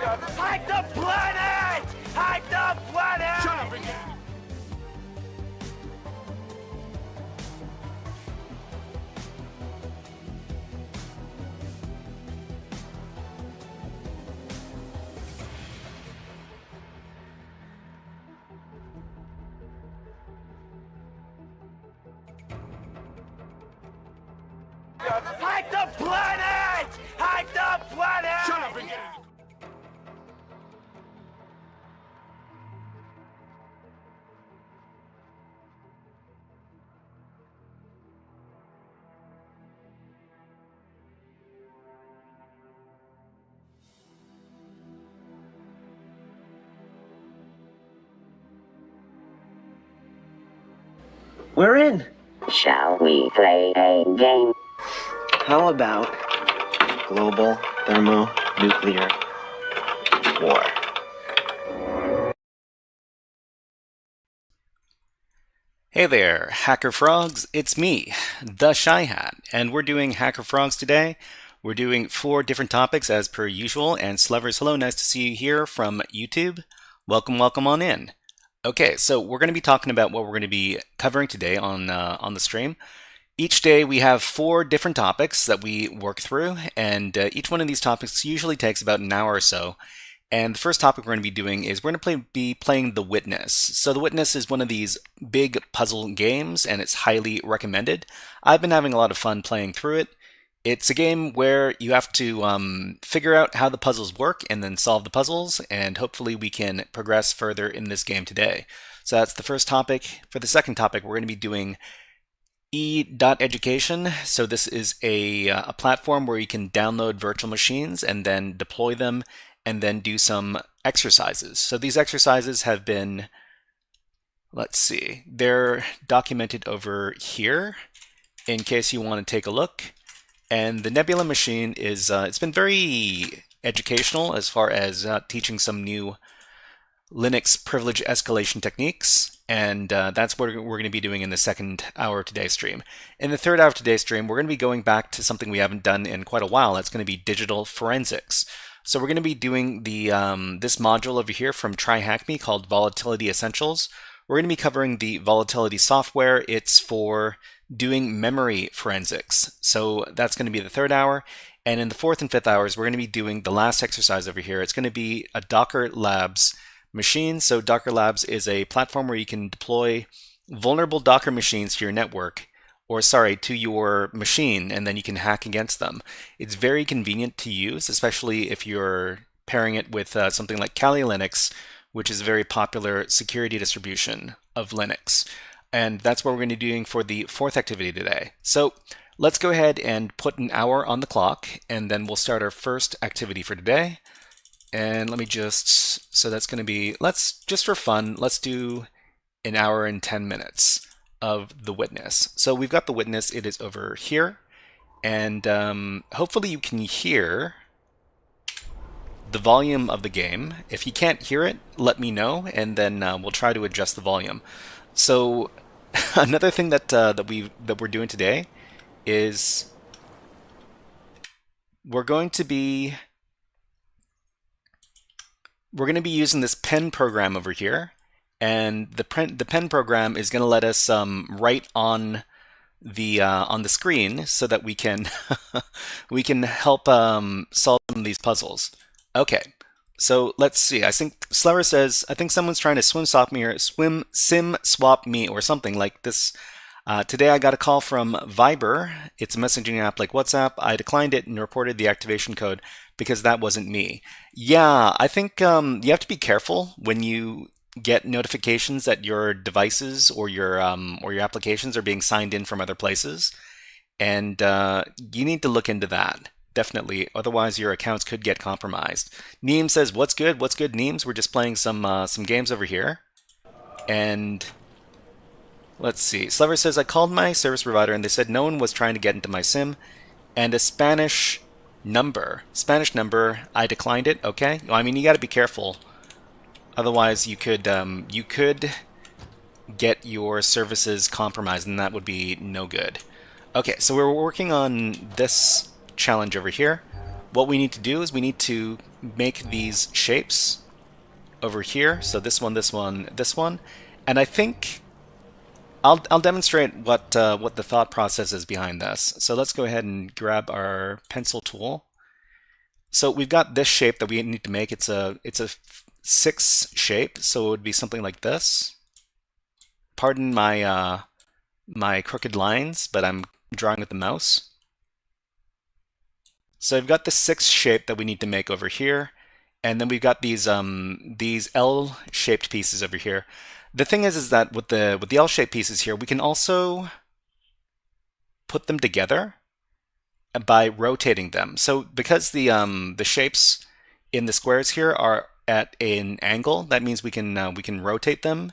Hack the planet! Hack the planet! Shut up again! Hack the planet! Hack the planet! Shut up again! We're in. Shall we play a game? How about global thermonuclear war? Hey there, HackerFrogs, it's me, the Shy Hat, and we're doing HackerFrogs today. We're doing 4 different topics as per usual, and Slevers, hello, nice to see you here from YouTube. Welcome, welcome on in. Okay, so we're going to be talking about what we're going to be covering today on the stream. Each day we have 4 different topics that we work through, and each one of these topics usually takes about an hour or so. And the first topic we're going to be doing is we're going to be playing The Witness. So The Witness is one of these big puzzle games, and it's highly recommended. I've been having a lot of fun playing through it. It's a game where you have to figure out how the puzzles work and then solve the puzzles, and hopefully we can progress further in this game today. So that's the first topic. For the second topic, we're going to be doing e.education. So this is a platform where you can download virtual machines and then deploy them and then do some exercises. So these exercises have been, let's see, they're documented over here in case you want to take a look. And the Nebula machine is, it's been very educational as far as teaching some new Linux privilege escalation techniques. And that's what we're going to be doing in the second hour of today's stream. In the third hour of today's stream, we're going to be going back to something we haven't done in quite a while. That's going to be digital forensics. So we're going to be doing the this module over here from TryHackMe called Volatility Essentials. We're going to be covering the Volatility software. It's for doing memory forensics. So that's going to be the third hour. And in the fourth and fifth hours, we're going to be doing the last exercise over here. It's going to be a Dockerlabs machine. So Dockerlabs is a platform where you can deploy vulnerable Docker machines to your network, or sorry, to your machine, and then you can hack against them. It's very convenient to use, especially if you're pairing it with something like Kali Linux, which is a very popular security distribution of Linux. And that's what we're going to be doing for the fourth activity today. So let's go ahead and put an hour on the clock, and then we'll start our first activity for today. And let me just, so that's going to be, just for fun, let's do an hour and 10 minutes of The Witness. So we've got The Witness, it is over here. And hopefully you can hear the volume of the game. If you can't hear it, let me know, and then we'll try to adjust the volume. So another thing that we're doing today is we're going to be using this pen program over here, and the pen program is going to let us write on the screen so that we can we can help solve some of these puzzles. Okay. So let's see. I think Slever says, I think someone's trying to sim swap me or something like this. Today I got a call from Viber. It's a messaging app like WhatsApp. I declined it and reported the activation code because that wasn't me. Yeah, I think you have to be careful when you get notifications that your devices or your applications are being signed in from other places, and you need to look into that. Definitely, otherwise your accounts could get compromised. Neem says, "What's good? What's good, Neems? We're just playing some games over here." And let's see. Slever says, "I called my service provider and they said no one was trying to get into my SIM, and a Spanish number. I declined it." Okay. Well, I mean, you got to be careful. Otherwise, you could get your services compromised, and that would be no good. Okay, so we're working on this challenge over here. What we need to do is we need to make these shapes over here. So this one, this one, this one, and I think I'll demonstrate what the thought process is behind this. So let's go ahead and grab our pencil tool. So we've got this shape that we need to make. It's a 6 shape, so it would be something like this. Pardon my my crooked lines, but I'm drawing with the mouse. So I've got the 6 shape that we need to make over here, and then we've got these L-shaped pieces over here. The thing is that with the L-shaped pieces here, we can also put them together by rotating them. So because the shapes in the squares here are at an angle, that means we can rotate them,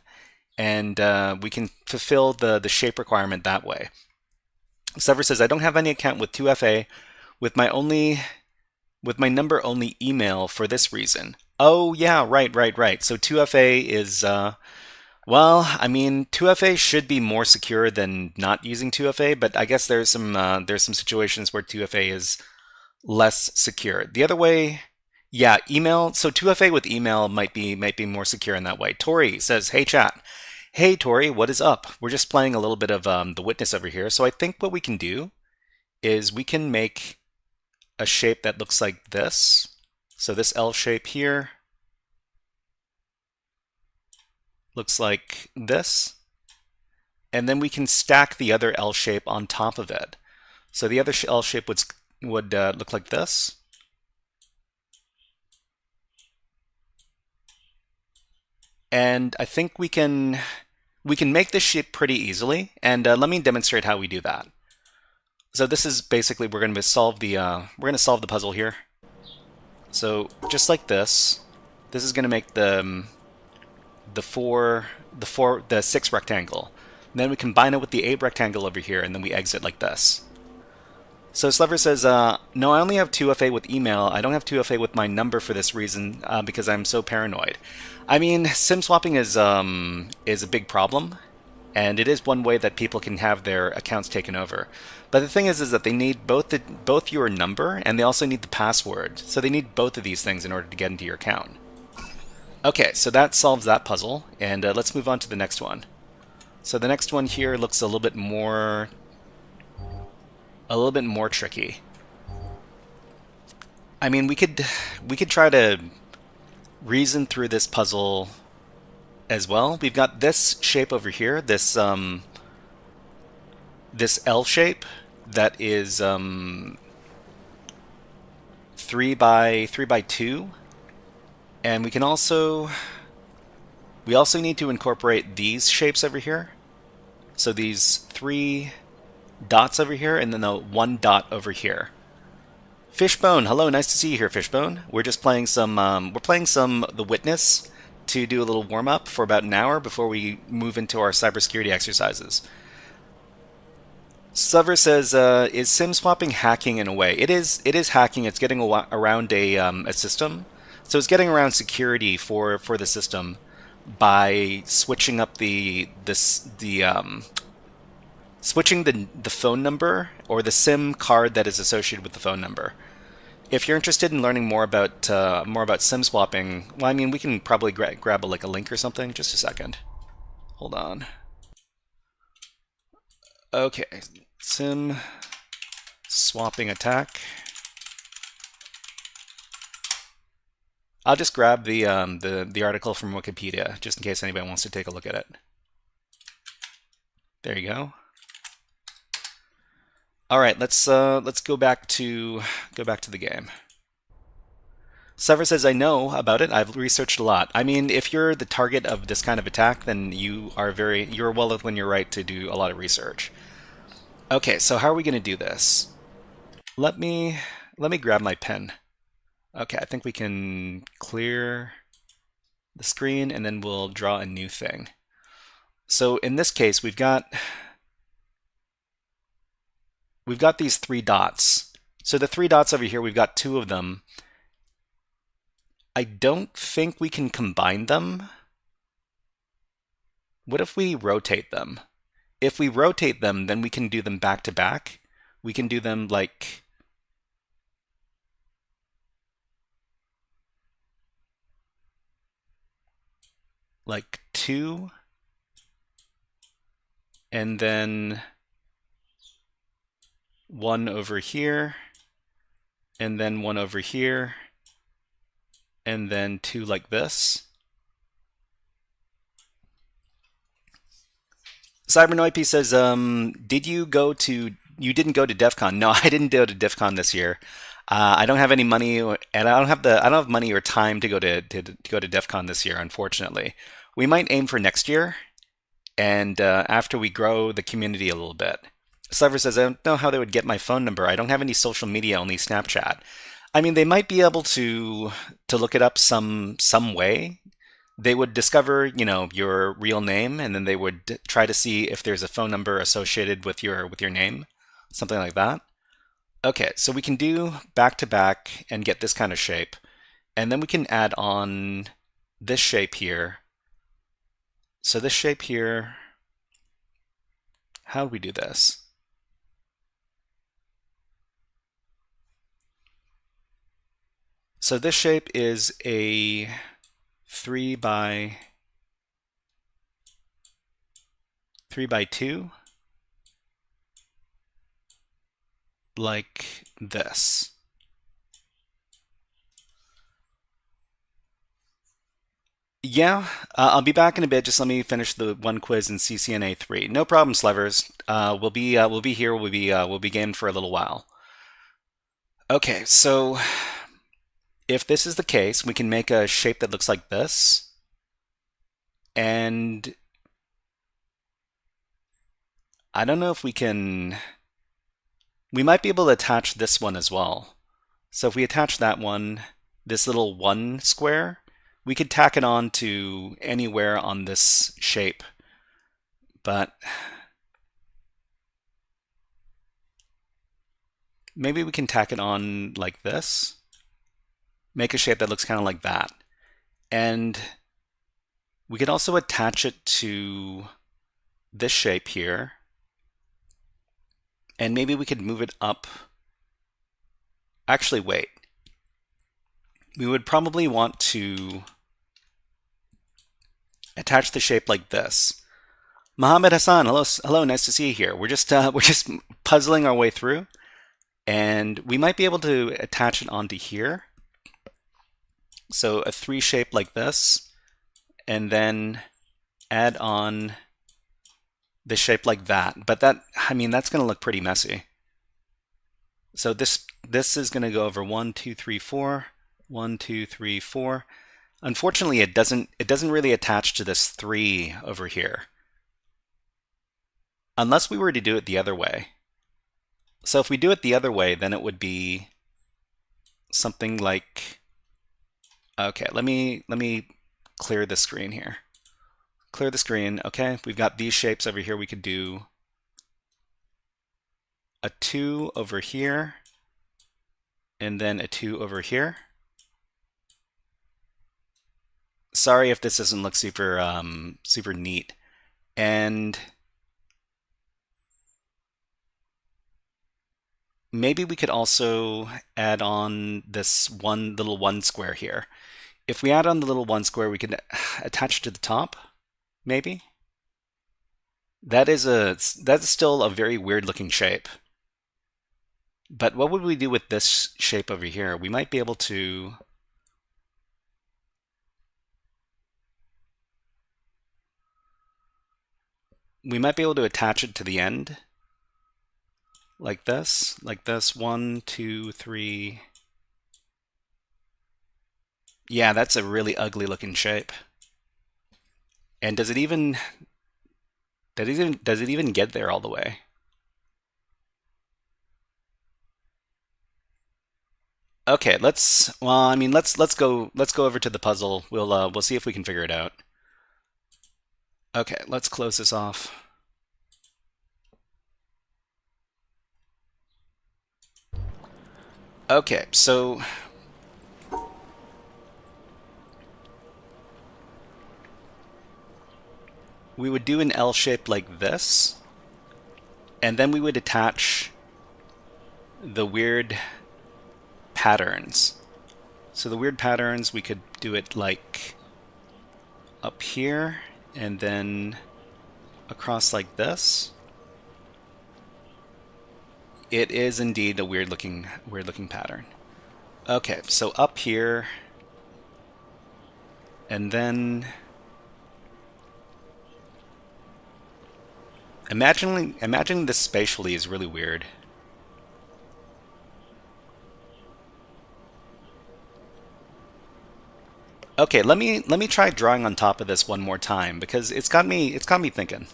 and we can fulfill the shape requirement that way. Sever says, I don't have any account with 2FA with my number only email for this reason. Oh yeah, right. So 2FA is well, I mean, 2FA should be more secure than not using 2FA, but I guess there's some situations where 2FA is less secure. The other way, yeah, email. So 2FA with email might be more secure in that way. Tori says, "Hey chat, hey Tori, what is up? We're just playing a little bit of the witness over here. So I think what we can do is we can make a shape that looks like this. So this L shape here looks like this, and then we can stack the other L shape on top of it. So the other L shape would look like this. And I think we can make this shape pretty easily, and let me demonstrate how we do that. So this is basically, we're going to solve the puzzle here. So just like this is going to make the 6 rectangle. And then we combine it with the 8 rectangle over here, and then we exit like this. So Slever says, no, I only have 2FA with email. I don't have 2FA with my number for this reason, because I'm so paranoid. I mean, SIM swapping is a big problem, and it is one way that people can have their accounts taken over. But the thing is that they need both your number, and they also need the password. So they need both of these things in order to get into your account. Okay, so that solves that puzzle, and let's move on to the next one. So the next one here looks a little bit more tricky. I mean, we could try to reason through this puzzle as well. We've got this shape over here, this L shape that is 3 by 2. And we also need to incorporate these shapes over here. So these 3 dots over here, and then the 1 dot over here. Fishbone, hello, nice to see you here, Fishbone. We're just playing some The Witness to do a little warm up for about an hour before we move into our cybersecurity exercises. Sever says, is SIM swapping hacking in a way? It is hacking. It's getting around a system. So it's getting around security for the system by switching up switching the phone number or the SIM card that is associated with the phone number. If you're interested in learning more about SIM swapping, well, I mean, we can probably grab a link or something. Just a second. Hold on. Okay, SIM swapping attack. I'll just grab the article from Wikipedia just in case anybody wants to take a look at it. There you go. All right, let's go back to the game. Sever says, I know about it. I've researched a lot. I mean, if you're the target of this kind of attack, then you're well within your right to do a lot of research. Okay, so how are we going to do this? Let me grab my pen. Okay, I think we can clear the screen and then we'll draw a new thing. So in this case, we've got these 3 dots. So the 3 dots over here, we've got 2 of them. I don't think we can combine them. What if we rotate them? If we rotate them, then we can do them back to back. We can do them like like 2, and then 1 over here, and then 1 over here, and then 2 like this. CyberNoipy says, you didn't go to DEF CON. No, I didn't go to DEF CON this year. I don't have any money, and I don't have money or time to go to DEF CON this year, unfortunately. We might aim for next year, and after we grow the community a little bit. Sliver says, I don't know how they would get my phone number. I don't have any social media, only Snapchat. I mean, they might be able to look it up some way. They would discover, your real name, and then they would try to see if there's a phone number associated with your name, something like that. Okay, so we can do back to back and get this kind of shape, and then we can add on this shape here. So this shape here, how do we do this? So this shape is a 3 by 2, like this. Yeah, I'll be back in a bit. Just let me finish the one quiz in CCNA 3. No problem, Slevers. We'll be here. We'll be game for a little while. Okay, so if this is the case, we can make a shape that looks like this, and I don't know if we can. We might be able to attach this one as well. So if we attach that one, this little 1 square, we could tack it on to anywhere on this shape. But maybe we can tack it on like this. Make a shape that looks kind of like that. And we could also attach it to this shape here. And maybe we could move it up. Actually, wait. We would probably want to attach the shape like this. Mohammed Hassan, hello, nice to see you here. We're just puzzling our way through, and we might be able to attach it onto here. So a 3 shape like this, and then add on the shape like that. But that's going to look pretty messy. So this is going to go over 1, 2, 3, 4, 1, 2, 3, 4. Unfortunately, it doesn't really attach to this 3 over here, unless we were to do it the other way. So if we do it the other way, then it would be something like. Okay, let me clear the screen here. Clear the screen. Okay, we've got these shapes over here. We could do a 2 over here, and then a 2 over here. Sorry if this doesn't look super neat. And maybe we could also add on this little 1 square here. If we add on the little 1 square, we could attach to the top, maybe. That's still a very weird looking shape. But what would we do with this shape over here? We might be able to. We might be able to attach it to the end, like this, 1, 2, 3. Yeah, that's a really ugly looking shape. And does it even get there all the way? Okay, let's go over to the puzzle. We'll see if we can figure it out. Okay, let's close this off. Okay, so we would do an L shape like this, and then we would attach the weird patterns. So the weird patterns, we could do it like up here and then across like this. It is indeed a weird looking pattern. Okay, so up here and then imagining this spatially is really weird. Okay, let me try drawing on top of this one more time because it's got me thinking.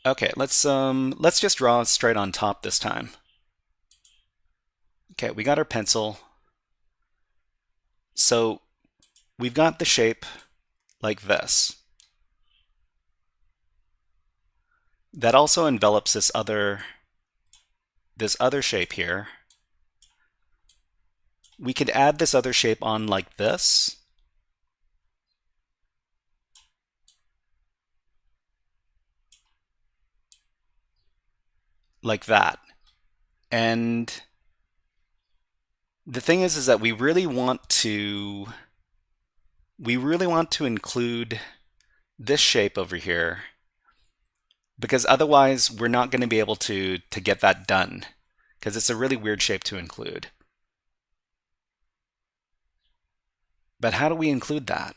Okay, let's just draw straight on top this time. Okay, we got our pencil. So we've got the shape like this. That also envelops this other shape here. We could add this other shape on like this. Like that. And the thing is that we really want to include this shape over here, because otherwise we're not going to be able to get that done, because it's a really weird shape to include. But how do we include that?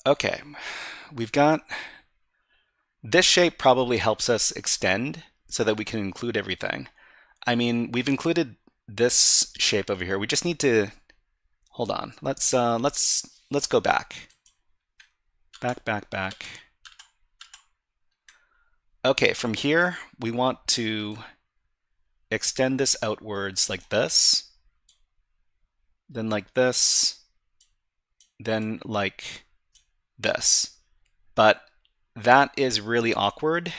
Okay, we've got this shape probably helps us extend so that we can include everything. I mean, we've included this shape over here. We just need to hold on. Let's go back. Back. Okay, from here we want to extend this outwards like this, then like this, then like this. But that is really awkward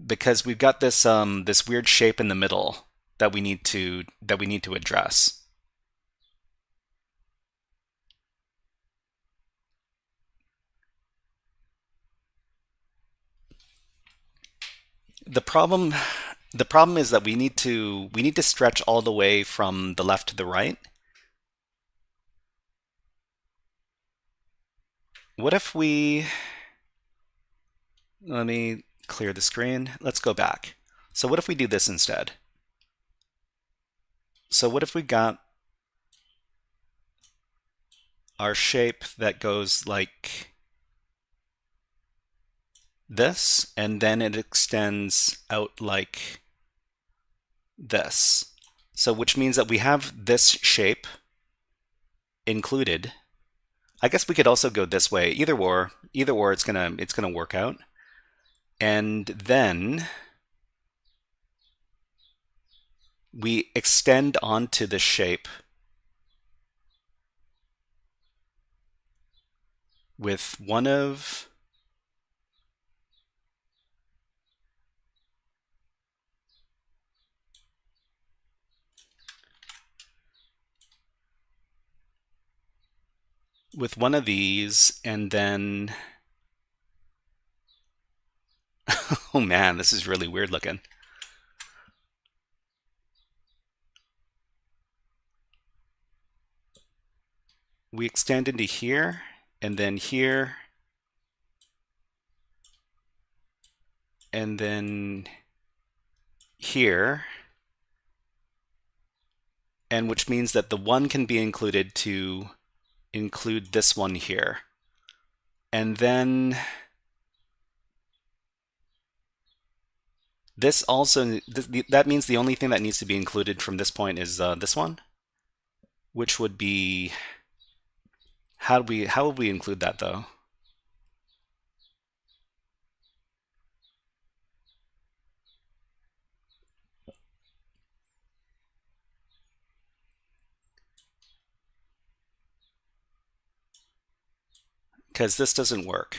because we've got this this weird shape in the middle that we need to address. The problem is that we need to stretch all the way from the left to the right. What if we, let me clear the screen. Let's go back. So what if we do this instead? So what if we got our shape that goes like this, and then it extends out like this. So which means that we have this shape included. I guess we could also go this way. Either or it's gonna work out. And then we extend onto the shape with one of these, and then oh man, this is really weird looking. We extend into here, and then here, and then here, and which means that the one can be included to include this one here. And then this also, that means the only thing that needs to be included from this point is this one, which would be, how would we include that though? Because this doesn't work.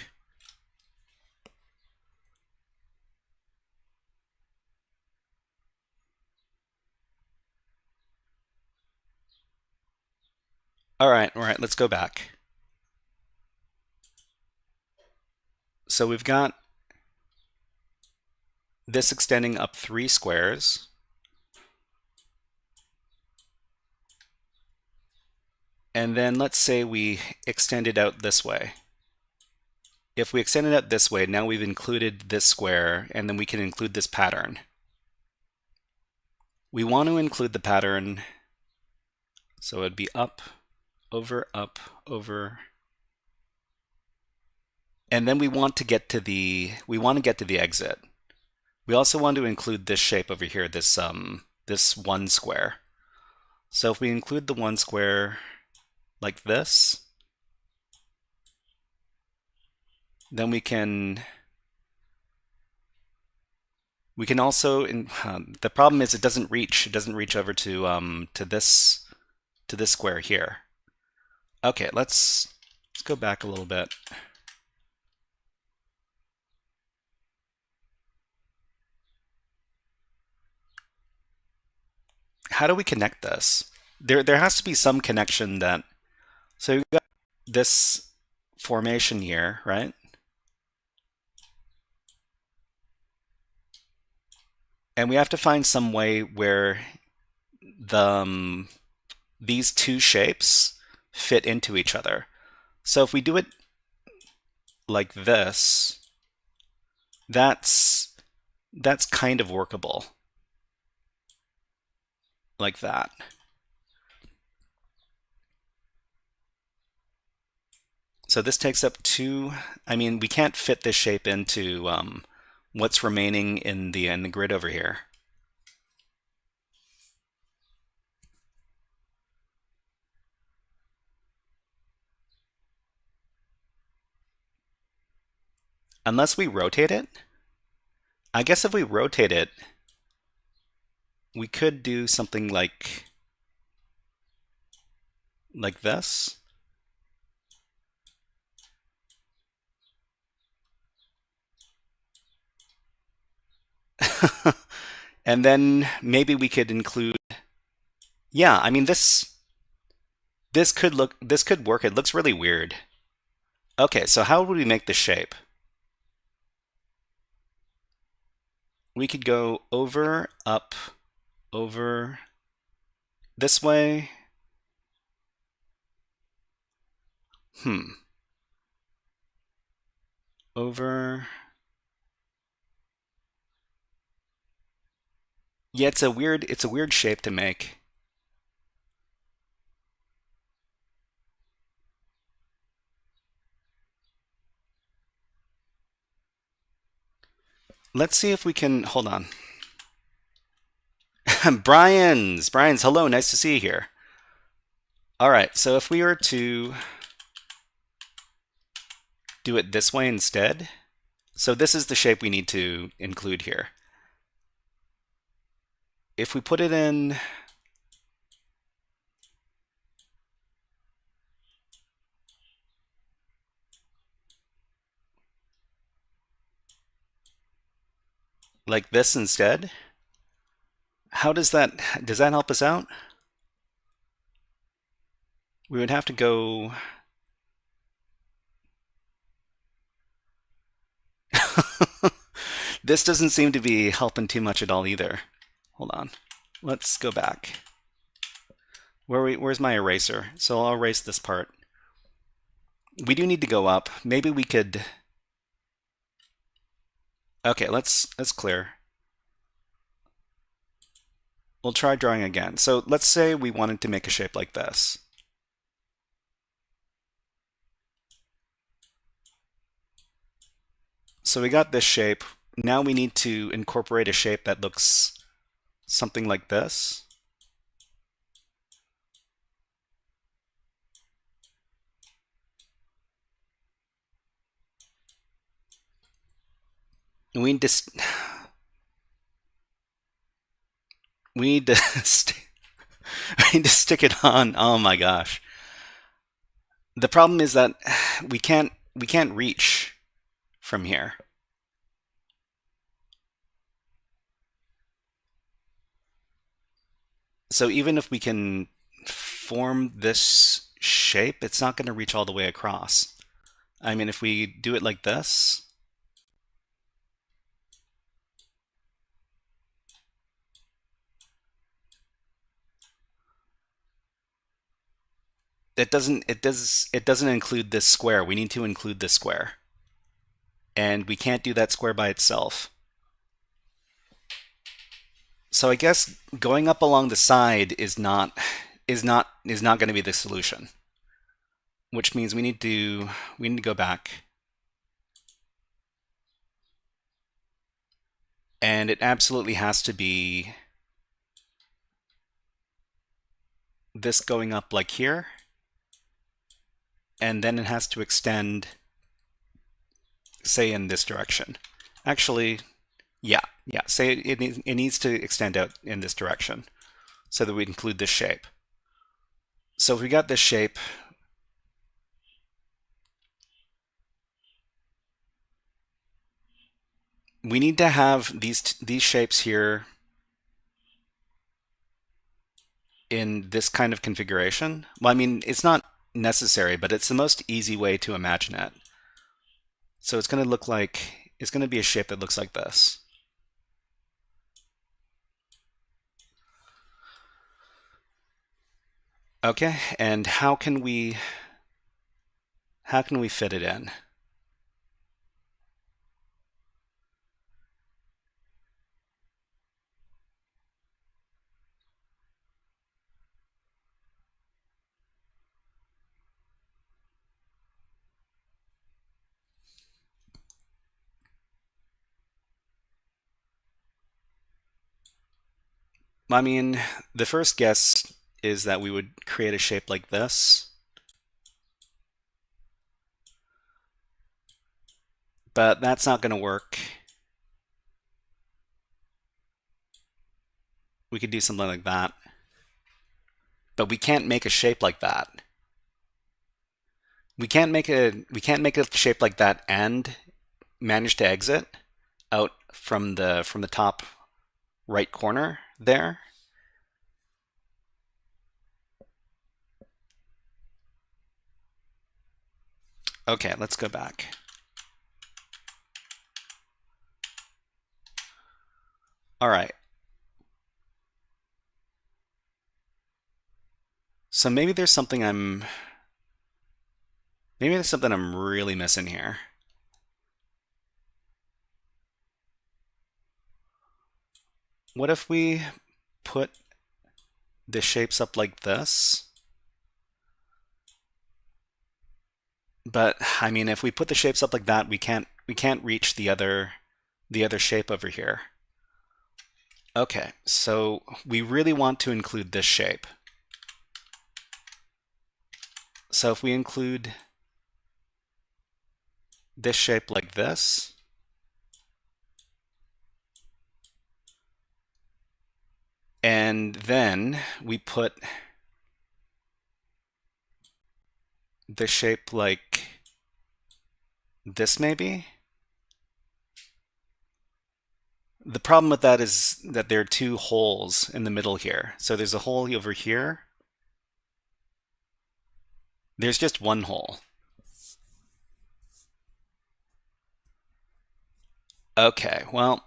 All right, let's go back. So we've got this extending up 3 squares. And then let's say we extend it out this way. If we extend it out this way, now we've included this square, and then we can include this pattern. We want to include the pattern, so it'd be up, over, and then we want to get to the exit. We also want to include this shape over here, this one square. So if we include the one square like this, then we can also, the problem is it doesn't reach over to this square here. Okay, let's go back a little bit. How do we connect this? There has to be some connection that, so you've got this formation here, right? And we have to find some way where these two shapes fit into each other. So if we do it like this, that's kind of workable. Like that. So this takes up 2, I mean, we can't fit this shape into what's remaining in the grid over here. Unless we rotate it. I guess if we rotate it, we could do something like this. And then maybe we could include, yeah, I mean this could work. It looks really weird. Okay, so how would we make the shape? We could go over, up, over, this way. Over. Yeah, it's a weird shape to make. Let's see if we can, hold on. Brian's, hello, nice to see you here. All right, so if we were to do it this way instead, so this is the shape we need to include here. If we put it in like this instead, does that help us out? We would have to go this doesn't seem to be helping too much at all either. Hold on. Let's go back. Where's my eraser? So I'll erase this part. We do need to go up. Maybe we could. Okay, let's clear. We'll try drawing again. So let's say we wanted to make a shape like this. So we got this shape. Now we need to incorporate a shape that looks something like this. We need to we need to we need to stick it on. Oh my gosh. The problem is that we can't reach from here. So even if we can form this shape, it's not going to reach all the way across. I mean, if we do it like this, it doesn't include this square. We need to include this square. And we can't do that square by itself. So I guess going up along the side is not going to be the solution. Which means we need to go back. And it absolutely has to be this going up like here. And then it has to extend, say, in this direction. Actually, yeah, say it needs to extend out in this direction so that we include this shape. So if we got this shape, we need to have these shapes here in this kind of configuration. Well, I mean, it's not necessary, but it's the most easy way to imagine it. So it's going to look like, it's going to be a shape that looks like this. Okay, and how can we fit it in? I mean, the first guess is that we would create a shape like this. But that's not going to work. We could do something like that. But we can't make a shape like that. We can't make a shape like that and manage to exit out from the top right corner there. Okay, let's go back. All right. So maybe there's something I'm really missing here. What if we put the shapes up like this? But I mean, if we put the shapes up like that, we can't reach the other shape over here. Okay, so we really want to include this shape. So if we include this shape like this, and then we put the shape like this maybe. The problem with that is that there are two holes in the middle here. So there's a hole over here. There's just one hole. Okay, well,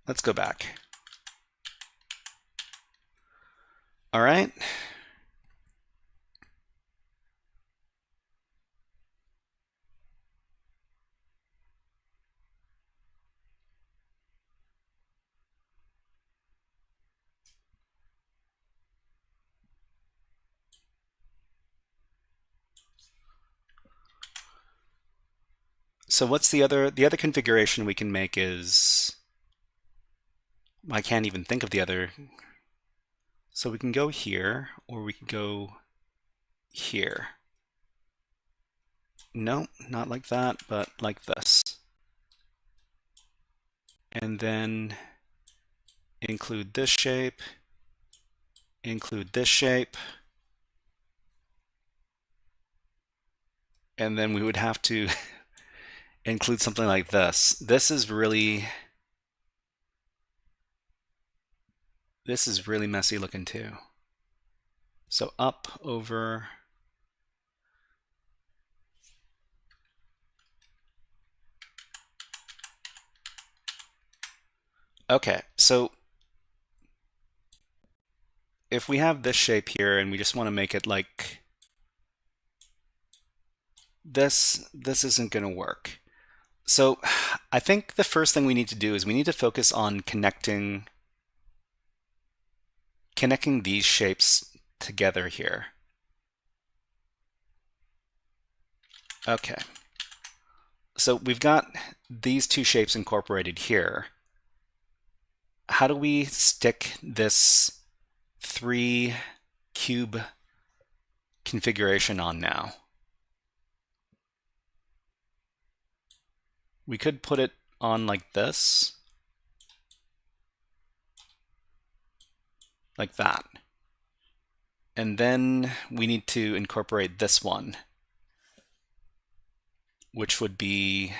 let's go back. All right. So what's the other configuration we can make is, I can't even think of the other. So we can go here, or we can go here. No, not like that, but like this. And then include this shape, include this shape, and then we would have to include something like this. This is really messy looking too. So up, over. Okay, so if we have this shape here and we just want to make it like this isn't going to work. So I think the first thing we need to do is we need to focus on connecting these shapes together here. Okay. So we've got these two shapes incorporated here. How do we stick this 3 cube configuration on now? We could put it on like this. Like that. And then we need to incorporate this one, which would be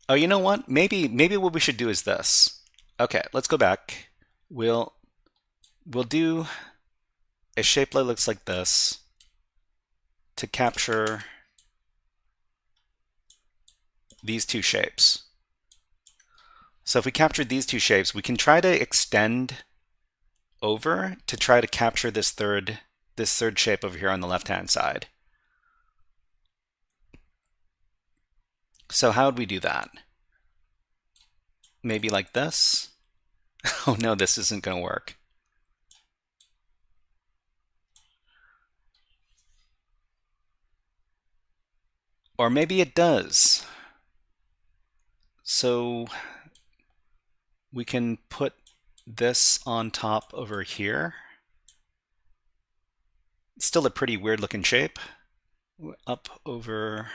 oh, you know what? Maybe what we should do is this. Okay, let's go back. We'll do a shape that looks like this to capture these two shapes. So if we captured these two shapes, we can try to extend over to try to capture this third shape over here on the left-hand side. So how would we do that? Maybe like this? Oh no, this isn't going to work. Or maybe it does. So we can put this on top over here. It's still a pretty weird looking shape. Up, over,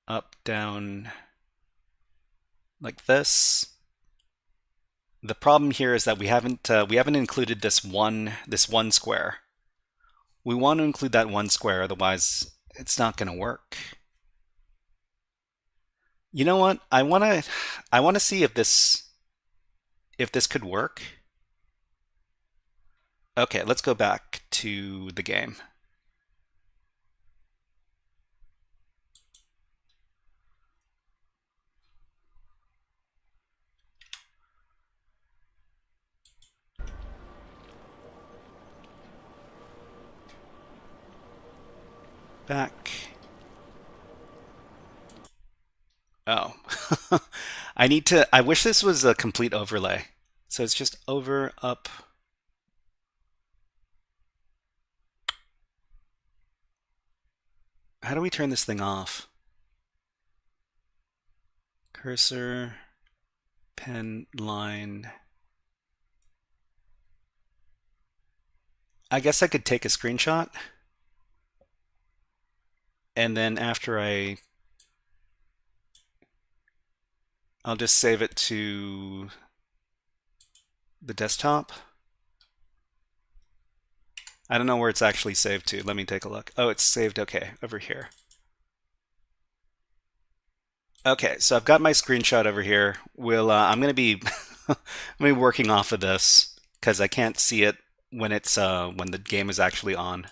up, down, like this. The problem here is that we haven't included this one square. We want to include that one square, otherwise it's not going to work. You know what? I want to see if this could work. Okay, let's go back to the game. Back. Oh. I wish this was a complete overlay. So it's just over, up. How do we turn this thing off? Cursor, pen, line. I guess I could take a screenshot. And then after I'll just save it to the desktop. I don't know where it's actually saved to. Let me take a look. Oh, it's saved, okay, over here. Okay, so I've got my screenshot over here. I'm gonna be working off of this because I can't see it when when the game is actually on.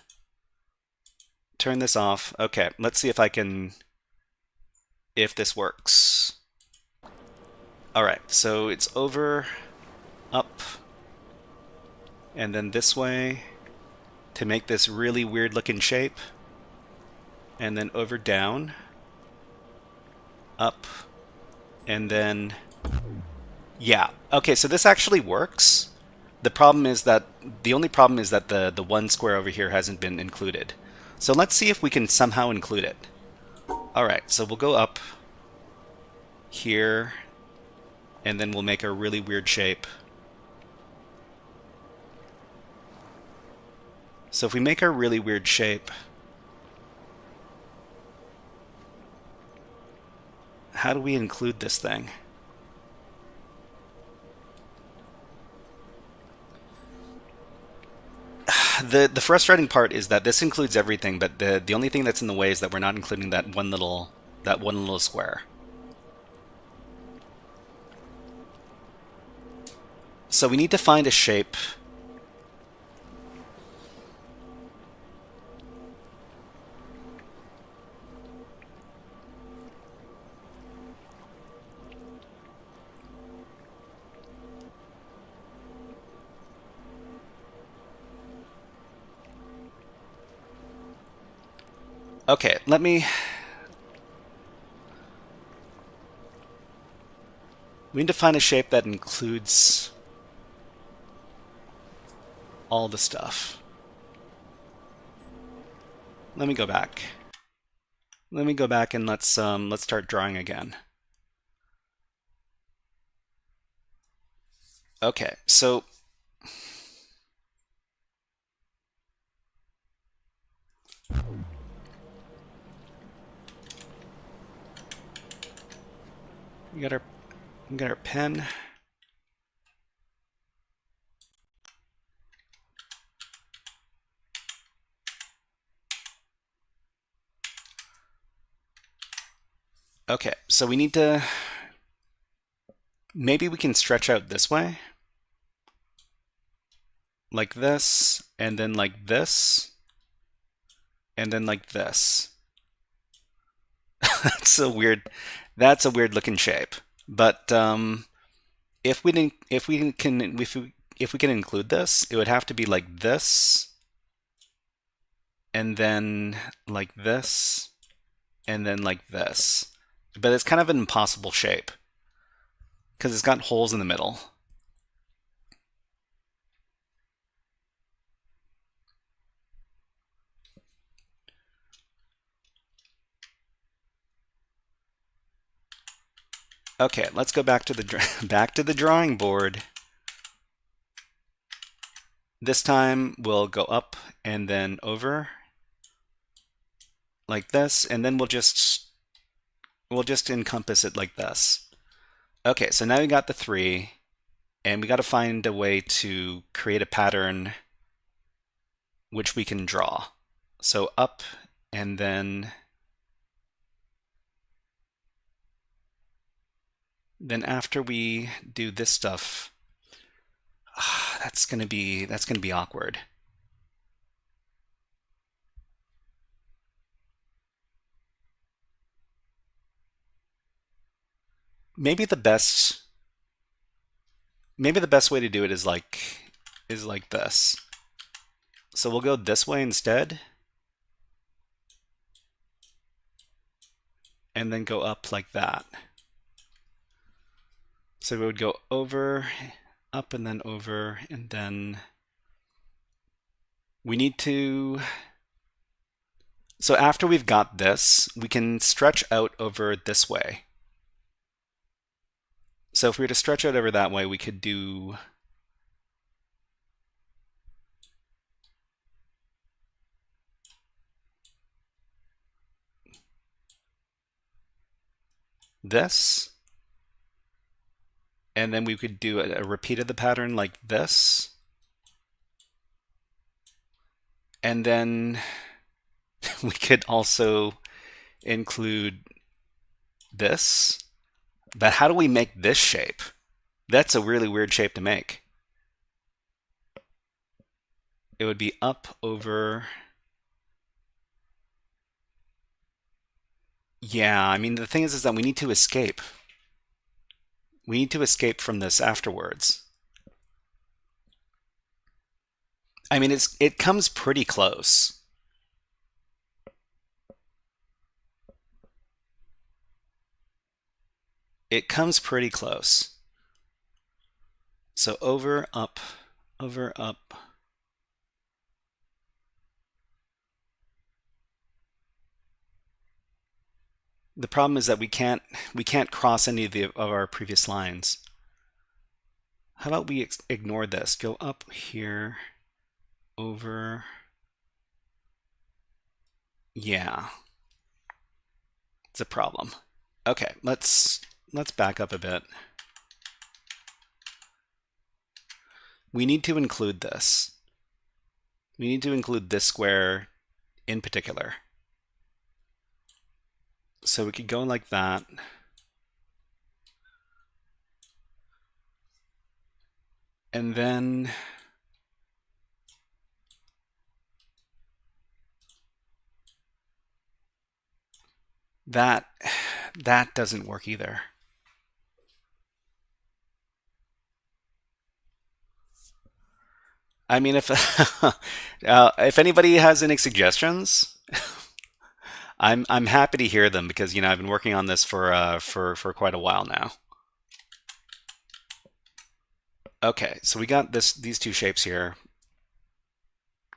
Turn this off. Okay, let's see if this works. All right, so it's over, up, and then this way to make this really weird looking shape, and then over, down, up, and then yeah. Okay, so this actually works. The only problem is that the one square over here hasn't been included. So let's see if we can somehow include it. All right, so we'll go up here, and then we'll make a really weird shape. So if we make a really weird shape, how do we include this thing? The frustrating part is that this includes everything, but the only thing that's in the way is that we're not including that one little square. So we need to find a shape Okay, we need to find a shape that includes all the stuff. Let me go back. Let me go back and let's start drawing again. Okay, so we got our pen. Okay, so we need to, maybe we can stretch out this way, like this, and then like this, and then like this. That's a weird looking shape. But if we can include this, it would have to be like this, and then like this, and then like this. But it's kind of an impossible shape because it's got holes in the middle. Okay, let's go back to the drawing board. This time we'll go up and then over like this, and then we'll just encompass it like this. Okay, so now we got the 3, and we got to find a way to create a pattern which we can draw. So up, and then after we do this stuff, that's gonna be awkward. Maybe the best way to do it is like this. So we'll go this way instead, and then go up like that. So we would go over, up, and then over, and then we need to, so after we've got this, we can stretch out over this way. So if we were to stretch out over that way, we could do this, and then we could do a repeat of the pattern like this, and then we could also include this. But how do we make this shape? That's a really weird shape to make. It would be up, over. Yeah, I mean, the thing is that we need to escape. We need to escape from this afterwards. I mean, it comes pretty close. It comes pretty close. So over, up, over, up. The problem is that we can't cross any of our previous lines. How about we ignore this? Go up here, over. Yeah, it's a problem. Okay, let's back up a bit. We need to include this. We need to include this square in particular. So we could go like that. And then that doesn't work either. I mean, if if anybody has any suggestions, I'm happy to hear them because I've been working on this for quite a while now. Okay, so we got these two shapes here.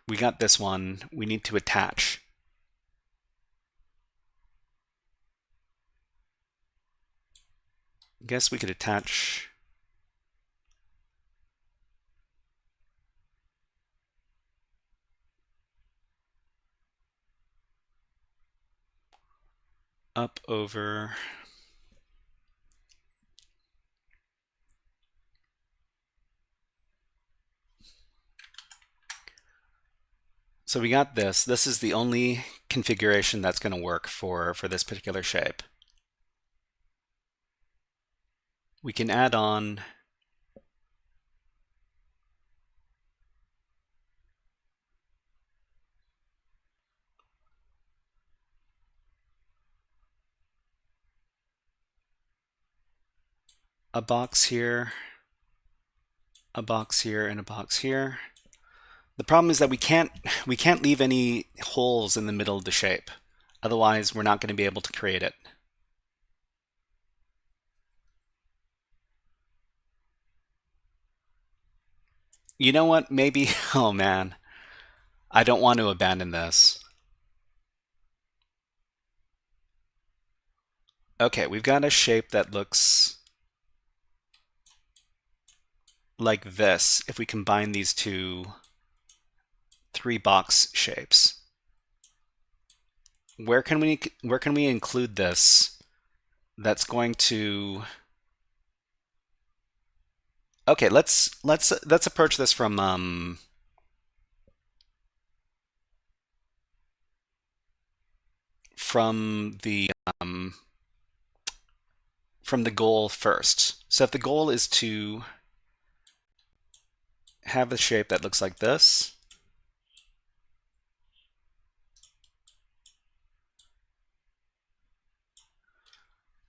We got this one. We need to attach. I guess we could attach up over. So we got this. This is the only configuration that's going to work for this particular shape. We can add on a box here, a box here, and a box here. The problem is that we can't leave any holes in the middle of the shape. Otherwise, we're not going to be able to create it. You know what? Maybe, oh man, I don't want to abandon this. Okay, we've got a shape that looks like this if we combine these three box shapes. Where can we include this that's going to... Okay, let's approach this from the goal first. So if the goal is to have a shape that looks like this,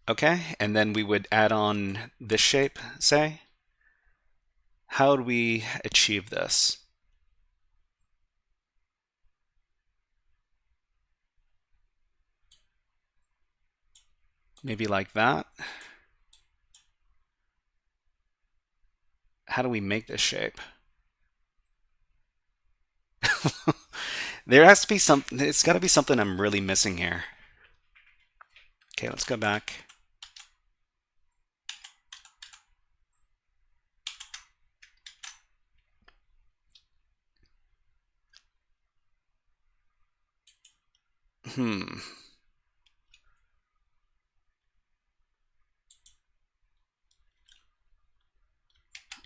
okay, and then we would add on this shape, say. How would we achieve this? Maybe like that. How do we make this shape? There has to be something, it's got to be something I'm really missing here. Okay, let's go back.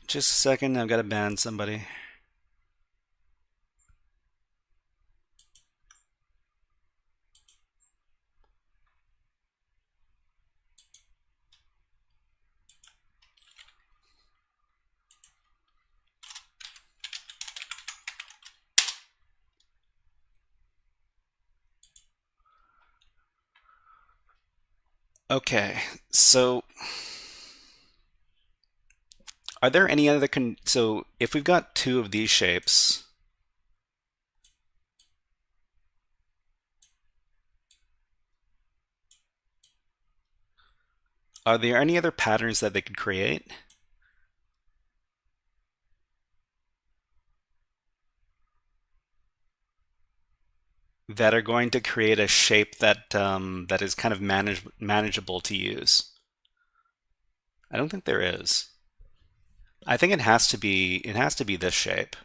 Just a second, I've got to ban somebody. Okay, so are there any other so if we've got two of these shapes, are there any other patterns that they could create? That are going to create a shape that that is kind of manageable to use? I don't think there is. I think it has to be this shape.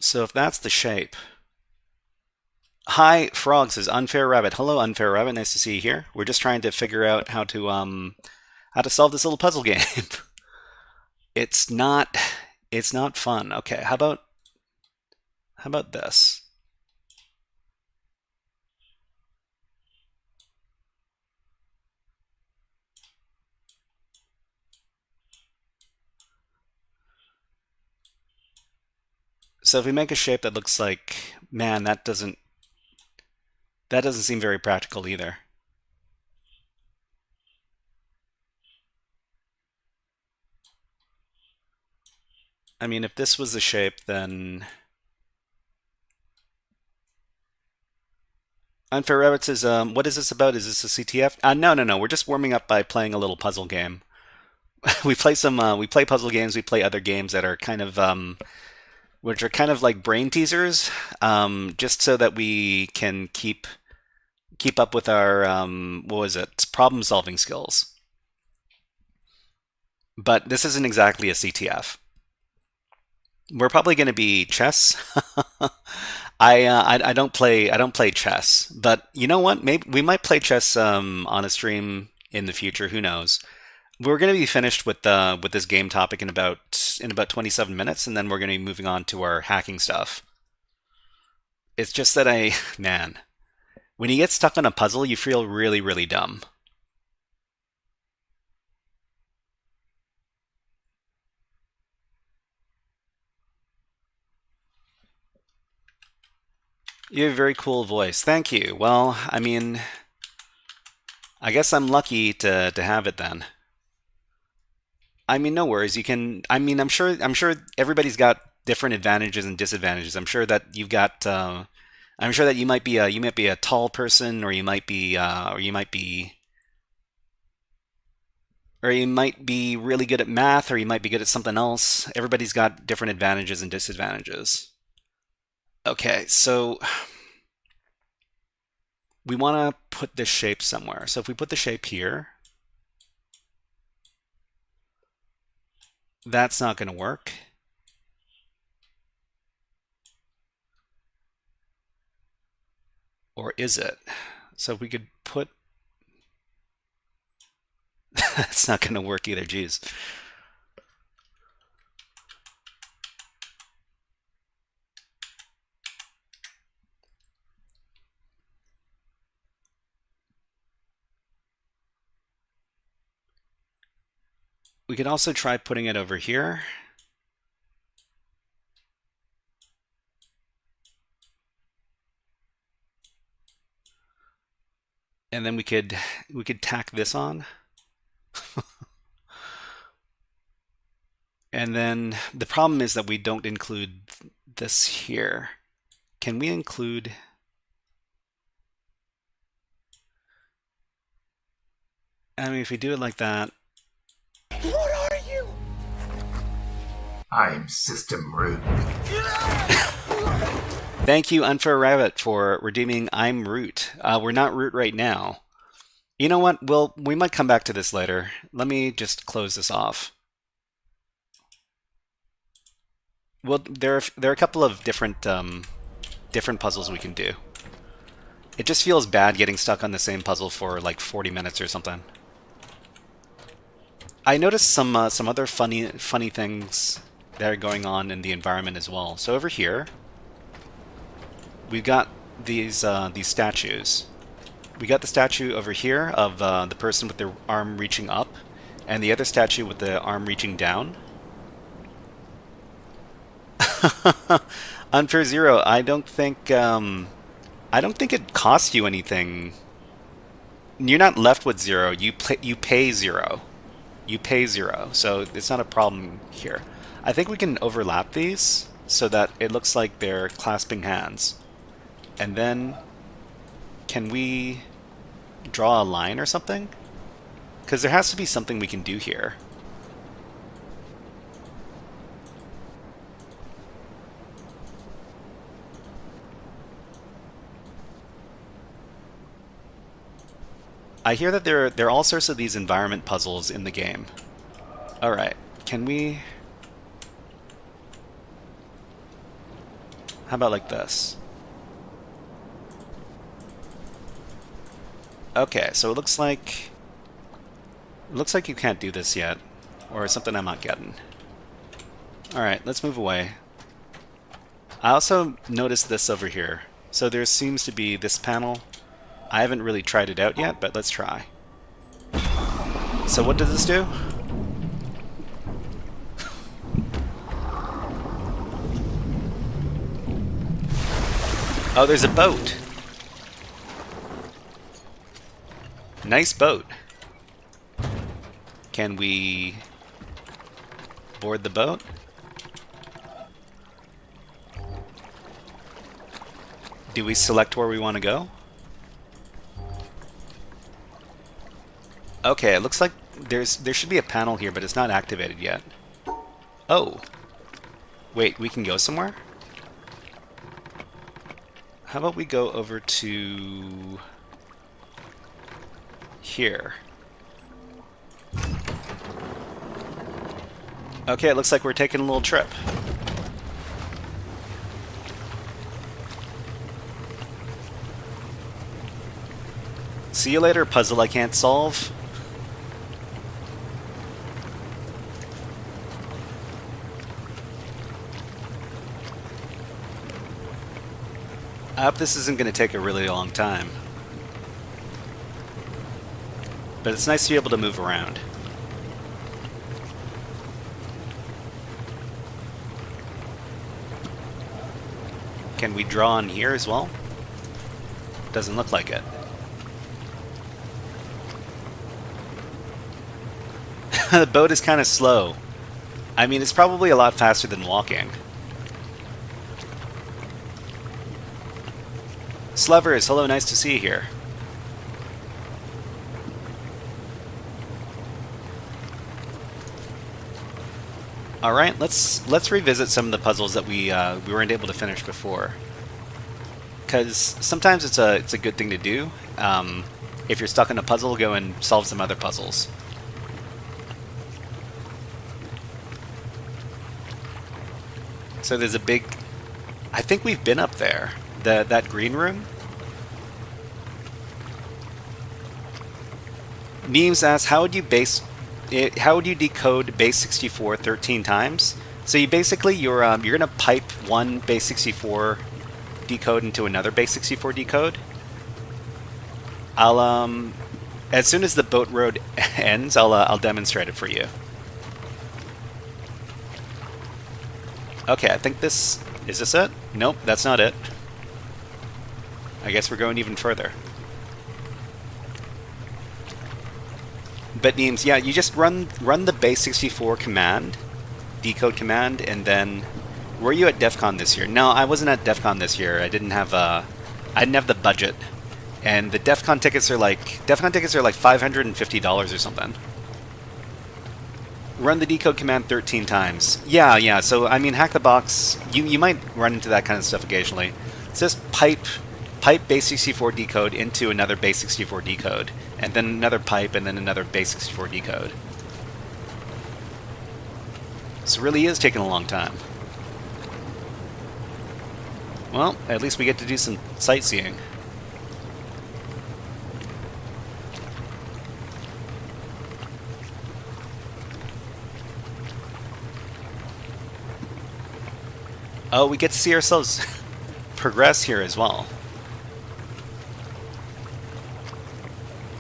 So if that's the shape. Hi, Frog says Unfair Rabbit. Hello, Unfair Rabbit. Nice to see you here. We're just trying to figure out how to solve this little puzzle game. It's not fun. Okay, how about this? So if we make a shape that looks like, man, that doesn't seem very practical either. I mean, if this was the shape, then... Unfair Rabbit says, what is this about? Is this a CTF? No. We're just warming up by playing a little puzzle game. We play puzzle games. We play other games that are kind of, which are kind of like brain teasers, just so that we can keep up with our, problem solving skills. But this isn't exactly a CTF. We're probably going to be chess. I don't play chess, but you know what? Maybe we might play chess on a stream in the future. Who knows? We're going to be finished with this game topic in about 27 minutes, and then we're going to be moving on to our hacking stuff. It's just that man, when you get stuck on a puzzle, you feel really, really dumb. You have a very cool voice. Thank you. Well, I mean, I guess I'm lucky to have it then. I mean, no worries. You can. I mean, I'm sure everybody's got different advantages and disadvantages. I'm sure that you've got. I'm sure that you might be a tall person, or you might be really good at math, or you might be good at something else. Everybody's got different advantages and disadvantages. Okay, so we want to put this shape somewhere. So if we put the shape here, that's not going to work. Or is it? So if we could put... That's not going to work either, geez. We could also try putting it over here. And then we could tack this on. And then the problem is that we don't include this here. Can we include... I mean, if we do it like that... What are you? I'm System Root. Thank you, Unfair Rabbit, for redeeming I'm Root. We're not Root right now. You know what? We might come back to this later. Let me just close this off. Well, there are a couple of different puzzles we can do. It just feels bad getting stuck on the same puzzle for like 40 minutes or something. I noticed some other funny things that are going on in the environment as well. So over here, we've got these statues. We got the statue over here of the person with their arm reaching up, and the other statue with the arm reaching down. Unfair Zero, I don't think it costs you anything. You're not left with zero. You pay zero. You pay zero, so it's not a problem here. I think we can overlap these so that it looks like they're clasping hands. And then, can we draw a line or something? Because there has to be something we can do here. I hear that there are all sorts of these environment puzzles in the game. Alright, can we... How about like this? Okay, so it looks like you can't do this yet, or something I'm not getting. Alright, let's move away. I also noticed this over here. So there seems to be this panel. I haven't really tried it out yet, but let's try. So what does this do? Oh, there's a boat. Nice boat. Can we board the boat? Do we select where we want to go? Okay, it looks like there should be a panel here, but it's not activated yet. Oh. Wait, we can go somewhere? How about we go over to here? Okay, it looks like we're taking a little trip. See you later, puzzle I can't solve. I hope this isn't going to take a really long time. But it's nice to be able to move around. Can we draw on here as well? Doesn't look like it. The boat is kind of slow. I mean, it's probably a lot faster than walking. Slevers, hello, nice to see you here. Alright, let's revisit some of the puzzles that we weren't able to finish before. Because sometimes it's a good thing to do. If you're stuck in a puzzle, go and solve some other puzzles. So there's a big... I think we've been up there. That green room? Memes asks, how would you decode base 64 13 times? So you basically you're gonna pipe one base 64 decode into another base 64 decode. I'll as soon as the boat road ends, I'll demonstrate it for you. Okay, I think is this it? Nope, that's not it. I guess we're going even further. But memes, yeah, you just run the base 64 command, decode command, and then were you at DEF CON this year? No, I wasn't at DEF CON this year. I didn't have the budget, and the DEF CON tickets are like $550 or something. Run the decode command 13 times. Yeah. So I mean, hack the box. You might run into that kind of stuff occasionally. It's just pipe base 64 decode into another base 64 decode, and then another pipe, and then another base 64 decode. This really is taking a long time. Well, at least we get to do some sightseeing. Oh, we get to see ourselves progress here as well.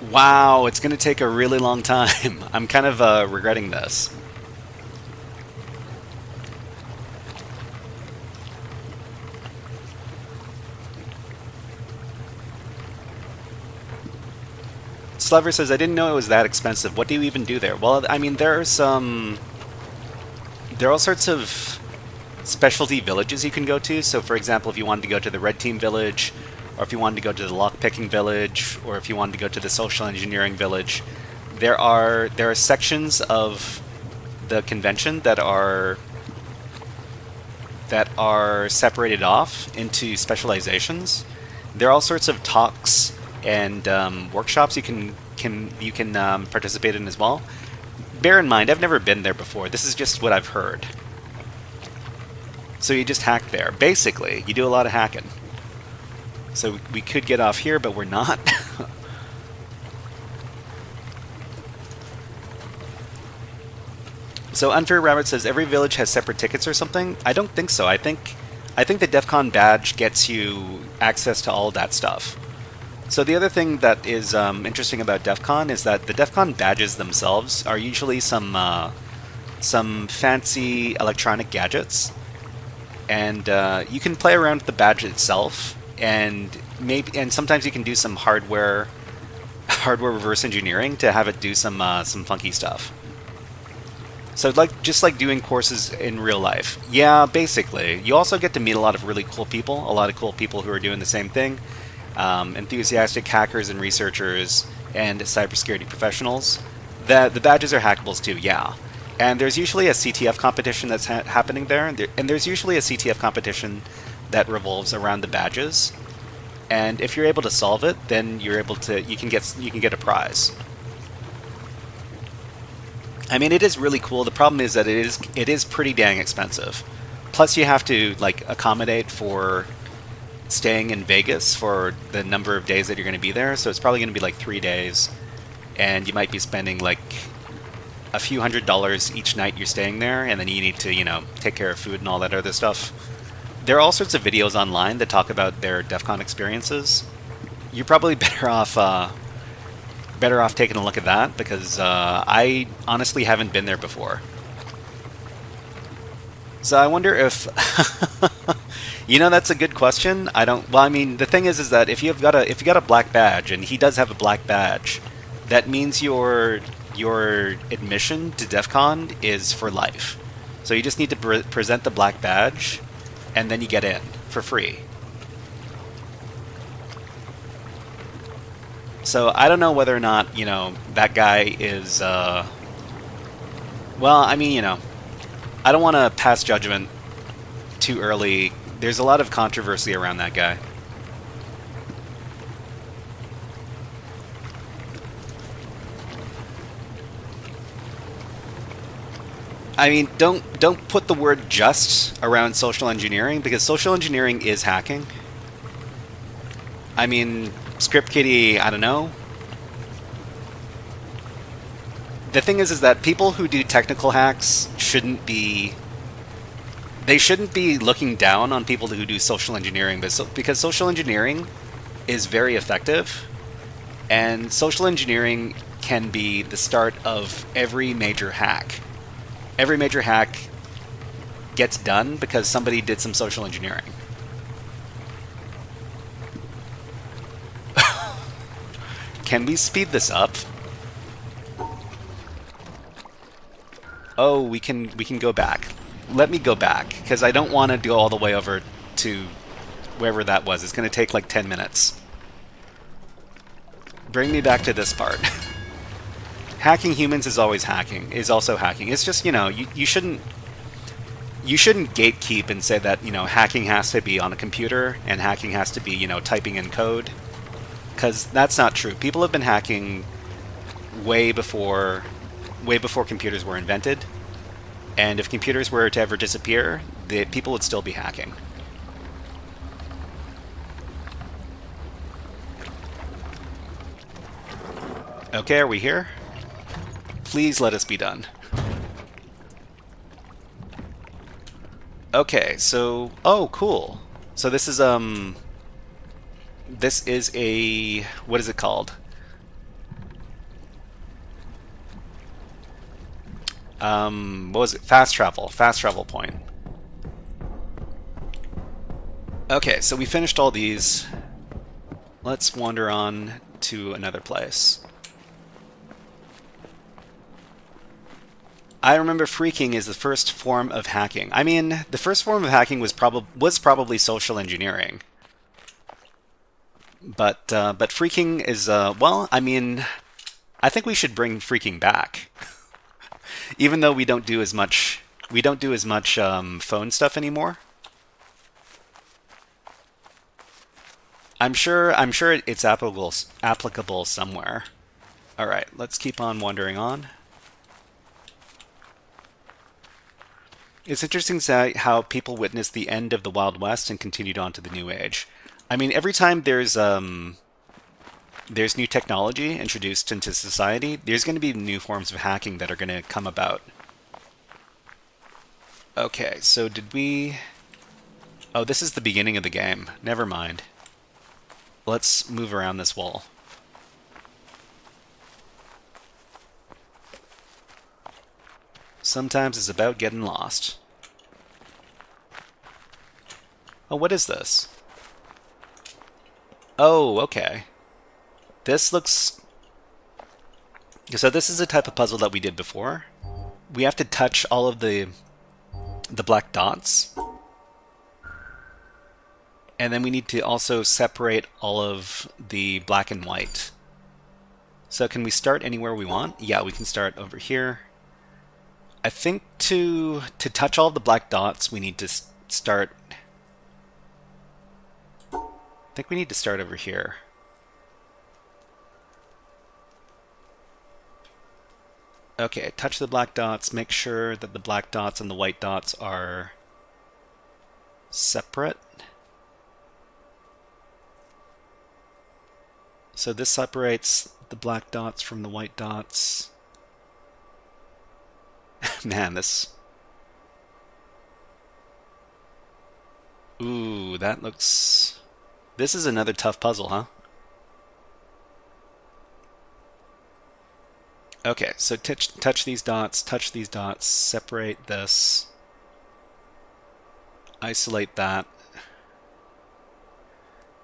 Wow, it's going to take a really long time. I'm kind of regretting this. Slever says, I didn't know it was that expensive. What do you even do there? Well, I mean, there are all sorts of specialty villages you can go to. So, for example, if you wanted to go to the Red Team village, or if you wanted to go to the lockpicking village, or if you wanted to go to the social engineering village, there are sections of the convention that are separated off into specializations. There are all sorts of talks and workshops you can participate in as well. Bear in mind, I've never been there before. This is just what I've heard. So you just hack there. Basically, you do a lot of hacking. So we could get off here, but we're not. So Unfair Rabbit says every village has separate tickets or something. I don't think so. I think the DEF CON badge gets you access to all that stuff. So the other thing that is interesting about DEF CON is that the DEF CON badges themselves are usually some fancy electronic gadgets, and you can play around with the badge itself, and sometimes you can do some hardware reverse engineering to have it do some funky stuff. So just like doing courses in real life. Yeah, basically. You also get to meet a lot of really cool people, a lot of cool people who are doing the same thing. Enthusiastic hackers and researchers and cybersecurity professionals. The badges are hackables too, yeah. And there's usually a CTF competition that's happening there, and there's usually a CTF competition that revolves around the badges. And if you're able to solve it, then you can get a prize. I mean, it is really cool. The problem is that it is pretty dang expensive. Plus, you have to like accommodate for staying in Vegas for the number of days that you're going to be there. So it's probably going to be like 3 days, and you might be spending like a few $100s each night you're staying there, and then you need to, take care of food and all that other stuff. There are all sorts of videos online that talk about their DEF CON experiences. You're probably better off taking a look at that, because I honestly haven't been there before. So I wonder if that's a good question. Well, I mean, the thing is that if you got a black badge, and he does have a black badge, that means your admission to DEF CON is for life. So you just need to present the black badge, and then you get in for free. So I don't know whether or not, that guy is, well, I mean, I don't want to pass judgment too early. There's a lot of controversy around that guy. I mean, don't put the word just around social engineering, because social engineering is hacking. I mean, ScriptKitty, I don't know. The thing is that people who do technical hacks shouldn't be looking down on people who do social engineering, because social engineering is very effective, and social engineering can be the start of every major hack. Every major hack gets done because somebody did some social engineering. Can we speed this up? Oh, we can go back. Let me go back, because I don't want to go all the way over to wherever that was. It's going to take like 10 minutes. Bring me back to this part. Hacking humans is always hacking. Is also hacking. It's just, you shouldn't gatekeep and say that, hacking has to be on a computer and hacking has to be, typing in code. Because that's not true. People have been hacking way before computers were invented. And if computers were to ever disappear, people would still be hacking. Okay, are we here? Please let us be done. Okay, so... Oh, cool. So this is a... What is it called? What was it? Fast travel point. Okay, so we finished all these. Let's wander on to another place. I remember phreaking is the first form of hacking. I mean, the first form of hacking was probably social engineering. But phreaking is well, I mean, I think we should bring phreaking back. Even though we don't do as much phone stuff anymore. I'm sure it's applicable somewhere. All right, let's keep on wandering on. It's interesting to see how people witnessed the end of the Wild West and continued on to the New Age. I mean, every time there's new technology introduced into society, there's going to be new forms of hacking that are going to come about. Okay, so did we... Oh, this is the beginning of the game. Never mind. Let's move around this wall. Sometimes it's about getting lost. Oh, what is this? Oh, okay. This looks... So this is a type of puzzle that we did before. we have to touch all of the black dots. And then we need to also separate all of the black and white. So can we start anywhere we want? Yeah, we can start over here. I think to touch all the black dots, we need to start... I think we need to start over here. Okay, touch the black dots, make sure that the black dots and the white dots are separate. So this separates the black dots from the white dots. Man, this... Ooh, that looks... This is another tough puzzle, huh? Okay, so touch these dots, separate this, isolate that.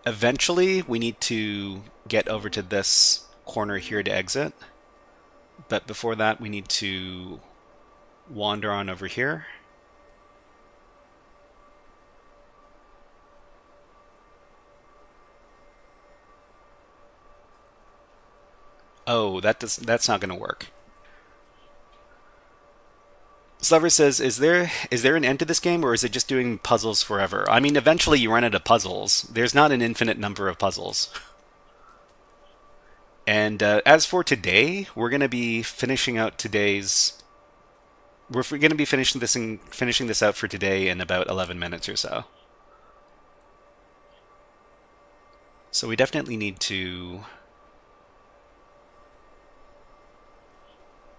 Eventually, we need to get over to this corner here to exit. But before that, we need to wander on over here. Oh, that's not going to work. Slover says, is there an end to this game, or is it just doing puzzles forever? I mean, eventually you run out of puzzles. There's not an infinite number of puzzles. And as for today, we're going to be finishing out today's... We're going to be finishing this out for today in about 11 minutes or so. So we definitely need to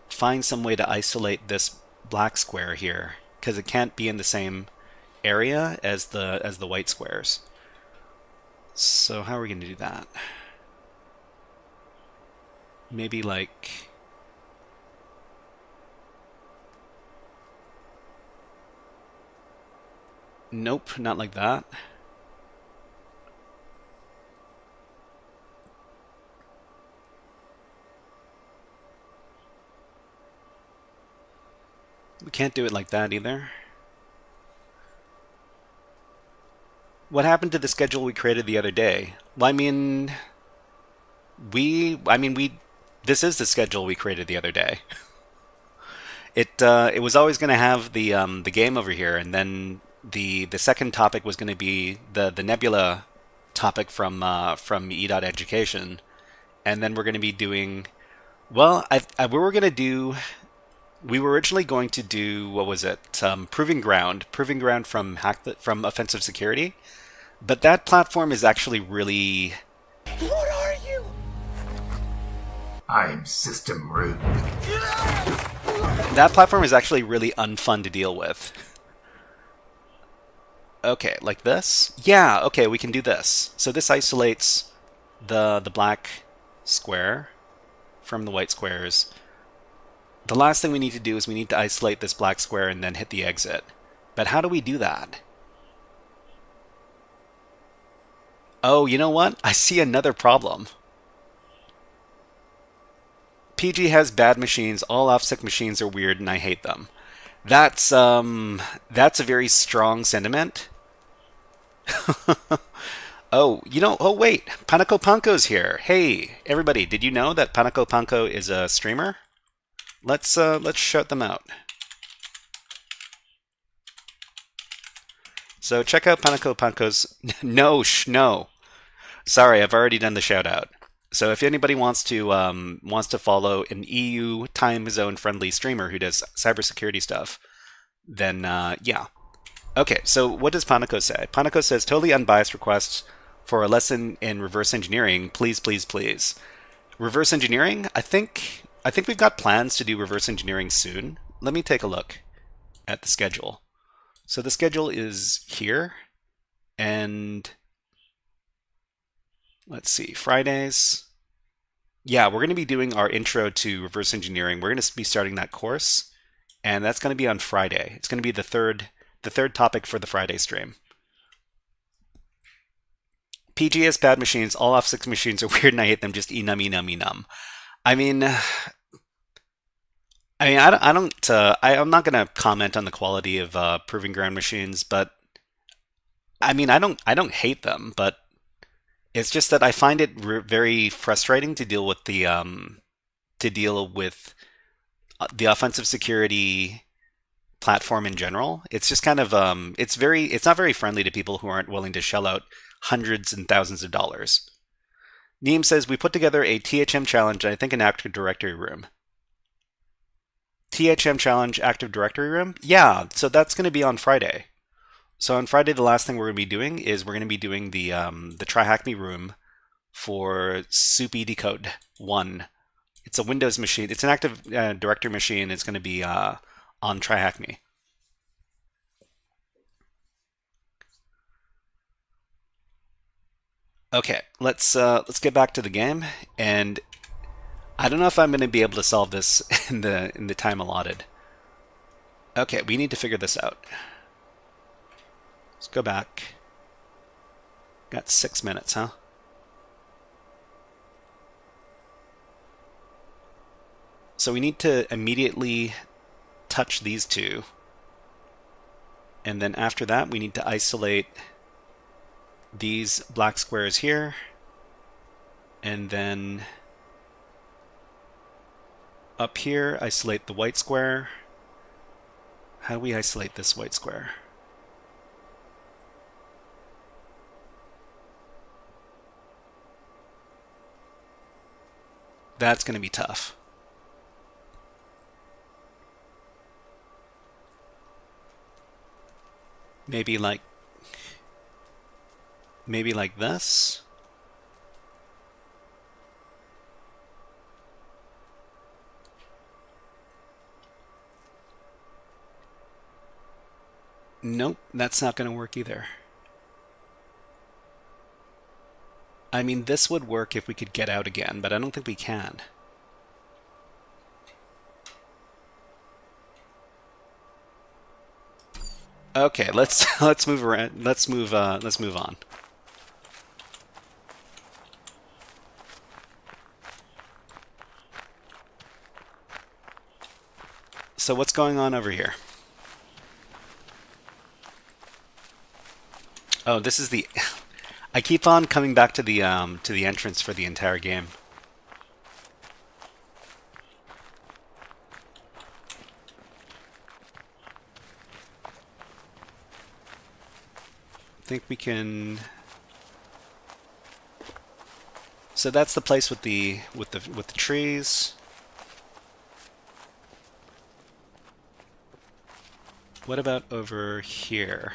find some way to isolate this black square here, because it can't be in the same area as the white squares. So how are we going to do that? Maybe like... Nope, not like that. We can't do it like that either. What happened to the schedule we created the other day? Well, I mean, this is the schedule we created the other day. It was always going to have the game over here, and then the second topic was going to be the Nebula topic from E.Education, and then we're going to be doing, well, we were originally going to do, what was it? Proving Ground from Offensive Security, but that platform is actually really... What are you? I'm system root. That platform is actually really unfun to deal with. Okay, like this? Yeah, okay, we can do this. So this isolates the black square from the white squares. The last thing we need to do is we need to isolate this black square and then hit the exit. But how do we do that? Oh, you know what? I see another problem. PG has bad machines. All OffSec machines are weird and I hate them. That's a very strong sentiment. Oh, oh wait, Panaco Panko's here. Hey, everybody, did you know that Panaco Panko is a streamer? Let's shout them out. So check out Panaco Panko's... No. Sorry, I've already done the shout out. So if anybody wants to follow an EU time zone friendly streamer who does cybersecurity stuff, then yeah. Okay, so what does Panaco say? Panaco says totally unbiased requests for a lesson in reverse engineering. Please, please, please. Reverse engineering? I think we've got plans to do reverse engineering soon. Let me take a look at the schedule. So the schedule is here, and let's see, Fridays. Yeah, we're going to be doing our intro to reverse engineering. We're going to be starting that course, and that's going to be on Friday. It's going to be the third topic for the Friday stream. PGS bad machines, all OffSec machines are weird and I hate them, just enum. I mean, I mean, I'm not going to comment on the quality of proving ground machines, but I mean, I don't hate them, but it's just that I find it very frustrating to deal with the offensive security platform in general. It's just kind of it's not very friendly to people who aren't willing to shell out hundreds and thousands of dollars. Neem says we put together a THM challenge and I think an Active Directory room. THM challenge Active Directory room? Yeah, so that's going to be on Friday. So on Friday, the last thing we're going to be doing is we're going to be doing the TryHackMe room for Soupy Decode 1. It's a Windows machine. It's an Active Directory machine. It's going to be on TryHackMe. Okay, let's get back to the game, and I don't know if I'm going to be able to solve this in the time allotted. Okay, we need to figure this out. Let's go back. Got 6 minutes, huh? So we need to immediately touch these two. And then after that, we need to isolate these black squares here. And then up here, isolate the white square. How do we isolate this white square? That's going to be tough. Maybe like this. Nope, that's not going to work either. I mean, this would work if we could get out again, but I don't think we can. Okay, let's move around. Let's move on. So what's going on over here? Oh, this is the I keep on coming back to the entrance for the entire game. I think we can. So that's the place with the trees. What about over here?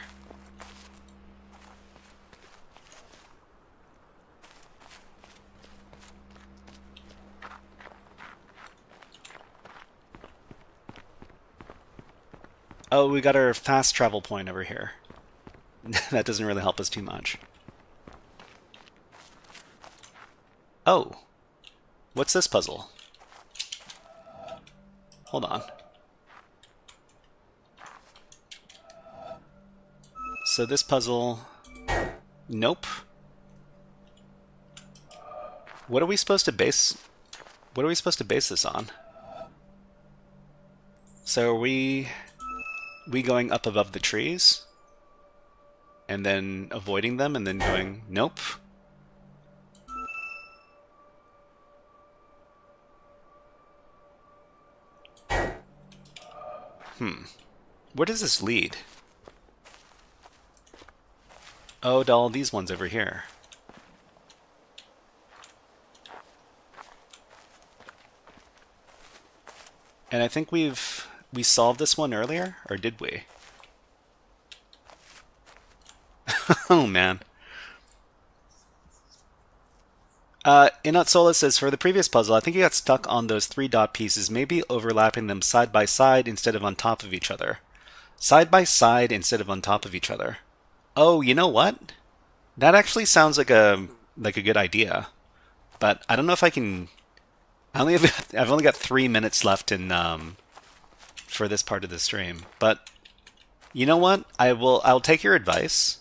Oh, we got our fast travel point over here. That doesn't really help us too much. Oh, what's this puzzle? Hold on. So this puzzle... Nope. What are we supposed to base... What are we supposed to base this on? So are we going up above the trees? And then avoiding them and then going, nope. Where does this lead? Oh, to all these ones over here. And I think we solved this one earlier, or did we? Oh man. Inot Sola says, for the previous puzzle, I think you got stuck on those 3 dot pieces, maybe overlapping them side by side instead of on top of each other. Side by side instead of on top of each other. Oh, you know what? That actually sounds like a good idea. But I don't know if I can... I've only got 3 minutes left in for this part of the stream. But you know what? I'll take your advice.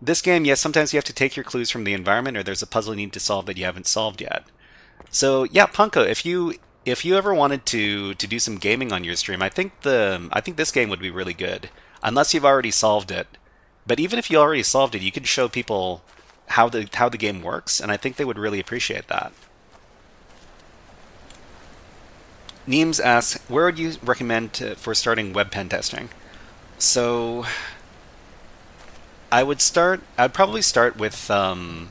This game, yes, sometimes you have to take your clues from the environment, or there's a puzzle you need to solve that you haven't solved yet. So yeah, Punko, if you if you ever wanted to do some gaming on your stream, I think this game would be really good, unless you've already solved it. But even if you already solved it, you could show people how the game works, and I think they would really appreciate that. Neems asks, where would you recommend for starting web pen testing? So I'd probably start with I've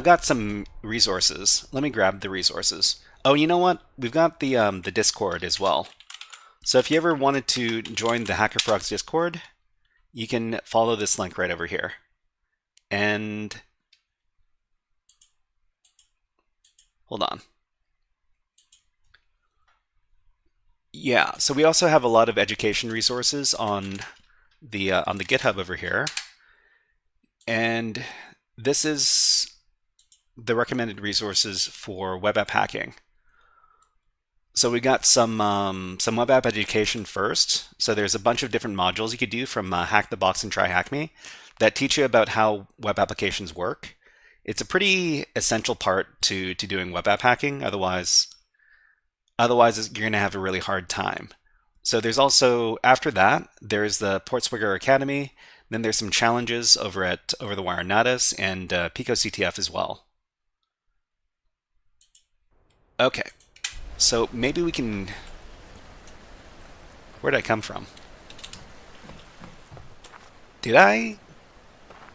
got some resources. Let me grab the resources. Oh, you know what? We've got the Discord as well. So if you ever wanted to join the HackerFrogs Discord, you can follow this link right over here. And hold on. Yeah, so we also have a lot of education resources on the GitHub over here. And this is the recommended resources for web app hacking. So we got some web app education first. So there's a bunch of different modules you could do from Hack the Box and TryHackMe that teach you about how web applications work. It's a pretty essential part to doing web app hacking. Otherwise you're going to have a really hard time. So there's also, after that, there's the Portswigger Academy. Then there's some challenges over at Over the Wire Natus and Pico CTF as well. Okay, so maybe we can... Where'd I come from?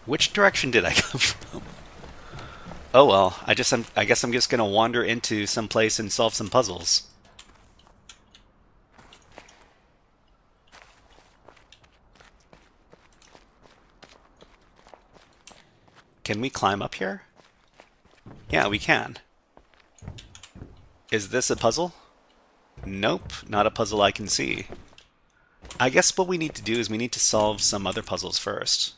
Which direction did I come from? Oh well, I guess I'm just gonna wander into some place and solve some puzzles. Can we climb up here? Yeah, we can. Is this a puzzle? Nope, not a puzzle I can see. I guess what we need to do is we need to solve some other puzzles first.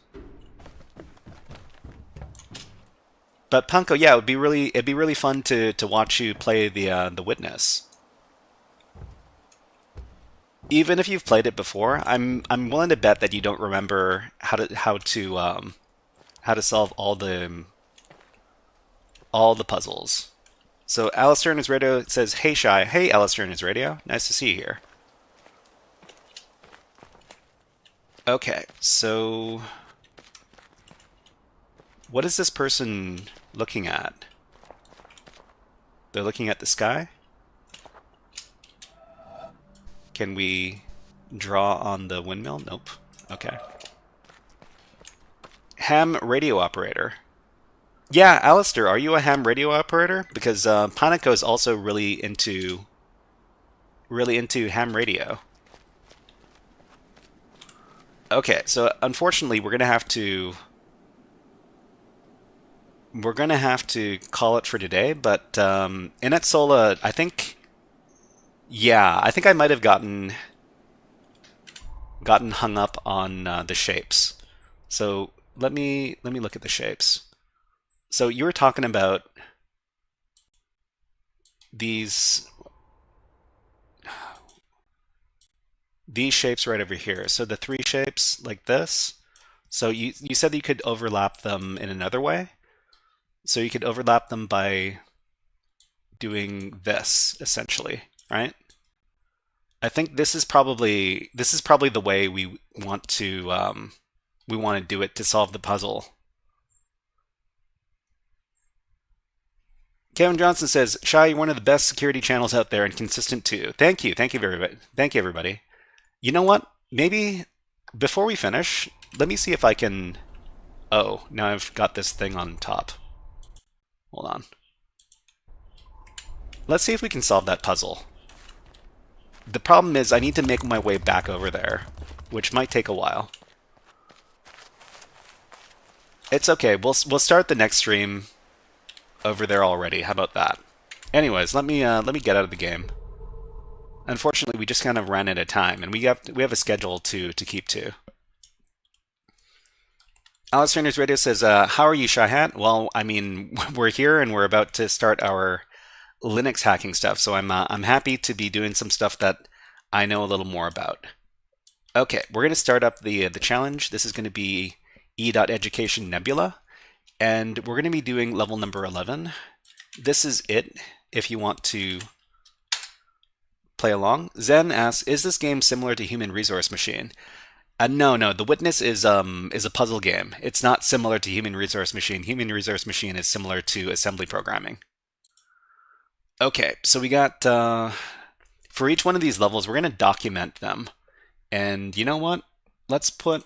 But Punko, yeah, it'd be really fun to watch you play the Witness. Even if you've played it before, I'm willing to bet that you don't remember how to solve all the puzzles. So Alistair in his radio says, "Hey Shy, hey Alistair in his radio, nice to see you here." Okay, so what is this person looking at? They're looking at the sky? Can we draw on the windmill? Nope. Okay. Ham radio operator. Yeah, Alistair, are you a ham radio operator? Because Panako is also really into ham radio. Okay, so unfortunately we're gonna have to call it for today. But Inet Sola, I think I might have gotten hung up on the shapes. So let me look at the shapes. So you were talking about these shapes right over here. So the three shapes like this. So you said that you could overlap them in another way. So you could overlap them by doing this, essentially, right? I think this is probably the way we want to do it to solve the puzzle. Kevin Johnson says, "Shy, you're one of the best security channels out there and consistent too." Thank you everybody. You know what? Maybe before we finish, let me see if I can. Oh, now I've got this thing on top. Hold on. Let's see if we can solve that puzzle. The problem is I need to make my way back over there, which might take a while. It's okay. We'll start the next stream over there already. How about that? Anyways, let me get out of the game. Unfortunately, we just kind of ran out of time, and we have a schedule to keep to. Alice Turner's Radio says, "How are you, Shyhat?" Well, I mean, we're here and we're about to start our Linux hacking stuff, so I'm happy to be doing some stuff that I know a little more about. Okay, we're going to start up the challenge. This is going to be e.education Nebula, and we're going to be doing level number 11. This is it if you want to play along. Zen asks, is this game similar to Human Resource Machine? No. The Witness is a puzzle game. It's not similar to Human Resource Machine. Human Resource Machine is similar to assembly programming. Okay, so we got, for each one of these levels, we're going to document them. And you know what? Let's put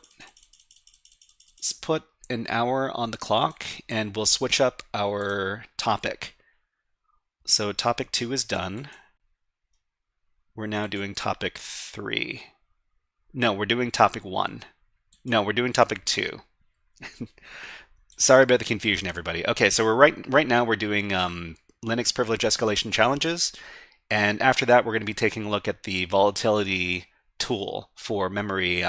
an hour on the clock, and we'll switch up our topic. So topic 2 is done. We're now doing topic 3. No, we're doing topic 1. No, we're doing topic 2. Sorry about the confusion, everybody. Okay, so we're right now we're doing Linux privilege escalation challenges, and after that we're going to be taking a look at the Volatility tool for memory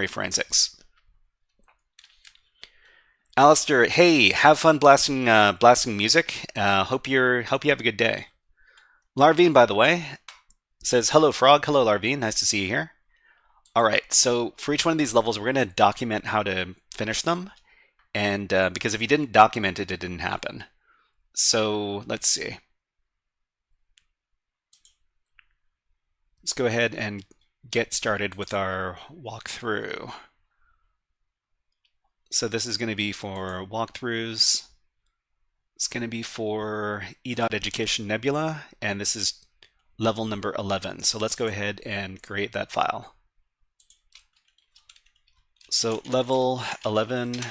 forensics. Alistair, hey, have fun blasting music. Hope you have a good day. Larvine, by the way, says hello, Frog. Hello, Larvine. Nice to see you here. All right. So for each one of these levels, we're going to document how to finish them, and because if you didn't document it, it didn't happen. So let's see. Let's go ahead and get started with our walkthrough. So this is going to be for walkthroughs. It's going to be for e.education Nebula, and this is level number 11. So let's go ahead and create that file. So level 11.md.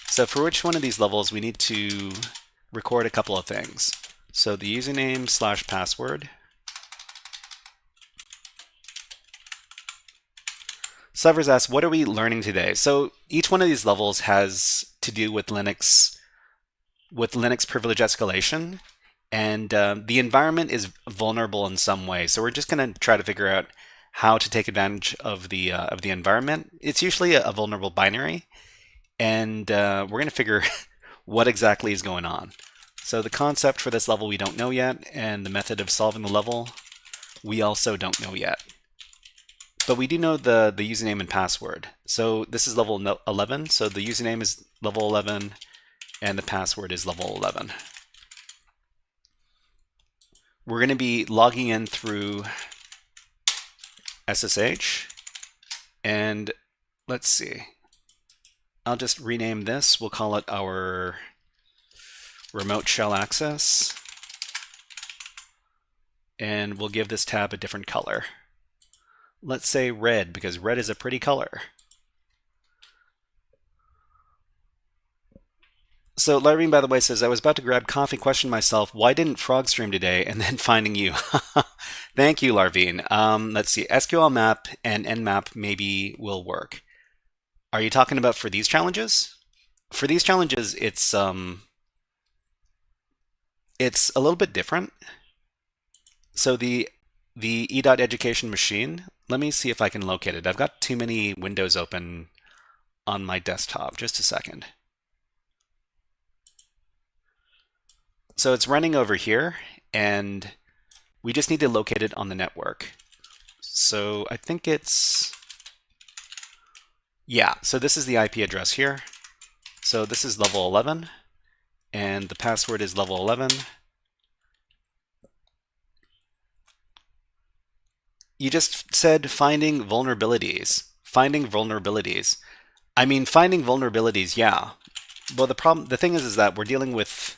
So for which one of these levels, we need to record a couple of things. So the username/password. Severs asks, what are we learning today? So each one of these levels has to do with Linux privilege escalation, and the environment is vulnerable in some way. So we're just going to try to figure out how to take advantage of the environment. It's usually a vulnerable binary, and we're going to figure what exactly is going on. So the concept for this level we don't know yet, and the method of solving the level we also don't know yet. But we do know the username and password. So this is level 11, so the username is level 11, and the password is level 11. We're going to be logging in through SSH, and let's see. I'll just rename this. We'll call it our remote shell access, and we'll give this tab a different color. Let's say red, because red is a pretty color. So Larvine, by the way, says, I was about to grab coffee, question myself, why didn't Frog stream today, and then finding you. Thank you, Larvine. Let's see, SQL map and nmap maybe will work. Are you talking about for these challenges? For these challenges, it's a little bit different. So the e.education machine, let me see if I can locate it. I've got too many windows open on my desktop. Just a second. So it's running over here, and we just need to locate it on the network. So I think it's, yeah, so this is the IP address here. So this is level 11, and the password is level 11. You just said finding vulnerabilities. Finding vulnerabilities. I mean, finding vulnerabilities, yeah. Well, the thing is that we're dealing with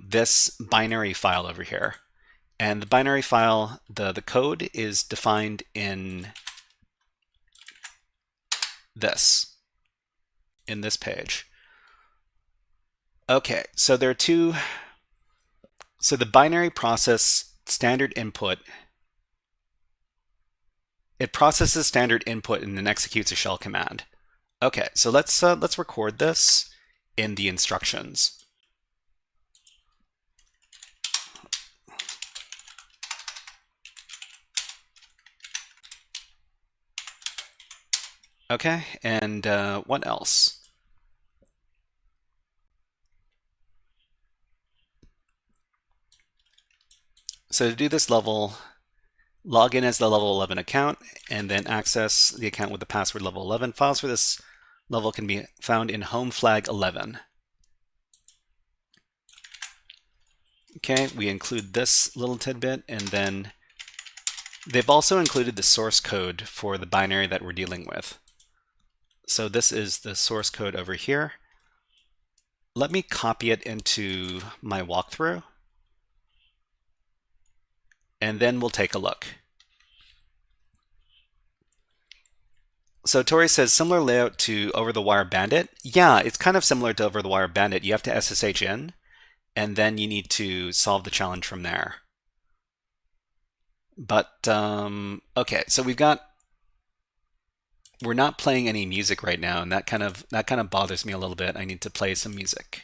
this binary file over here, and the binary file, the code is defined in this page. Okay, so there are two. So the binary process standard input, it processes standard input and then executes a shell command. Okay, so let's record this in the instructions. Okay, and what else? So to do this level, log in as the level 11 account, and then access the account with the password level 11. Files for this level can be found in home flag 11. Okay, we include this little tidbit, and then they've also included the source code for the binary that we're dealing with. So this is the source code over here. Let me copy it into my walkthrough, and then we'll take a look. So Tori says, similar layout to over-the-wire bandit. Yeah, it's kind of similar to over-the-wire bandit. You have to SSH in, and then you need to solve the challenge from there. But, okay, so we're not playing any music right now, and that kind of bothers me a little bit. I need to play some music.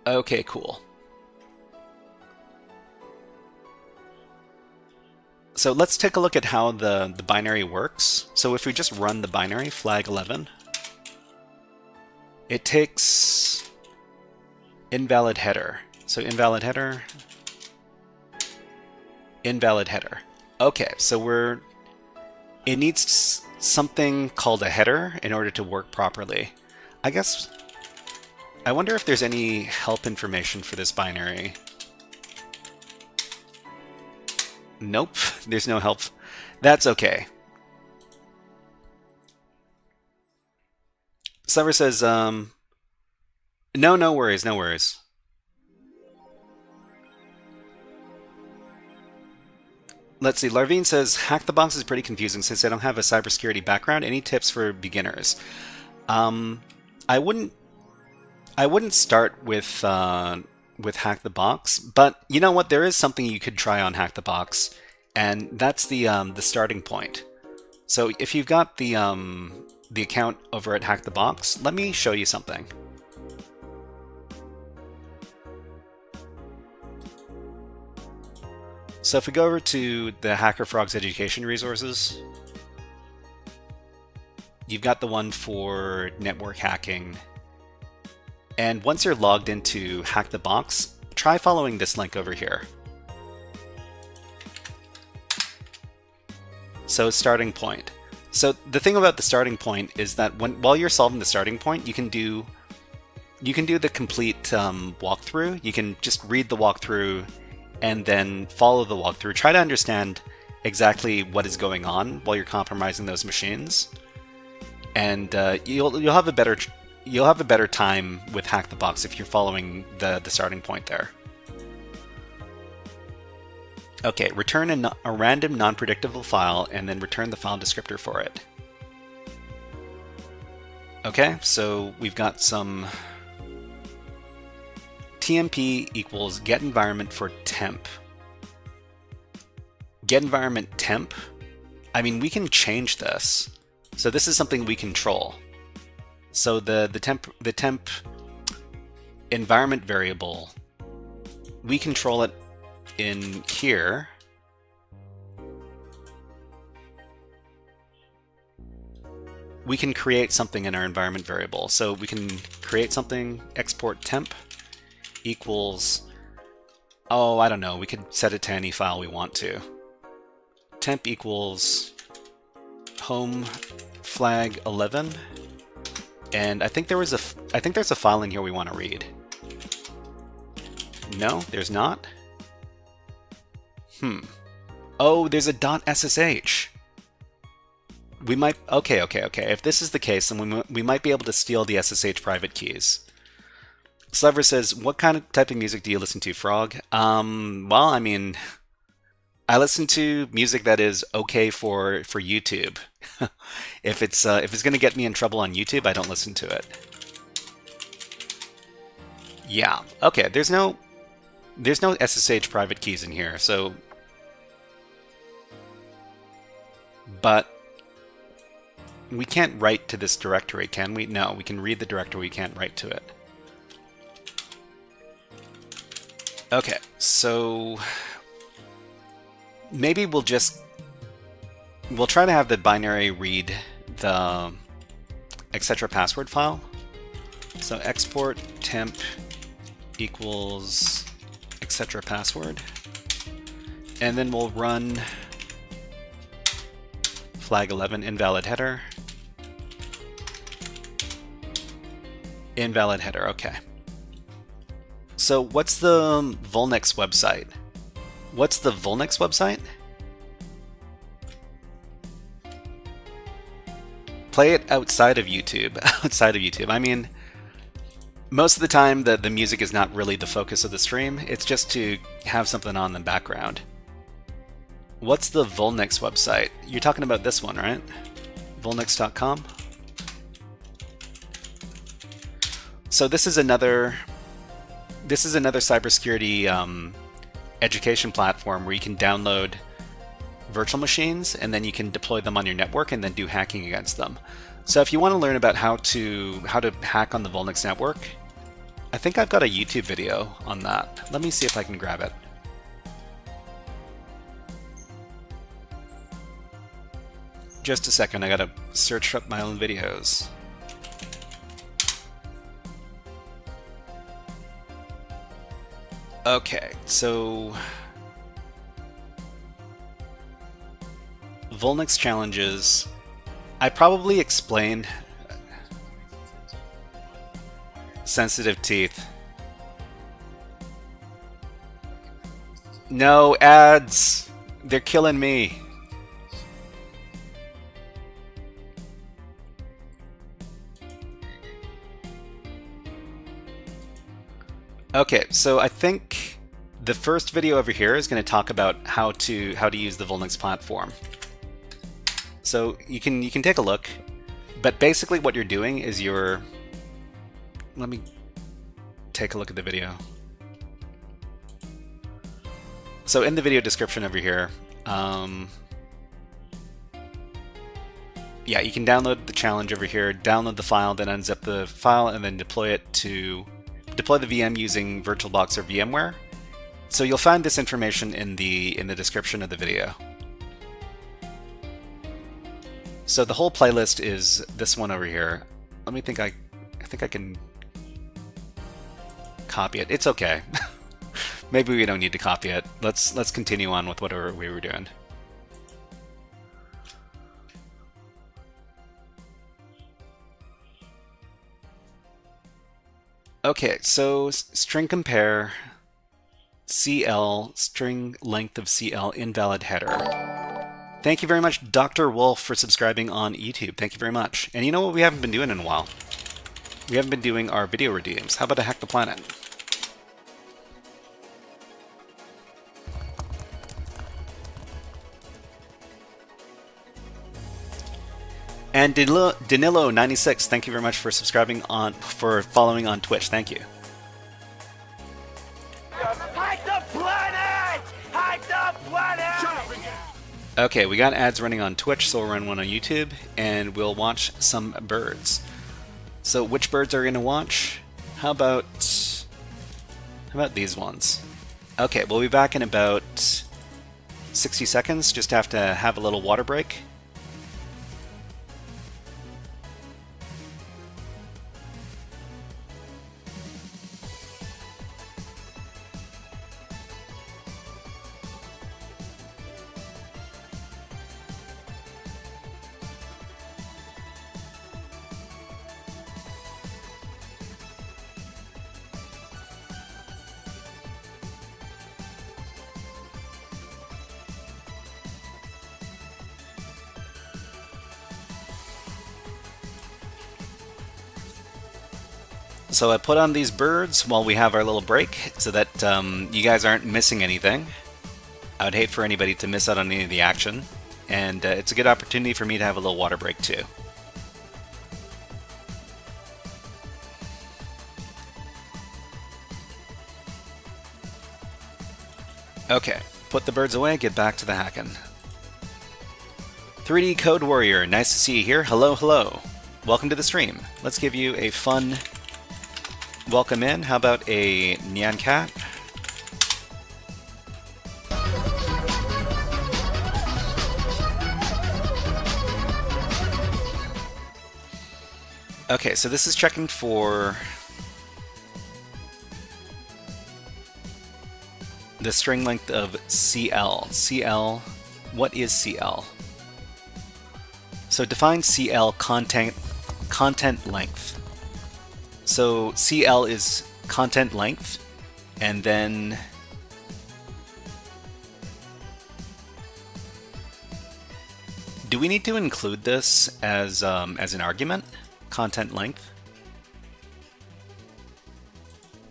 Okay, cool. So let's take a look at how the binary works. So if we just run the binary, flag 11, it takes invalid header. So invalid header, invalid header. Okay, so it needs something called a header in order to work properly. I wonder if there's any help information for this binary. Nope, there's no help. That's okay. Sliver says, no worries, no worries. Let's see, Larvine says, Hack the Box is pretty confusing since I don't have a cybersecurity background. Any tips for beginners? I wouldn't start with Hack the Box, but you know what? There is something you could try on Hack the Box, and that's the starting point. So if you've got the account over at Hack the Box, let me show you something. So if we go over to the HackerFrogs education resources, you've got the one for network hacking. And once you're logged into Hack the Box, try following this link over here. So starting point. So the thing about the starting point is that while you're solving the starting point, you can do the complete walkthrough. You can just read the walkthrough and then follow the walkthrough. Try to understand exactly what is going on while you're compromising those machines, and you'll have a better time with Hack the Box if you're following the starting point there. Okay, return a random non-predictable file and then return the file descriptor for it. Okay, so we've got some TMP equals get environment for temp. Get environment temp. I mean, we can change this. So this is something we control. So the temp environment variable, we control it in here. We can create something in our environment variable. So we can create something, export temp equals, oh, I don't know, we could set it to any file we want to. Temp equals home flag 11. And I think there's a file in here we want to read. No, there's not. Oh, there's a .ssh. We might, okay. If this is the case, then we might be able to steal the SSH private keys. Sliver says, what kind of type of music do you listen to, Frog? Well, I mean, I listen to music that is okay for YouTube. If it's going to get me in trouble on YouTube, I don't listen to it. Yeah, okay. There's no SSH private keys in here, so. But we can't write to this directory, can we? No, we can read the directory. We can't write to it. Okay, so maybe we'll try to have the binary read the etc password file. So export temp equals etc password, and then we'll run flag 11, invalid header. Invalid header, okay. So what's the Volnix website? What's the Volnix website? Play it outside of YouTube. Outside of YouTube. I mean, most of the time the music is not really the focus of the stream. It's just to have something on in the background. What's the Volnix website? You're talking about this one, right? Volnix.com? So this is another cybersecurity education platform where you can download virtual machines and then you can deploy them on your network and then do hacking against them. So if you want to learn about how to hack on the Volnix network, I think I've got a YouTube video on that. Let me see if I can grab it. Just a second, I gotta search up my own videos. Okay, so Volnix challenges. I probably explained sensitive teeth. No ads. They're killing me. Okay, so I think the first video over here is going to talk about how to use the Volnix platform. So you can take a look, but basically what you're doing is let me take a look at the video. So in the video description over here, yeah, you can download the challenge over here, download the file, then unzip the file, and then deploy the VM using VirtualBox or VMware. So you'll find this information in the description of the video. So the whole playlist is this one over here. Let me think. I think I can copy it. It's okay. Maybe we don't need to copy it. Let's continue on with whatever we were doing. Okay, so string compare CL, string length of CL, invalid header. Thank you very much, Dr. Wolf, for subscribing on YouTube. Thank you very much. And you know what we haven't been doing in a while? We haven't been doing our video redeems. How about a Hack the Planet? And Danilo96, thank you very much for subscribing for following on Twitch. Thank you. Hack the planet! Hack the planet! Okay, we got ads running on Twitch, so we'll run one on YouTube, and we'll watch some birds. So which birds are we going to watch? How about these ones? Okay, we'll be back in about 60 seconds. Just have to have a little water break. So I put on these birds while we have our little break so that you guys aren't missing anything. I would hate for anybody to miss out on any of the action, and it's a good opportunity for me to have a little water break too. Okay, put the birds away, get back to the hacking. 3D Code Warrior, nice to see you here. Hello, hello. Welcome to the stream. Let's give you a fun welcome in. How about a Nyan Cat? Okay, so this is checking for the string length of CL. CL, what is CL? So define CL content length. So CL is content length, and then do we need to include this as an argument? Content length?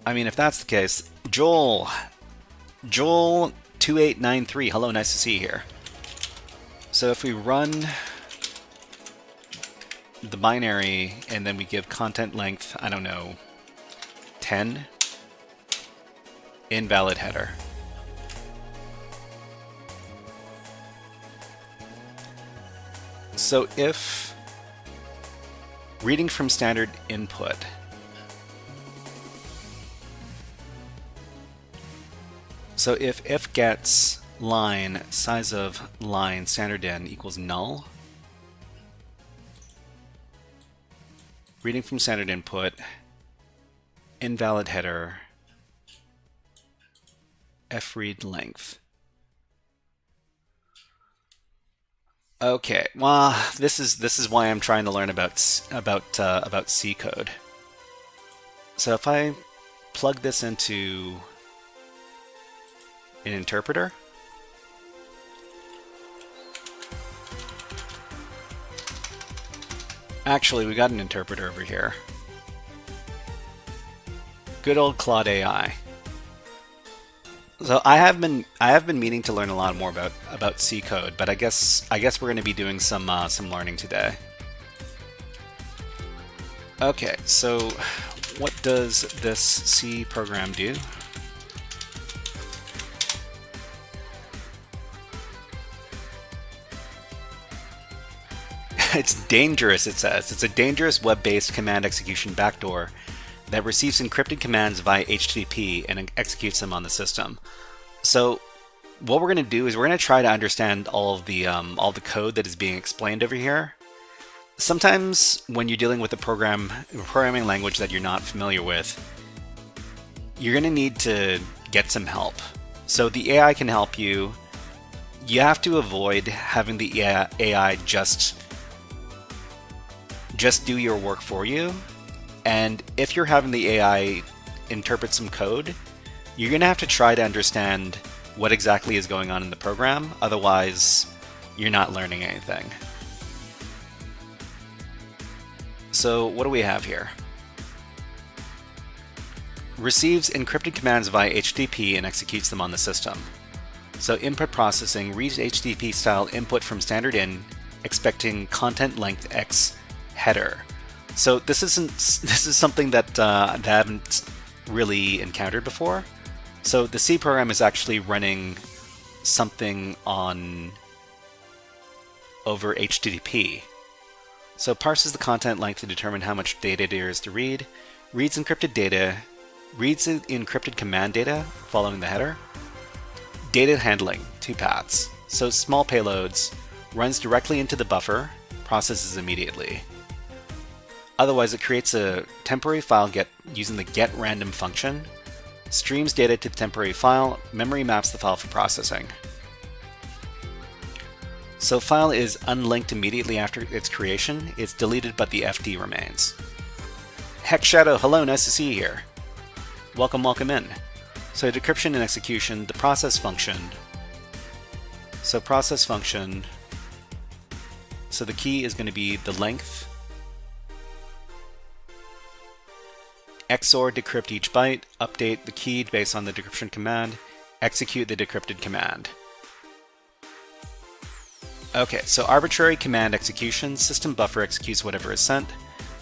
I mean, if that's the case, Joel2893, hello, nice to see you here. So if we run the binary and then we give content length, I don't know, 10, invalid header. So if reading from standard input, so if gets line size of line standard in equals null, reading from standard input, invalid header, fread length. Okay, well, this is why I'm trying to learn about C code. So if I plug this into an interpreter, actually, we got an interpreter over here. Good old Claude AI. So I have been meaning to learn a lot more about C code, but I guess we're going to be doing some learning today. Okay, so what does this C program do? It's dangerous, it says. It's a dangerous web-based command execution backdoor that receives encrypted commands via HTTP and executes them on the system. So what we're going to do is we're going to try to understand all the code that is being explained over here. Sometimes when you're dealing with a programming language that you're not familiar with, you're going to need to get some help. So the AI can help you. You have to avoid having the AI just do your work for you. And if you're having the AI interpret some code, you're going to have to try to understand what exactly is going on in the program. Otherwise, you're not learning anything. So what do we have here? Receives encrypted commands via HTTP and executes them on the system. So input processing reads HTTP style input from standard in, expecting content length X header. So this is something that I haven't really encountered before. So the C program is actually running something over HTTP. So parses the content length to determine how much data there is to read, reads encrypted data, reads the encrypted command data following the header, data handling, 2 paths. So small payloads, runs directly into the buffer, processes immediately. Otherwise, it creates a temporary file using the getRandom function, streams data to the temporary file, memory maps the file for processing. So file is unlinked immediately after its creation. It's deleted, but the FD remains. Heck Shadow, hello, nice to see you here. Welcome in. So decryption and execution, the process function. So process function, so the key is going to be the length. XOR decrypt each byte, update the key based on the decryption command, execute the decrypted command. Okay, so arbitrary command execution, system buffer executes whatever is sent.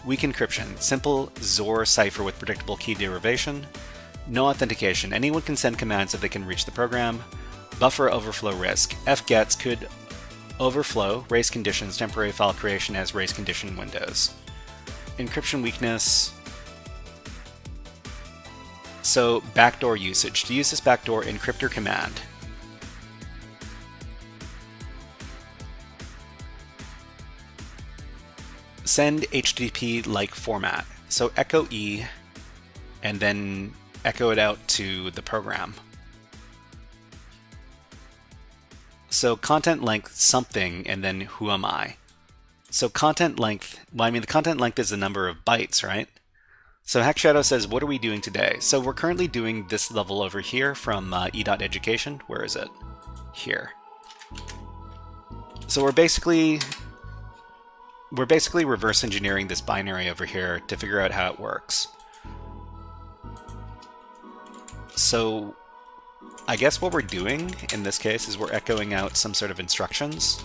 Weak encryption, simple XOR cipher with predictable key derivation. No authentication, anyone can send commands if they can reach the program. Buffer overflow risk, fgets could overflow, race conditions, temporary file creation as race condition windows. Encryption weakness. So backdoor usage. To use this backdoor, encryptor command. Send HTTP-like format. So echo E and then echo it out to the program. So content length something and then who am I? So content length, well, I mean, the content length is the number of bytes, right? So Hack Shadow says, what are we doing today? So we're currently doing this level over here from e.education. Where is it? Here. So we're basically reverse engineering this binary over here to figure out how it works. So I guess what we're doing in this case is we're echoing out some sort of instructions.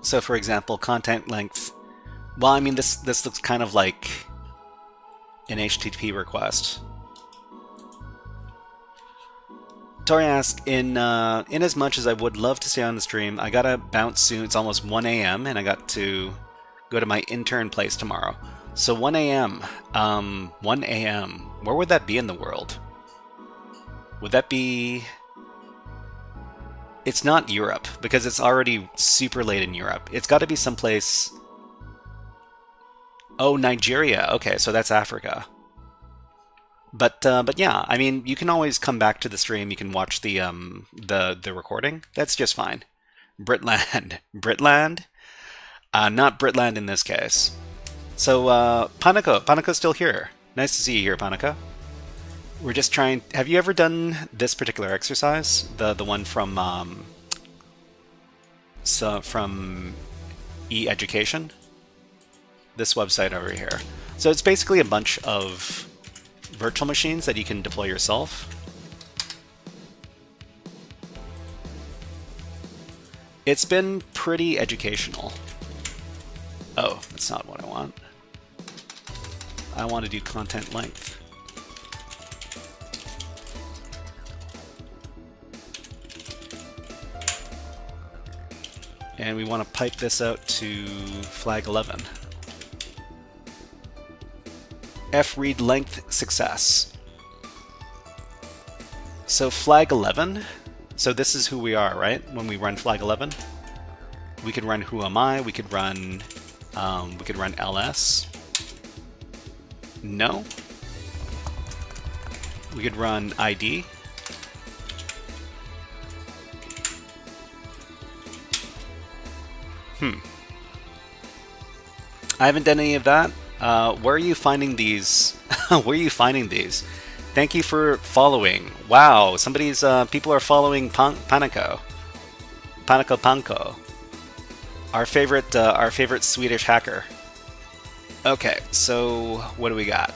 So for example, content length, well, I mean, this looks kind of like an HTTP request. Tori asks, in as much as I would love to stay on the stream, I gotta bounce soon. It's almost 1 a.m. and I got to go to my intern place tomorrow. So 1 a.m. 1 a.m. Where would that be in the world? Would that be... It's not Europe, because it's already super late in Europe. It's got to be someplace... Oh, Nigeria. Okay, so that's Africa. But yeah, I mean, you can always come back to the stream. You can watch the recording. That's just fine. Britland. Britland? Not Britland in this case. So, Panako. Panako's still here. Nice to see you here, Panako. We're just trying... Have you ever done this particular exercise? The one from e-education? This website over here. So it's basically a bunch of virtual machines that you can deploy yourself. It's been pretty educational. Oh, that's not what I want. I want to do content length. And we want to pipe this out to flag 11. F-read length success. So flag 11, so this is who we are, right? When we run flag 11, we could run who am I, we could run ls. No. We could run ID. I haven't done any of that. Where are you finding these? Where are you finding these? Thank you for following. Wow, somebody's people are following Panako. Panko. Our favorite Swedish hacker. Okay, so what do we got?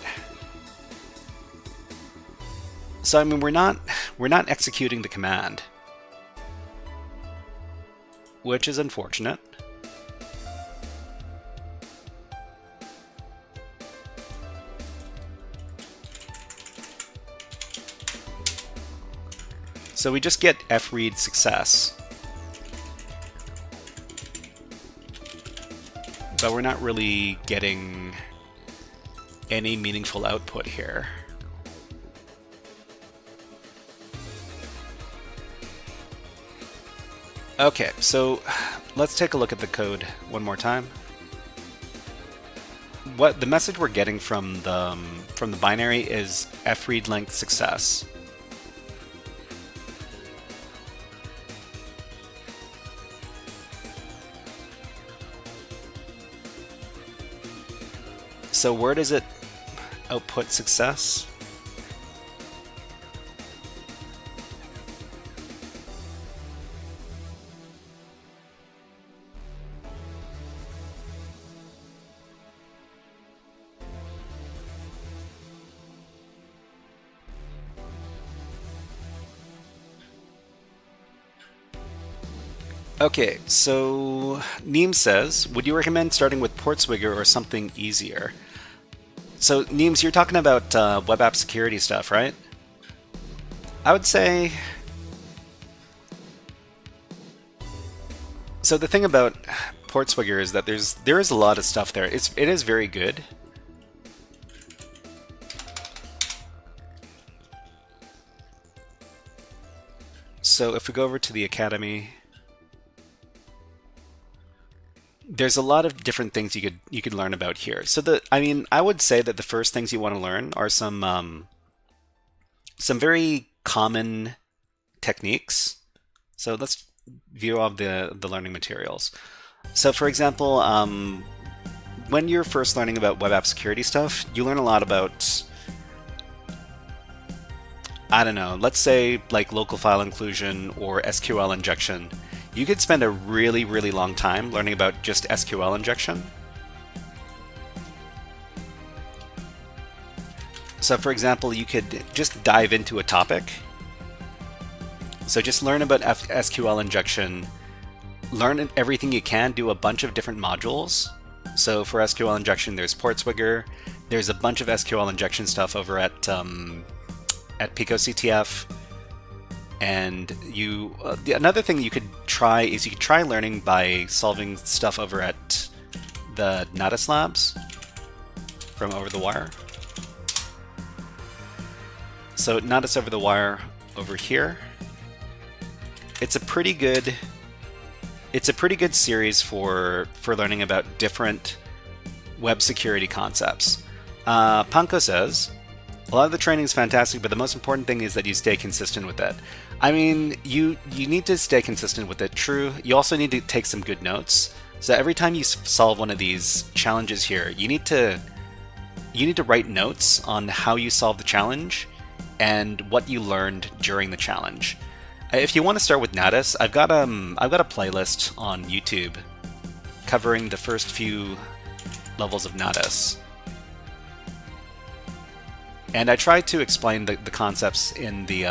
So I mean, we're not executing the command, which is unfortunate. So we just get fread success, but we're not really getting any meaningful output here. Okay, so let's take a look at the code one more time. What the message we're getting from the binary is fread length success. So where does it output success? Okay, so Neem says, would you recommend starting with Portswigger or something easier? So, Neems, you're talking about web app security stuff, right? I would say... So the thing about Portswigger is that there is a lot of stuff there. It is very good. So if we go over to the Academy, there's a lot of different things you could learn about here. So I mean, I would say that the first things you want to learn are some some very common techniques. So let's view all the learning materials. So for example, when you're first learning about web app security stuff, you learn a lot about, I don't know, let's say like local file inclusion or SQL injection. You could spend a really, really long time learning about just SQL injection. So for example, you could just dive into a topic. So just learn about SQL injection, learn everything you can, do a bunch of different modules. So for SQL injection, there's PortSwigger. There's a bunch of SQL injection stuff over at PicoCTF. And another thing you could try is you could try learning by solving stuff over at the Dockerlabs from Over the Wire. So Nodus Over the Wire over here. It's a pretty good series for learning about different web security concepts. Panko says, a lot of the training is fantastic, but the most important thing is that you stay consistent with it. I mean, you need to stay consistent with it, true. You also need to take some good notes. So every time you solve one of these challenges here, you need to write notes on how you solve the challenge and what you learned during the challenge. If you want to start with Nodus, I've got a playlist on YouTube covering the first few levels of Nodus. And I try to explain the concepts in the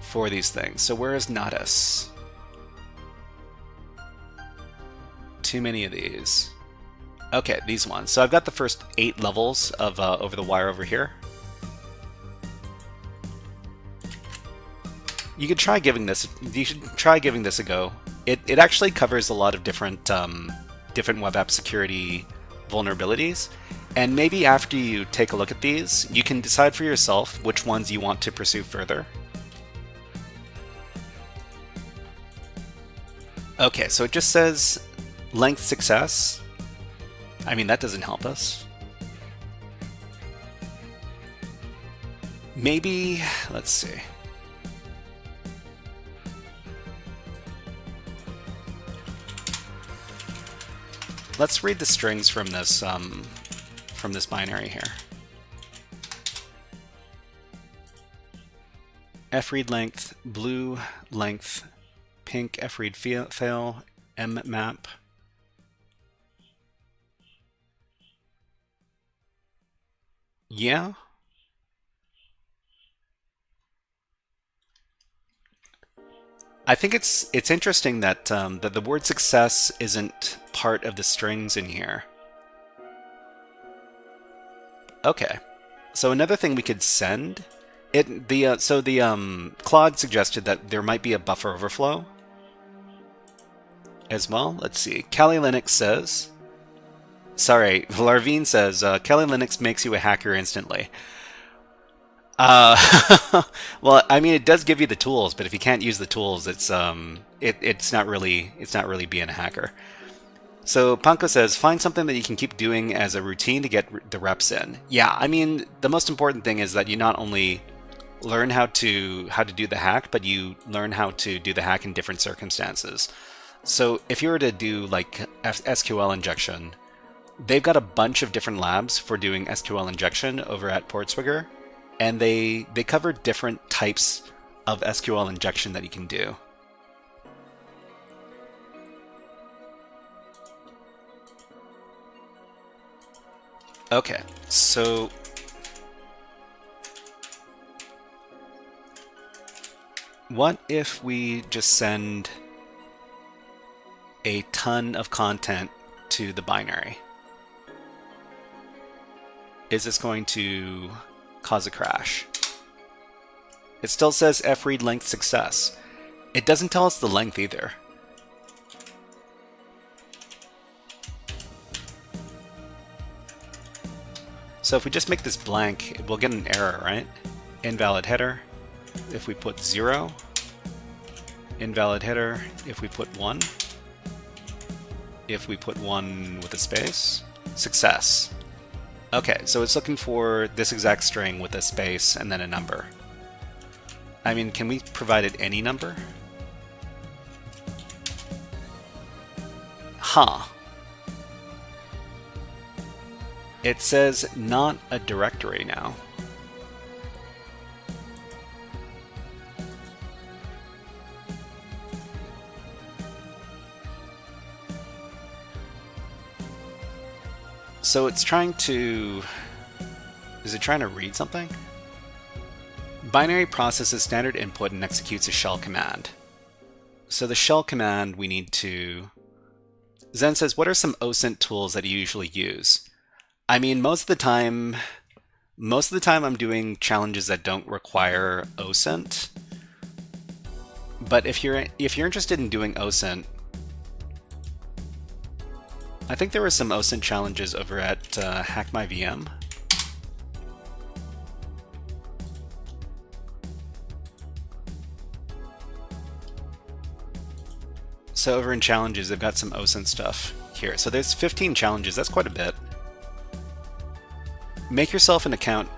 for these things. So where is Nodus? Too many of these. Okay, these ones. So I've got the first 8 levels of Over the Wire over here. You should try giving this a go. It actually covers a lot of different web app security vulnerabilities. And maybe after you take a look at these, you can decide for yourself which ones you want to pursue further. Okay, so it just says length success. I mean, that doesn't help us. Maybe, let's see. Let's read the strings from this binary here. fread length, blue length, pink fread fail, mmap. Yeah. I think it's interesting that that the word success isn't part of the strings in here. Okay, so another thing we could send Claude suggested that there might be a buffer overflow as well. Let's see. Kali Linux says, sorry, Larvine says Kali Linux makes you a hacker instantly. Well, I mean, it does give you the tools, but if you can't use the tools, it's not really being a hacker. So Panko says, find something that you can keep doing as a routine to get the reps in. Yeah, I mean, the most important thing is that you not only learn how to do the hack, but you learn how to do the hack in different circumstances. So if you were to do like SQL injection, they've got a bunch of different labs for doing SQL injection over at PortSwigger. And they cover different types of SQL injection that you can do. Okay, so what if we just send a ton of content to the binary? Is this going to cause a crash? It still says fread length success. It doesn't tell us the length either. So if we just make this blank, we'll get an error, right? Invalid header. If we put 0, invalid header. If we put 1, if we put 1 with a space, Success. Okay, so it's looking for this exact string with a space and then a number. I mean, can we provide it any number? Huh. It says not a directory now. So it's trying to... Is it trying to read something? Binary processes standard input and executes a shell command. So the shell command we need to... Zen says, what are some OSINT tools that you usually use? I mean, most of the time I'm doing challenges that don't require OSINT. But if you're interested in doing OSINT, I think there were some OSINT challenges over at HackMyVM. So over in challenges, they've got some OSINT stuff here. So there's 15 challenges. That's quite a bit. Make yourself an account.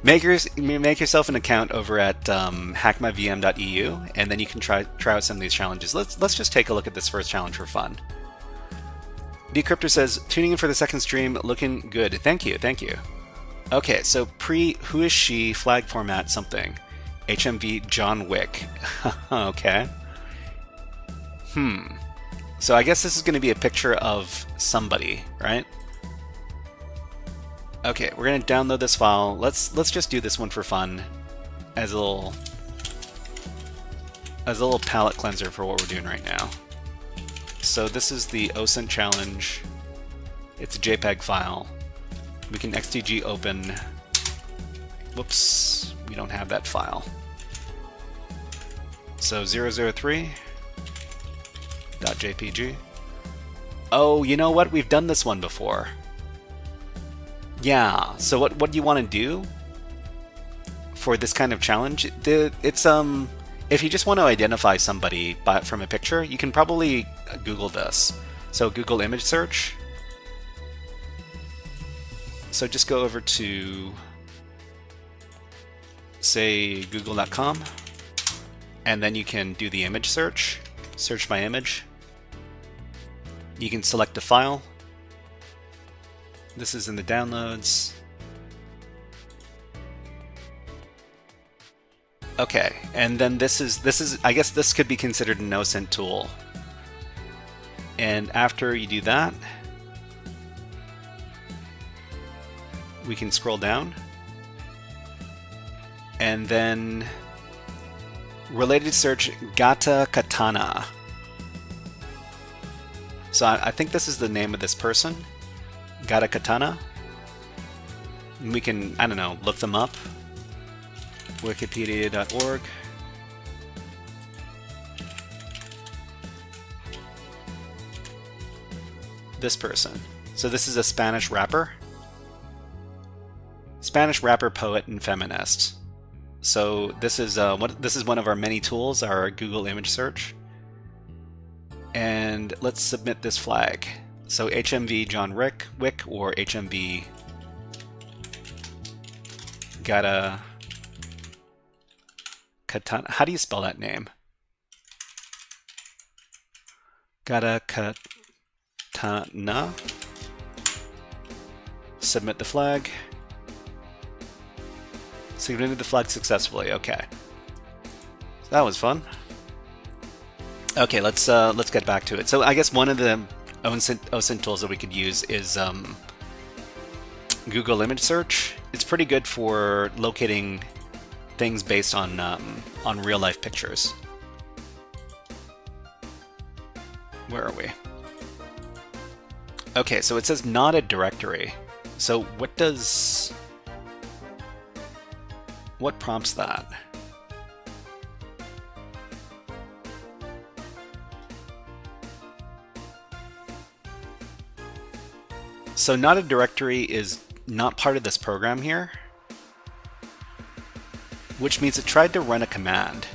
make yourself an account over at hackmyvm.eu, and then you can try out some of these challenges. Let's just take a look at this first challenge for fun. Decryptor says, tuning in for the second stream, looking good. Thank you, thank you. Okay, so who is she, flag format, something. HMV John Wick. Okay. So I guess this is going to be a picture of somebody, right? Okay, we're going to download this file. Let's just do this one for fun as a little palette cleanser for what we're doing right now. So this is the OSINT challenge. It's a JPEG file. We can XTG open. Whoops, we don't have that file. So 003.jpg. Oh, you know what? We've done this one before. Yeah. So what do you want to do for this kind of challenge? It's if you just want to identify somebody from a picture, you can probably Google this. So Google image search. So just go over to, say, google.com, and then you can do the image search by image. You can select a file. This is in the downloads. Okay, and then this is I guess this could be considered an OSINT tool. And after you do that, we can scroll down. And then related search Gata Katana. So I think this is the name of this person, Gata Katana. And we can, I don't know, look them up. Wikipedia.org. This person. So this is a Spanish rapper. Spanish rapper, poet, and feminist. So this is one of our many tools, our Google image search. And let's submit this flag. So HMV John Wick or HMV Gata Katana. How do you spell that name? Gata Katana. Submit the flag. Submitted the flag successfully. Okay, so that was fun. Okay, let's get back to it. So I guess one of the OSINT tools that we could use is Google image search. It's pretty good for locating things based on real life pictures. Where are we? Okay, so it says not a directory. So what prompts that? So not a directory is not part of this program here, which means it tried to run a command.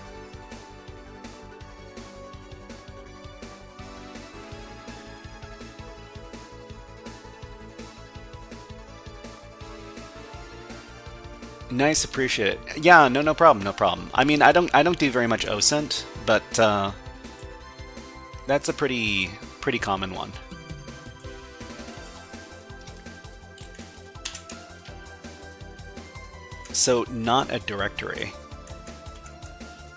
Nice, appreciate it. Yeah, no problem, no problem. I mean, I don't do very much OSINT, but that's a pretty common one. So not a directory.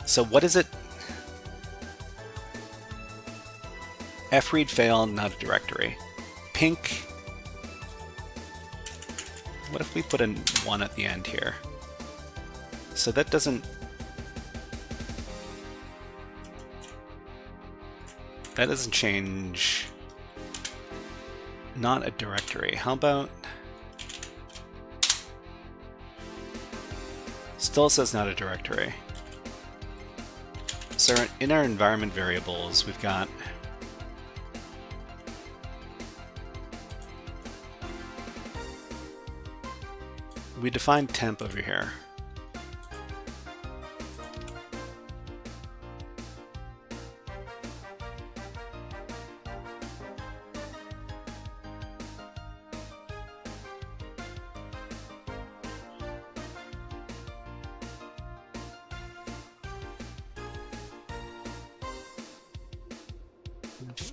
So what is it? Fread fail, not a directory. Pink. What if we put a 1 at the end here? So that doesn't... That doesn't change... Not a directory. How about... Still says not a directory. So in our environment variables, we've got... We define temp over here.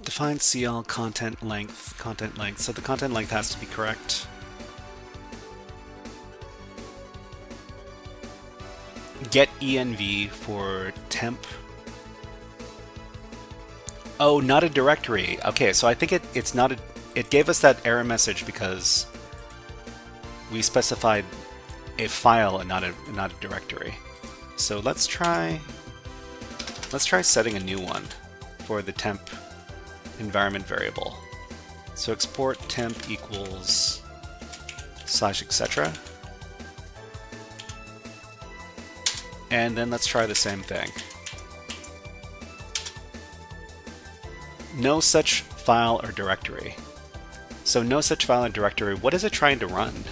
Define CL content length, so the content length has to be correct. Get env for temp. Oh, not a directory. Okay, so I think it's not a... It gave us that error message because we specified a file and not a directory. So let's try setting a new one for the temp environment variable. So export temp equals / etc. And then let's try the same thing. No such file or directory. So no such file or directory, what is it trying to run?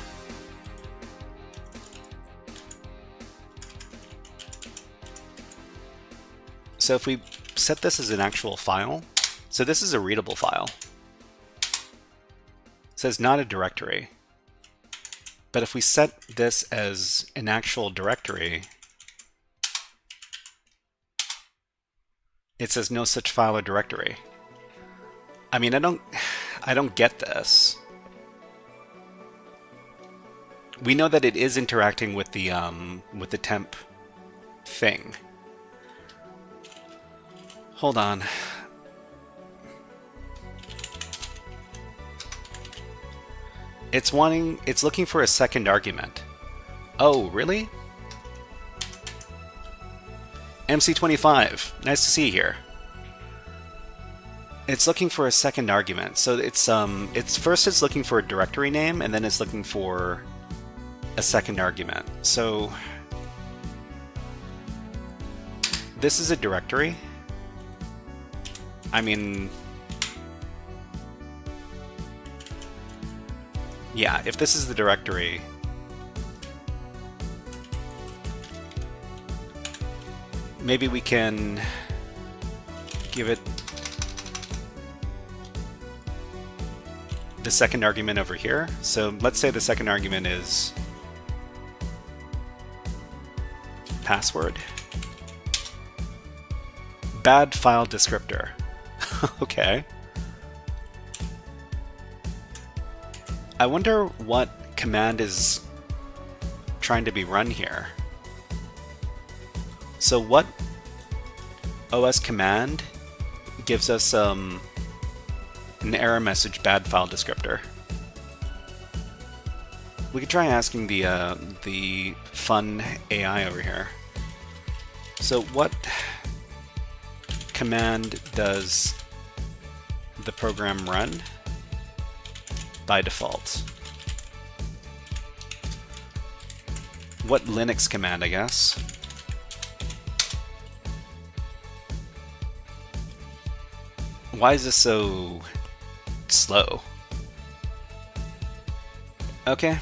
So if we set this as an actual file, so this is a readable file. It says not a directory. But if we set this as an actual directory, it says no such file or directory. I mean, I don't get this. We know that it is interacting with the temp thing. Hold on. It's looking for a second argument. Oh, really? MC25, nice to see you here. It's looking for a second argument. So it's first it's looking for a directory name, and then it's looking for a second argument. So this is a directory. I mean, yeah, if this is the directory, maybe we can give it the second argument over here. So let's say the second argument is password. Bad file descriptor. Okay. I wonder what command is trying to be run here. So what OS command gives us an error message, bad file descriptor? We could try asking the fun AI over here. So what command does the program run by default? What Linux command, I guess? Why is this so slow? Okay.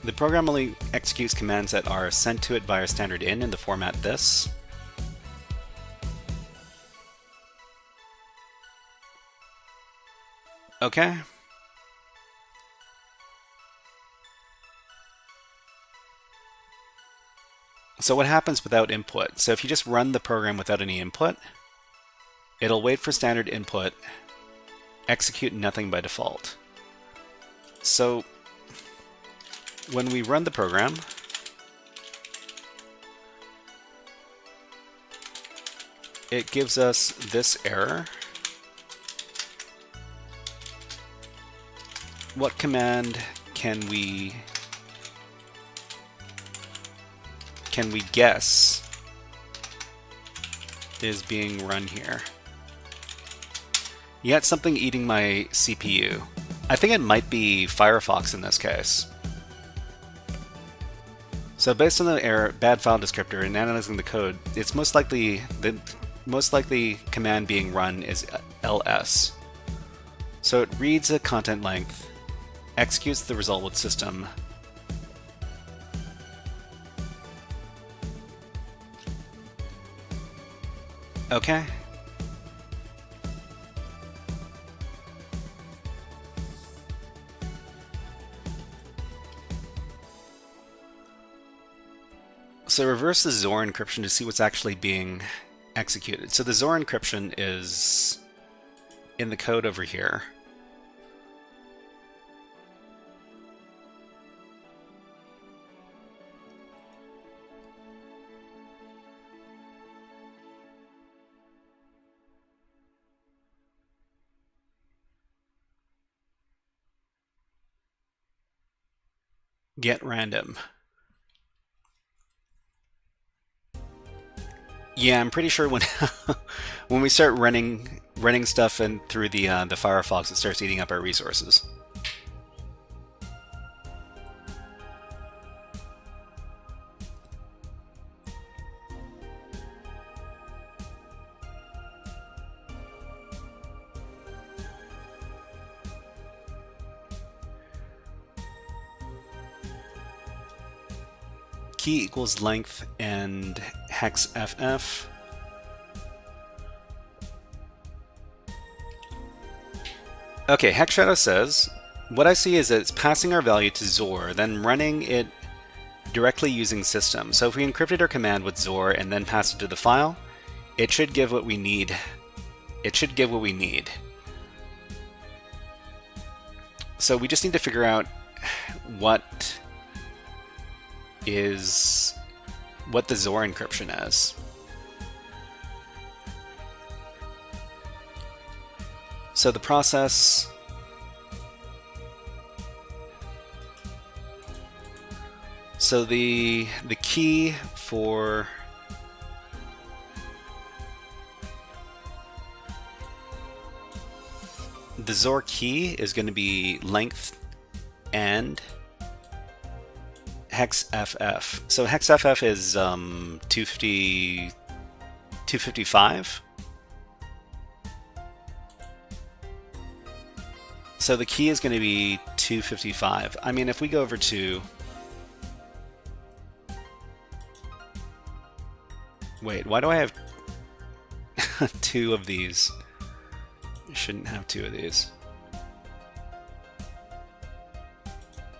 The program only executes commands that are sent to it via standard in the format this. Okay. So what happens without input? So if you just run the program without any input, it'll wait for standard input, execute nothing by default. So when we run the program, it gives us this error. What command can we guess is being run here? Yet something eating my CPU. I think it might be Firefox in this case. So based on the error, bad file descriptor and analyzing the code, it's most likely the command being run is ls. So it reads a content length, executes the result with system, okay. So reverse the XOR encryption to see what's actually being executed. So the XOR encryption is in the code over here. Get random. Yeah, I'm pretty sure when when we start running stuff and through the Firefox, it starts eating up our resources. Key equals length and hex ff. Okay, Hex Shadow says, what I see is that it's passing our value to XOR, then running it directly using system. So if we encrypted our command with XOR and then pass it to the file, it should give what we need. It should give what we need. So we just need to figure out what the XOR encryption is. So the process the key for the XOR key is going to be length and hex ff. So hex ff is 255. So the key is going to be 255. I mean, if we go over to... Wait, why do I have two of these? I shouldn't have two of these.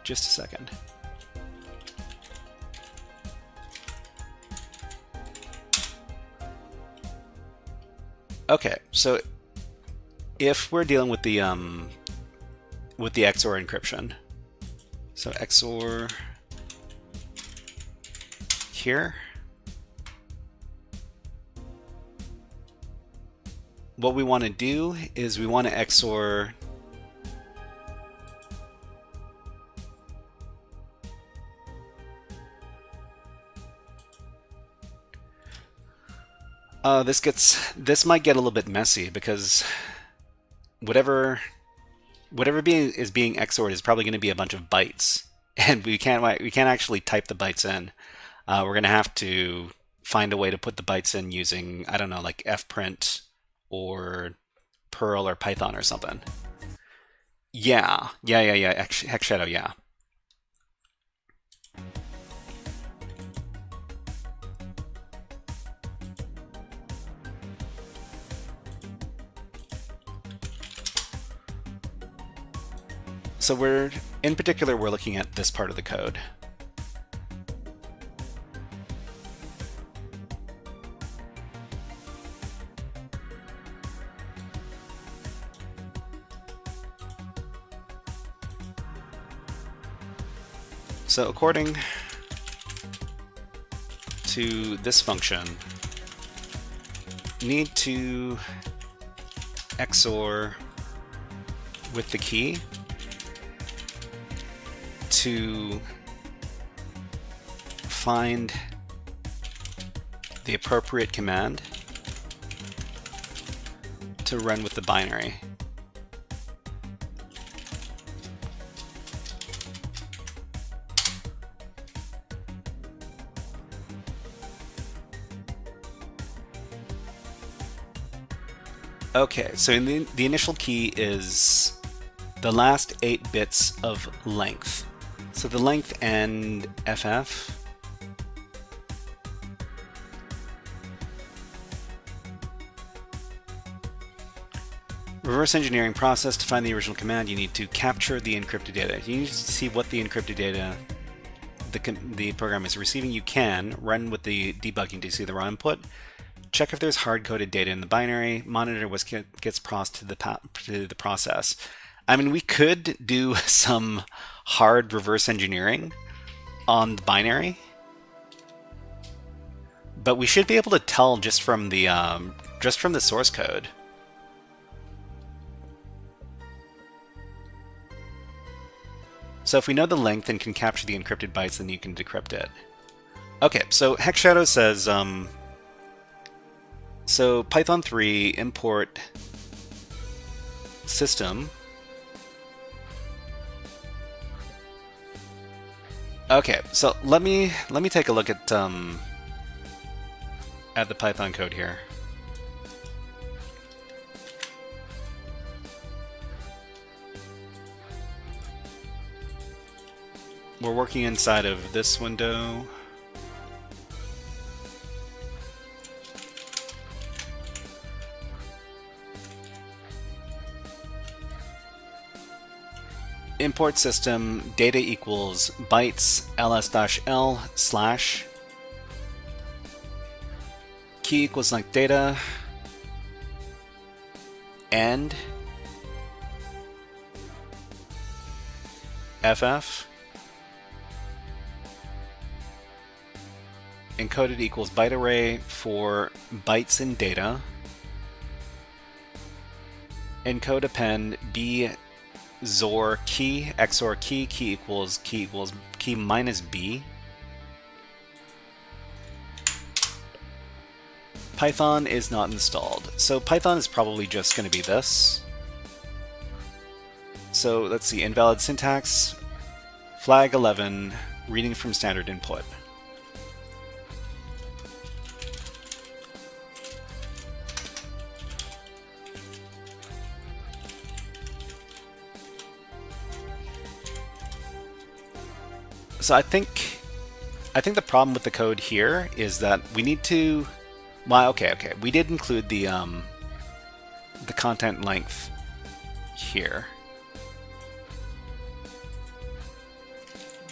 Just a second. Okay, so if we're dealing with the XOR encryption, so XOR here, what we want to do is we want to XOR this might get a little bit messy because whatever is being XORed is probably going to be a bunch of bytes, and we can't actually type the bytes in. We're going to have to find a way to put the bytes in using, I don't know, like fprint or Perl or Python or something. Yeah. Hex Shadow, yeah. So we're looking at this part of the code. So according to this function, need to XOR with the key to find the appropriate command to run with the binary. Okay, so the initial key is the last 8 bits of length. So the length and FF. Reverse engineering process. To find the original command, you need to capture the encrypted data. You need to see what the encrypted data the program is receiving. You can run with the debugging to see the raw input. Check if there's hard-coded data in the binary. Monitor what gets processed to the process. I mean, we could do some hard reverse engineering on the binary, but we should be able to tell just from the source code. So if we know the length and can capture the encrypted bytes, then you can decrypt it. Okay, so HexShadow says, so Python 3 import system. Okay, so let me take a look at the Python code here. We're working inside of this window. Import system data equals bytes ls-l slash key equals length data and ff encoded equals byte array for bytes in data, encode append b XOR key, XOR key equals key minus b. Python is not installed. So Python is probably just going to be this. So let's see, invalid syntax, flag 11, reading from standard input. So I think the problem with the code here is that we need to, well, okay, we did include the content length here,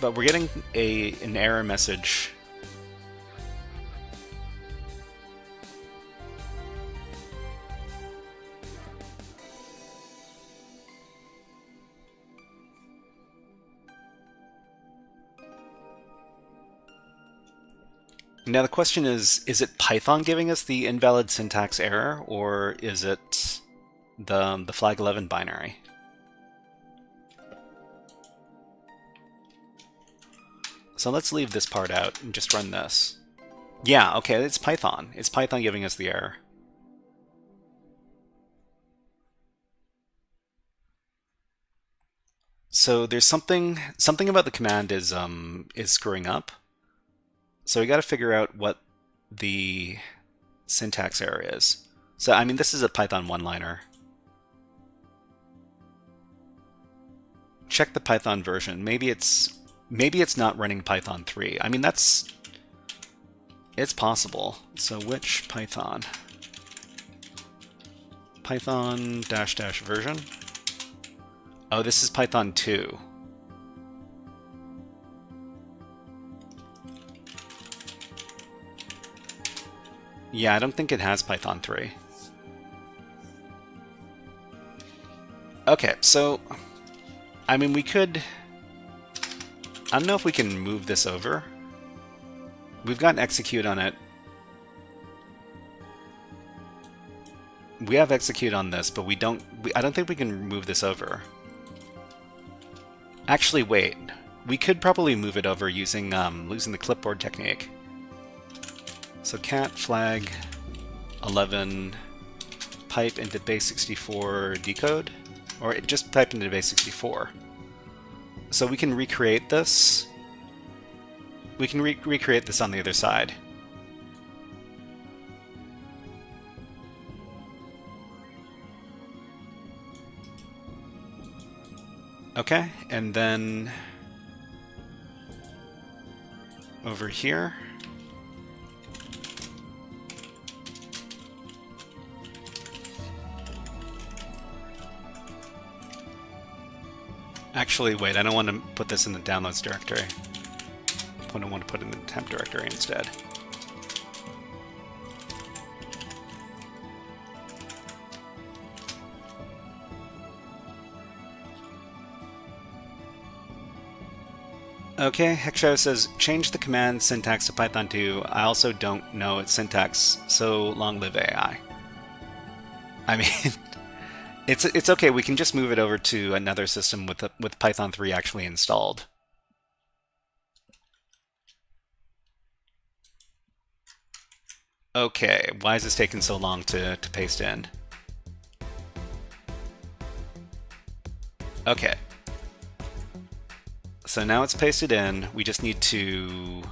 but we're getting an error message. Now the question is it Python giving us the invalid syntax error, or is it the flag 11 binary? So let's leave this part out and just run this. Yeah, okay, it's Python. It's Python giving us the error. So there's something about the command is screwing up. So we got to figure out what the syntax error is. So I mean, this is a Python one-liner. Check the Python version. Maybe it's not running Python 3. I mean, it's possible. So which Python? Python -- version. Oh, this is Python 2. Yeah, I don't think it has Python 3. Okay, so I mean, we could I don't know if we can move this over. We've got execute on it. We have execute on this, but I don't think we can move this over. Actually, wait. We could probably move it over using the clipboard technique. So cat flag 11 pipe into base64 decode, or just pipe into base64. So we can recreate this. We can recreate this on the other side. Okay, and then over here, actually, wait, I don't want to put this in the downloads directory. I want to put it in the temp directory instead. Okay, Hexshow says, change the command syntax to Python 2. I also don't know its syntax, so long live AI. I mean, it's okay, we can just move it over to another system with Python 3 actually installed. Okay, why is this taking so long to paste in? Okay. So now it's pasted in. We just need to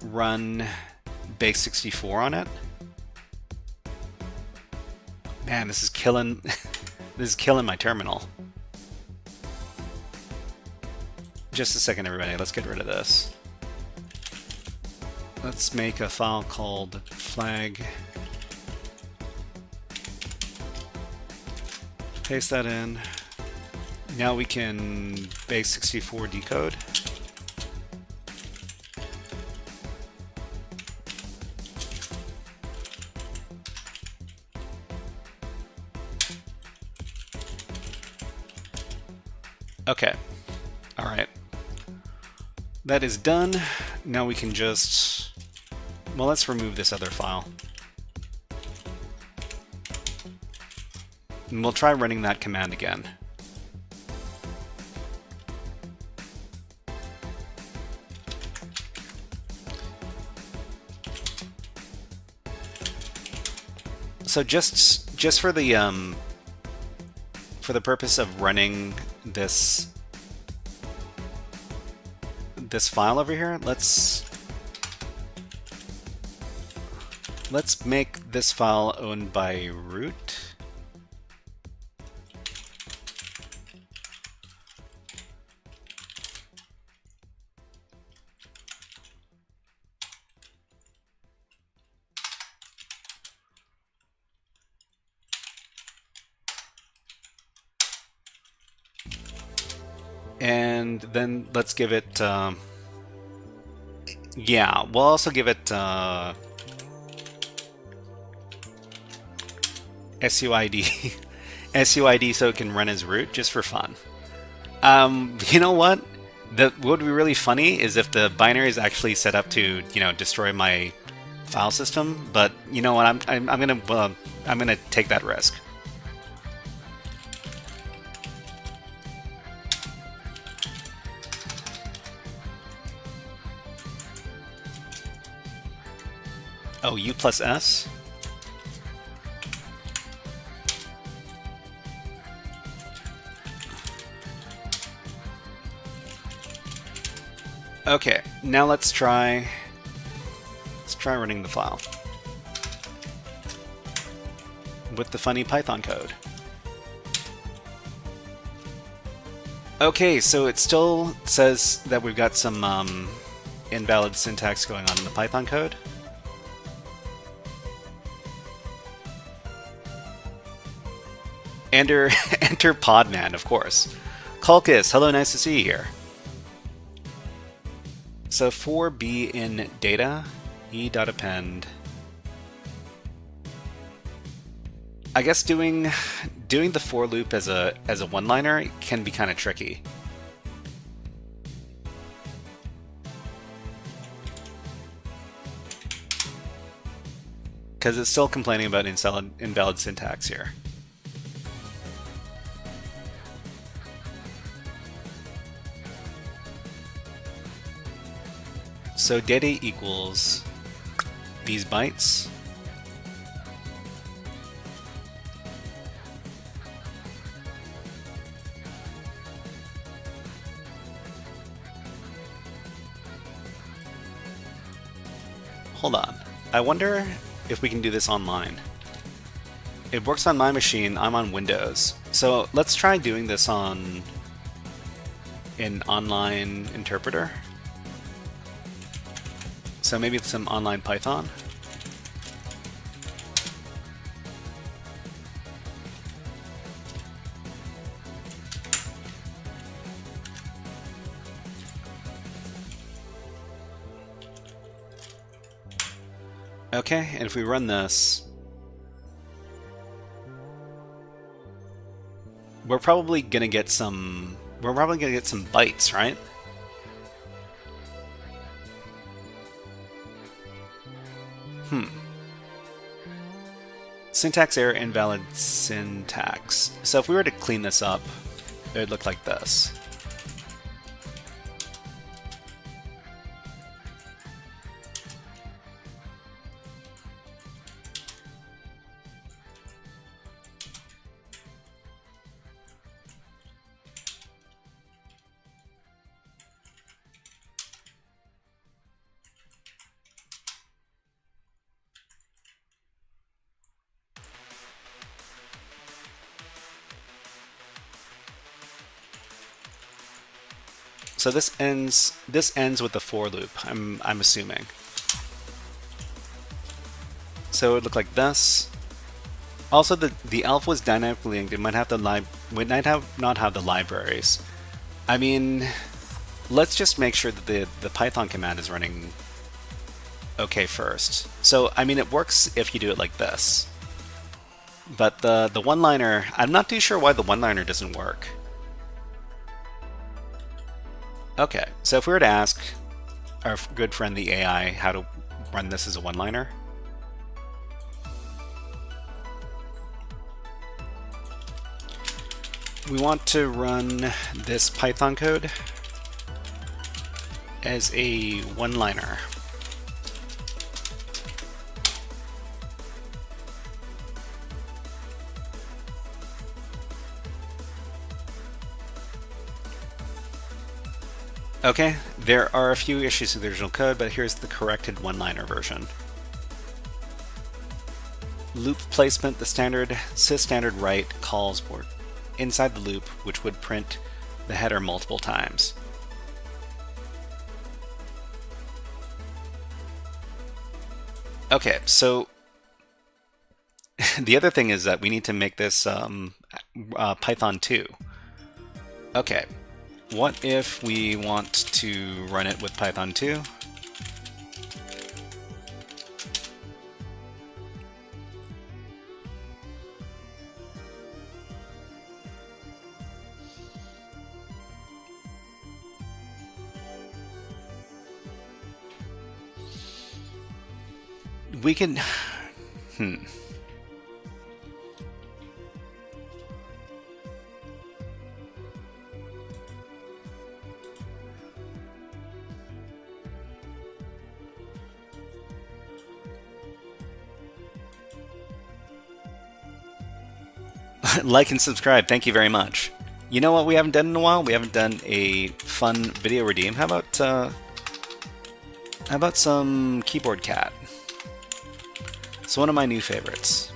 run base64 on it. Man, this is killing this is killing my terminal. Just a second, everybody. Let's get rid of this. Let's make a file called flag. Paste that in. Now we can base64 decode. Okay. All right. That is done. Now we can just, well, let's remove this other file. And we'll try running that command again. So just for the purpose of running this file over here, let's make this file owned by root. And then let's give it, yeah, we'll also give it SUID, SUID so it can run as root, just for fun. You know what? What would be really funny is if the binary is actually set up to, you know, destroy my file system. But you know what? I'm gonna take that risk. Oh, U plus S? Okay, now let's try running the file with the funny Python code. Okay, so it still says that we've got some invalid syntax going on in the Python code. Enter Podman, of course. Kulkus, hello, nice to see you here. So for B in data, e.append. I guess doing the for loop as a one-liner can be kind of tricky. because it's still complaining about invalid syntax here. So data equals these bytes. Hold on. I wonder if we can do this online. It works on my machine. I'm on Windows. So let's try doing this on an online interpreter. So maybe some online Python. Okay, and if we run this, we're probably gonna get some bytes, right? Syntax error, invalid syntax. So if we were to clean this up, it would look like this. So this ends with the for loop, I'm assuming. So it would look like this. Also, the elf was dynamically linked. It might not have the libraries. I mean, let's just make sure that the Python command is running okay first. So I mean, it works if you do it like this. But the one-liner, I'm not too sure why the one-liner doesn't work. Okay, so if we were to ask our good friend the AI how to run this as a one-liner, we want to run this Python code as a one-liner. Okay, there are a few issues with the original code, but here's the corrected one-liner version. Loop placement, the standard sysstandard write calls were inside the loop, which would print the header multiple times. Okay, so the other thing is that we need to make this Python 2. Okay. What if we want to run it with Python 2? We can... Like and subscribe, thank you very much. You know what we haven't done in a while? We haven't done a fun video redeem. How about some Keyboard Cat? It's one of my new favorites.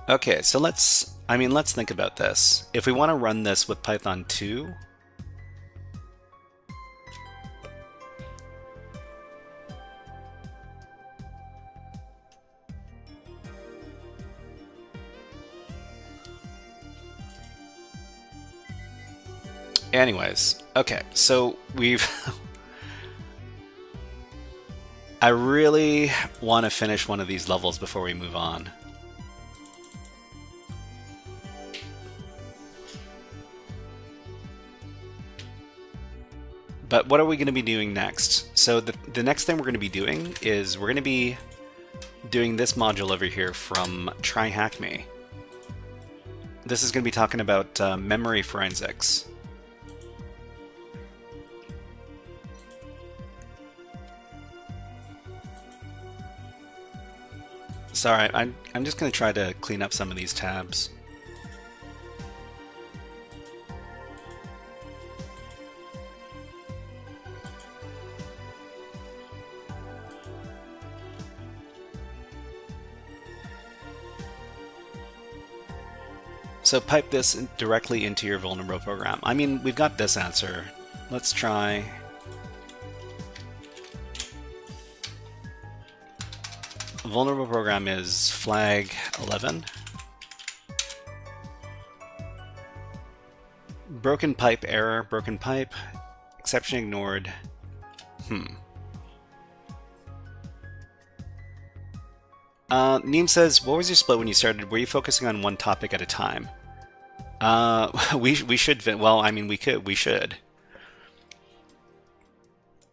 Okay, so let's think about this. If we want to run this with Python 2, Anyways, okay, so we've... I really want to finish one of these levels before we move on. But what are we going to be doing next? So the next thing we're going to be doing is we're going to be doing this module over here from TryHackMe. This is going to be talking about memory forensics. Sorry, I'm just going to try to clean up some of these tabs. So pipe this directly into your vulnerable program. I mean, we've got this answer. Let's try... Vulnerable program is flag 11. Broken pipe error, broken pipe, exception ignored. Neem says, what was your split when you started? Were you focusing on one topic at a time? We should, well, I mean, we should.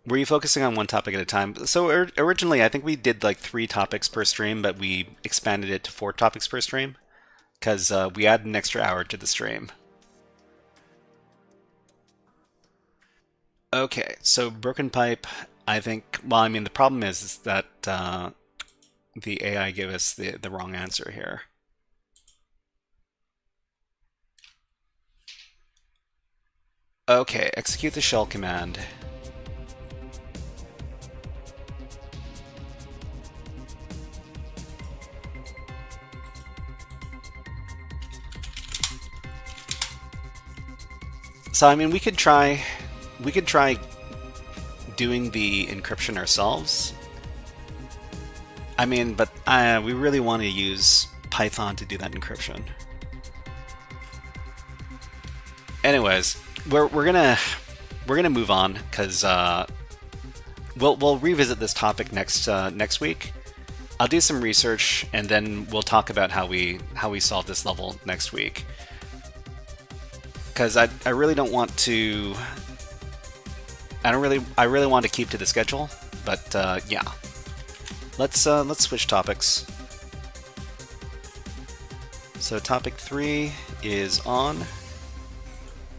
Were you focusing on one topic at a time? So originally, I think we did like 3 topics per stream, but we expanded it to 4 topics per stream because we added an extra hour to the stream. Okay, so broken pipe, I think, well, I mean, the problem is that the AI gave us the wrong answer here. Okay, execute the shell command. So I mean, we could try doing the encryption ourselves. I mean, but we really want to use Python to do that encryption. Anyways, we're gonna move on because we'll revisit this topic next week. I'll do some research and then we'll talk about how we solve this level next week. Because I really don't want to. I really want to keep to the schedule, but yeah. Let's switch topics. So topic 3 is on,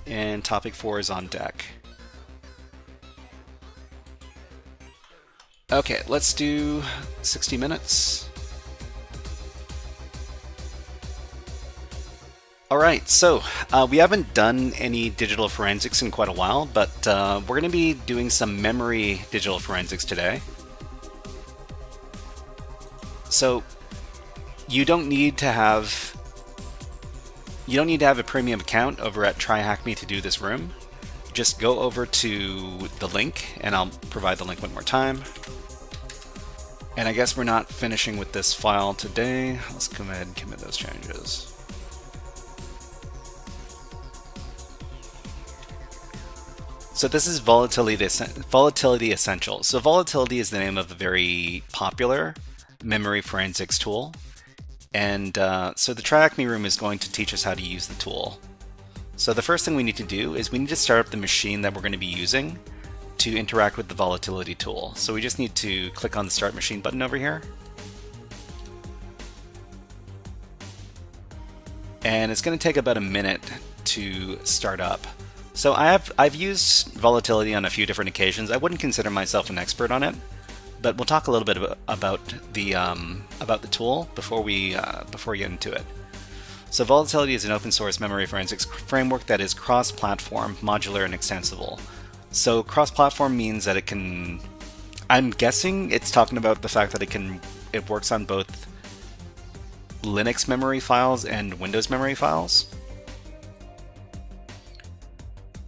and topic 4 is on deck. Okay, let's do 60 minutes. Alright, so we haven't done any digital forensics in quite a while, but we're going to be doing some memory digital forensics today. So you don't need to have a premium account over at TryHackMe to do this room. Just go over to the link, and I'll provide the link one more time. And I guess we're not finishing with this file today. Let's go ahead and commit those changes. So this is Volatility Essentials. So Volatility is the name of a very popular memory forensics tool. And so the TryHackMe room is going to teach us how to use the tool. So the first thing we need to do is we need to start up the machine that we're going to be using to interact with the Volatility tool. So we just need to click on the Start Machine button over here. And it's going to take about a minute to start up. So I've used Volatility on a few different occasions. I wouldn't consider myself an expert on it, but we'll talk a little bit about the tool before we get into it. So Volatility is an open source memory forensics framework that is cross-platform, modular, and extensible. So cross-platform means that it can. I'm guessing it's talking about the fact that it works on both Linux memory files and Windows memory files.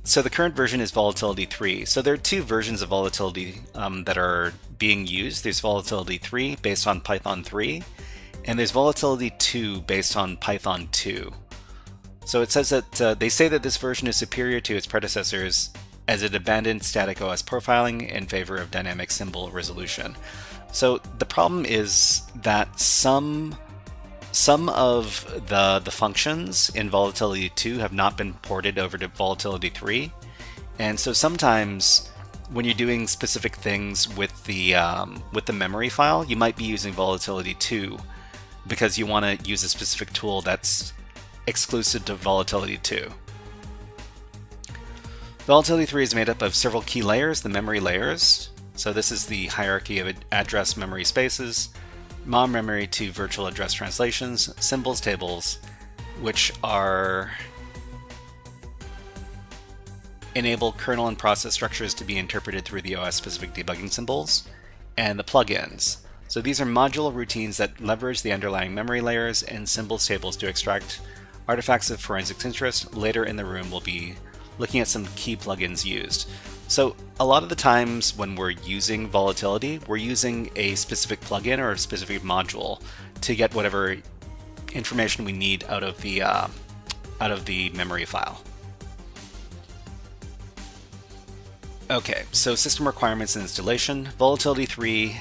So the current version is Volatility 3. So there are 2 versions of Volatility that are being used. There's Volatility 3 based on Python 3, and there's Volatility 2 based on Python 2. So it says that they say that this version is superior to its predecessors as it abandoned static OS profiling in favor of dynamic symbol resolution. So the problem is that some of the functions in Volatility 2 have not been ported over to Volatility 3, and so sometimes when you're doing specific things with the memory file, you might be using Volatility 2 because you want to use a specific tool that's exclusive to Volatility 2. Volatility 3 is made up of several key layers, the memory layers. So this is the hierarchy of address memory spaces, MOM memory to virtual address translations, symbols tables, which are enable kernel and process structures to be interpreted through the OS-specific debugging symbols, and the plugins. So these are modular routines that leverage the underlying memory layers and symbols tables to extract artifacts of forensics interest. Later in the room, we'll be looking at some key plugins used. So a lot of the times when we're using Volatility, we're using a specific plugin or a specific module to get whatever information we need out of the memory file. Okay, so system requirements and installation. Volatility 3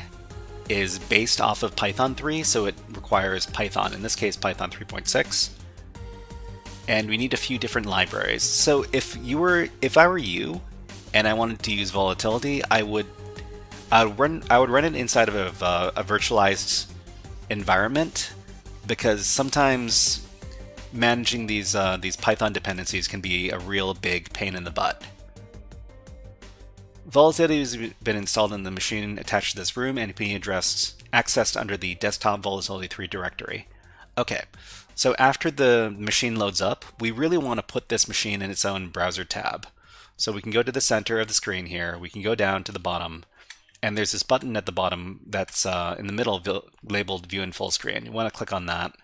is based off of Python 3, so it requires Python, in this case Python 3.6. And we need a few different libraries. So if I were you and I wanted to use Volatility, I would run it inside of a virtualized environment, because sometimes managing these Python dependencies can be a real big pain in the butt. Volatility has been installed in the machine attached to this room and can be accessed under the desktop Volatility 3 directory. Okay, so after the machine loads up, we really want to put this machine in its own browser tab. So we can go to the center of the screen here, we can go down to the bottom, and there's this button at the bottom that's in the middle labeled View in Full Screen. You want to click on that.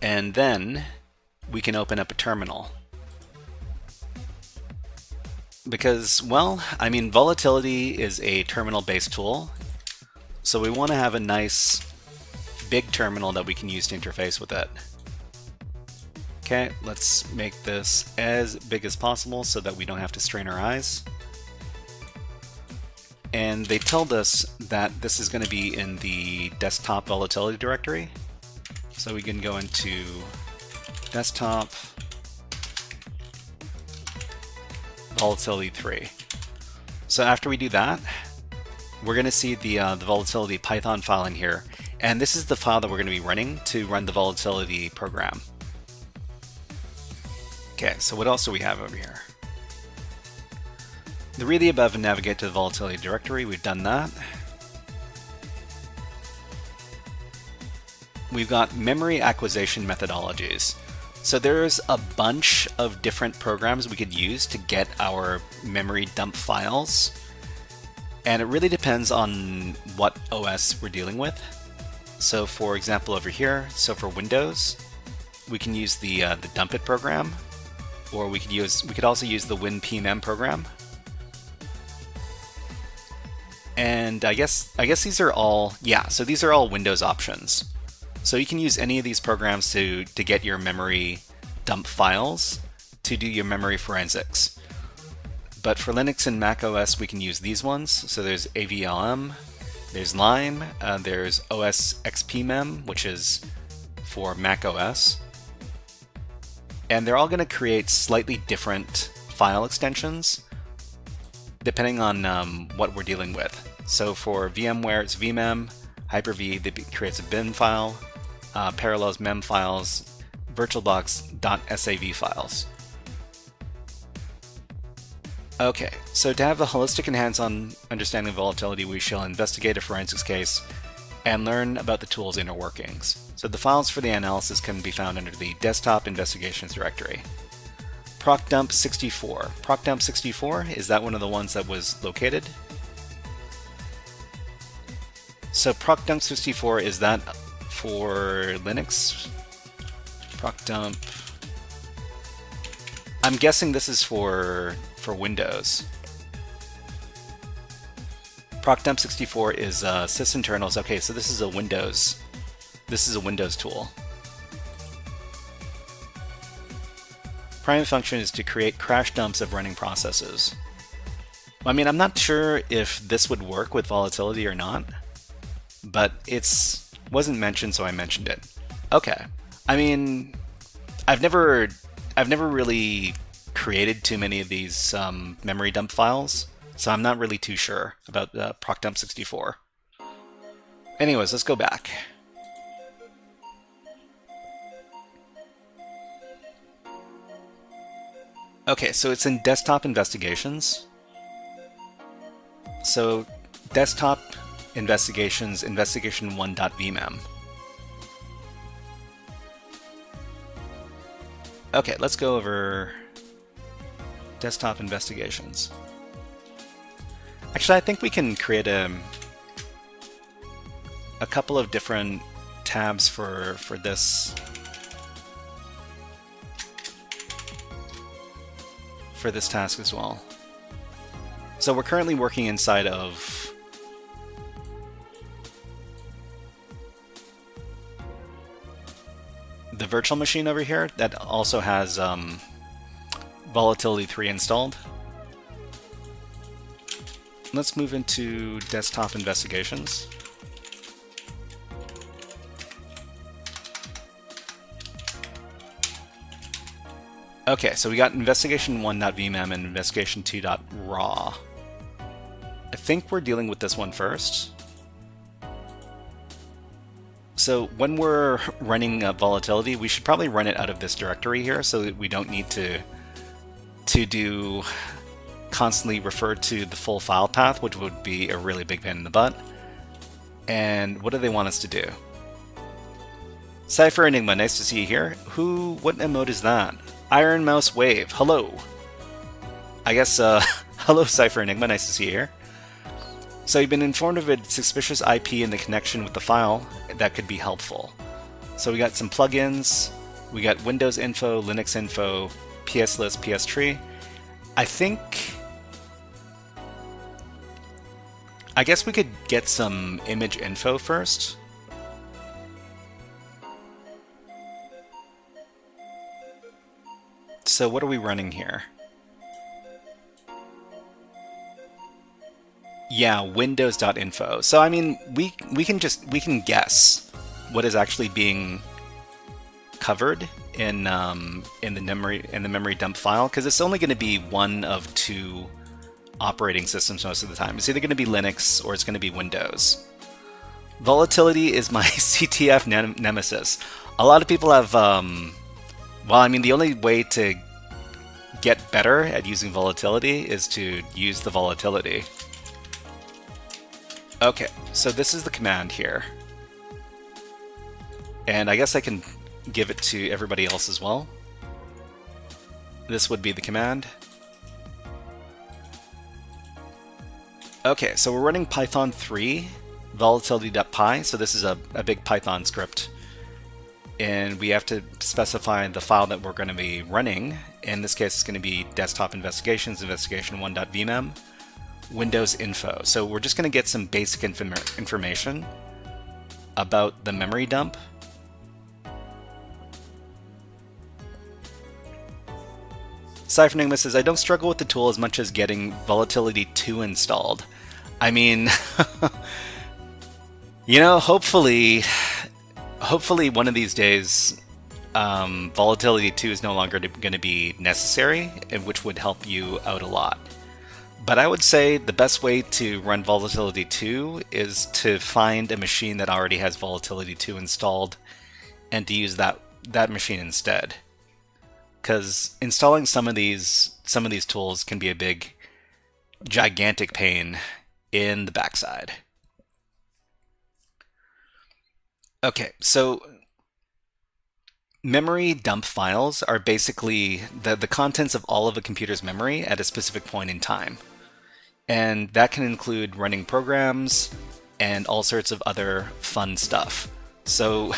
And then we can open up a terminal. Because, well, I mean, Volatility is a terminal-based tool, so we want to have a nice big terminal that we can use to interface with it. Okay, let's make this as big as possible so that we don't have to strain our eyes. And they told us that this is going to be in the desktop Volatility directory. So we can go into desktop Volatility 3. So after we do that, we're going to see the Volatility Python file in here, and this is the file that we're going to be running to run the Volatility program. Okay, so what else do we have over here? Read the above and navigate to the Volatility directory. We've done that. We've got memory acquisition methodologies. So there's a bunch of different programs we could use to get our memory dump files, and it really depends on what OS we're dealing with. So for example over here, so for Windows, we can use the dump it program, or we could also use the WinPMM program. And I guess these are all, yeah, so these are all Windows options. So you can use any of these programs to get your memory dump files to do your memory forensics. But for Linux and Mac OS, we can use these ones. So there's AVLM, there's Lime, there's OSXPMem, which is for Mac OS. And they're all going to create slightly different file extensions depending on what we're dealing with. So for VMware, it's vmem, Hyper-V that creates a bin file, Parallels mem files, VirtualBox.sav files. Okay, so to have a holistic and hands-on understanding of Volatility, we shall investigate a forensics case and learn about the tool's inner workings. So the files for the analysis can be found under the Desktop Investigations directory. procdump64. procdump64, is that one of the ones that was located? So procdump64, is that for Linux? Procdump. I'm guessing this is for Windows. procdump64 is sysinternals. Okay, so this is a Windows tool. Primary function is to create crash dumps of running processes. I mean, I'm not sure if this would work with volatility or not, but wasn't mentioned, so I mentioned it. Okay. I mean, I've never really created too many of these memory dump files, so I'm not really too sure about procdump64. Anyways, let's go back. Okay, so it's in desktop investigations. So desktop investigations, investigation1.vmem. Okay, let's go over desktop investigations. Actually, I think we can create a couple of different tabs for this task as well. So we're currently working inside of the virtual machine over here that also has Volatility 3 installed. Let's move into desktop investigations. Okay, so we got investigation1.vmem and investigation2.raw. I think we're dealing with this one first. So when we're running volatility, we should probably run it out of this directory here so that we don't need to constantly refer to the full file path, which would be a really big pain in the butt. And what do they want us to do? Cypher Enigma, nice to see you here. What emote is that? Iron Mouse Wave, hello. I guess, hello Cypher Enigma, nice to see you here. So you've been informed of a suspicious IP in the connection with the file that could be helpful. So we got some plugins, we got Windows info, Linux info, pslist, pstree. I guess we could get some image info first. So what are we running here? Yeah, windows.info. So I mean, we can guess what is actually being covered in the memory dump file, because it's only going to be one of two operating systems most of the time. It's either going to be Linux or it's going to be Windows. Volatility is my CTF nemesis. A lot of people have well, I mean, the only way to get better at using volatility is to use the volatility. Okay, so this is the command here. And I guess I can give it to everybody else as well. This would be the command. Okay, so we're running Python 3, volatility.py, so this is a big Python script. And we have to specify the file that we're going to be running. In this case, it's going to be desktop investigations, investigation1.vmem, Windows info. So we're just going to get some basic information about the memory dump. Cypher Enigma says, I don't struggle with the tool as much as getting Volatility 2 installed. I mean, you know, hopefully one of these days, Volatility 2 is no longer going to be necessary, which would help you out a lot. But I would say the best way to run Volatility 2 is to find a machine that already has Volatility 2 installed and to use that machine instead. Because installing some of these tools can be a big, gigantic pain in the backside. Okay, so memory dump files are basically the contents of all of a computer's memory at a specific point in time. And that can include running programs and all sorts of other fun stuff. So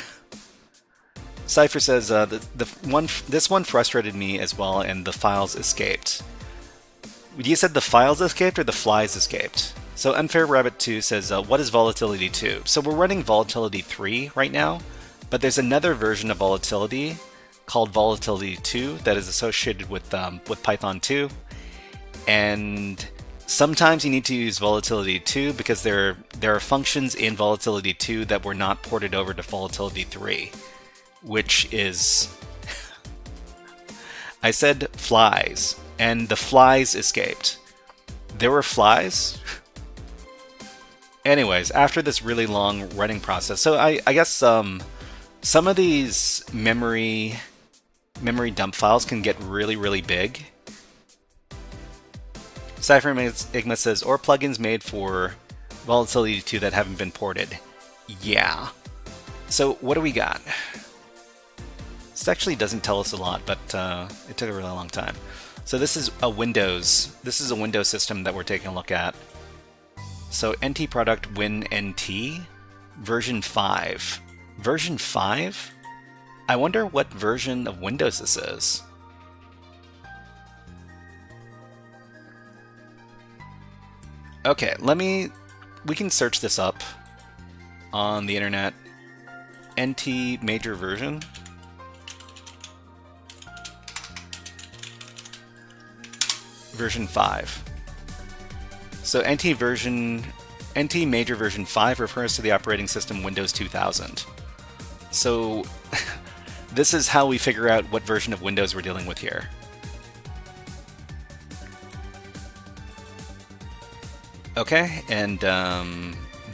Cypher says, this one frustrated me as well, and the files escaped. You said the files escaped or the flies escaped? So Unfair Rabbit 2 says, what is Volatility 2? So we're running Volatility 3 right now, but there's another version of Volatility called Volatility 2 that is associated with Python 2. And sometimes you need to use Volatility 2 because there are functions in Volatility 2 that were not ported over to Volatility 3, which is... I said flies, and the flies escaped. There were flies? Anyways, after this really long running process, so I guess some of these memory dump files can get really, really big. Cypher Igma says, or plugins made for Volatility 2 that haven't been ported. Yeah. So what do we got? This actually doesn't tell us a lot, but it took a really long time. So this is a Windows system that we're taking a look at. So NT product WinNT version 5. Version 5? I wonder what version of Windows this is. Okay, we can search this up on the internet. NT major version. Version 5. So NT major version 5 refers to the operating system Windows 2000. So this is how we figure out what version of Windows we're dealing with here. Okay, and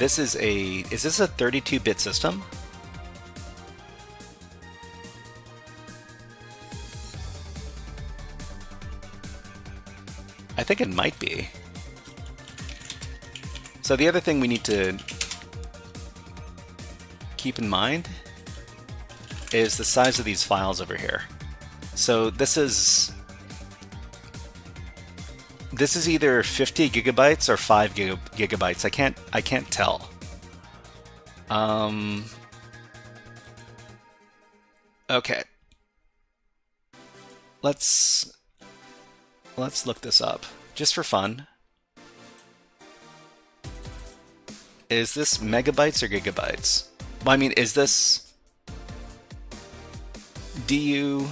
is this a 32-bit system? I think it might be. So the other thing we need to keep in mind is the size of these files over here. So this is either 50 gigabytes or 5 gigabytes. I can't tell. Okay. Let's look this up just for fun. Is this megabytes or gigabytes? Well, I mean, is this DU-H?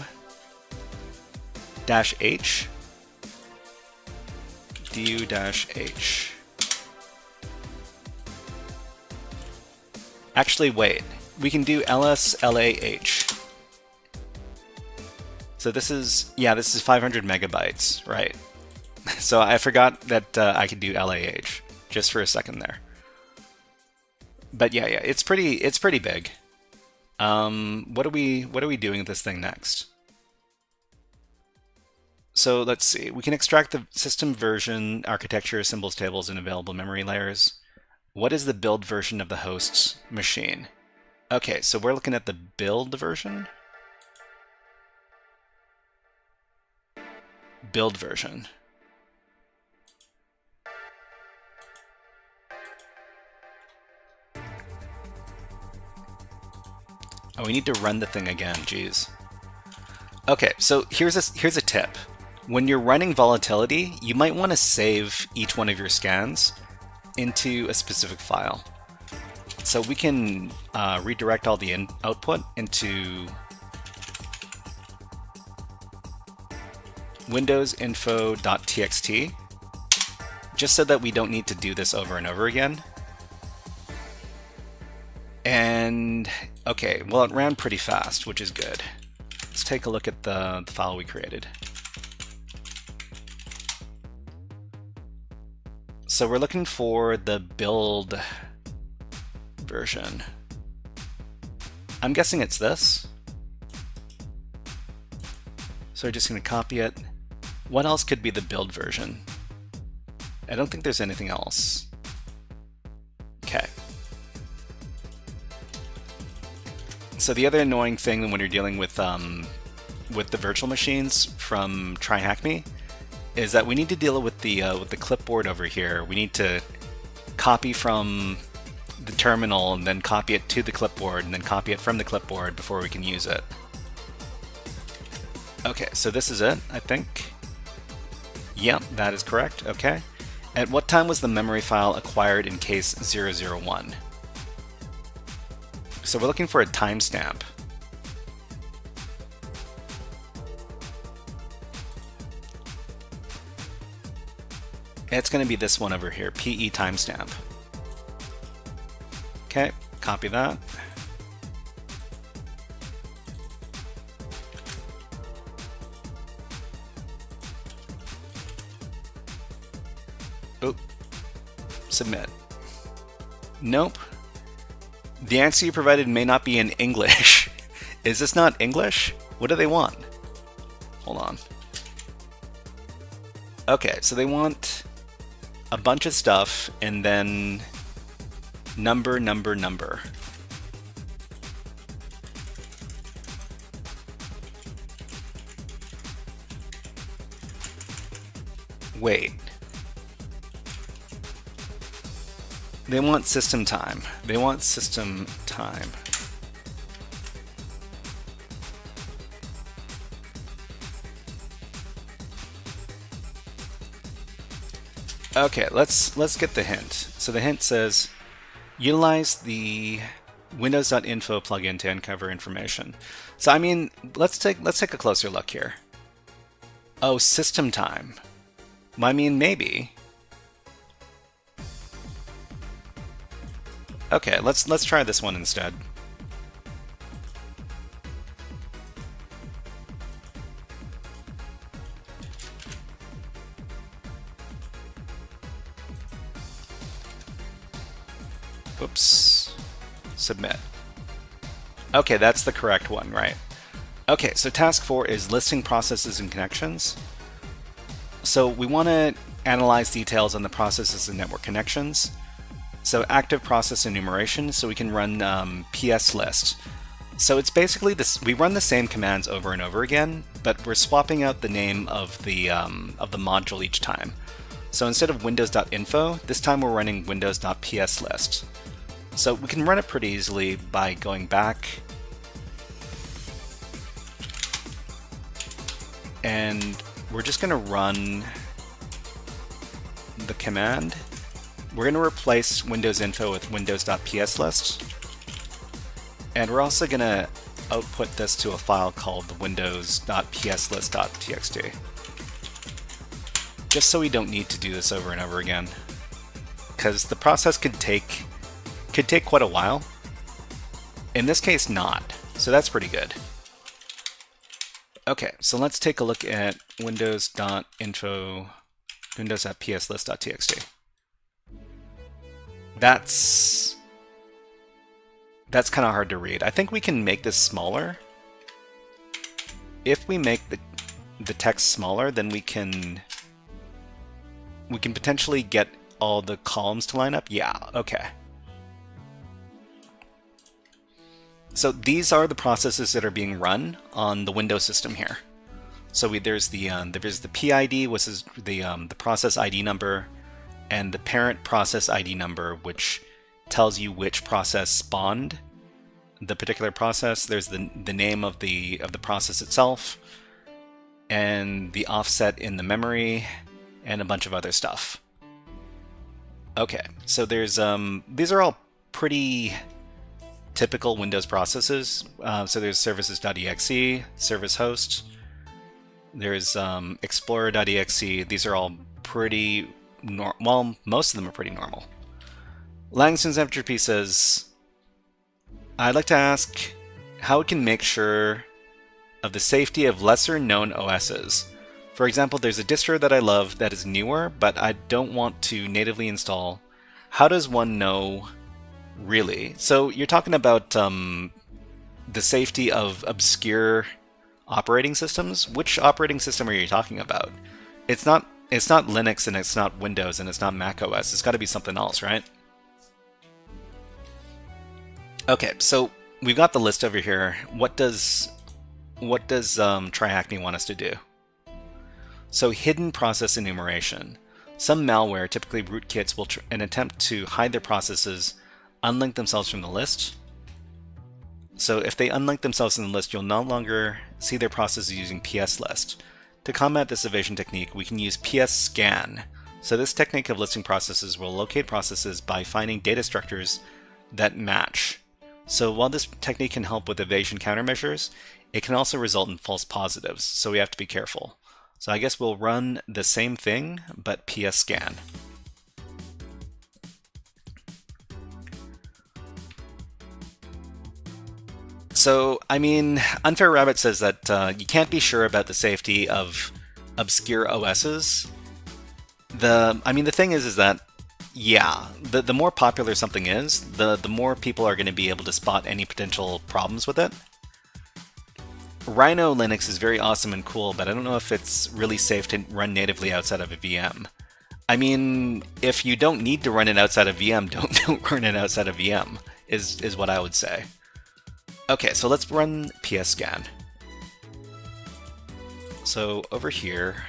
DU-H. Actually, wait. We can do LS-LAH. So this is 500 megabytes, right? So I forgot that I could do LAH just for a second there. But yeah, it's pretty big. What are we doing with this thing next? So let's see. We can extract the system version, architecture, symbols, tables, and available memory layers. What is the build version of the host's machine? Okay, so we're looking at the build version. Build version. Oh, we need to run the thing again, geez. Okay, so here's a tip. When you're running Volatility, you might want to save each one of your scans into a specific file. So we can redirect all the output into windowsinfo.txt, just so that we don't need to do this over and over again. And okay, well, it ran pretty fast, which is good. Let's take a look at the file we created. So we're looking for the build version. I'm guessing it's this. So we're just going to copy it. What else could be the build version? I don't think there's anything else. Okay. So the other annoying thing when you're dealing with the virtual machines from TryHackMe is that we need to deal with the clipboard over here. We need to copy from the terminal and then copy it to the clipboard and then copy it from the clipboard before we can use it. Okay, so this is it, I think. Yep, that is correct. Okay. At what time was the memory file acquired in case 001? So we're looking for a timestamp. It's going to be this one over here, PE timestamp. Okay, copy that. Oh, submit. Nope. The answer you provided may not be in English. Is this not English? What do they want? Hold on. Okay, so they want a bunch of stuff and then number. Wait. They want system time. They want system time. Okay, let's get the hint. So the hint says utilize the windows.info plugin to uncover information. So I mean, let's take a closer look here. Oh, system time. I mean, maybe. Okay, let's try this one instead. Whoops. Submit. Okay, that's the correct one, right? Okay, so task 4 is listing processes and connections. So we want to analyze details on the processes and network connections. So active process enumeration, so we can run PS list. So it's basically this. We run the same commands over and over again, but we're swapping out the name of the module each time. So instead of windows.info, this time we're running windows.pslist. So we can run it pretty easily by going back and we're just going to run the command. We're going to replace Windows info with windows.pslist. And we're also going to output this to a file called windows.pslist.txt. Just so we don't need to do this over and over again. Because the process could take quite a while. In this case, not. So that's pretty good. Okay, so let's take a look at windows.info, windows.pslist.txt. That's kind of hard to read. I think we can make this smaller. If we make the text smaller, then we can potentially get all the columns to line up. Yeah, okay. So these are the processes that are being run on the Windows system here. So there's the PID, which is the process ID number, and the parent process ID number, which tells you which process spawned the particular process. There's the name of the process itself, and the offset in the memory, and a bunch of other stuff. Okay, so there's these are all pretty typical Windows processes. So there's services.exe, service host. There's explorer.exe. These are all pretty well, most of them are pretty normal. Langston's Entropy says, I'd like to ask how it can make sure of the safety of lesser known OSs. For example, there's a distro that I love that is newer, but I don't want to natively install. How does one know really? So you're talking about the safety of obscure operating systems? Which operating system are you talking about? It's not Linux, and it's not Windows, and it's not Mac OS. It's got to be something else, right? Okay, so we've got the list over here. What does TryHackMe want us to do? So hidden process enumeration. Some malware, typically rootkits, will an attempt to hide their processes, unlink themselves from the list. So if they unlink themselves from the list, you'll no longer see their processes using pslist. To combat this evasion technique, we can use psscan. So this technique of listing processes will locate processes by finding data structures that match. So while this technique can help with evasion countermeasures, it can also result in false positives, so we have to be careful. So I guess we'll run the same thing, but psscan. So, I mean, Unfair Rabbit says that you can't be sure about the safety of obscure OSs. The thing is that, yeah, the more popular something is, the more people are going to be able to spot any potential problems with it. Rhino Linux is very awesome and cool, but I don't know if it's really safe to run natively outside of a VM. I mean, if you don't need to run it outside of VM, don't run it outside of VM, is what I would say. Okay, so let's run psscan. So over here,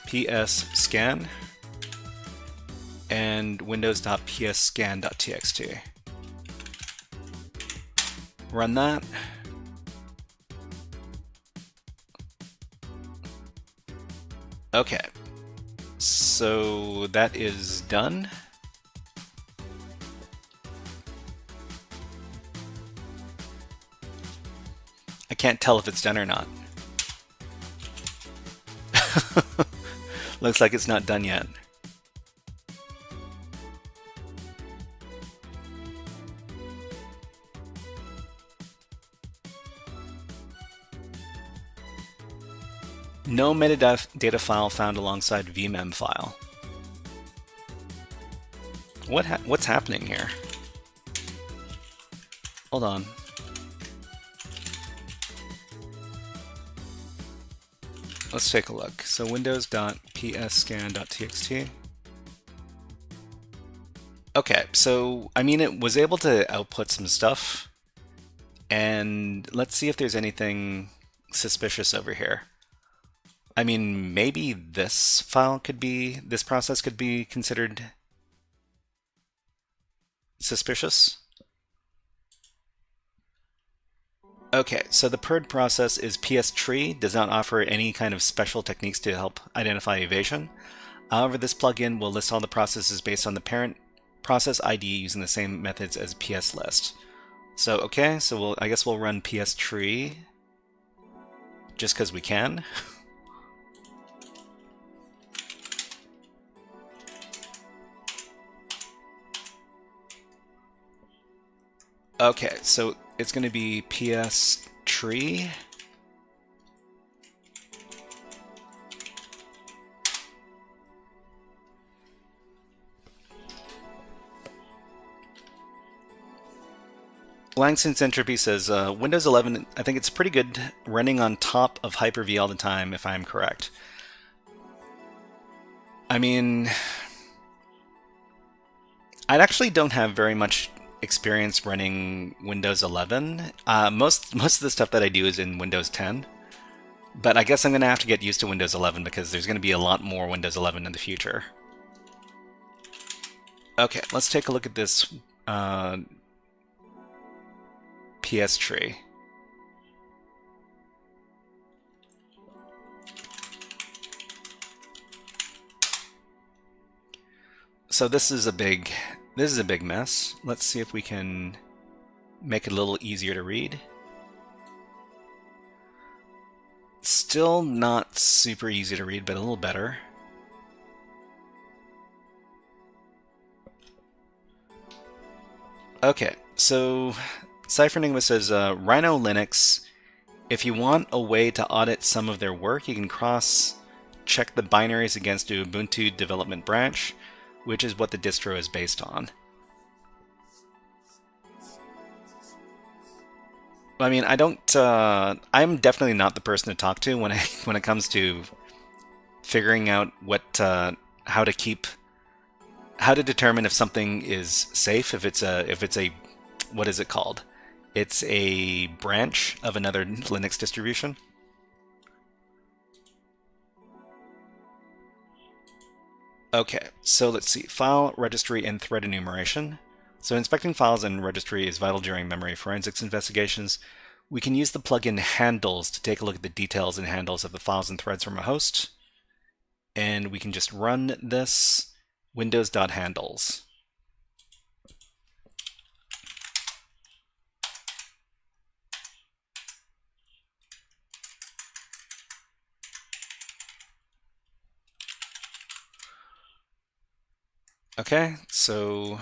psscan and windows.psscan.txt. Run that. Okay, so that is done. I can't tell if it's done or not. Looks like it's not done yet. No metadata file found alongside vmem file. What's happening here? Hold on. Let's take a look. So windows.psscan.txt. Okay, so I mean it was able to output some stuff, and let's see if there's anything suspicious over here. I mean, maybe this process could be considered suspicious. Okay, so the PERD process is pstree, does not offer any kind of special techniques to help identify evasion. However, this plugin will list all the processes based on the parent process ID using the same methods as pslist. So, okay, so I guess we'll run pstree just because we can. Okay, so it's going to be pstree. Langston's Entropy says, Windows 11, I think it's pretty good running on top of Hyper-V all the time, if I'm correct. I mean, I actually don't have very much experience running Windows 11. Most of the stuff that I do is in Windows 10, but I guess I'm going to have to get used to Windows 11 because there's going to be a lot more Windows 11 in the future. Okay, let's take a look at this pstree. So this is a big mess. Let's see if we can make it a little easier to read. Still not super easy to read, but a little better. Okay, so Cypher Enigma says, Rhino Linux, if you want a way to audit some of their work, you can cross-check the binaries against the Ubuntu development branch, which is what the distro is based on. I mean, I'm definitely not the person to talk to when it comes to figuring out how to determine if something is safe, if it's a what is it called? It's a branch of another Linux distribution. Okay, so let's see. File, registry, and thread enumeration. So inspecting files and registry is vital during memory forensics investigations. We can use the plugin handles to take a look at the details and handles of the files and threads from a host. And we can just run this windows.handles. Okay, so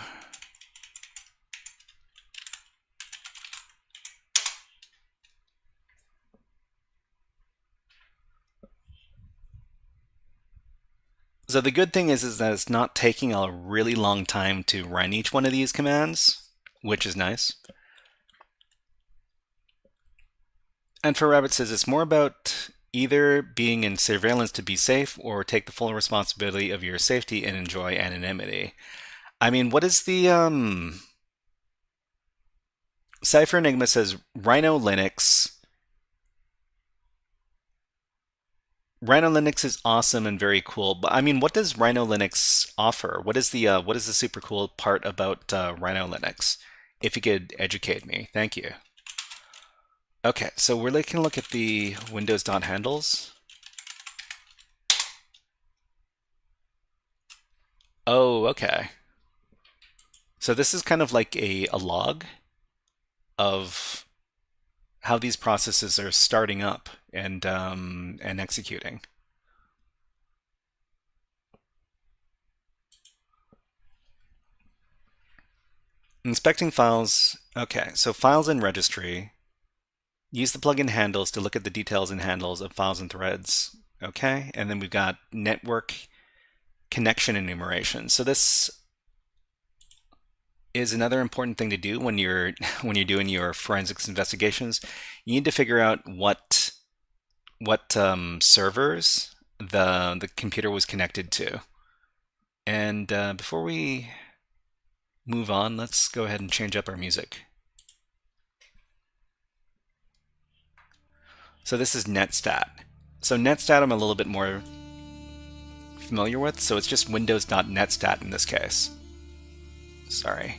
the good thing is that it's not taking a really long time to run each one of these commands, which is nice. And for Rabbit says it's more about either being in surveillance to be safe or take the full responsibility of your safety and enjoy anonymity. I mean, what is the Cypher Enigma says Rhino Linux. Rhino Linux is awesome and very cool, but I mean, what does Rhino Linux offer? What is the super cool part about Rhino Linux? If you could educate me, thank you. Okay, so we're going to look at the Windows.handles. Oh, okay. So this is kind of like a log of how these processes are starting up and executing. Inspecting files. Okay, so files and registry. Use the plugin handles to look at the details and handles of files and threads. Okay, and then we've got network connection enumeration. So this is another important thing to do when you're doing your forensics investigations. You need to figure out what servers the computer was connected to. And before we move on, let's go ahead and change up our music. So this is netstat. So netstat I'm a little bit more familiar with, so it's just windows.netstat in this case. Sorry.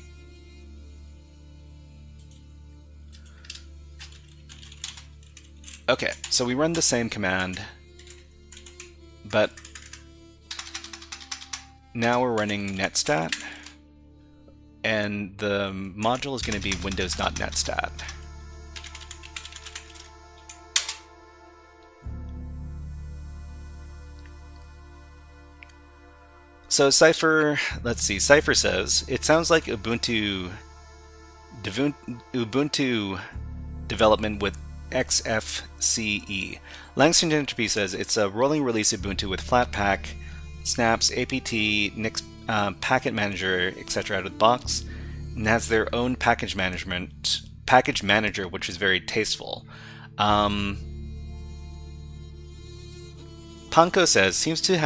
Okay, so we run the same command, but now we're running netstat, and the module is going to be windows.netstat. So Cypher, let's see, Cypher says, it sounds like Ubuntu development with XFCE. Langston Entropy says it's a rolling release Ubuntu with Flatpak, snaps, apt, Nix, packet manager, etc. out of the box, and has their own package manager, which is very tasteful. Panko says seems to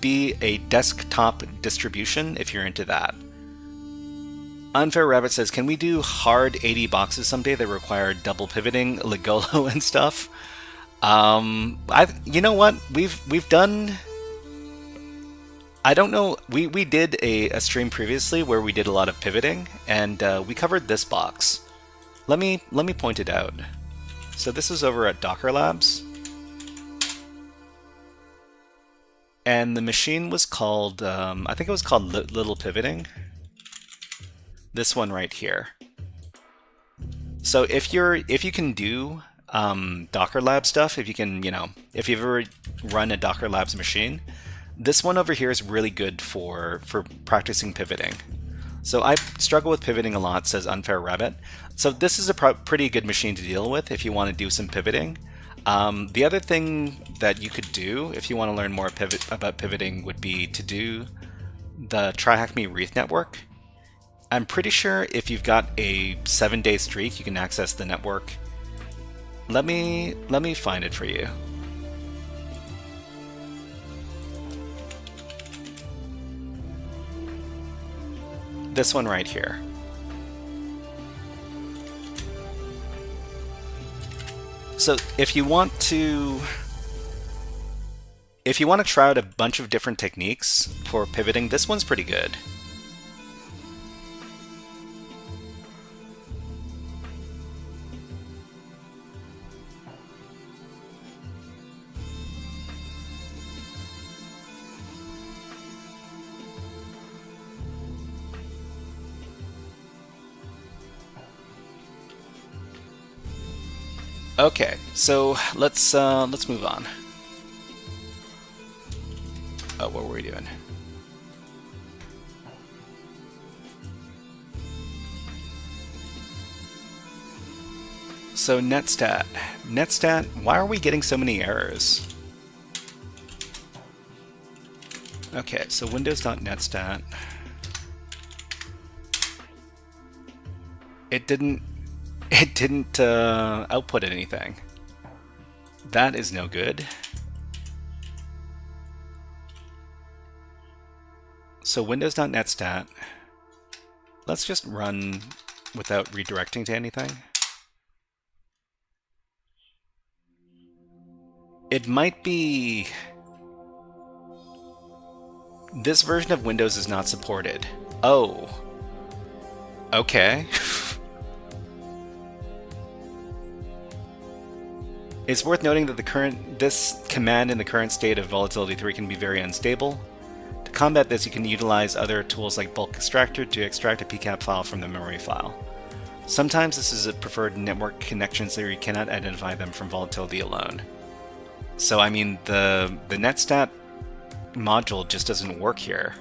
be a desktop distribution if you're into that. Unfair Rabbit says, can we do hard 80 boxes someday that require double pivoting, Legolo and stuff? You know what? We've done. I don't know. We did a stream previously where we did a lot of pivoting, and we covered this box. Let me point it out. So this is over at Dockerlabs. And the machine was called, I think it was called Little Pivoting. This one right here. So if you can do Dockerlab stuff, if you've ever run a Dockerlabs machine, this one over here is really good for practicing pivoting. So I struggle with pivoting a lot, says Unfair Rabbit. So this is a pretty good machine to deal with if you want to do some pivoting. The other thing that you could do if you want to learn more about pivoting would be to do the TryHackMe Wreath network. I'm pretty sure if you've got a 7-day streak, you can access the network. Let me find it for you. This one right here. So if you want to try out a bunch of different techniques for pivoting, this one's pretty good. Okay, so let's move on. Oh, what were we doing? So netstat. Netstat, why are we getting so many errors? Okay, so windows.netstat. It didn't output anything. That is no good. So windows.netstat. Let's just run without redirecting to anything. It might be this version of Windows is not supported. Oh. Okay. It's worth noting that this command in the current state of Volatility 3 can be very unstable. To combat this, you can utilize other tools like bulk extractor to extract a PCAP file from the memory file. Sometimes this is a preferred network connection so you cannot identify them from Volatility alone. So I mean, the netstat module just doesn't work here.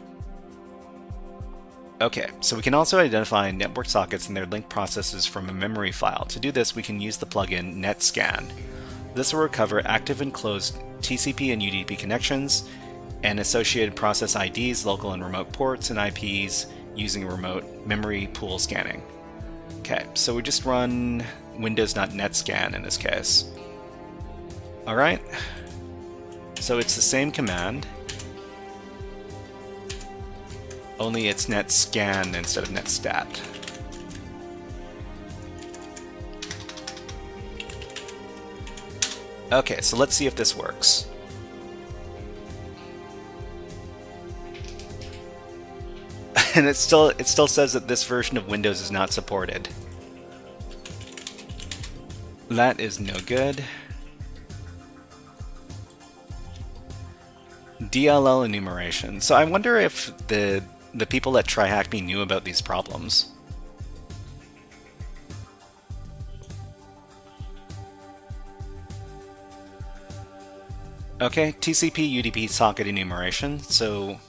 Okay, so we can also identify network sockets and their link processes from a memory file. To do this, we can use the plugin netscan. This will recover active and closed TCP and UDP connections and associated process IDs, local and remote ports, and IPs using remote memory pool scanning. Okay, so we just run windows.netscan in this case. Alright, so it's the same command, only it's netscan instead of netstat. Okay, so let's see if this works. And it still says that this version of Windows is not supported. That is no good. DLL enumeration. So I wonder if the people at TryHackMe knew about these problems. Okay, TCP UDP socket enumeration. So,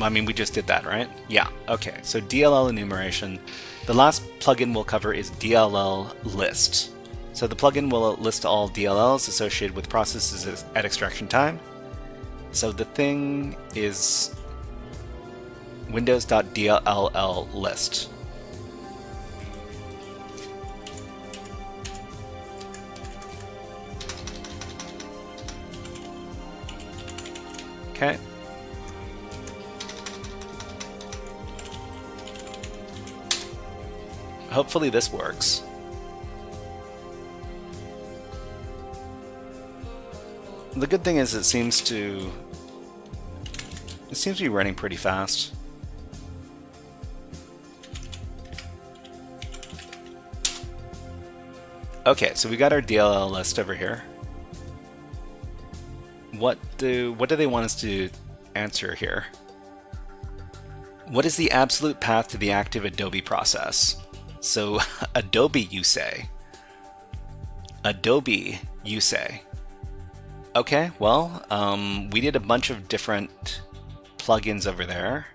I mean, we just did that, right? Yeah, okay. So DLL enumeration. The last plugin we'll cover is DLL list. So the plugin will list all DLLs associated with processes at extraction time. So the thing is windows.dll list. Okay. Hopefully this works. The good thing is it seems to be running pretty fast. Okay, so we got our DLL list over here. What do they want us to answer here? What is the absolute path to the active Adobe process? So Adobe, you say. Adobe, you say. Okay, well, we did a bunch of different plugins over there.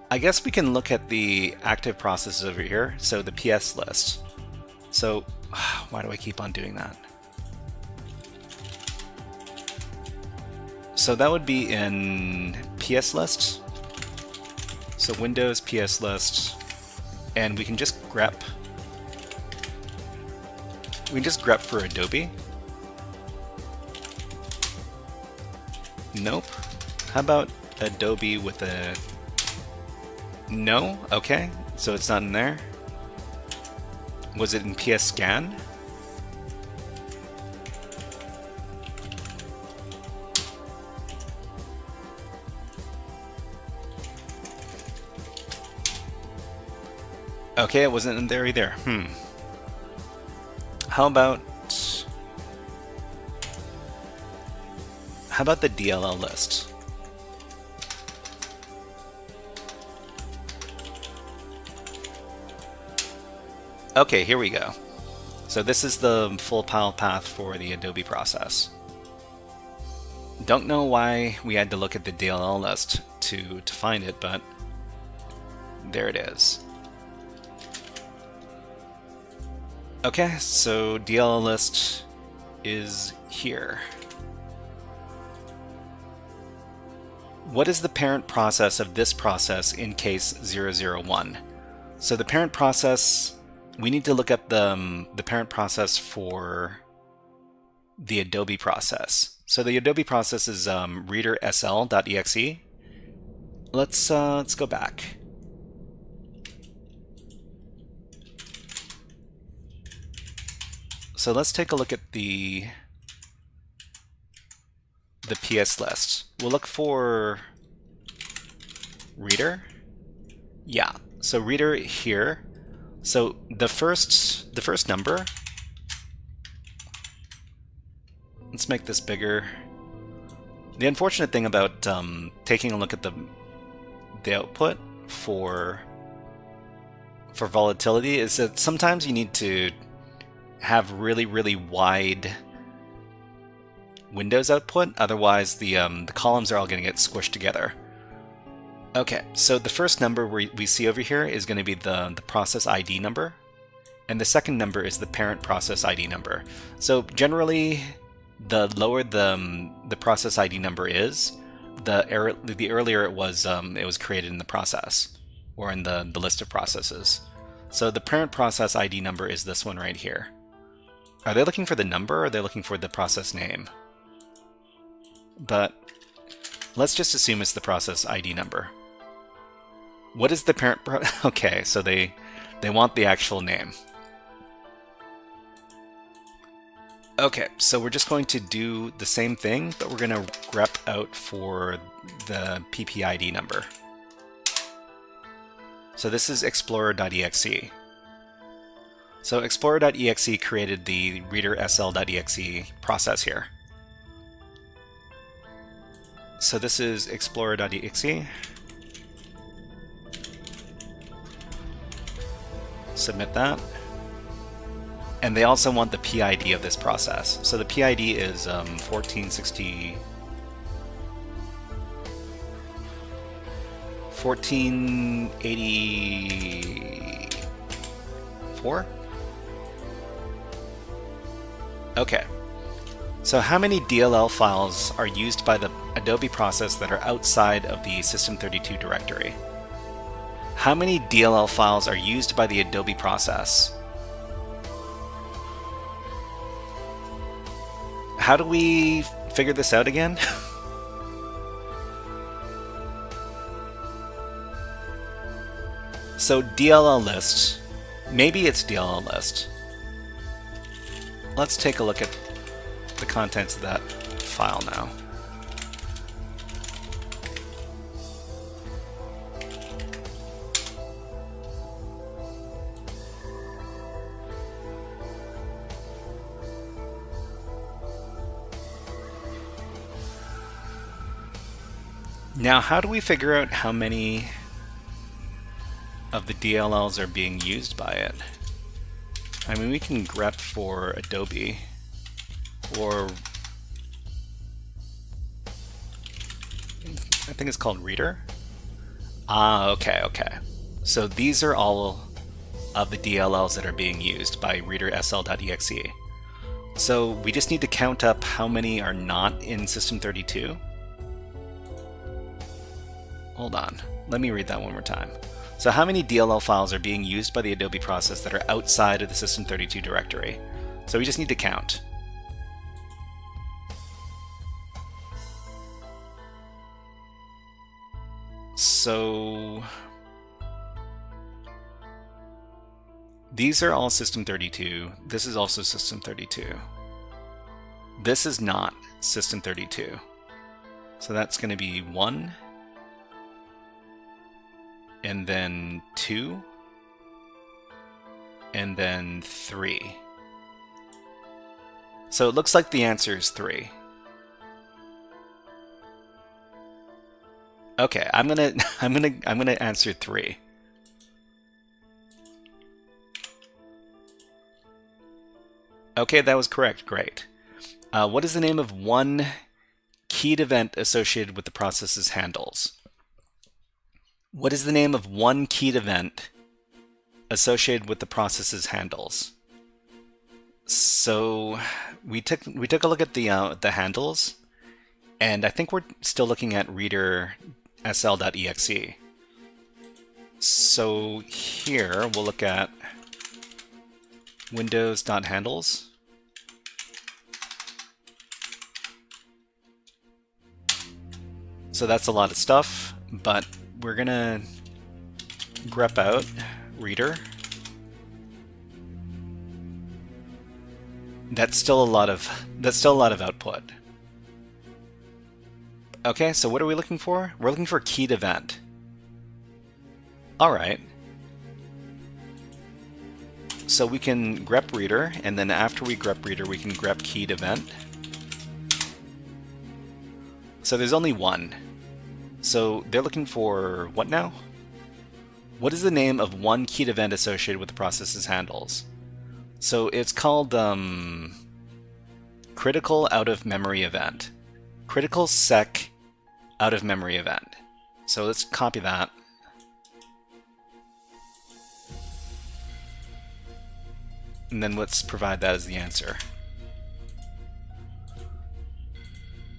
I guess we can look at the active processes over here, so the PS list. So, why do I keep on doing that? So that would be in PS list. So Windows PS list, and we can just grep. We can just grep for Adobe. Nope. How about Adobe with a... No? Okay, so it's not in there. Was it in PS Scan? Okay, it wasn't in there either. How about the DLL list? Okay, here we go. So this is the full file path for the Adobe process. Don't know why we had to look at the DLL list to find it, but there it is. Okay, so DLL list is here. What is the parent process of this process in case 001? So the parent process, we need to look at the parent process for the Adobe process. So the Adobe process is reader sl.exe. Let's go back. So let's take a look at the PS list. We'll look for reader. Yeah, so reader here. So the first number, let's make this bigger. The unfortunate thing about taking a look at the output for volatility is that sometimes you need to have really wide Windows output, otherwise the columns are all going to get squished together. Okay, so the first number we see over here is going to be the process ID number, and the second number is the parent process ID number. So generally, the lower the process ID number is, the earlier it was created in the process, or in the list of processes. So the parent process ID number is this one right here. Are they looking for the number, or are they looking for the process name? But let's just assume it's the process ID number. What is the parent okay, so they want the actual name. Okay, so we're just going to do the same thing, but we're going to grep out for the PPID number. So this is explorer.exe. So explorer.exe created the reader sl.exe process here. So this is explorer.exe. Submit that. And they also want the PID of this process. So the PID is 1484? Okay. So how many DLL files are used by the Adobe process that are outside of the System32 directory? How many DLL files are used by the Adobe process? How do we figure this out again? So DLL list, maybe it's DLL list. Let's take a look at the contents of that file now. Now, how do we figure out how many of the DLLs are being used by it? I mean, we can grep for Adobe, or I think it's called reader. Ah, okay. So these are all of the DLLs that are being used by reader sl.exe. So we just need to count up how many are not in System32. Hold on, let me read that one more time. So how many DLL files are being used by the Adobe process that are outside of the System32 directory? So we just need to count. So these are all System32. This is also System32. This is not System32. So that's going to be 1, and then 2, and then 3. So it looks like the answer is 3. Okay, I'm gonna answer 3. Okay, that was correct. Great. What is the name of one keyed event associated with the process's handles? What is the name of one keyed event associated with the process's handles? So we took a look at the handles, and I think we're still looking at reader sl.exe. So here we'll look at windows.handles. So that's a lot of stuff, but we're gonna grep out reader. That's still a lot of output. Okay, so what are we looking for? We're looking for keyed event. All right. So we can grep reader, and then after we grep reader, we can grep keyed event. So there's only one. So they're looking for what now? What is the name of one keyed event associated with the process's handles? So it's called critical out of memory event. Critical sec out of memory event. So let's copy that. And then let's provide that as the answer.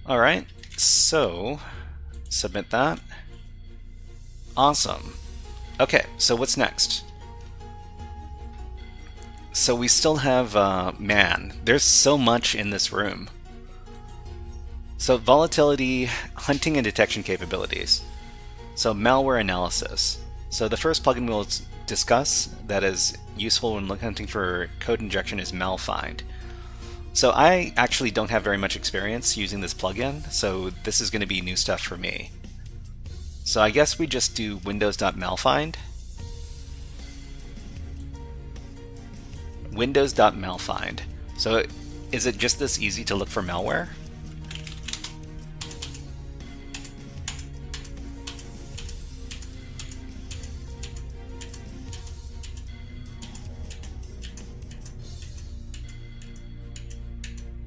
All right, so submit that. Awesome. Okay, so what's next? So we still have, man, there's so much in this room. So volatility, hunting and detection capabilities. So malware analysis. So the first plugin we'll discuss that is useful when hunting for code injection is malfind. So I actually don't have very much experience using this plugin, so this is going to be new stuff for me. So I guess we just do windows.malfind. Windows.malfind. So is it just this easy to look for malware?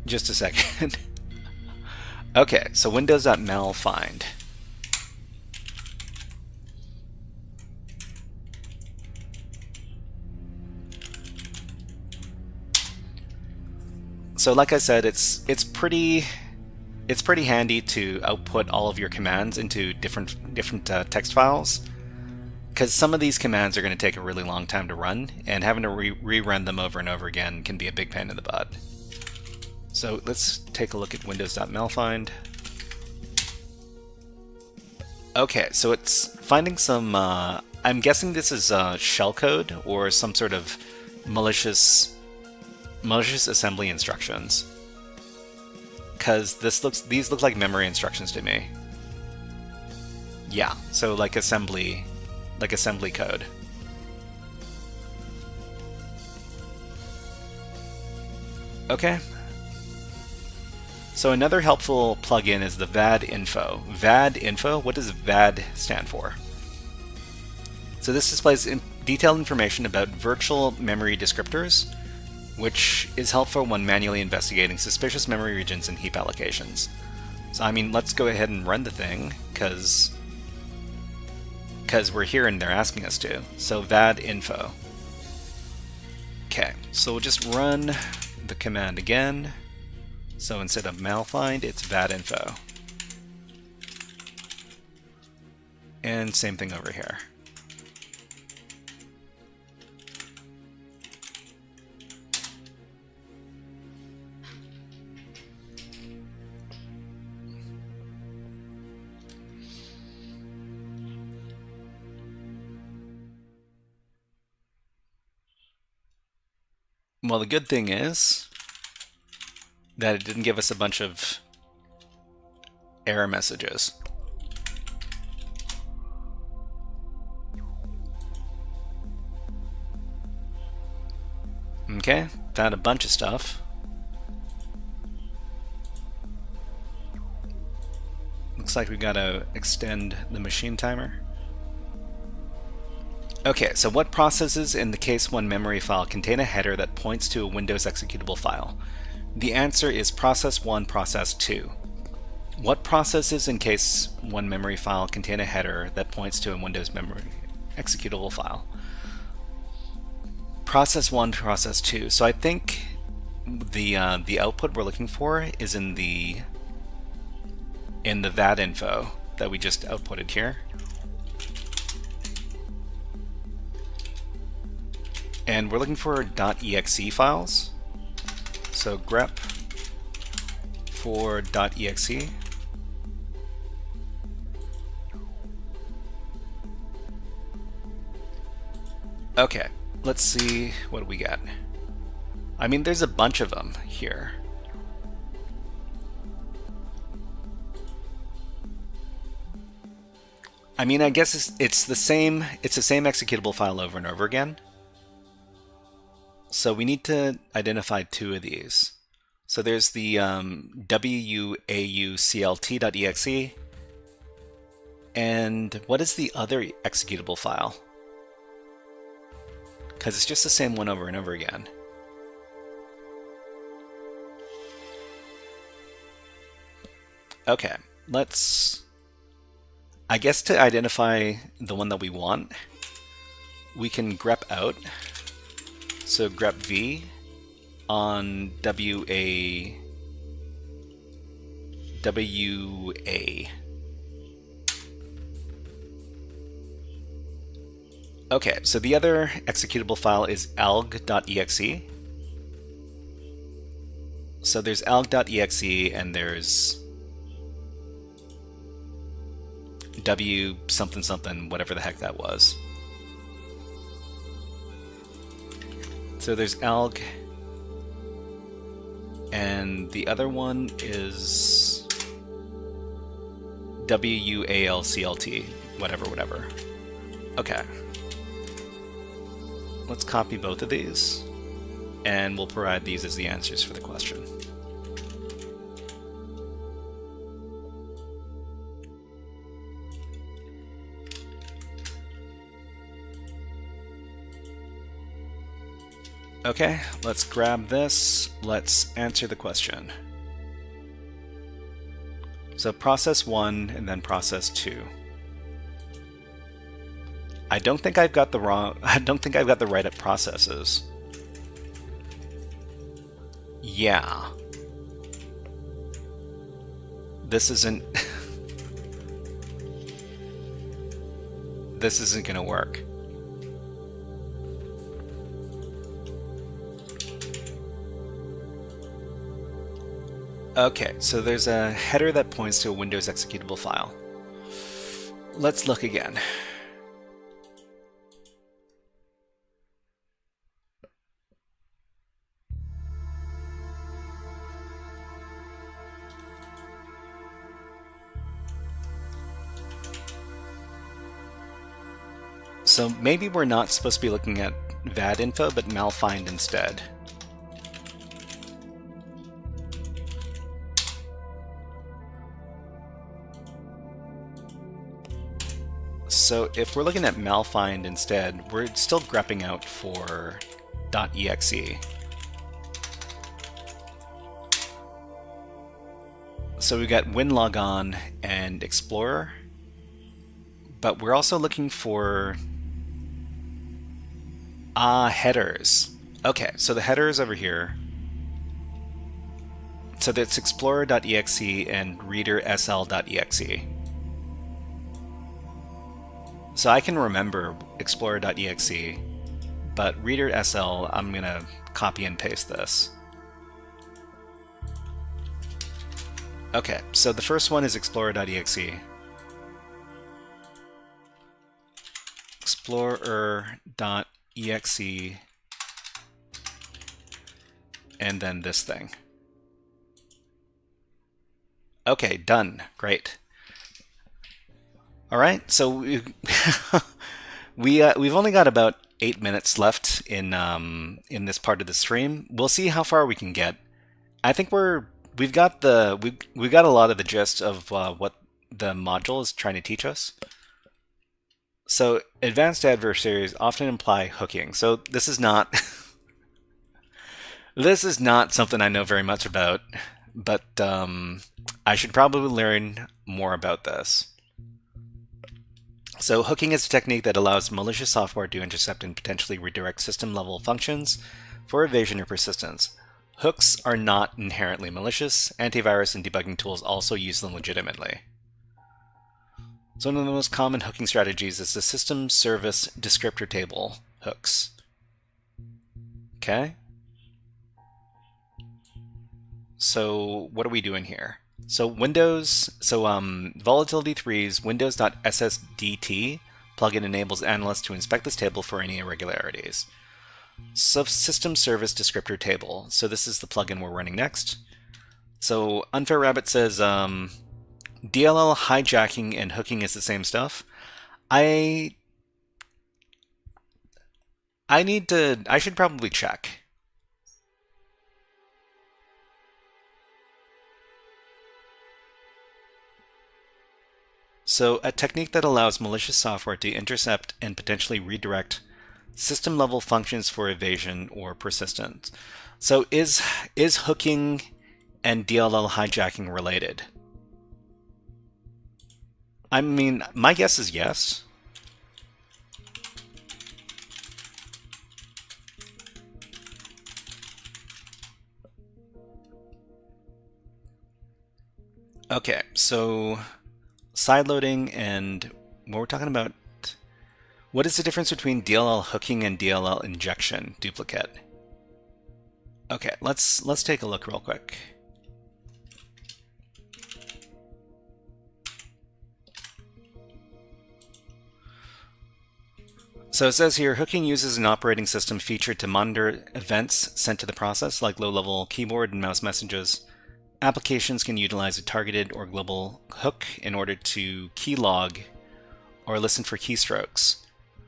Just a second. Okay, so windows.malfind. So like I said, it's pretty handy to output all of your commands into different text files, because some of these commands are going to take a really long time to run, and having to rerun them over and over again can be a big pain in the butt. So let's take a look at windows.malfind. Okay, so it's finding some, I'm guessing this is shellcode or some sort of malicious assembly instructions. Because these look like memory instructions to me. Yeah, so like assembly code. Okay. So another helpful plugin is the VAD info. VAD info, what does VAD stand for? So this displays detailed information about virtual memory descriptors, which is helpful when manually investigating suspicious memory regions in heap allocations. So I mean, let's go ahead and run the thing, because we're here and they're asking us to. So VAD info. Okay, so we'll just run the command again. So instead of malfind, it's VAD info. And same thing over here. Well, the good thing is that it didn't give us a bunch of error messages. Okay, found a bunch of stuff. Looks like we gotta extend the machine timer. Okay, so what processes in the case 1 memory file contain a header that points to a Windows executable file? The answer is process 1, process 2. What processes in case 1 memory file contain a header that points to a Windows memory executable file? Process 1, process 2. So I think the output we're looking for is in the VAT info that we just outputted here. And we're looking for .exe files. So grep for .exe. Okay, let's see what we get. I mean, there's a bunch of them here. I mean, I guess it's the same executable file over and over again. So we need to identify 2 of these. So there's the wuauclt.exe, and what is the other executable file? Because it's just the same one over and over again. Okay, let's, I guess to identify the one that we want, we can grep out. So grep v on WA. Okay, so the other executable file is alg.exe. So there's alg.exe and there's w something something, whatever the heck that was. So there's alg, and the other one is wualclt, whatever. Okay. Let's copy both of these, and we'll provide these as the answers for the question. Okay, let's grab this. Let's answer the question. So process 1 and then process 2. I don't think I've got the right at processes. Yeah. This isn't this isn't gonna work. Okay, so there's a header that points to a Windows executable file. Let's look again. So maybe we're not supposed to be looking at VAT info, but malfind instead. So if we're looking at malfind instead, we're still grepping out for .exe. So we got winlogon and explorer, but we're also looking for headers. Okay, so the header is over here. So that's explorer.exe and reader.sl.exe. So I can remember explorer.exe, but reader.sl, I'm going to copy and paste this. Okay, so the first one is explorer.exe. Explorer.exe, and then this thing. Okay, done. Great. All right, so we've only got about 8 minutes left in this part of the stream. We'll see how far we can get. I think we've got a lot of the gist of what the module is trying to teach us. So advanced adversaries often imply hooking. So this is not this is not something I know very much about, but I should probably learn more about this. So hooking is a technique that allows malicious software to intercept and potentially redirect system-level functions for evasion or persistence. Hooks are not inherently malicious. Antivirus and debugging tools also use them legitimately. So one of the most common hooking strategies is the system service descriptor table hooks. Okay. So what are we doing here? So Volatility 3's Windows.ssdt plugin enables analysts to inspect this table for any irregularities. System service descriptor table. So this is the plugin we're running next. So Unfair Rabbit says DLL hijacking and hooking is the same stuff. I should probably check. So a technique that allows malicious software to intercept and potentially redirect system-level functions for evasion or persistence. So is hooking and DLL hijacking related? I mean, my guess is yes. Okay, so sideloading and what we're talking about. What is the difference between DLL hooking and DLL injection duplicate? Okay, let's take a look real quick. So it says here, hooking uses an operating system feature to monitor events sent to the process, like low-level keyboard and mouse messages. Applications can utilize a targeted or global hook in order to keylog or listen for keystrokes.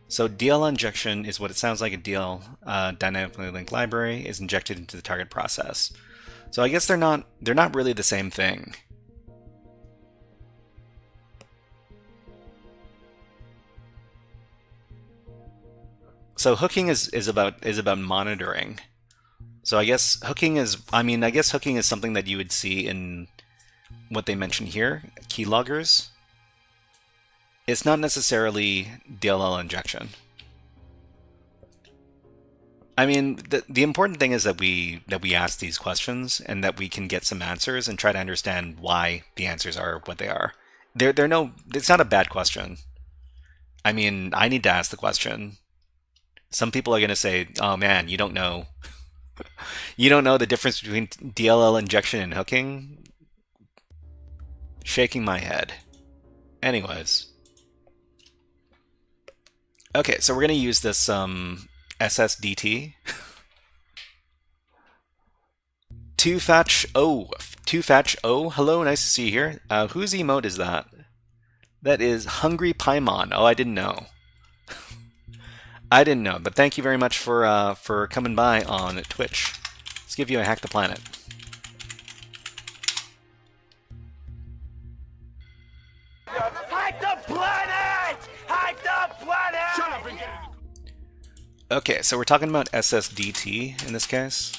So DLL injection is what it sounds like. A DLL dynamically linked library is injected into the target process. So I guess they're not really the same thing. So hooking is about monitoring. So I guess hooking is something that you would see in what they mention here, keyloggers. It's not necessarily DLL injection. I mean, the important thing is that we ask these questions and that we can get some answers and try to understand why the answers are what they are. It's not a bad question. I mean, I need to ask the question. Some people are going to say, "Oh man, you don't know. You don't know the difference between DLL injection and hooking?" Shaking my head. Anyways. Okay, so we're going to use this SSDT. 2Fatch O, hello, nice to see you here. Whose emote is that? That is Hungry Paimon. Oh, I didn't know. I didn't know, but thank you very much for coming by on Twitch. Let's give you a Hack the Planet. Hack the planet! Hack the planet! Shut up and get it! Okay, so we're talking about SSDT in this case.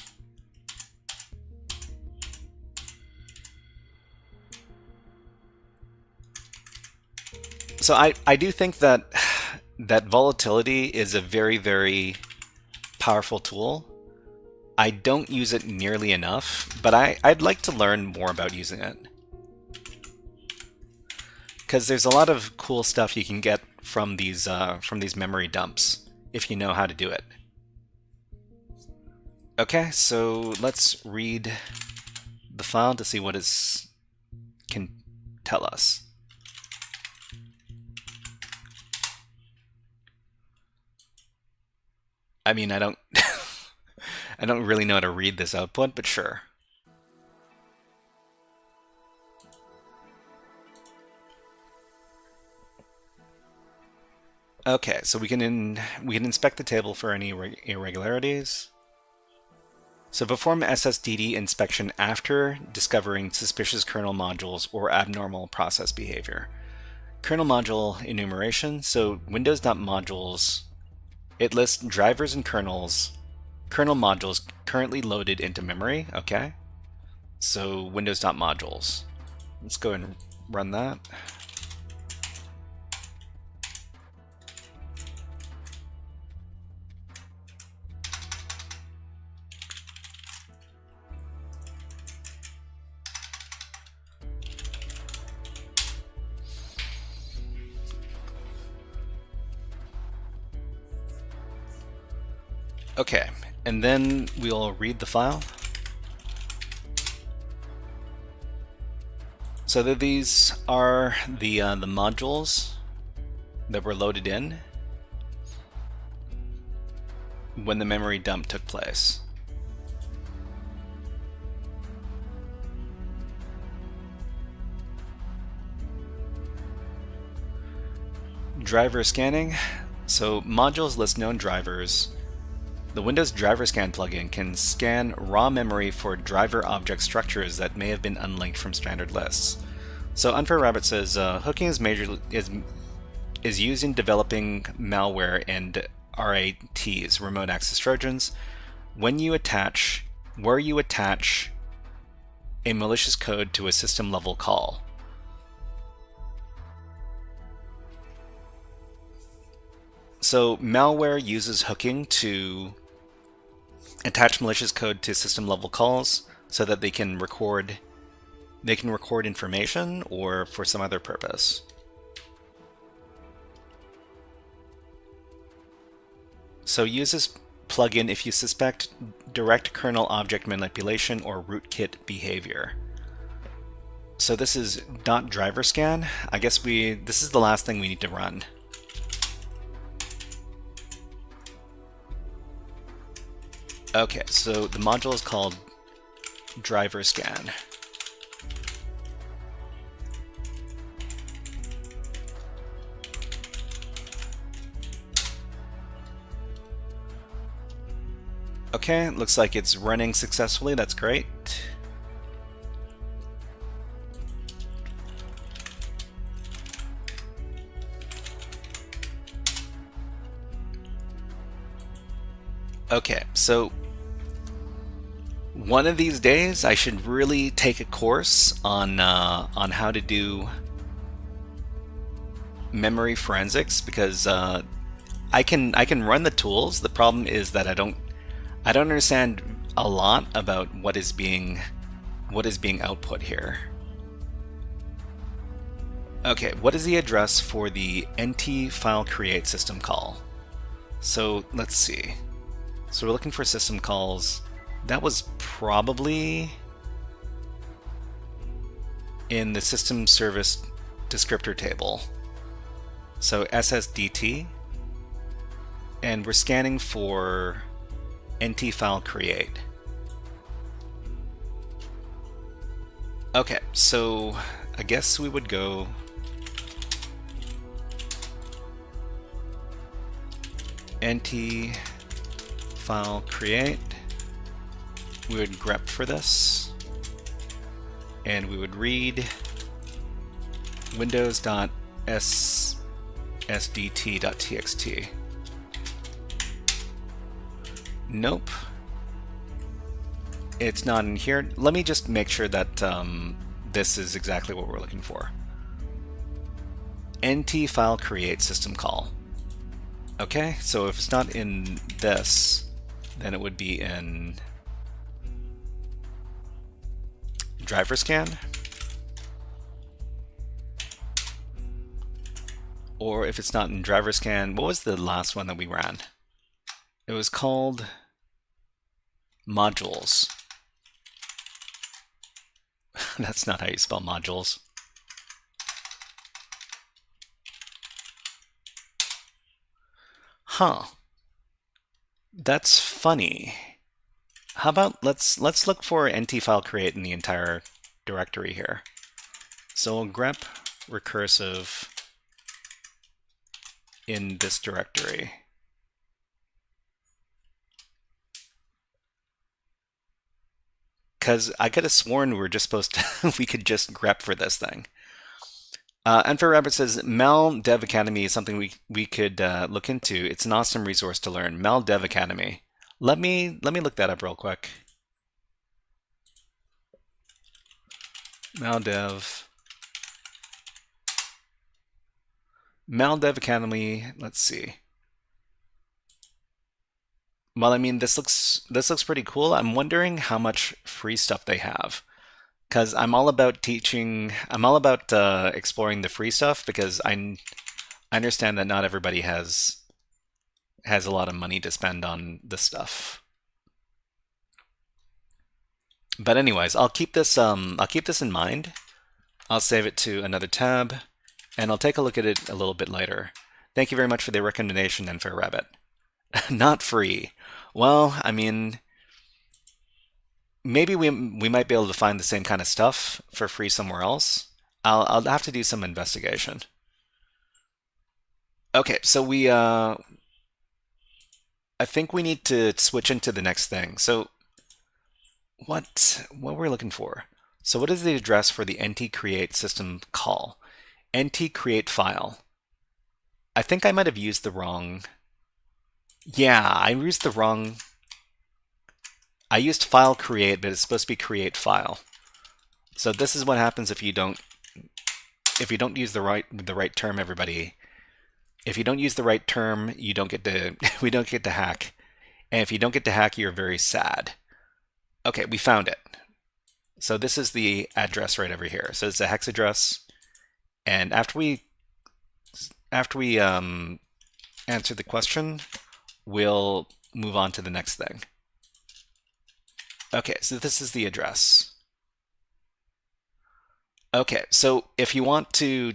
So I do think that volatility is a very, very powerful tool. I don't use it nearly enough, but I'd like to learn more about using it. Because there's a lot of cool stuff you can get from these memory dumps if you know how to do it. Okay, so let's read the file to see what it can tell us. I mean, I don't I don't really know how to read this output, but sure. Okay, so we can inspect the table for any irregularities. So perform SSDT inspection after discovering suspicious kernel modules or abnormal process behavior. kernel module enumeration. So Windows.modules, it lists drivers and kernel modules currently loaded into memory. Okay. So Windows.modules. Let's go and run that. Okay, and then we'll read the file. So that these are the modules that were loaded in when the memory dump took place. Driver scanning. So modules list known drivers. The Windows Driver Scan plugin can scan raw memory for driver object structures that may have been unlinked from standard lists. So Unfair Rabbit says hooking is used in developing malware and RATs, remote access trojans, where you attach a malicious code to a system level call. So malware uses hooking to attach malicious code to system level calls so that they can record information or for some other purpose. So use this plugin if you suspect direct kernel object manipulation or rootkit behavior. So this is .driver scan. I guess this is the last thing we need to run. Okay, so the module is called driver scan. Okay, looks like it's running successfully. That's great. Okay, so one of these days I should really take a course on how to do memory forensics, because I can run the tools. The problem is that I don't understand a lot about what is being output here. Okay, what is the address for the NT file create system call? So let's see. So we're looking for system calls. That was probably in the system service descriptor table. So SSDT, and we're scanning for NT file create. Okay, so I guess we would go NT file create. We would grep for this, and we would read windows.sdt.txt. Nope, it's not in here. Let me just make sure that this is exactly what we're looking for. NT file create system call. Okay, so if it's not in this, then it would be in driver scan, or if it's not in driver scan, what was the last one that we ran? It was called modules. That's not how you spell modules. Huh. That's funny. How about let's look for NT file create in the entire directory here. So we'll grep recursive in this directory. Because I could have sworn we were just supposed to we could just grep for this thing. Unfair Rabbit says Mal Dev Academy is something we could look into. It's an awesome resource to learn. Mal Dev Academy. Let me look that up real quick. Mal Dev Academy. Let's see. Well, I mean, this looks pretty cool. I'm wondering how much free stuff they have. Because I'm all about teaching, I'm all about exploring the free stuff because I understand that not everybody has a lot of money to spend on this stuff. But anyways, I'll keep this in mind. I'll save it to another tab, and I'll take a look at it a little bit later. Thank you very much for the recommendation, Unfair Rabbit. Not free. Well, I mean, maybe we might be able to find the same kind of stuff for free somewhere else. I'll have to do some investigation. Okay, so I think we need to switch into the next thing. So what we're looking for? So what is the address for the ntcreate system call? ntcreate file. I think I might have used the wrong. Yeah, I used the wrong. I used file create, but it's supposed to be create file. So this is what happens if you don't use the right term, everybody. If you don't use the right term, you don't get to we don't get to hack. And if you don't get to hack, you're very sad. Okay, we found it. So this is the address right over here. So it's a hex address. And after we answer the question, we'll move on to the next thing. Okay, so this is the address. Okay, so if you want to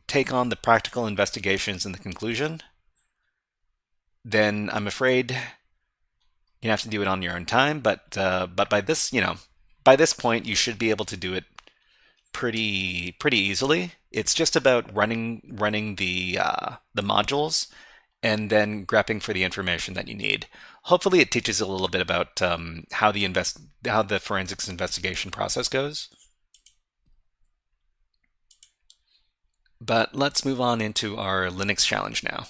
take on the practical investigations in the conclusion, then I'm afraid you have to do it on your own time. But by this, by this point, you should be able to do it pretty easily. It's just about running the modules and then grepping for the information that you need. Hopefully, it teaches a little bit about how the forensics investigation process goes. But let's move on into our Linux challenge now.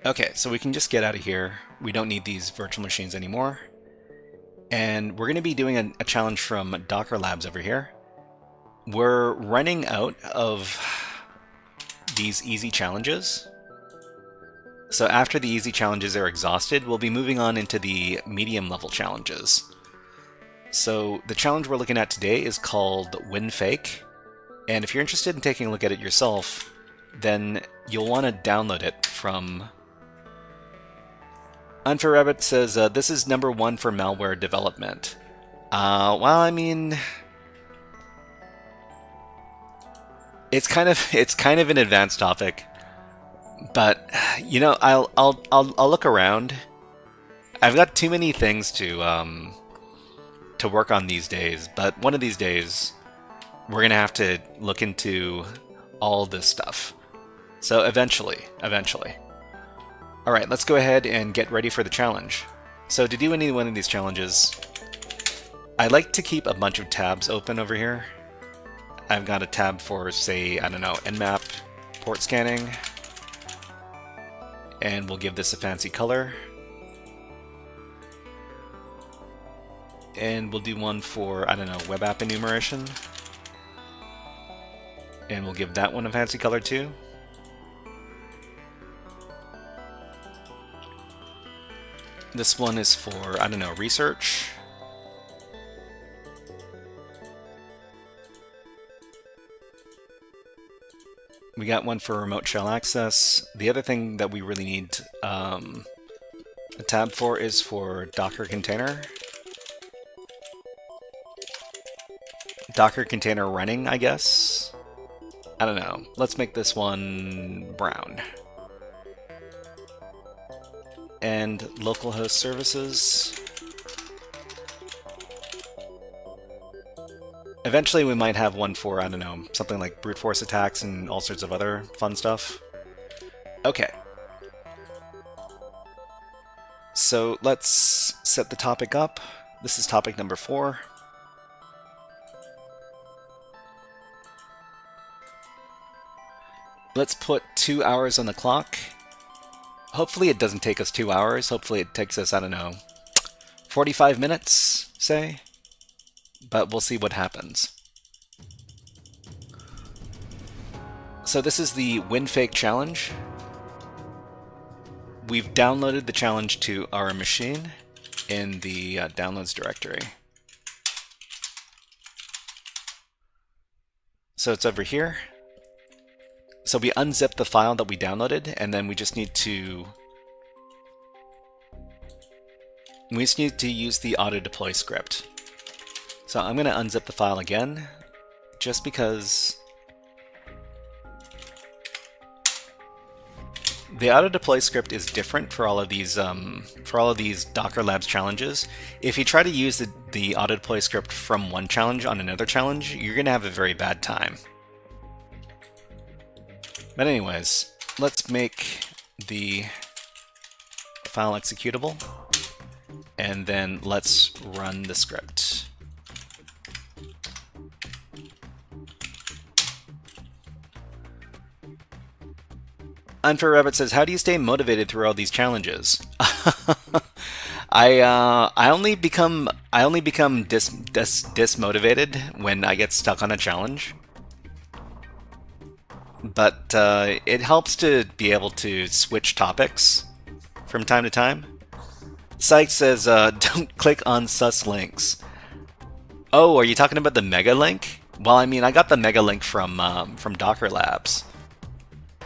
Okay, so we can just get out of here. We don't need these virtual machines anymore. And we're going to be doing a challenge from Dockerlabs over here. We're running out of these easy challenges. So after the easy challenges are exhausted, we'll be moving on into the medium level challenges. So the challenge we're looking at today is called WinFake. And if you're interested in taking a look at it yourself, then you'll want to download it from... Unfair Rabbit says, this is number 1 for malware development. Well, I mean... It's kind of an advanced topic. But, I'll look around. I've got too many things to work on these days, but one of these days, we're going to have to look into all this stuff. So eventually. All right, let's go ahead and get ready for the challenge. So to do any one of these challenges, I like to keep a bunch of tabs open over here. I've got a tab for, say, I don't know, Nmap, port scanning, and we'll give this a fancy color. And we'll do one for, I don't know, web app enumeration. And we'll give that one a fancy color too. This one is for, I don't know, research. We got one for remote shell access. The other thing that we really need a tab for is for Docker container. Docker container running, I guess. I don't know. Let's make this one brown. And localhost services. Eventually we might have one for, I don't know, something like brute force attacks and all sorts of other fun stuff. Okay. so let's set the topic up. This is topic number 4. Let's put 2 hours on the clock. Hopefully it doesn't take us 2 hours. Hopefully it takes us, I don't know, 45 minutes, say. But we'll see what happens. So this is the WinFake challenge. We've downloaded the challenge to our machine in the downloads directory. So it's over here. So we unzip the file that we downloaded, and then we just need to use the auto deploy script. So I'm going to unzip the file again, just because the auto deploy script is different for all of these Dockerlabs challenges. If you try to use the auto deploy script from one challenge on another challenge, you're going to have a very bad time. But anyways, let's make the file executable, and then let's run the script. Unfair Rabbit says, "How do you stay motivated through all these challenges?" I only become dismotivated when I get stuck on a challenge. But it helps to be able to switch topics from time to time. Sykes says, "Don't click on sus links." Oh, are you talking about the mega link? Well, I mean, I got the mega link from Dockerlabs.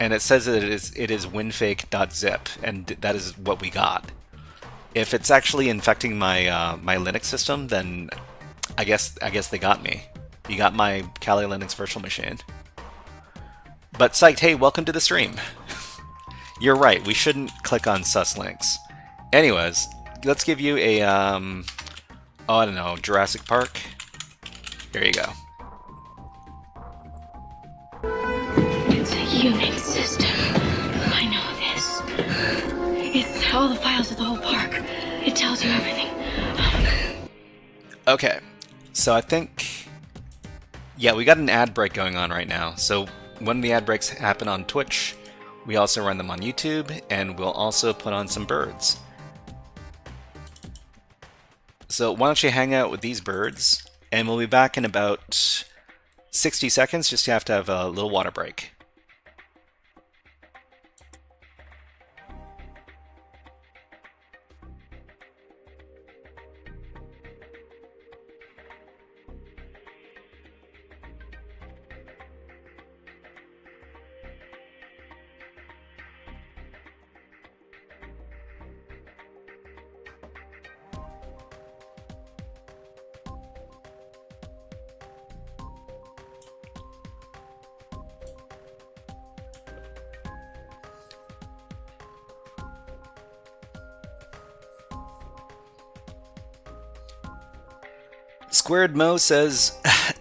And it says that it is winfake.zip, and that is what we got. If it's actually infecting my my Linux system, then I guess they got me. You got my Kali Linux virtual machine. But Psyched, hey, welcome to the stream. You're right, we shouldn't click on sus links. Anyways, let's give you a oh, I don't know, Jurassic Park. Here you go. It's a Unix system. I know this. It's all the files of the whole park. It tells you everything. Okay, so I think, yeah, we got an ad break going on right now. So when the ad breaks happen on Twitch, we also run them on YouTube, and we'll also put on some birds. So why don't you hang out with these birds, and we'll be back in about 60 seconds, just have to have a little water break. Squared Mo says,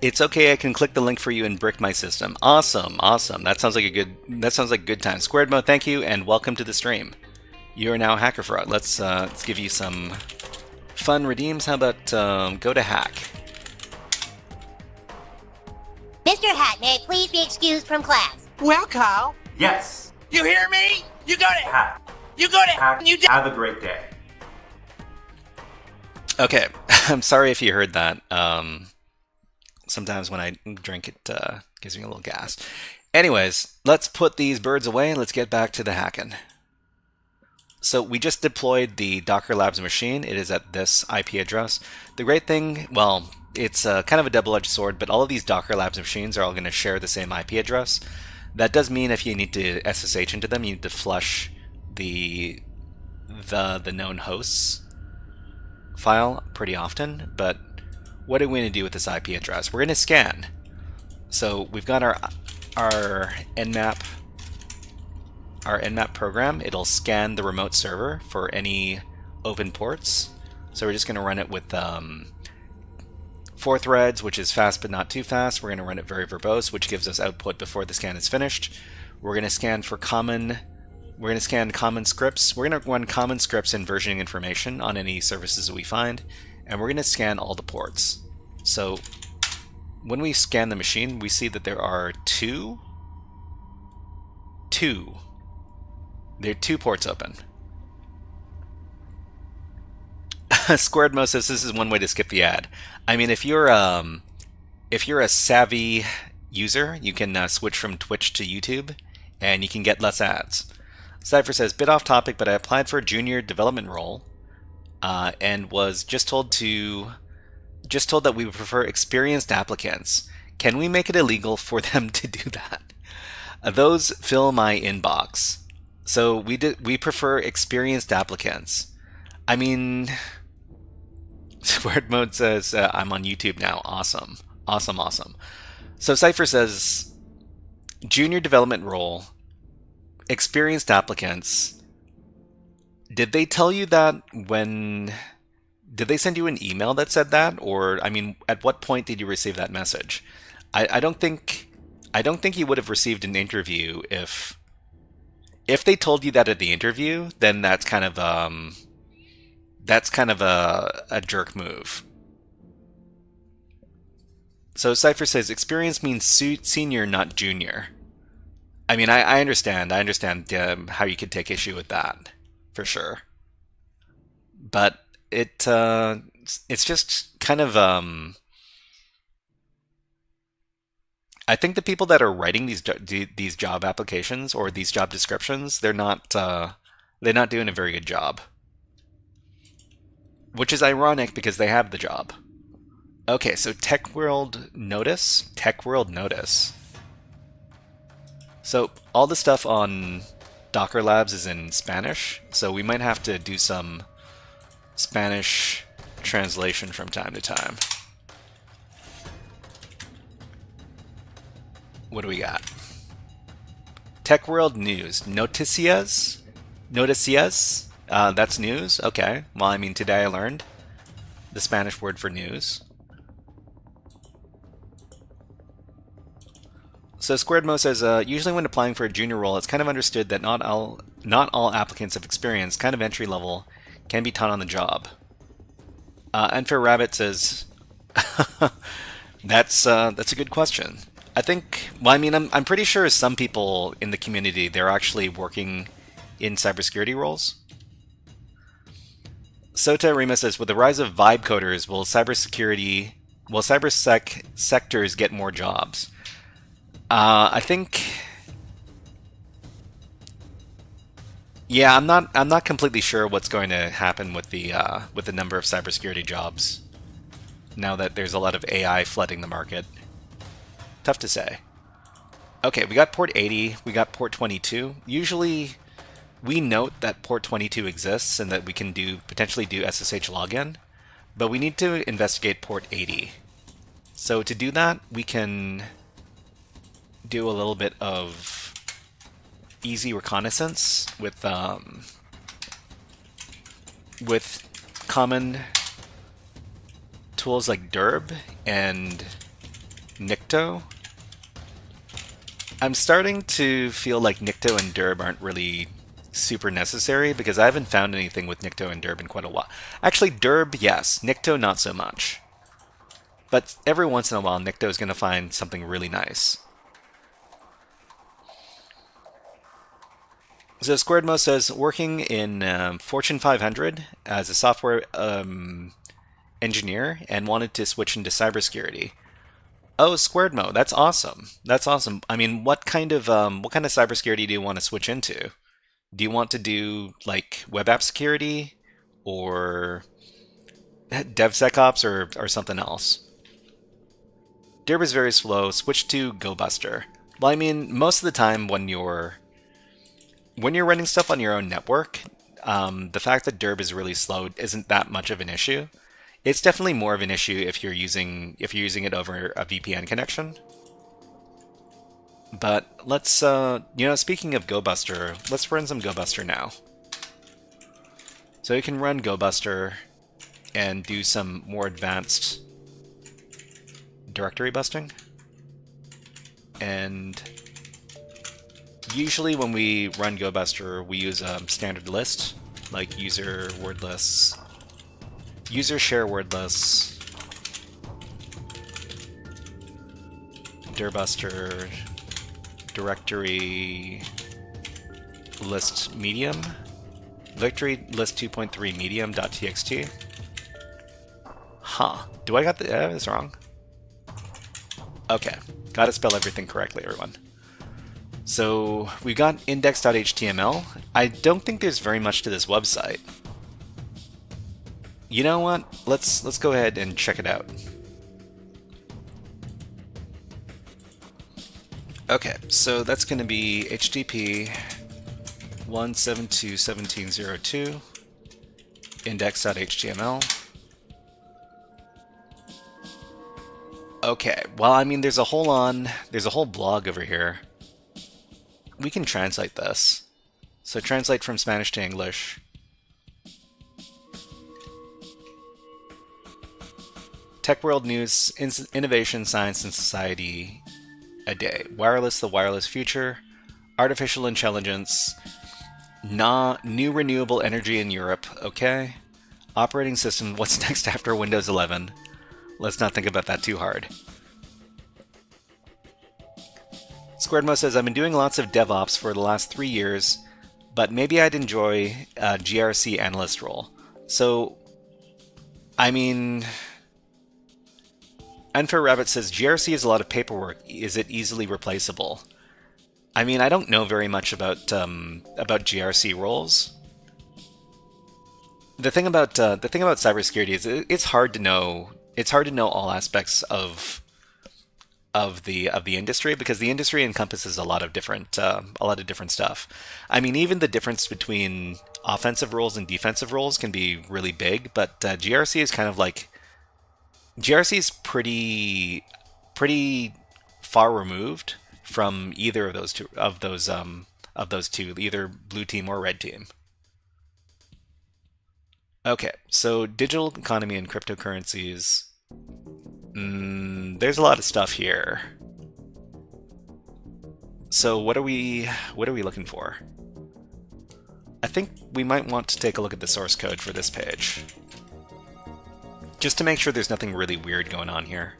"It's okay, I can click the link for you and brick my system." Awesome, awesome. That sounds like a good time. Squared Mo, thank you and welcome to the stream. You are now HackerFrog. Let's give you some fun redeems. How about go to hack? Mr. Hat, may I please be excused from class? Well, Kyle. Yes. You hear me? You go to Hack. You go to Hack. You Have a great day. Okay, I'm sorry if you heard that. Sometimes when I drink, it gives me a little gas. Anyways, let's put these birds away and let's get back to the hacking. So we just deployed the Dockerlabs machine. It is at this IP address. The great thing, well, it's kind of a double-edged sword, but all of these Dockerlabs machines are all going to share the same IP address. That does mean if you need to SSH into them, you need to flush the known hosts file pretty often. But what are we going to do with this IP address? We're going to scan. So we've got our Nmap program. It'll scan the remote server for any open ports. So we're just going to run it with 4 threads, which is fast but not too fast. We're going to run it very verbose, which gives us output before the scan is finished. We're going to scan for common We're going to scan common scripts. We're going to run common scripts and versioning information on any services that we find, and we're going to scan all the ports. So when we scan the machine, we see that there are two. There are 2 ports open. Squaredmo says this is one way to skip the ad. I mean, if you're a savvy user, you can switch from Twitch to YouTube, and you can get less ads. Cypher says, bit off topic, but I applied for a junior development role, and was just told that we would prefer experienced applicants. Can we make it illegal for them to do that? Those fill my inbox. So we prefer experienced applicants. I mean, Squared Mode says, I'm on YouTube now. Awesome. Awesome. So Cypher says, junior development role, experienced applicants. Did they tell you that did they send you an email that said that? Or, I mean, at what point did you receive that message? I don't think you would have received an interview if they told you that at the interview, then that's kind of a jerk move. So Cypher says experience means senior, not junior. I mean, I understand how you could take issue with that, for sure. But it's just kind of I think the people that are writing these job applications or these job descriptions, they're not doing a very good job. Which is ironic because they have the job. Okay, so Tech World Notice. So all the stuff on Dockerlabs is in Spanish, so we might have to do some Spanish translation from time to time. What do we got? Tech World News. Noticias? That's news? Okay. Well, I mean, today I learned the Spanish word for news. So Squaredmo says, usually when applying for a junior role, it's kind of understood that not all applicants of experience, kind of entry level, can be taught on the job. Unfair Rabbit says, that's a good question. I think, well, I mean, I'm pretty sure some people in the community, they're actually working in cybersecurity roles. Sota Rima says, with the rise of vibe coders, will cybersec sectors get more jobs? I think, yeah, I'm not completely sure what's going to happen with the number of cybersecurity jobs now that there's a lot of AI flooding the market. Tough to say. Okay, we got port 80, we got port 22. Usually, we note that port 22 exists and that we can potentially do SSH login, but we need to investigate port 80. So to do that, we can do a little bit of easy reconnaissance with common tools like Derb and Nikto. I'm starting to feel like Nikto and Derb aren't really super necessary because I haven't found anything with Nikto and Derb in quite a while. Actually, Derb, yes. Nikto, not so much. But every once in a while, Nikto is going to find something really nice. So Squaredmo says, working in Fortune 500 as a software engineer and wanted to switch into cybersecurity. Oh, Squaredmo, that's awesome. That's awesome. I mean, what kind of cybersecurity do you want to switch into? Do you want to do like web app security or DevSecOps or something else? Derb is very slow. Switch to GoBuster. Well, I mean, most of the time when you're running stuff on your own network, the fact that Derb is really slow isn't that much of an issue. It's definitely more of an issue if you're using it over a VPN connection. But let's, speaking of GoBuster, let's run some GoBuster now. So you can run GoBuster and do some more advanced directory busting. And Usually when we run GoBuster, we use a standard list, like user word lists, user share word lists, dirbuster, directory list medium, directory list 2.3 medium.txt. Huh. Do I got this wrong? Okay. Gotta spell everything correctly, everyone. So we got index.html. I don't think there's very much to this website. You know what? Let's go ahead and check it out. Okay, so that's going to be HTTP 172.17.02 index.html. Okay, well, I mean, there's a whole blog over here. We can translate this. So translate from Spanish to English. Tech World News, Innovation, Science, and Society a day. Wireless, the wireless future. Artificial intelligence. New renewable energy in Europe. Okay. Operating system, what's next after Windows 11? Let's not think about that too hard. Squaredmo says, I've been doing lots of DevOps for the last 3 years, but maybe I'd enjoy a GRC analyst role. So, I mean... Unfair Rabbit says, GRC is a lot of paperwork. Is it easily replaceable? I mean, I don't know very much about GRC roles. The thing about cybersecurity is it's hard to know. It's hard to know all aspects of the industry, because the industry encompasses a lot of different stuff. I mean, even the difference between offensive roles and defensive roles can be really big. But GRC is kind of like GRC is pretty far removed from either of those two, either blue team or red team. Okay, so digital economy and cryptocurrencies. There's a lot of stuff here. So what are we looking for? I think we might want to take a look at the source code for this page, just to make sure there's nothing really weird going on here.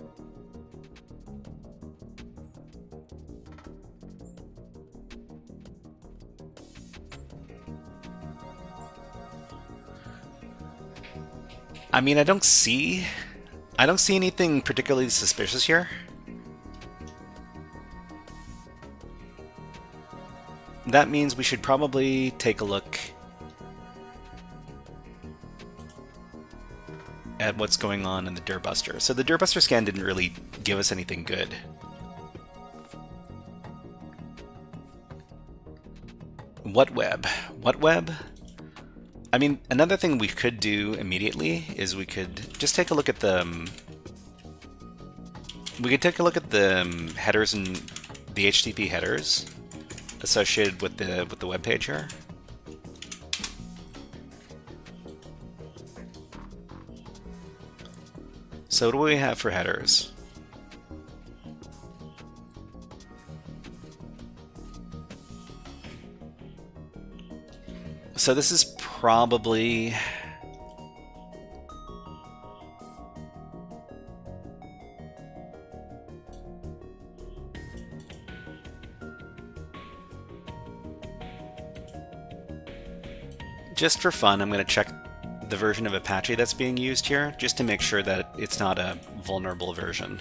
I mean, I don't see anything particularly suspicious here. That means we should probably take a look at what's going on in the dirbuster. So the dirbuster scan didn't really give us anything good. What web? What web? I mean, another thing we could do immediately is we could just take a look at the headers and the HTTP headers associated with the web page here. So what do we have for headers? So this is probably just for fun, I'm going to check the version of Apache that's being used here, just to make sure that it's not a vulnerable version.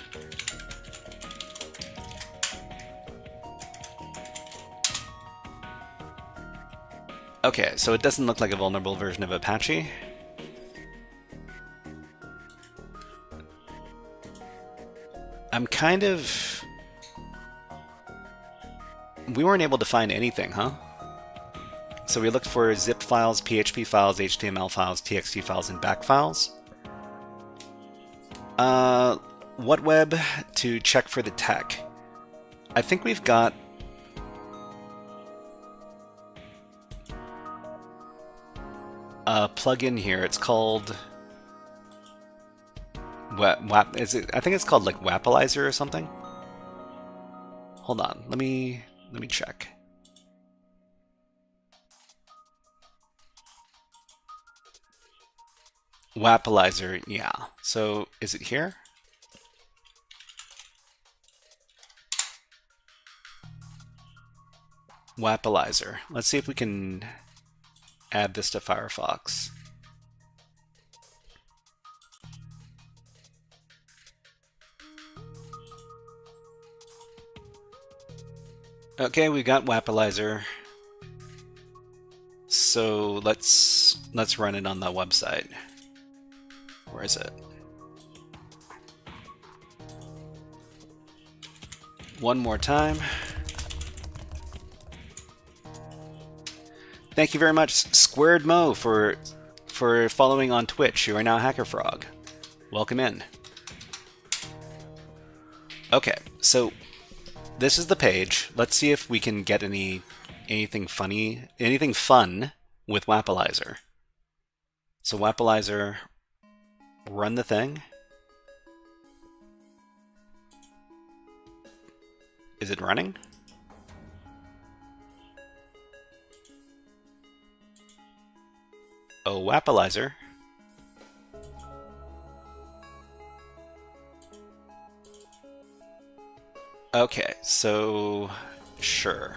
Okay, so it doesn't look like a vulnerable version of Apache. I'm kind of... We weren't able to find anything, huh? So we looked for zip files, PHP files, HTML files, TXT files, and back files. What web to check for the tech? I think we've got... a plugin here. It's called is it? I think it's called like Wapalizer or something. Hold on, let me check. Wapalizer, yeah. So is it here? Wapalizer. Let's see if we can add this to Firefox. Okay, we got Wapalizer. So let's run it on the website. Where is it? One more time. Thank you very much, Squared Mo, for following on Twitch. You are now HackerFrog. Welcome in. Okay, so this is the page. Let's see if we can get anything fun with Wapalizer. So Wapalizer, run the thing. Is it running? Oh, Wapalizer. Okay, so sure.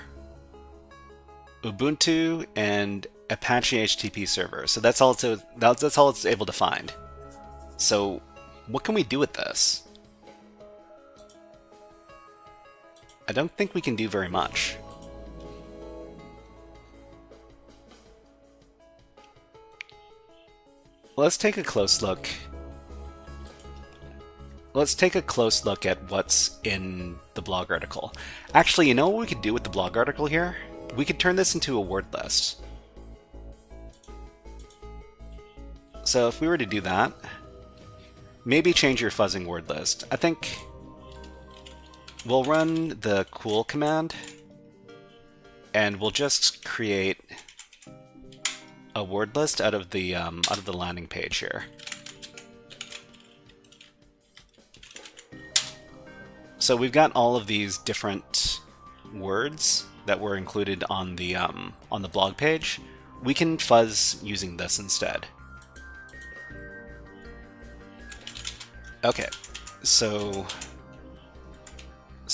Ubuntu and Apache HTTP server. So that's all it's able to find. So what can we do with this? I don't think we can do very much. Let's take a close look. Let's take a close look at what's in the blog article. Actually, you know what we could do with the blog article here? We could turn this into a word list. So if we were to do that, maybe change your fuzzing word list. I think we'll run the cool command and we'll just create a word list out of the landing page here. So we've got all of these different words that were included on the blog page. We can fuzz using this instead. Okay, so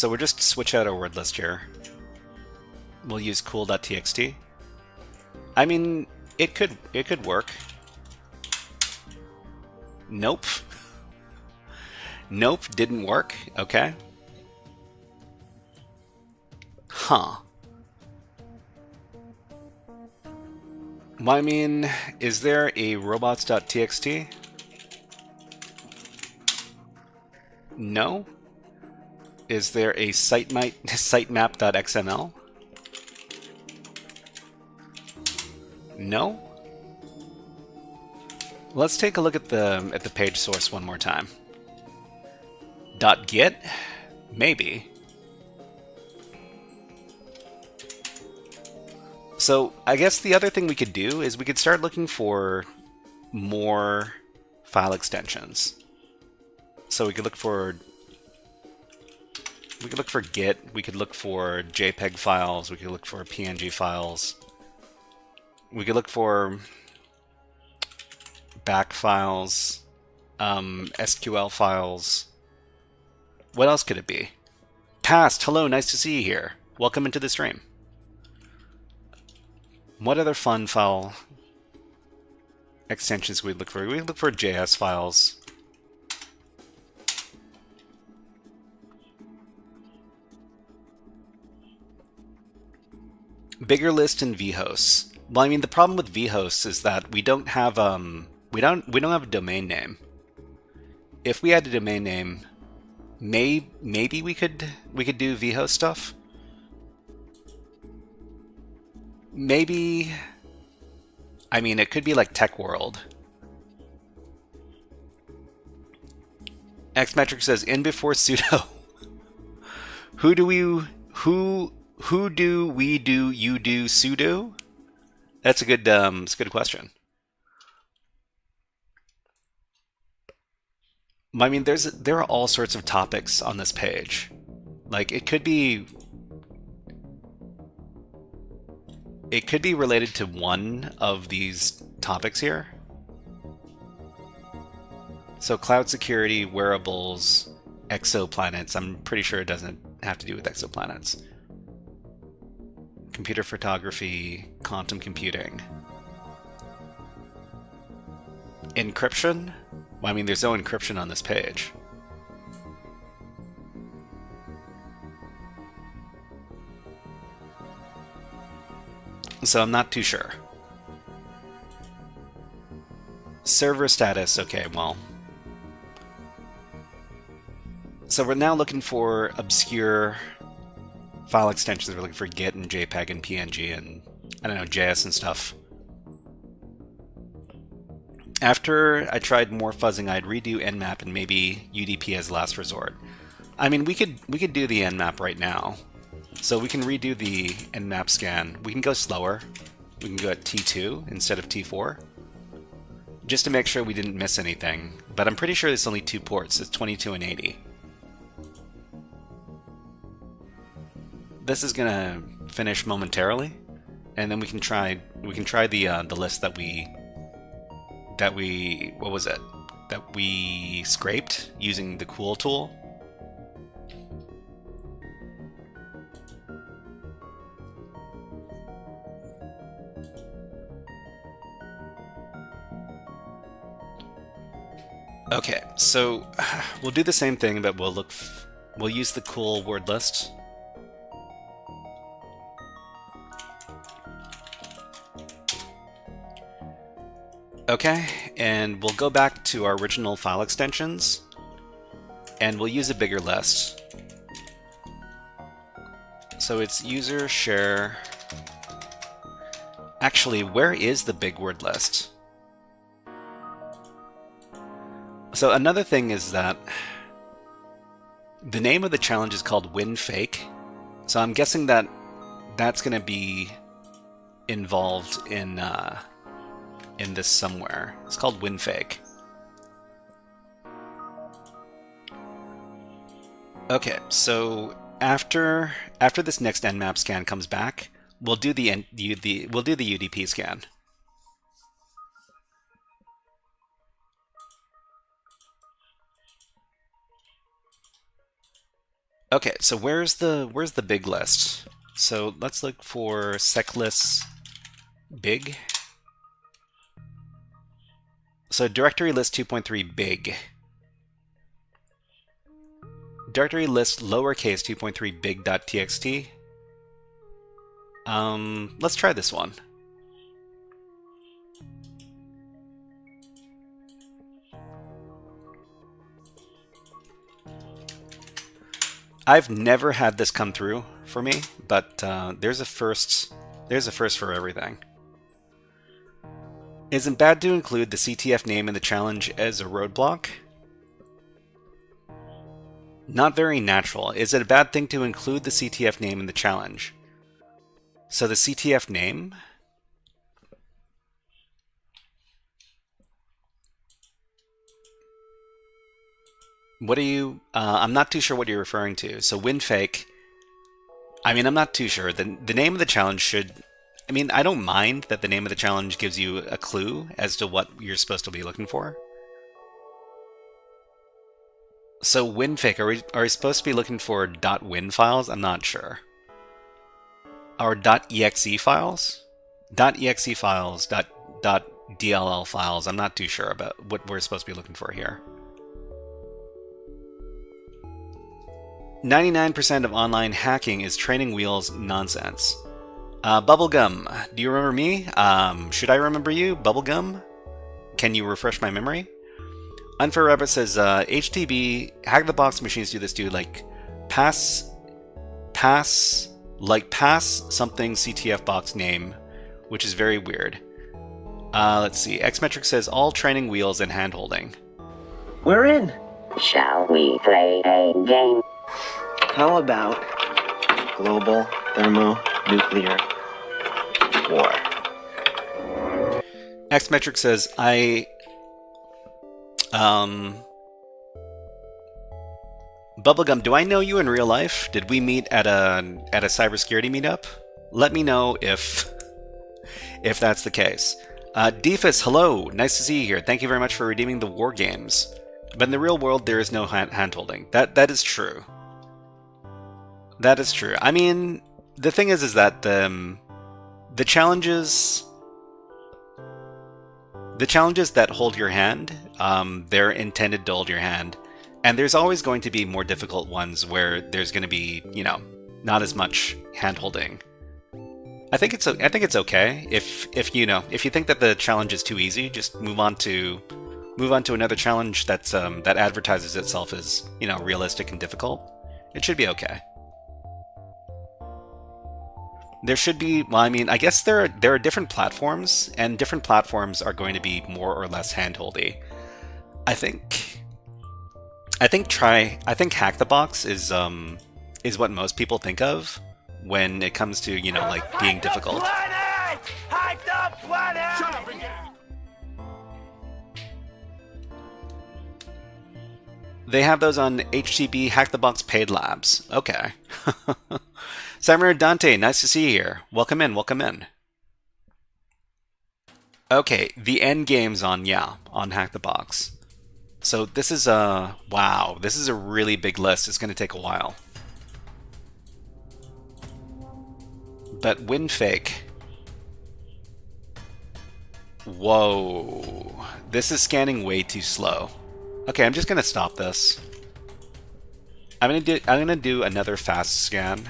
we'll just switch out our word list here. We'll use cool.txt. I mean, it could work. Nope. Nope, didn't work. Okay. Huh. Well, I mean, is there a robots.txt? No. Is there a sitemap.xml? No. Let's take a look at the page source one more time. .git? Maybe. So I guess the other thing we could do is we could start looking for more file extensions. So we could look for Git, we could look for JPEG files, we could look for PNG files, we could look for back files, SQL files. What else could it be? Past, hello, nice to see you here. Welcome into the stream. What other fun file extensions we'd look for? We'd look for JS files. Bigger list and vhosts. Well, I mean, the problem with vhosts is that we don't have we don't have a domain name. If we had a domain name, maybe we could do vhost stuff. Maybe, I mean, it could be like Tech World. Xmetric says in before sudo. Who do you do sudo? That's a good question. I mean, there are all sorts of topics on this page. Like it could be related to one of these topics here. So cloud security, wearables, exoplanets. I'm pretty sure it doesn't have to do with exoplanets. Computer photography, quantum computing. Encryption? Well, I mean, there's no encryption on this page. So I'm not too sure. Server status, okay, well. So we're now looking for obscure file extensions. We're looking for Git and JPEG and PNG and, I don't know, JS and stuff. After I tried more fuzzing, I'd redo Nmap and maybe UDP as last resort. I mean, we could do the Nmap right now. So we can redo the Nmap scan. We can go slower. We can go at T2 instead of T4. Just to make sure we didn't miss anything. But I'm pretty sure it's only 2 ports. It's 22 and 80. This is gonna finish momentarily, and then we can try the list that we what was it? That we scraped using the cool tool. Okay, so we'll do the same thing, but we'll use the cool word list. Okay, and we'll go back to our original file extensions, and we'll use a bigger list. So it's user share. Actually, where is the big word list? So another thing is that the name of the challenge is called Win Fake. So I'm guessing that that's going to be involved in this somewhere. It's called Win Fake. Okay, so after this next Nmap scan comes back, we'll do the UDP scan. Okay, so where's the big list? So let's look for seclist big. So directory list 2.3 big. Directory list lowercase 2.3 big.txt. Let's try this one. I've never had this come through for me, but there's a first for everything. Isn't bad to include the CTF name in the challenge as a roadblock? Not very natural. Is it a bad thing to include the CTF name in the challenge? So the CTF name... What are you... I'm not too sure what you're referring to. So WinFake... I mean, I'm not too sure. The name of the challenge should... I mean, I don't mind that the name of the challenge gives you a clue as to what you're supposed to be looking for. So WinFake, are we supposed to be looking for .win files? I'm not sure. Or .exe files? .exe files, .dll files, I'm not too sure about what we're supposed to be looking for here. 99% of online hacking is training wheels nonsense. Bubblegum, do you remember me? Should I remember you? Bubblegum? Can you refresh my memory? Unfair Rabbit says, HTB, hack-the-box machines do this, dude. Like, pass something CTF box name, which is very weird. Let's see. Xmetric says, all training wheels and hand-holding. We're in. Shall we play a game? How about global thermonuclear war? Xmetric says, Bubblegum, do I know you in real life? Did we meet at a cybersecurity meetup? Let me know if that's the case. Defus, hello, nice to see you here. Thank you very much for redeeming the war games. But in the real world, there is no hand-holding. That is true. That is true. I mean, the thing is that the challenges that hold your hand, they're intended to hold your hand, and there's always going to be more difficult ones where there's going to be, you know, not as much hand-holding. I think it's okay if you know, if you think that the challenge is too easy, just move on to another challenge that's that advertises itself as, you know, realistic and difficult. It should be okay. There should be, well, I mean, I guess there are different platforms, and different platforms are going to be more or less handholdy. I think Hack the Box is what most people think of when it comes to, you know, like being difficult. Hack the planet! Shut up and get in. They have those on HTB Hack the Box paid labs. Okay. Samurai Dante, nice to see you here. Welcome in, welcome in. Okay, the end game's on Hack the Box. So this is wow, this is a really big list. It's going to take a while. But win fake. Whoa, this is scanning way too slow. Okay, I'm just going to stop this. I'm gonna do another fast scan,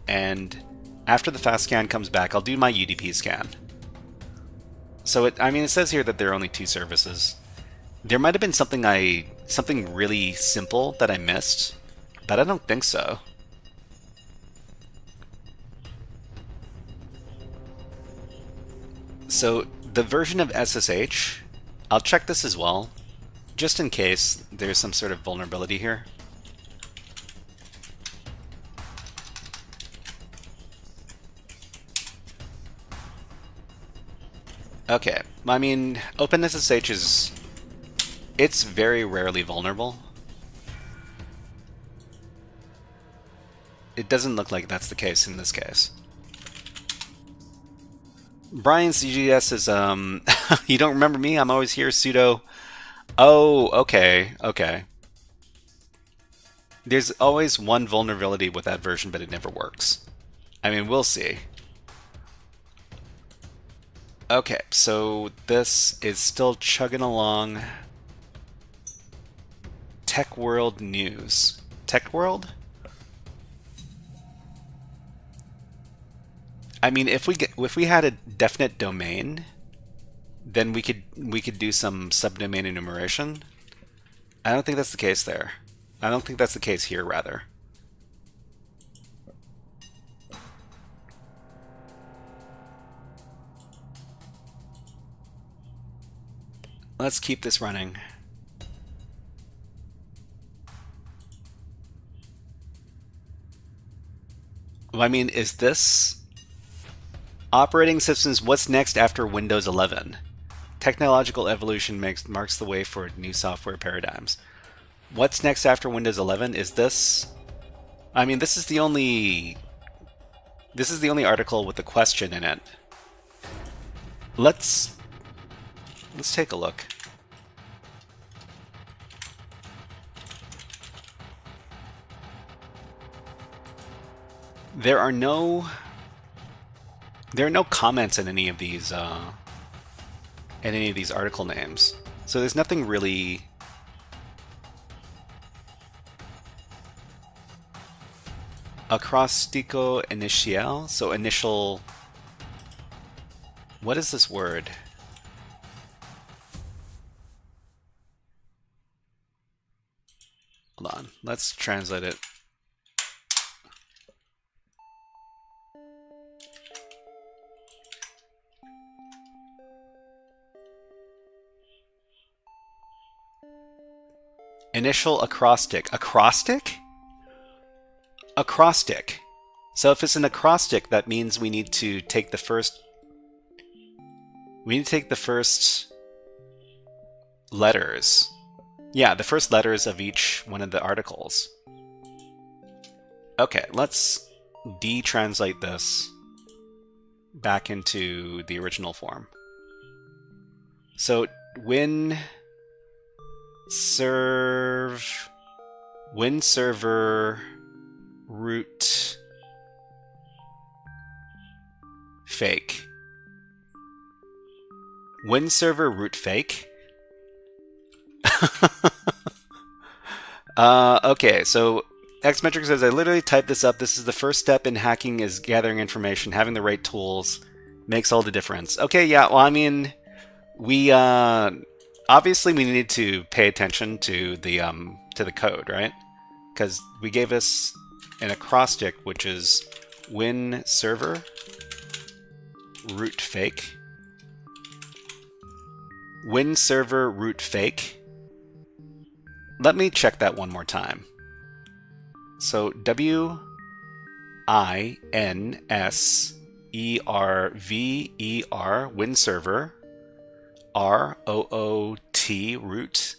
and after the fast scan comes back, I'll do my UDP scan. So it says here that there are only 2 services. There might have been something really simple that I missed, but I don't think so. So the version of SSH, I'll check this as well, just in case there's some sort of vulnerability here. Okay, I mean, OpenSSH it's very rarely vulnerable. It doesn't look like that's the case in this case. Brian CGS is, you don't remember me? I'm always here, sudo. Oh, okay, okay. There's always one vulnerability with that version, but it never works. I mean, we'll see. Okay, so this is still chugging along. Tech World News. Tech World? I mean, if we had a definite domain, then we could do some subdomain enumeration. I don't think that's the case there. I don't think that's the case here, rather. Let's keep this running. Well, I mean, is this operating systems? What's next after Windows 11? Technological evolution marks the way for new software paradigms. What's next after Windows 11? Is this? I mean, this is the only article with a question in it. Let's take a look. There are no comments in any of these article names, so there's nothing really. Acrostico initial, so initial. What is this word? Hold on, let's translate it. Initial acrostic. Acrostic? Acrostic. So if it's an acrostic, that means we need to take the first. We need to take the first letters. Yeah, the first letters of each one of the articles. Okay, let's de-translate this back into the original form. So when serve win server root fake. Win server root fake. Okay, so Xmetric says, I literally typed this up. This is the first step in hacking, is gathering information. Having the right tools makes all the difference. Okay, yeah, well, I mean, we obviously we need to pay attention to the code, right? Because we gave us an acrostic, which is win server root fake. Win server root fake. Let me check that one more time. So WINSERVER win server ROOT root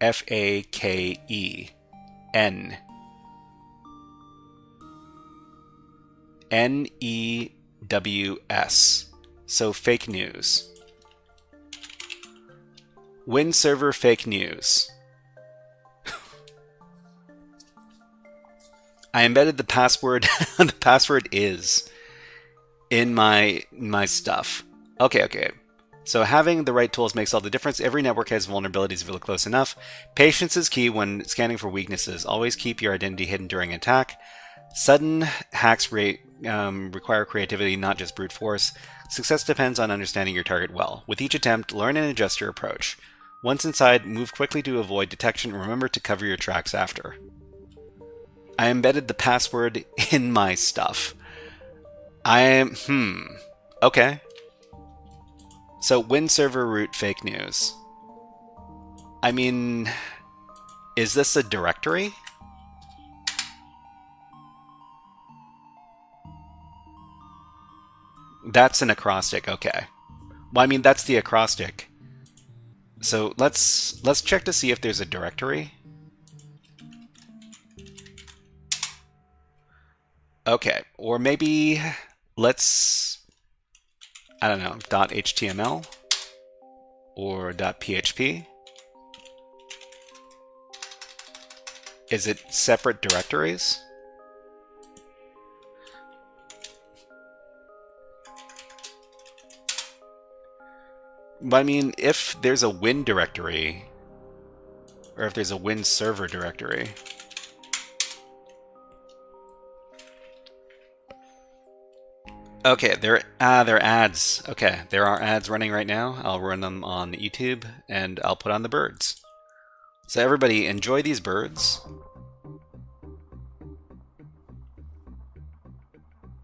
FAKE N NEWS. So fake news. Win server fake news. I embedded the password. The password is in my stuff. Okay. So having the right tools makes all the difference. Every network has vulnerabilities if you look close enough. Patience is key when scanning for weaknesses. Always keep your identity hidden during attack. Sudden hacks require creativity, not just brute force. Success depends on understanding your target well. With each attempt, learn and adjust your approach. Once inside, move quickly to avoid detection and remember to cover your tracks after. I embedded the password in my stuff. Okay. So win server root fake news. I mean, is this a directory? That's an acrostic, okay. Well, I mean, that's the acrostic. So let's check to see if there's a directory. Okay, or maybe let's, I don't know, .html or .php. Is it separate directories? But I mean, if there's a win directory, or if there's a win server directory, okay, there are ads. Okay, there are ads running right now. I'll run them on YouTube, and I'll put on the birds. So everybody, enjoy these birds.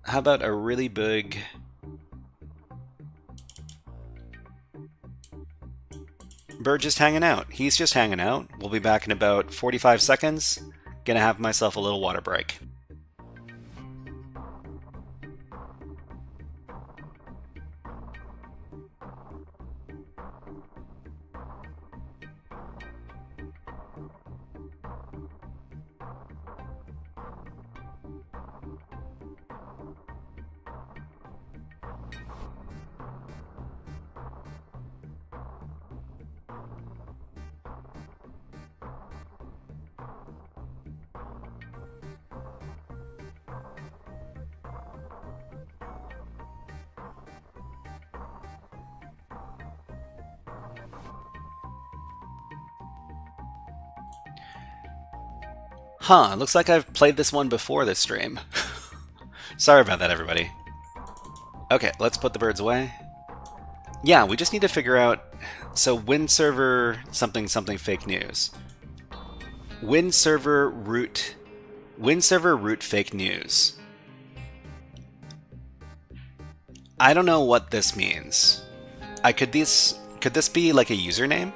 How about a really big... bird just hanging out. He's just hanging out. We'll be back in about 45 seconds. Gonna have myself a little water break. Huh, looks like I've played this one before this stream. Sorry about that, everybody. Okay, let's put the birds away. Yeah, we just need to figure out... So, win server something fake news. Win server root fake news. I don't know what this means. Could this be like a username?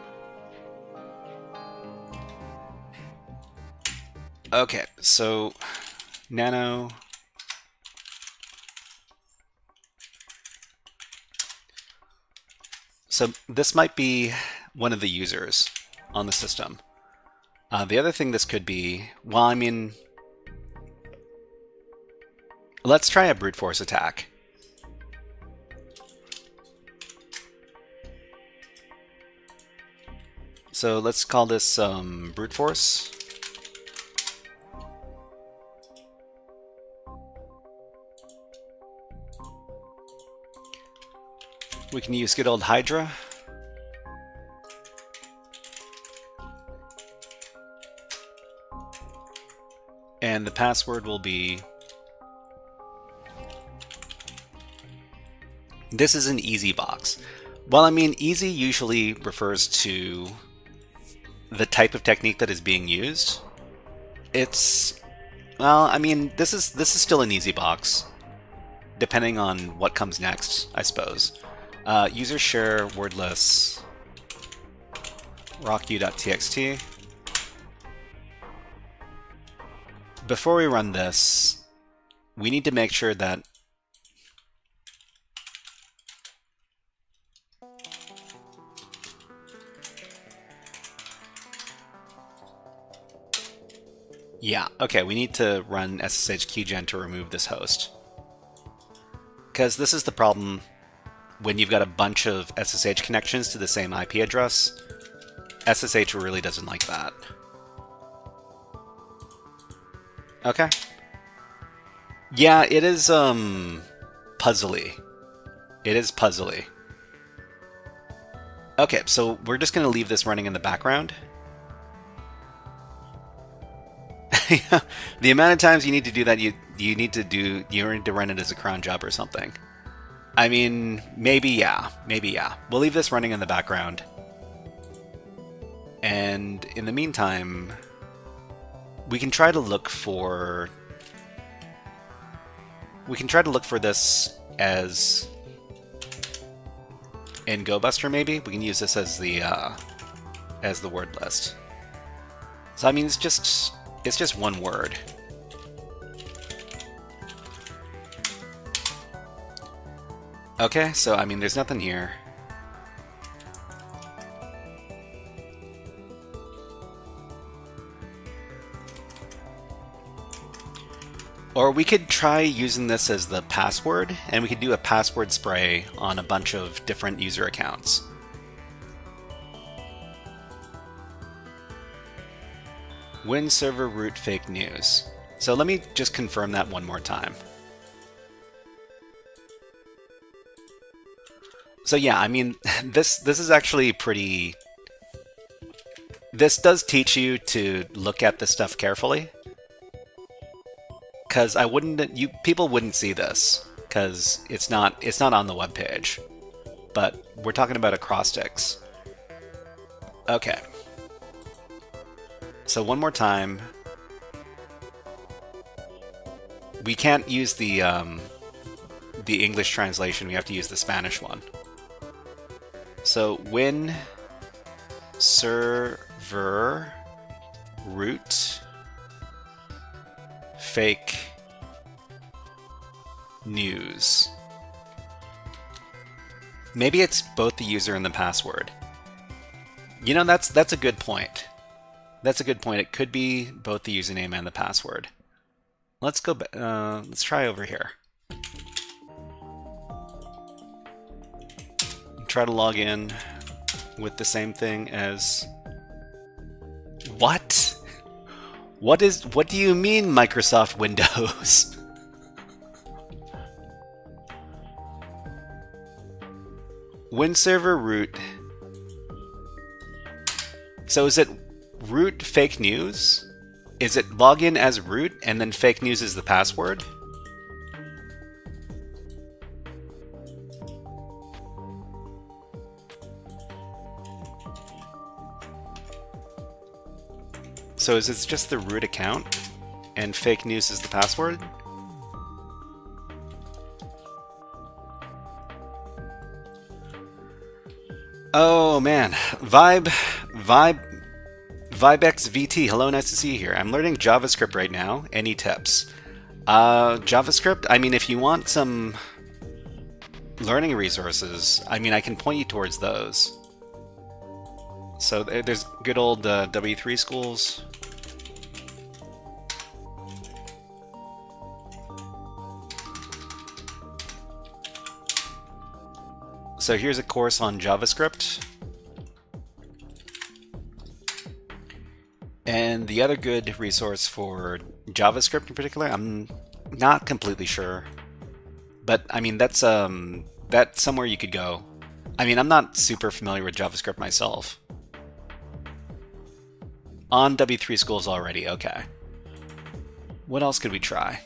Okay, so nano. So this might be one of the users on the system. The other thing this could be, well, I mean, let's try a brute force attack. So let's call this brute force. We can use good old Hydra. And the password will be... This is an easy box. Well, I mean, easy usually refers to the type of technique that is being used. It's... Well, I mean, this is still an easy box, depending on what comes next, I suppose. User share wordless rocku.txt. Before we run this, we need to make sure that we need to run SSH keygen to remove this host. Because this is the problem when you've got a bunch of SSH connections to the same IP address. SSH really doesn't like that. Okay. Yeah, it is, puzzly. It is puzzly. Okay, so we're just going to leave this running in the background. The amount of times you need to do that, you need to run it as a cron job or something. I mean, maybe yeah. We'll leave this running in the background. And in the meantime, we can try to look for... We can try to look for this as... in GoBuster, maybe? We can use this as the word list. So, I mean, it's just one word. Okay, so, I mean, there's nothing here. Or we could try using this as the password, and we could do a password spray on a bunch of different user accounts. Win server root fake news. So let me just confirm that one more time. So yeah, I mean, this is actually pretty... This does teach you to look at this stuff carefully. Because people wouldn't see this, because it's not on the web page. But we're talking about acrostics. Okay. So one more time. We can't use the English translation. We have to use the Spanish one. So win server root fake news. Maybe it's both the user and the password. You know, that's a good point. That's a good point. It could be both the username and the password. Let's go. Let's try over here. Try to log in with the same thing as... What? What do you mean Microsoft Windows? Win server root. So is it root fake news? Is it login as root and then fake news is the password? So is it just the root account and fake news is the password? Oh man, VibeXVT, hello, nice to see you here. I'm learning JavaScript right now. Any tips? JavaScript, I mean, if you want some learning resources, I mean, I can point you towards those. So there's good old W3 schools. So here's a course on JavaScript. then the other good resource for JavaScript in particular, I'm not completely sure, but I mean that's somewhere you could go. I mean, I'm not super familiar with JavaScript myself. On W3 Schools already, okay. What else could we try?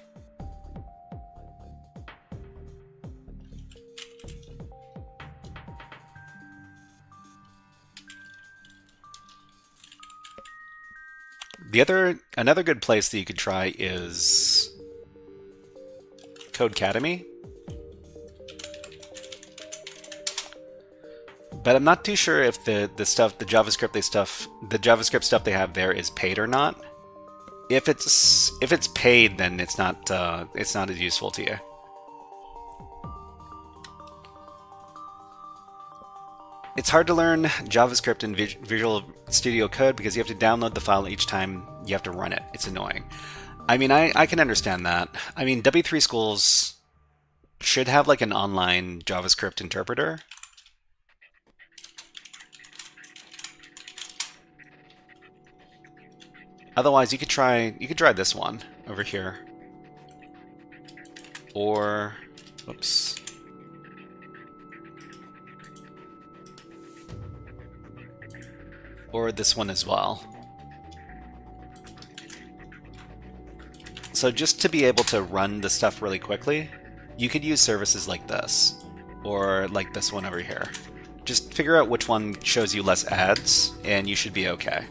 Another good place that you could try is Codecademy. But I'm not too sure if the JavaScript stuff they have there is paid or not. If it's paid, then it's not as useful to you. It's hard to learn JavaScript in Visual Studio Code because you have to download the file each time you have to run it. It's annoying. I mean, I can understand that. I mean, W3 Schools should have like an online JavaScript interpreter. Otherwise, you could try this one over here. Or, whoops. Or this one as well. So just to be able to run the stuff really quickly, you could use services like this, or like this one over here. Just figure out which one shows you less ads, and you should be okay.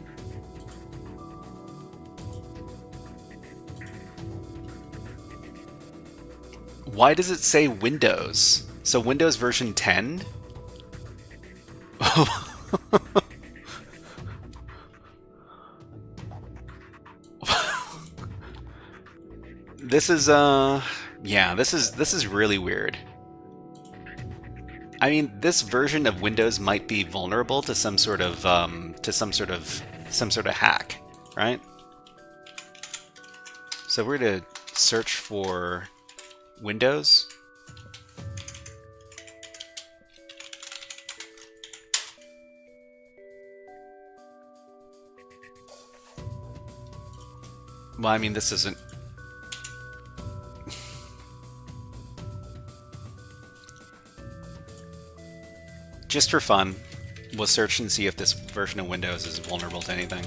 Why does it say Windows? So Windows version 10? This is yeah, this is really weird. I mean, this version of Windows might be vulnerable to some sort of hack, right? So we're going to search for Windows. Well, I mean, this isn't... Just for fun, we'll search and see if this version of Windows is vulnerable to anything.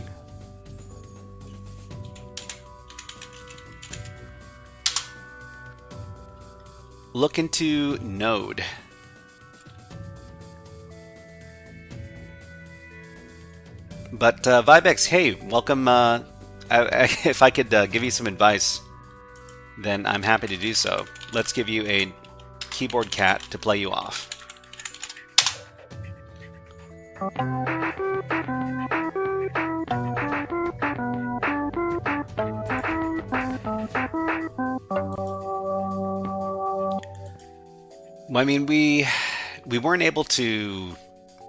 Look into Node. But Vibex, hey, welcome. If I could give you some advice, then I'm happy to do so. Let's give you a keyboard cat to play you off. Well, I mean, we weren't able to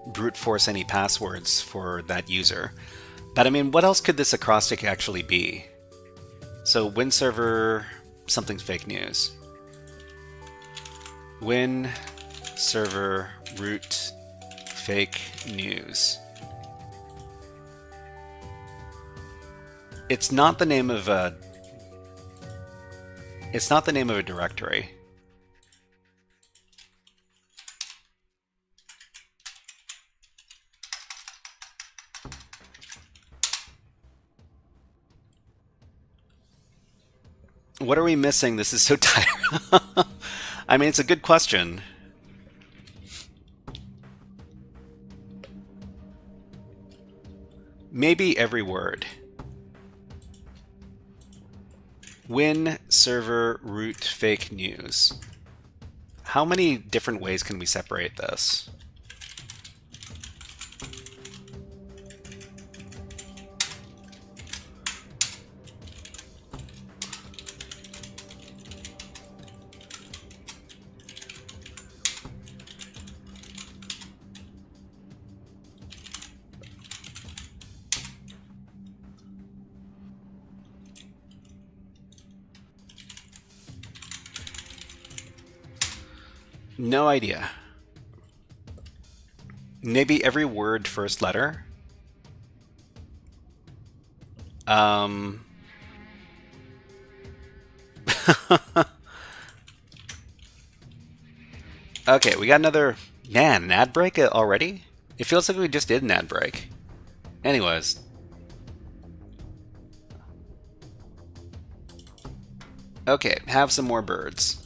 brute force any passwords for that user. But I mean, what else could this acrostic actually be? So win server, something's fake news. Win server root fake news. It's not the name of a directory. What are we missing? This is so tiring. I mean, it's a good question. Maybe every word. Win server root fake news. How many different ways can we separate this? No idea. Maybe every word first letter? Okay, we got another... Man, an ad break already? It feels like we just did an ad break. Anyways. Okay, have some more birds.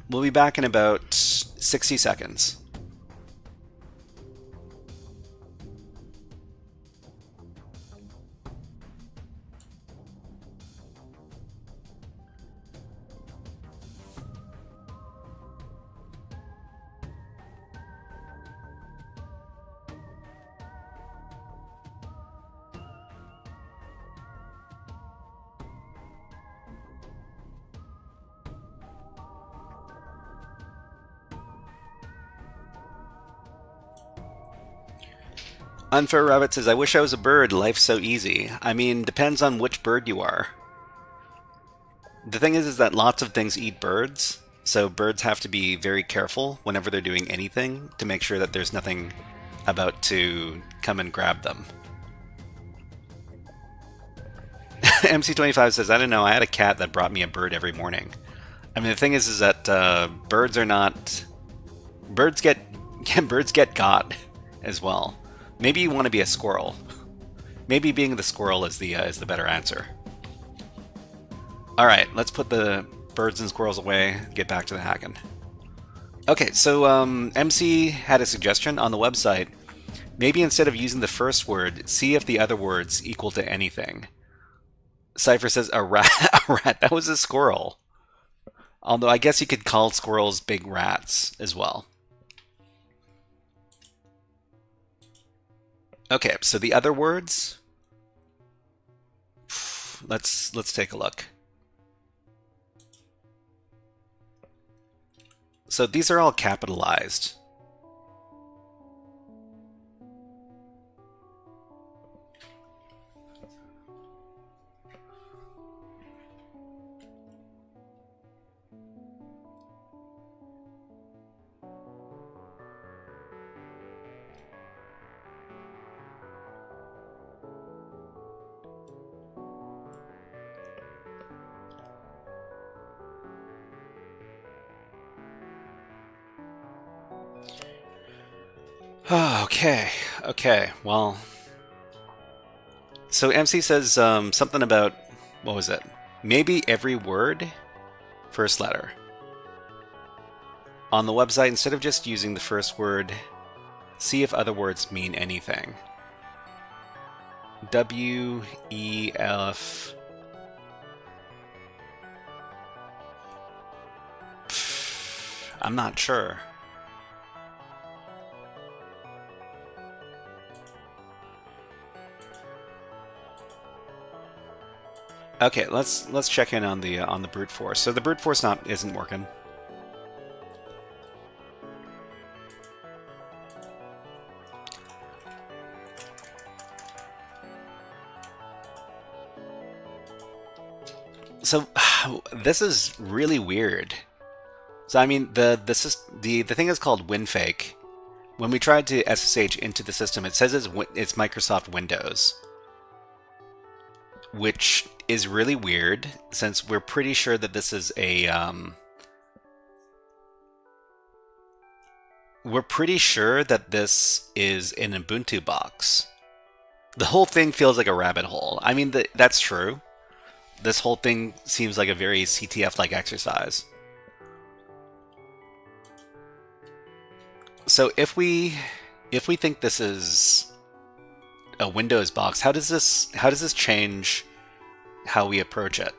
We'll be back in about 60 seconds. Unfair Rabbit says, I wish I was a bird, life's so easy. I mean, depends on which bird you are. The thing is that lots of things eat birds, so birds have to be very careful whenever they're doing anything to make sure that there's nothing about to come and grab them. MC25 says, I don't know, I had a cat that brought me a bird every morning. I mean, the thing is that birds are not... Birds get got as well. Maybe you want to be a squirrel. Maybe being the squirrel is the better answer. Alright, let's put the birds and squirrels away, get back to the hacking. Okay, so MC had a suggestion on the website. Maybe instead of using the first word, see if the other words equal to anything. Cypher says, a rat. A rat. That was a squirrel. Although I guess you could call squirrels big rats as well. Okay, so the other words, let's take a look. So these are all capitalized. Okay, well... So MC says something about, what was it? Maybe every word, first letter. On the website, instead of just using the first word, see if other words mean anything. W, E, F... I'm not sure. Okay, let's check in on the brute force. So the brute force isn't working. So this is really weird. So I mean the thing is called WinFake. When we tried to SSH into the system, it says it's Microsoft Windows, which is really weird, since we're pretty sure that this is a we're pretty sure that this is an Ubuntu box. The whole thing feels like a rabbit hole. I mean, that's true. This whole thing seems like a very CTF-like exercise. So if we think this is a Windows box, how does this change how we approach it?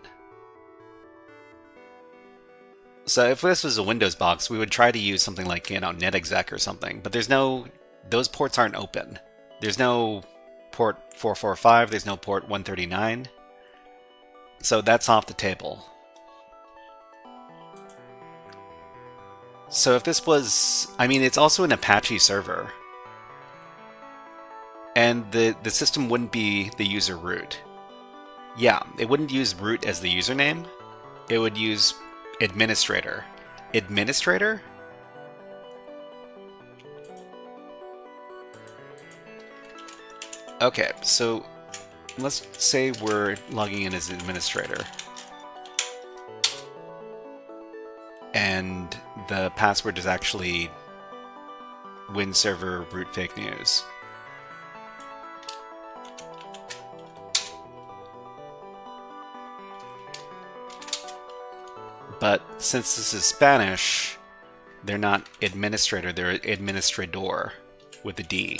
So if this was a Windows box, we would try to use something like, netexec or something, but those ports aren't open. There's no port 445, there's no port 139. So that's off the table. So if this was, it's also an Apache server. And the system wouldn't be the user root. Yeah, it wouldn't use root as the username. It would use administrator. Administrator? Okay, so let's say we're logging in as administrator. And the password is actually win server root fake news. But since this is Spanish, they're not administrator, they're administrador with a D.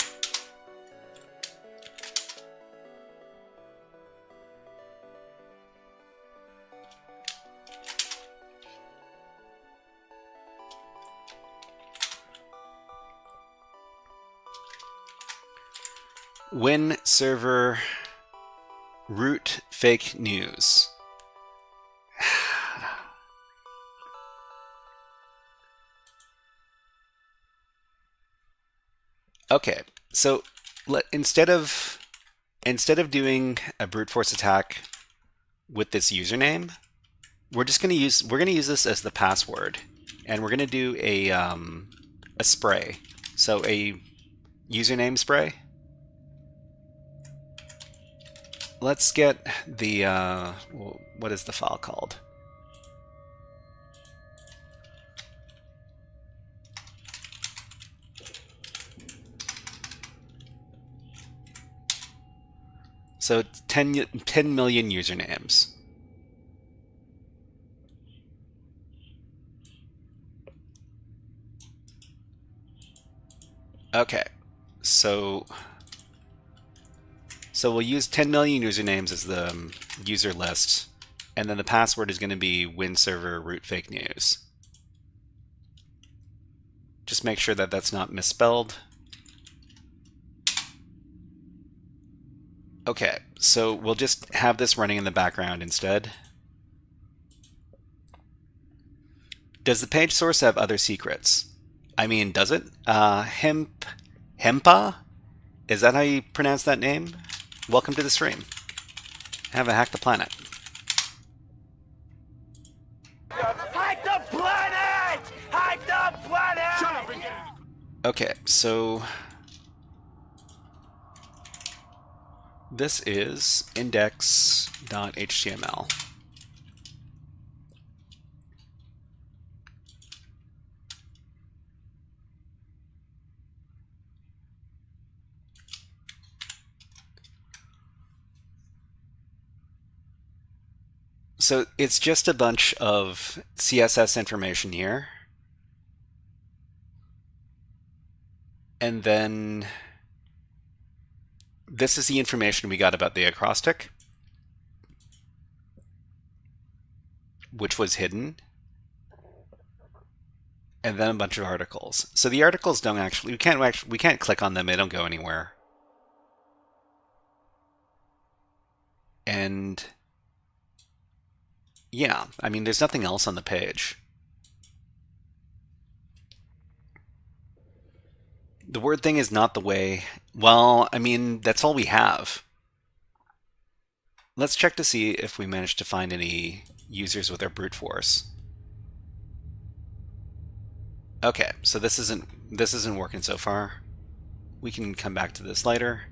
Win server root fake news. Okay, so instead of doing a brute force attack with this username, we're gonna use this as the password, and we're gonna do a spray. So a username spray. Let's get the what is the file called? So 10 million usernames. Okay, so we'll use 10 million usernames as the user list, and then the password is going to be win server root fake news. Just make sure that that's not misspelled. Okay, so we'll just have this running in the background instead. Does the page source have other secrets? I mean, does it? Hempa? Is that how you pronounce that name? Welcome to the stream. Have a hack the planet. Hack the planet! Hack the planet! Shut up and get in. Okay, so this is index.html. So it's just a bunch of CSS information here. And then this is the information we got about the acrostic, which was hidden. And then a bunch of articles. So the articles don't actually, we can't click on them, they don't go anywhere. And yeah, I mean, there's nothing else on the page. The word thing is not the way. Well, I mean, that's all we have. Let's check to see if we managed to find any users with our brute force. Okay, so this isn't working so far. We can come back to this later.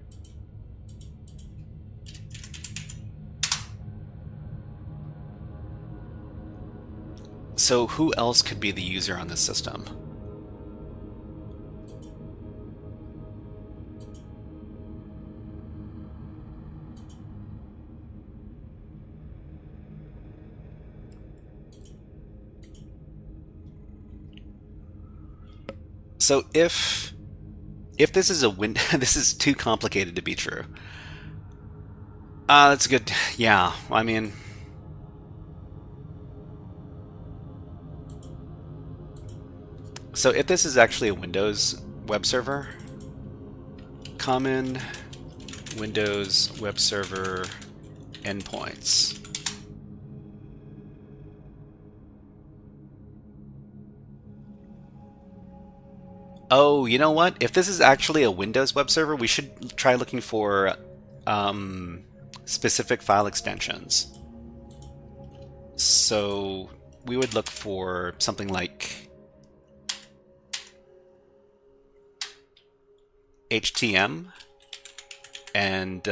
So who else could be the user on this system? So if this is a this is too complicated to be true. That's a good, yeah, I mean, so if this is actually a Windows web server, common Windows web server endpoints. Oh, you know what? If this is actually a Windows web server, we should try looking for specific file extensions. So we would look for something like HTM and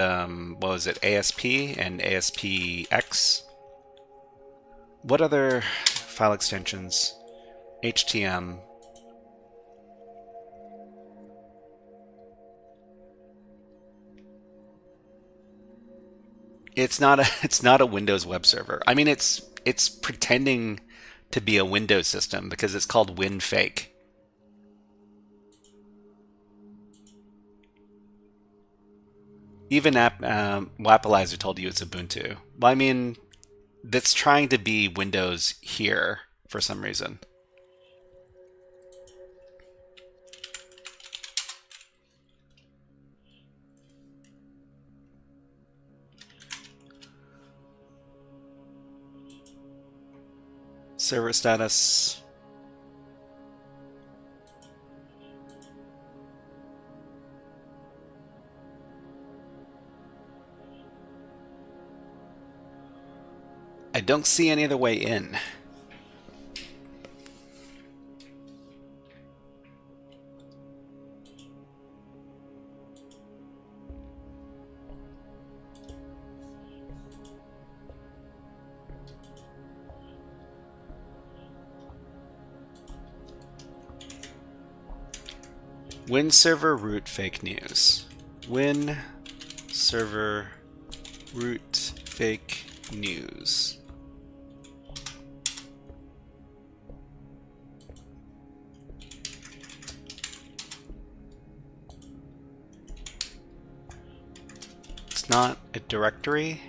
what was it, ASP and ASPX. What other file extensions? HTM. It's not a Windows web server. I mean, it's pretending to be a Windows system because it's called WinFake. Even Wappalizer told you it's Ubuntu. Well, I mean, that's trying to be Windows here for some reason. Server status. I don't see any other way in. Win server root fake news. Win server root fake news. It's not a directory.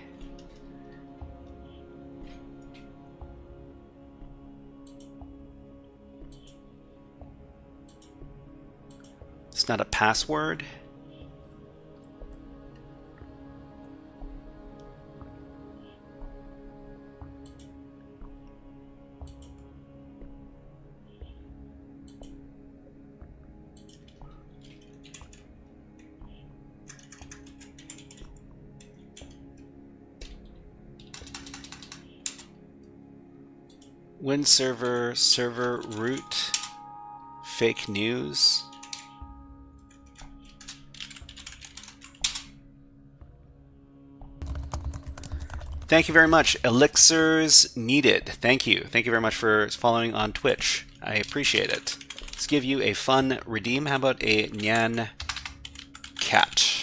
It's not a password. Win server root fake news. Thank you very much. Elixirs needed. Thank you. Thank you very much for following on Twitch. I appreciate it. Let's give you a fun redeem. How about a Nyan cat?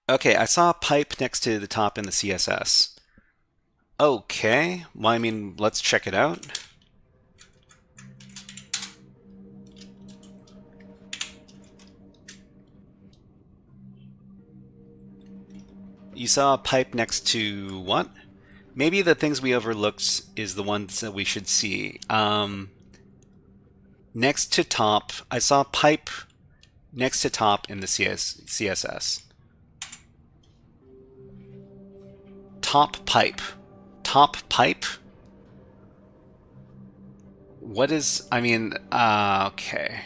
Okay, I saw a pipe next to the top in the CSS. Okay, well, I mean, let's check it out. You saw a pipe next to what? Maybe the things we overlooked is the ones that we should see. Next to top, I saw a pipe next to top in the CSS. Top pipe. Top pipe? What is, I mean, okay.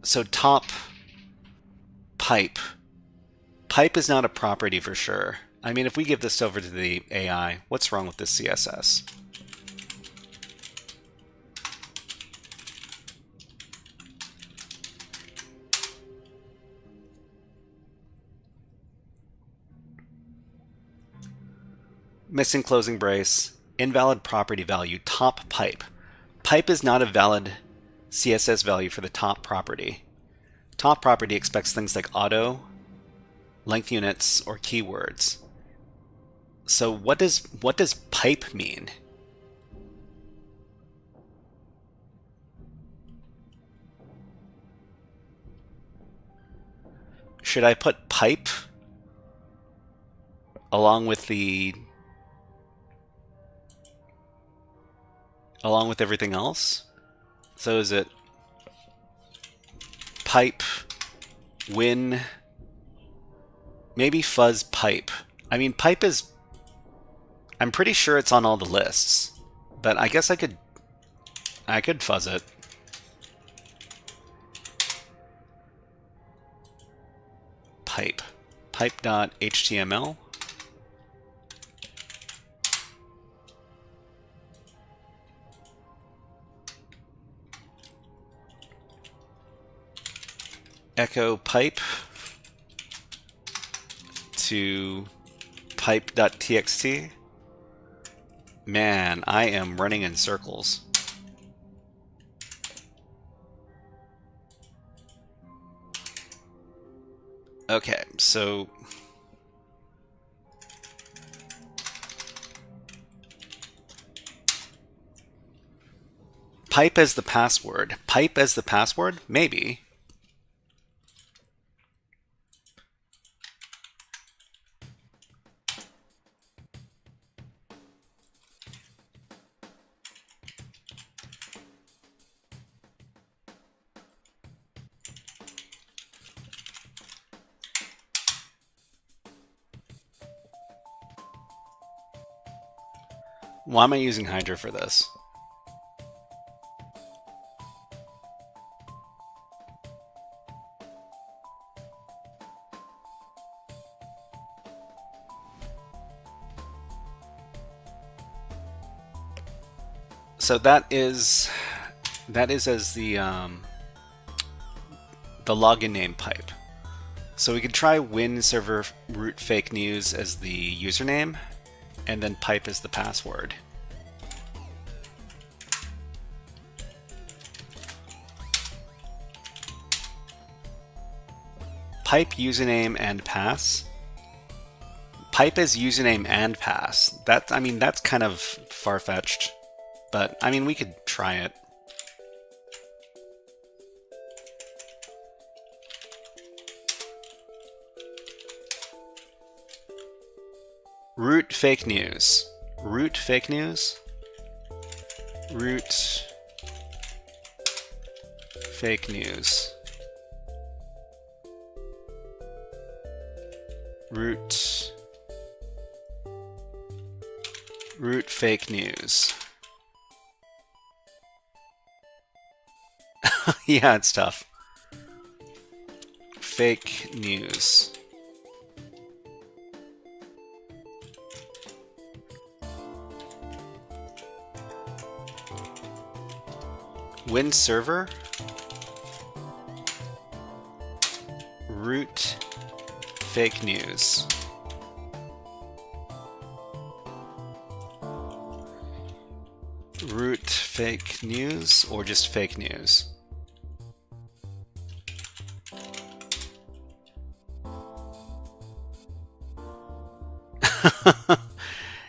So top pipe. Pipe is not a property for sure. I mean, if we give this over to the AI, what's wrong with this CSS? Missing closing brace, invalid property value, top pipe. Pipe is not a valid CSS value for the top property. Top property expects things like auto, length units, or keywords. So what does pipe mean? Should I put pipe along with everything else? So is it pipe, win, maybe fuzz pipe? I mean, pipe is, I'm pretty sure it's on all the lists, but I guess I could fuzz it. pipe. Pipe.html. Echo pipe to pipe.txt. Man, I am running in circles. Okay, so pipe as the password. Pipe as the password? Maybe. Why am I using Hydra for this? So that is as the login name pipe. So we could try win server root fake news as the username, and then pipe as the password. Pipe username and pass. Pipe as username and pass. I mean, that's kind of far-fetched, but I mean, we could try it. Root fake news. Root fake news. Root fake news. Root fake news. Yeah, it's tough. Fake news. Win server. Root fake news. Root fake news or just fake news?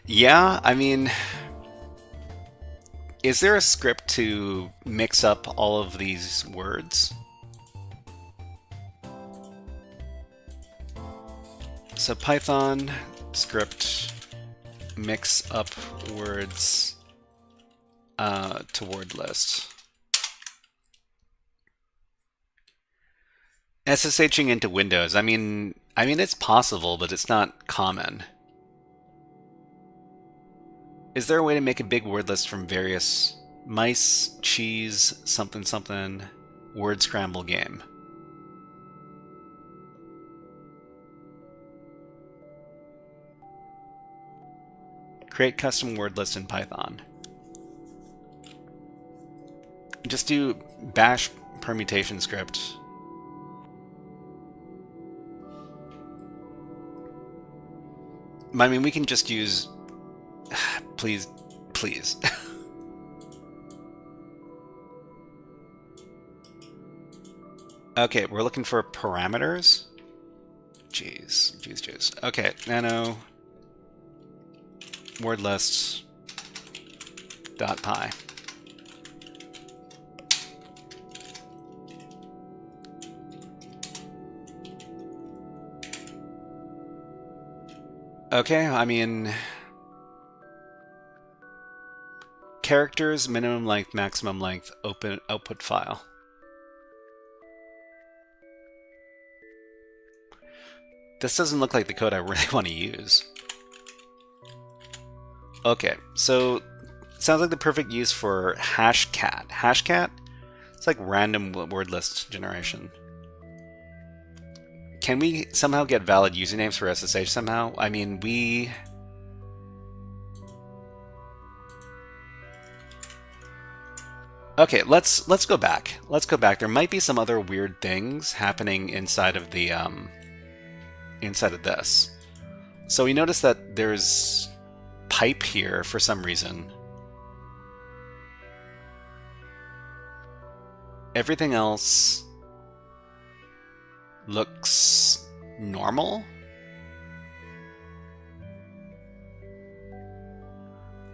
Yeah, I mean, is there a script to mix up all of these words? So Python script mix up words to word list. SSHing into Windows. I mean it's possible, but it's not common. Is there a way to make a big word list from various mice, cheese, something something, word scramble game? Create custom word list in Python. Just do bash permutation script. I mean, we can just use... Please. Okay, we're looking for parameters. Jeez. Okay, nano word list .py. Okay, I mean, characters, minimum length, maximum length, open output file. This doesn't look like the code I really want to use. Okay, so it sounds like the perfect use for hashcat. Hashcat? It's like random word list generation. can we somehow get valid usernames for SSH somehow? I mean, we... Okay, let's go back. Let's go back. There might be some other weird things happening inside of the inside of this. So we notice that there's pipe here for some reason. Everything else looks normal.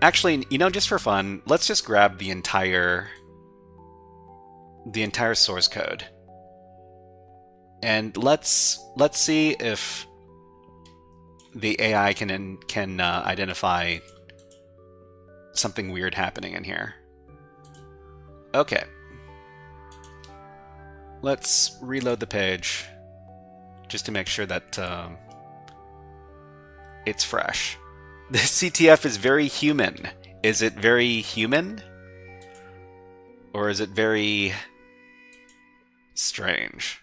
Actually, you know, just for fun, let's just grab the entire source code, and let's see if the AI can identify something weird happening in here. Okay, let's reload the page just to make sure that it's fresh. The CTF is very human. Is it very human? Or is it very strange?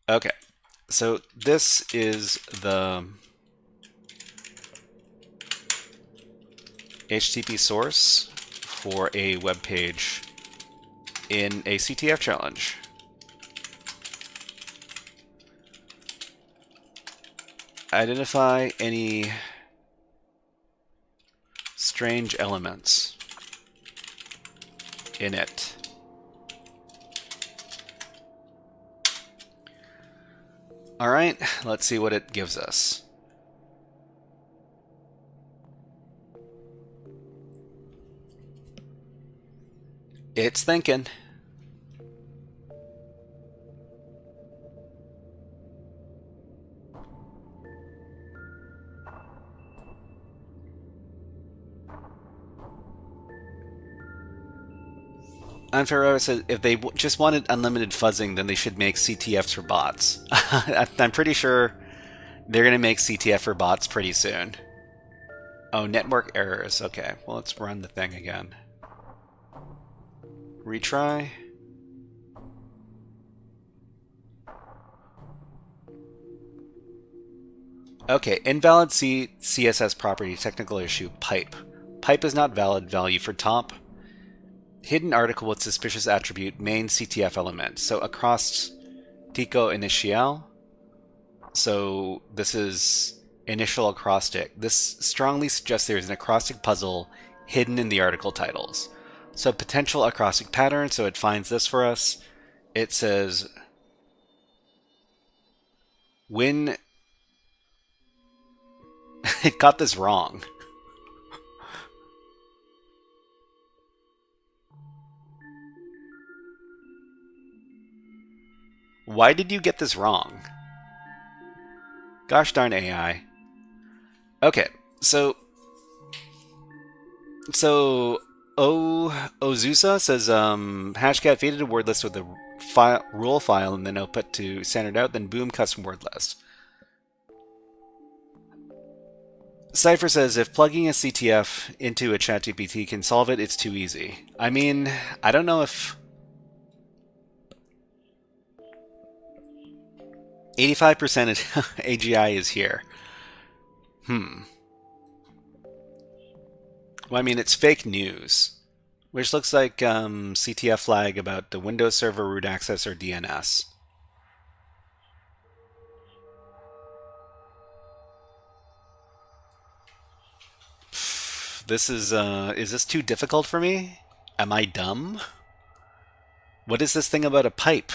Okay, so this is the HTTP source for a web page in a CTF challenge. Identify any strange elements in it. All right, let's see what it gives us. It's thinking. Unfair Rabbit says if they just wanted unlimited fuzzing, then they should make CTFs for bots. I'm pretty sure they're going to make CTF for bots pretty soon. Oh, network errors. Okay, well, let's run the thing again. Retry. Okay, invalid CSS property, technical issue, pipe. Pipe is not valid value for top. Hidden article with suspicious attribute, main CTF element. So across Tico initial. So this is initial acrostic. This strongly suggests there is an acrostic puzzle hidden in the article titles. So potential acrostic pattern, so it finds this for us. It says, when it got this wrong. Why did you get this wrong? Gosh darn AI. Okay, so Ozusa says hashcat feeded a word list with a rule file and then output to standard out, then boom, custom word list. Cypher says if plugging a CTF into a ChatGPT can solve it, it's too easy. I mean, I don't know if 85% of AGI is here. Well, I mean, it's fake news, which looks like CTF flag about the Windows Server root access or DNS. This is this too difficult for me? Am I dumb? What is this thing about a pipe?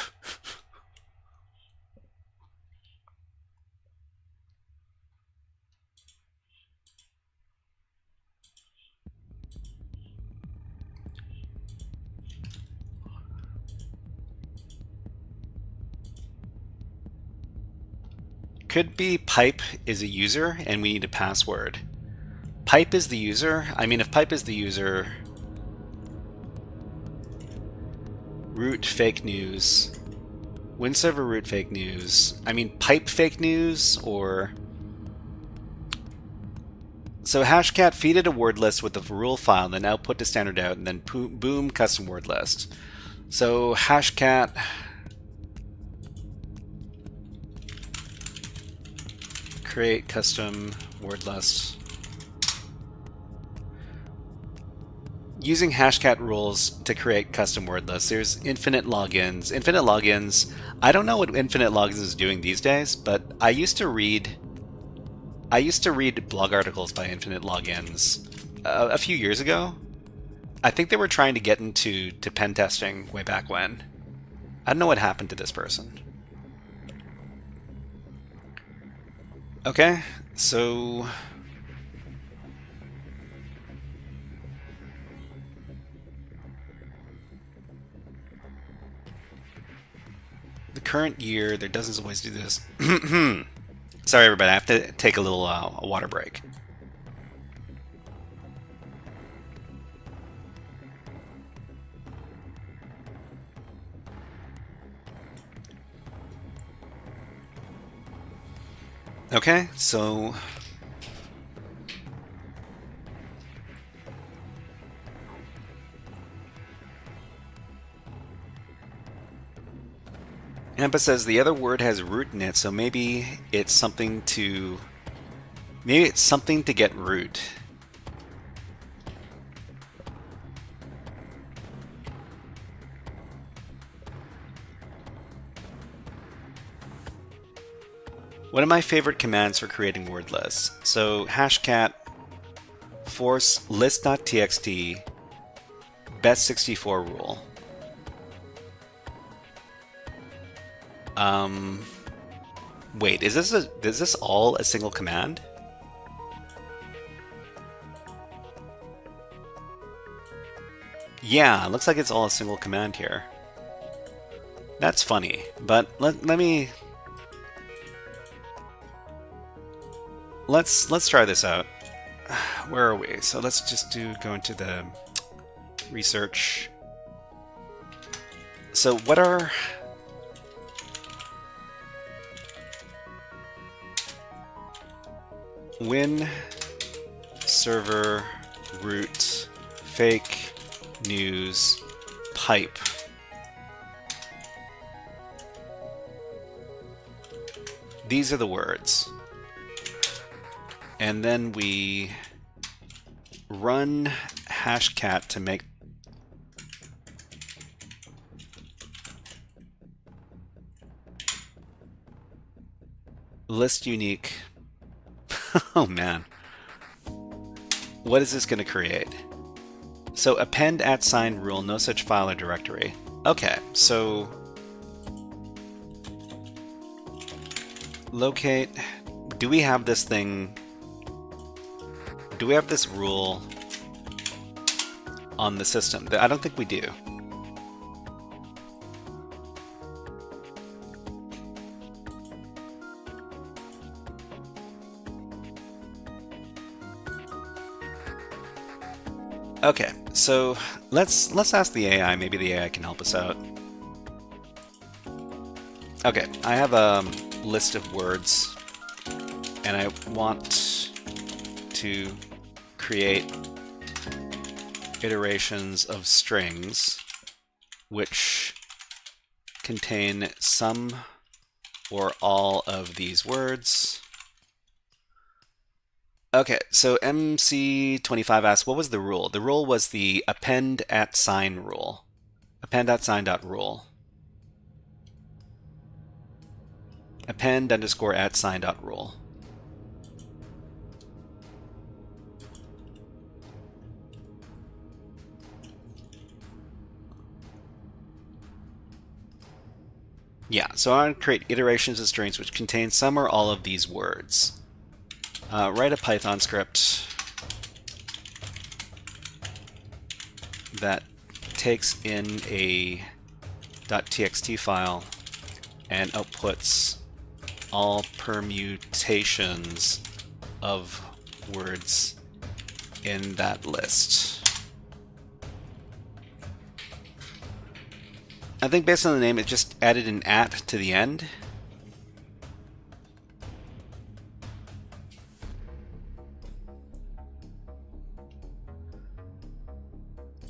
Could be pipe is a user and we need a password. Pipe is the user? I mean, if pipe is the user, root fake news, win server root fake news, I mean pipe fake news, or... So hashcat feeded a word list with the rule file, then output to standard out, and then boom, custom word list. So hashcat Create custom word list. Using hashcat rules to create custom word lists. There's infinite logins. Infinite logins, I don't know what infinite logins is doing these days, but I used to read blog articles by infinite logins a few years ago. I think they were trying to get into pen testing way back when. I don't know what happened to this person. Okay, so the current year, there doesn't always do this. Sorry, everybody, I have to take a little a water break. Okay, so Ampa says the other word has root in it, so maybe it's something to get root. One of my favorite commands for creating word lists. So hashcat force list.txt best64 rule. Wait, is this all a single command? Yeah, it looks like it's all a single command here. That's funny, but let's try this out. Where are we? So let's just go into the research. So what are win server root fake news pipe? These are the words. And then we run hashcat to make list unique. Oh man. What is this going to create? So append @ rule, no such file or directory. Okay, so locate. Do we have this thing? Do we have this rule on the system? I don't think we do. Okay, so let's ask the AI. Maybe the AI can help us out. Okay, I have a list of words, and I want to create iterations of strings which contain some or all of these words. Okay, so MC25 asks, what was the rule? The rule was the append @ rule. Append @ rule. Append _ @ rule. Yeah, so I want to create iterations of strings which contain some or all of these words. Write a Python script that takes in a .txt file and outputs all permutations of words in that list. I think based on the name, it just added an @ to the end.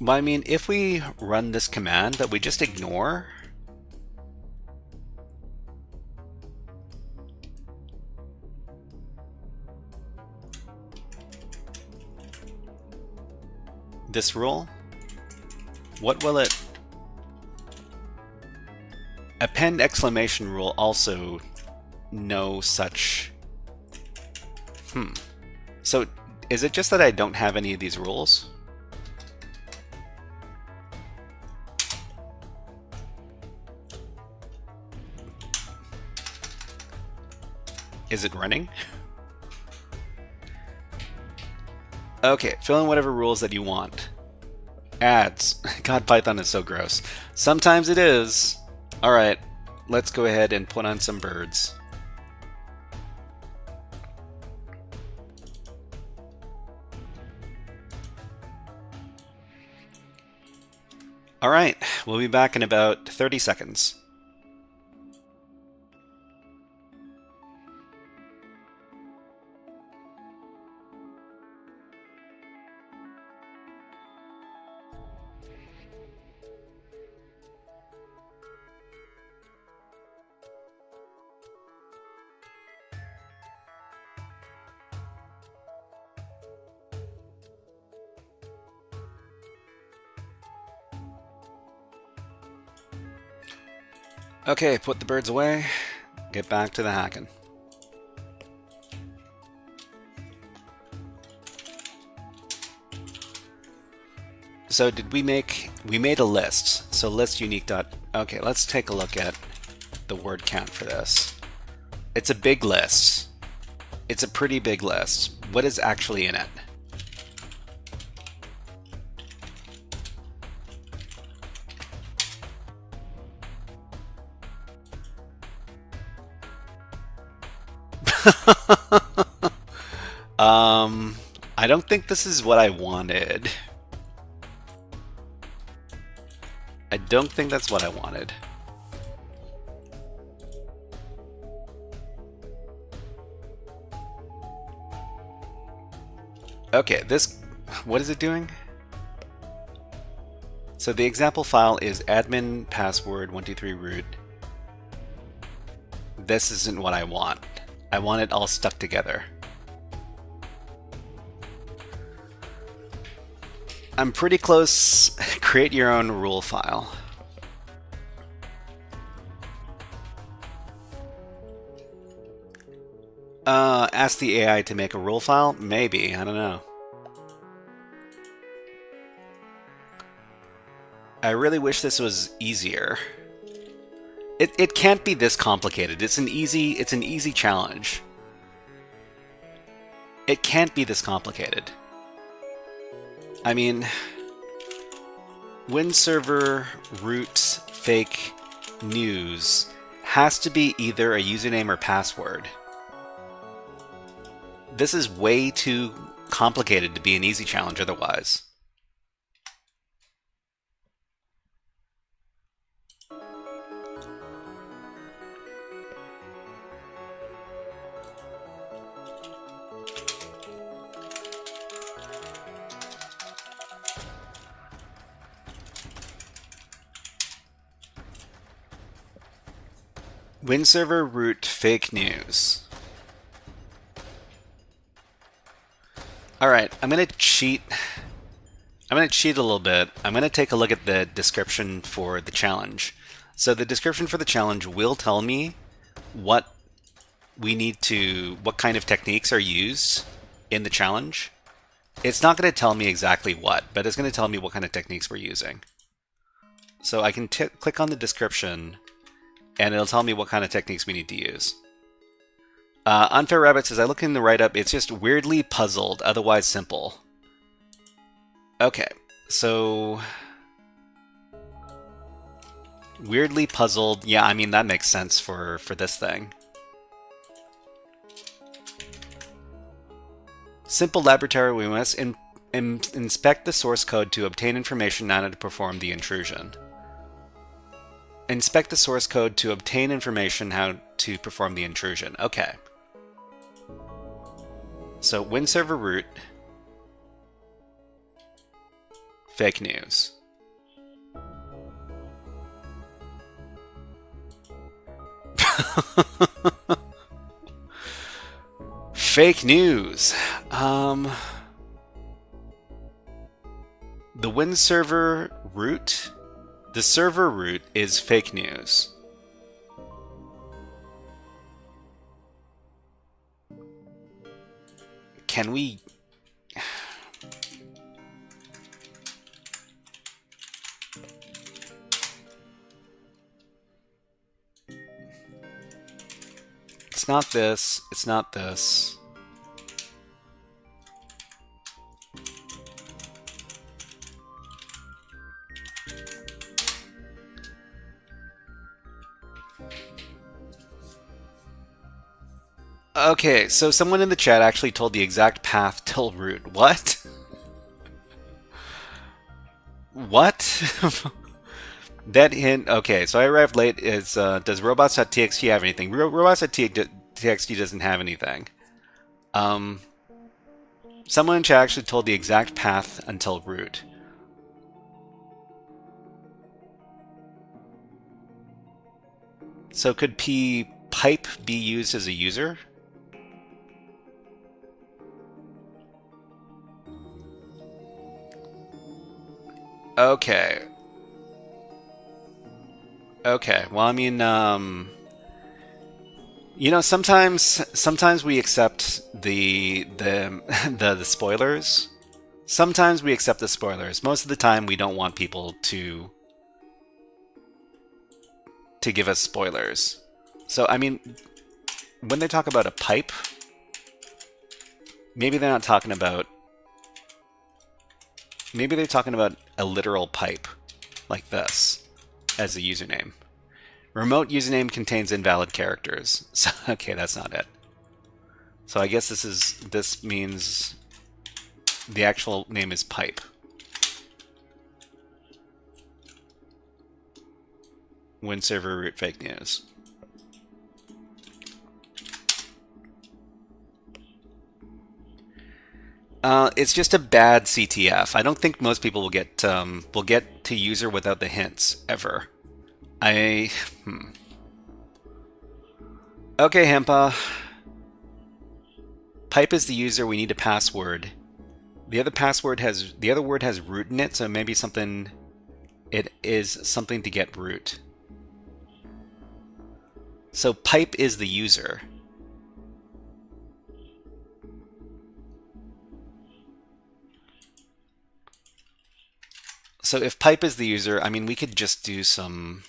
But I mean, if we run this command that we just ignore, this rule. What will it... Append exclamation rule also no such... So is it just that I don't have any of these rules? Is it running? Okay, fill in whatever rules that you want. Ads. God, Python is so gross. Sometimes it is. Alright, let's go ahead and put on some birds. Alright, we'll be back in about 30 seconds. Okay, put the birds away. Get back to the hacking. So did we made a list. So list unique dot. Okay, let's take a look at the word count for this. It's a big list. It's a pretty big list. What is actually in it? I don't think this is what I wanted. I don't think that's what I wanted. Okay, what is it doing? So the example file is admin password 123 root. This isn't what I want. I want it all stuck together. I'm pretty close. Create your own rule file. Ask the AI to make a rule file? Maybe, I don't know. I really wish this was easier. It can't be this complicated. It's an easy challenge. It can't be this complicated. I mean, Win server root fake news has to be either a username or password. This is way too complicated to be an easy challenge otherwise. Win server root fake news. Alright, I'm gonna cheat a little bit. I'm gonna take a look at the description for the challenge. So the description for the challenge will tell me what kind of techniques are used in the challenge. It's not gonna tell me exactly what, but it's gonna tell me what kind of techniques we're using. So I can click on the description and it'll tell me what kind of techniques we need to use. Unfair Rabbit says, I look in the write-up, it's just weirdly puzzled, otherwise simple. Okay, so... weirdly puzzled, yeah, I mean, that makes sense for this thing. Simple laboratory, we must inspect the source code to obtain information on how to perform the intrusion. Inspect the source code to obtain information how to perform the intrusion. Okay. So, Win server root, fake news. Fake news. The Win server root, the server root is fake news. Can we... It's not this, it's not this. Okay, so someone in the chat actually told the exact path till root. What? What? That hint... Okay, so I arrived late. Is does robots.txt have anything? Robots.txt doesn't have anything. Someone in chat actually told the exact path until root. So could pipe be used as a user? Okay. Okay. Well, I mean, you know, sometimes we accept the spoilers. Sometimes we accept the spoilers. Most of the time, we don't want people to give us spoilers. So, I mean, when they talk about a pipe, maybe they're not talking about... Maybe they're talking about a literal pipe, like this, as a username. Remote username contains invalid characters. So, okay, that's not it. So I guess this means the actual name is pipe. Win server root fake news. It's just a bad CTF. I don't think most people will get to user without the hints ever. Okay, Hempa. Pipe is the user. We need a password. The other word has root in it, so maybe something. It is something to get root. So pipe is the user. So if pipe is the user, I mean, we could just do some...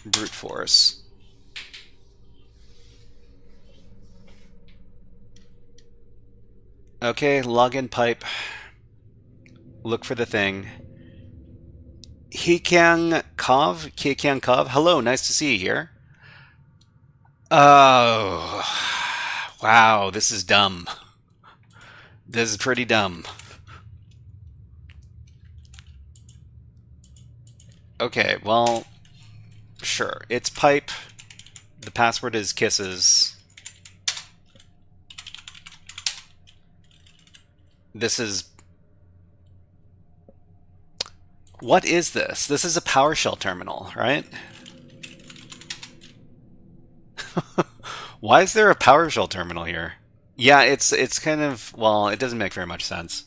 brute force. Okay, login pipe. Look for the thing. Hekyang Kov. Hello, nice to see you here. Oh, wow, this is dumb. This is pretty dumb. Okay, well, sure. It's pipe. The password is kisses. This is... What is this? This is a PowerShell terminal, right? Why is there a PowerShell terminal here? Yeah, it's kind of... Well, it doesn't make very much sense.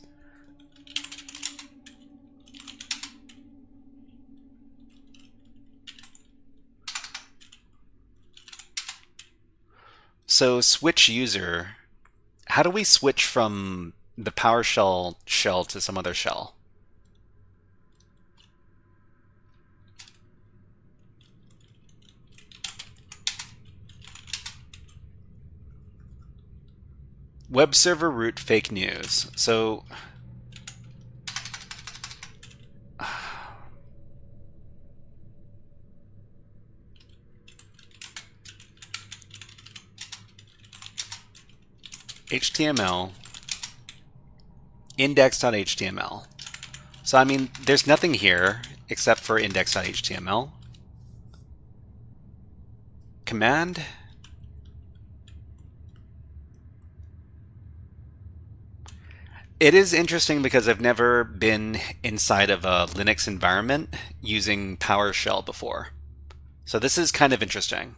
So switch user. How do we switch from the PowerShell shell to some other shell? Web server root fake news. So HTML index.html. So I mean, there's nothing here except for index.html. Command. It is interesting because I've never been inside of a Linux environment using PowerShell before. So this is kind of interesting.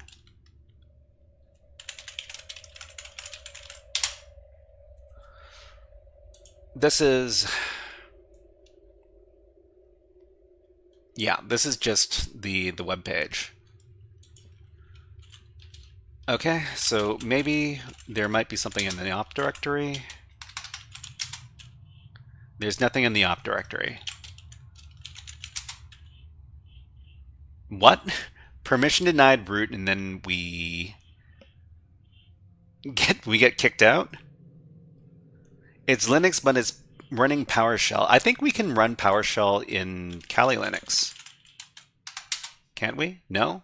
This is... yeah, this is just the web page. Okay, so maybe there might be something in the op directory. There's nothing in the op directory. What? Permission denied root, and then we get kicked out? It's Linux, but it's running PowerShell. I think we can run PowerShell in Kali Linux. Can't we? No?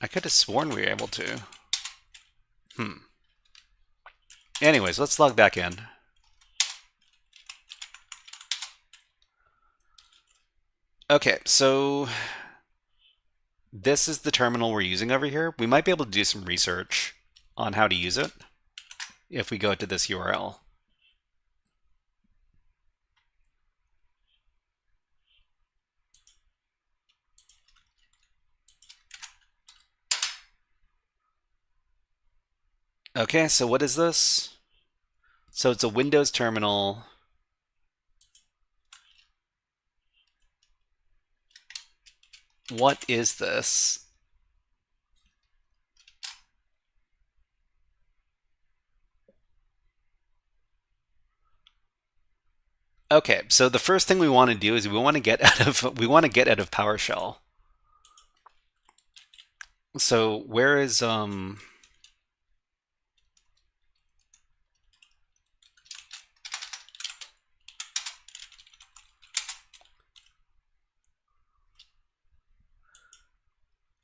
I could have sworn we were able to. Anyways, let's log back in. Okay, so this is the terminal we're using over here. We might be able to do some research on how to use it if we go to this URL. Okay, so what is this? So it's a Windows terminal. What is this? Okay, so the first thing we want to do is we want to get out of PowerShell. So where is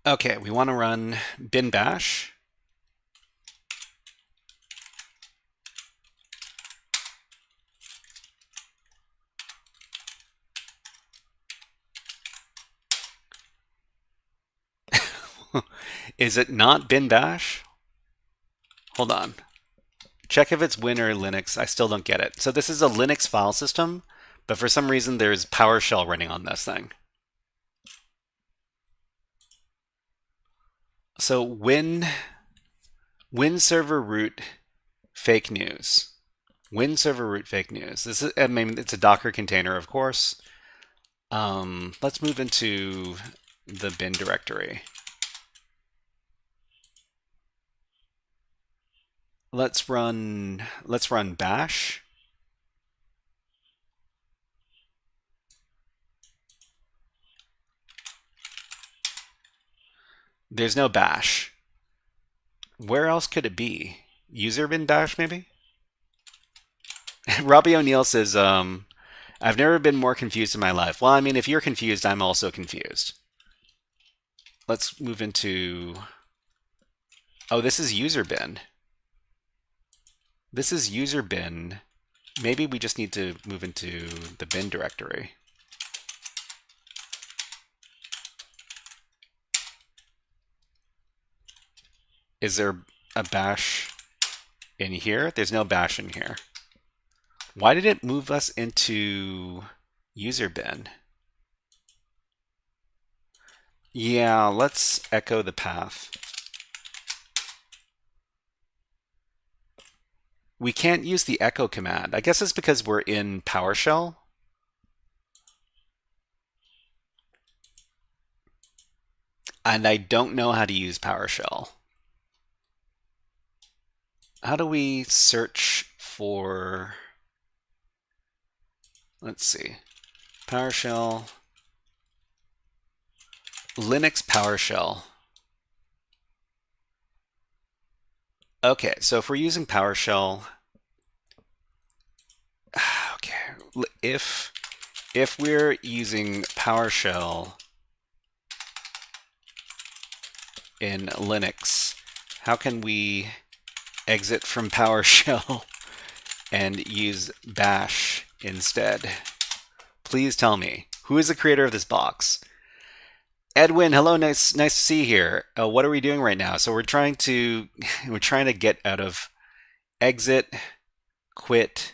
okay, we want to run bin bash. Is it not bin bash? Hold on. Check if it's Win or Linux. I still don't get it. So this is a Linux file system, but for some reason there's PowerShell running on this thing. So win server root fake news. Win server root fake news. This is, I mean, it's a Docker container, of course. Let's move into the bin directory. Let's run bash. There's no bash. Where else could it be? User bin bash, maybe? Robbie O'Neill says, I've never been more confused in my life. Well, I mean, if you're confused, I'm also confused. Let's move into... oh, this is user bin. This is user bin. Maybe we just need to move into the bin directory. Is there a bash in here? There's no bash in here. Why did it move us into user bin? Yeah, let's echo the path. We can't use the echo command. I guess it's because we're in PowerShell. And I don't know how to use PowerShell. How do we search for, let's see, PowerShell, Linux PowerShell. Okay, so if we're using PowerShell, okay, if we're using PowerShell in Linux, how can we exit from PowerShell and use bash instead? Please tell me, who is the creator of this box? Edwin, hello, nice to see you here. What are we doing right now? So we're trying to get out of exit, quit,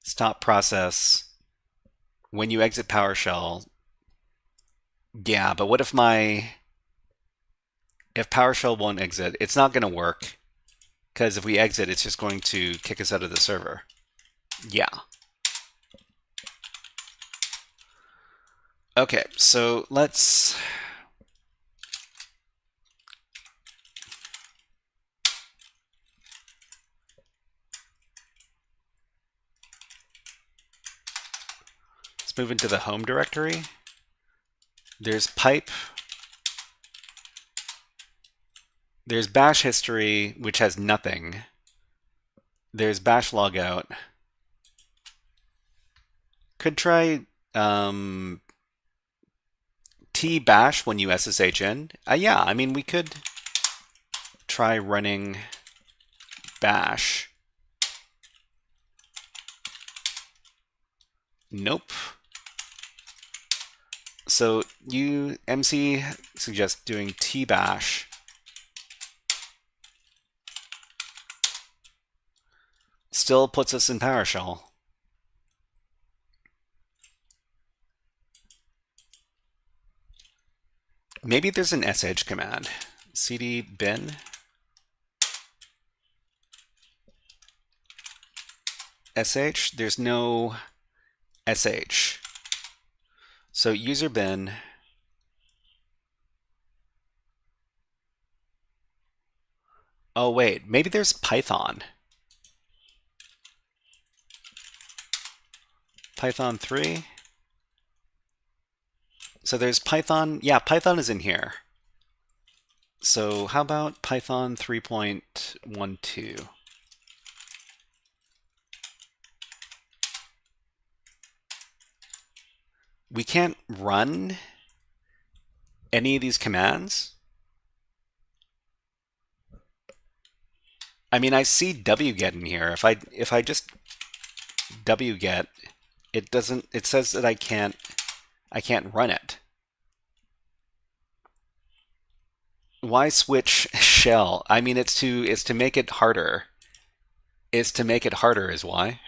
stop process. When you exit PowerShell, yeah, but what if if PowerShell won't exit, it's not going to work, because if we exit, it's just going to kick us out of the server. Yeah. Okay, so let's move into the home directory. There's pipe. There's bash history, which has nothing. There's bash logout. Could try tbash when you SSH in. Yeah, I mean, we could try running bash. Nope. So MC suggests doing tbash. Still puts us in PowerShell. Maybe there's an sh command. cd bin. sh, there's no sh. So user bin. Oh wait, maybe there's Python. Python 3. So there's Python. Yeah, Python is in here. So how about Python 3.12? We can't run any of these commands. I mean, I see wget in here. If I just wget, it doesn't. It says that I can't run it. Why switch shell? I mean, it's to make it harder. It's to make it harder is why.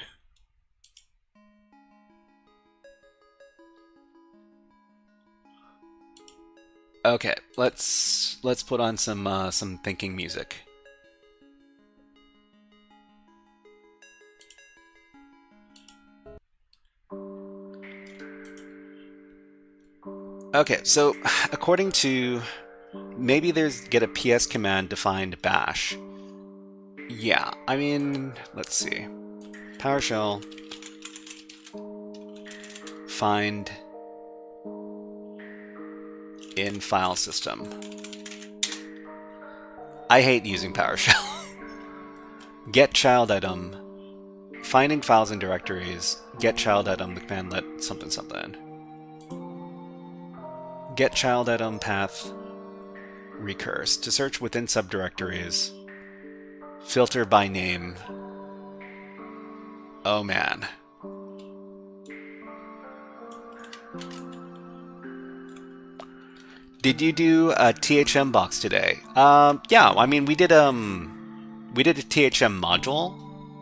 Okay, let's put on some thinking music. Okay, so according to maybe there's get a ps command to find bash. Yeah, I mean, let's see. PowerShell find in file system. I hate using PowerShell. Get child item, finding files and directories, get child item, the command let something something. Get child item path recurse to search within subdirectories. Filter by name. Oh man. Did you do a THM box today? Yeah, I mean we did a THM module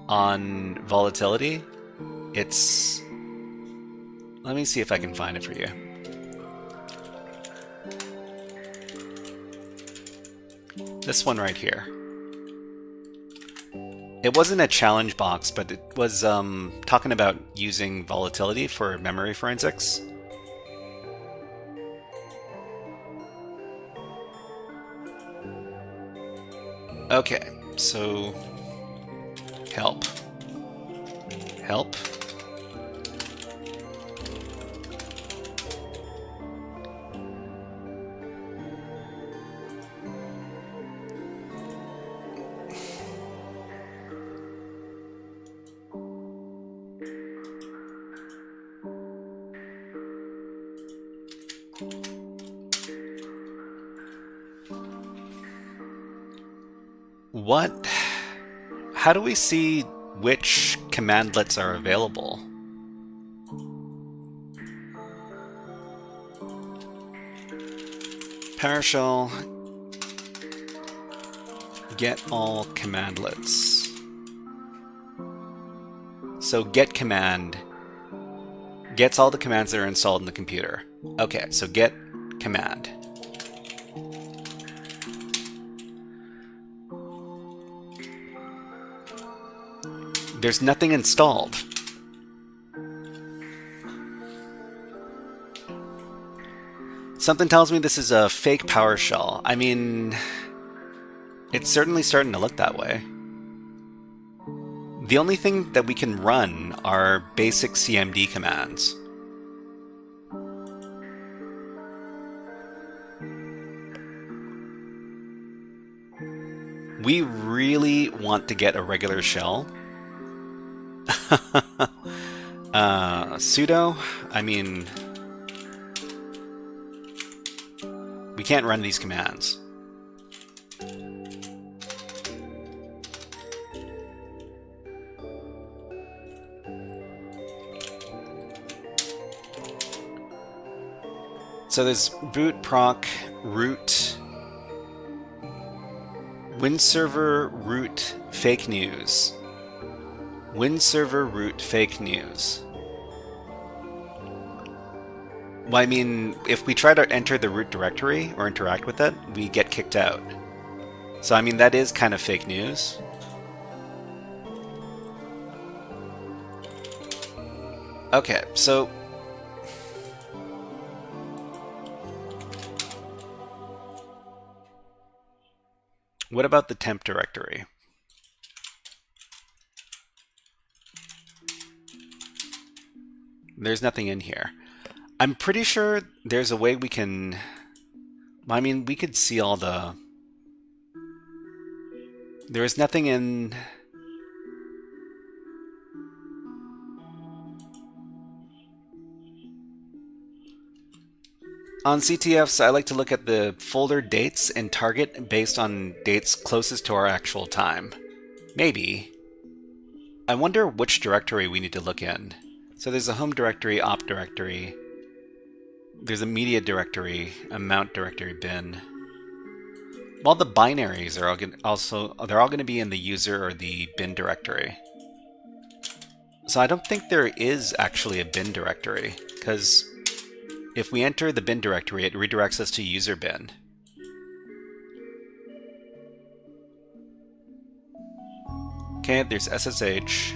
on volatility. It's, let me see if I can find it for you. This one right here. It wasn't a challenge box, but it was talking about using volatility for memory forensics. Okay, so help. Help. What? How do we see which commandlets are available? PowerShell get all commandlets. So get command gets all the commands that are installed in the computer. Okay, so get command. There's nothing installed. Something tells me this is a fake PowerShell. I mean, it's certainly starting to look that way. The only thing that we can run are basic CMD commands. We really want to get a regular shell. Sudo, I mean, we can't run these commands. So there's boot proc root WinServer root fake news. WinServer root fake news. Well, I mean, if we try to enter the root directory or interact with it, we get kicked out. So, I mean, that is kind of fake news. Okay, so what about the temp directory? There's nothing in here. I'm pretty sure there's a way we can... I mean, we could see all the... There is nothing in... On CTFs, I like to look at the folder dates and target based on dates closest to our actual time. Maybe. I wonder which directory we need to look in. So there's a home directory, op directory. There's a media directory, a mount directory bin. Well, the binaries are they're all going to be in the user or the bin directory. So I don't think there is actually a bin directory, because if we enter the bin directory, it redirects us to user bin. Okay, there's SSH.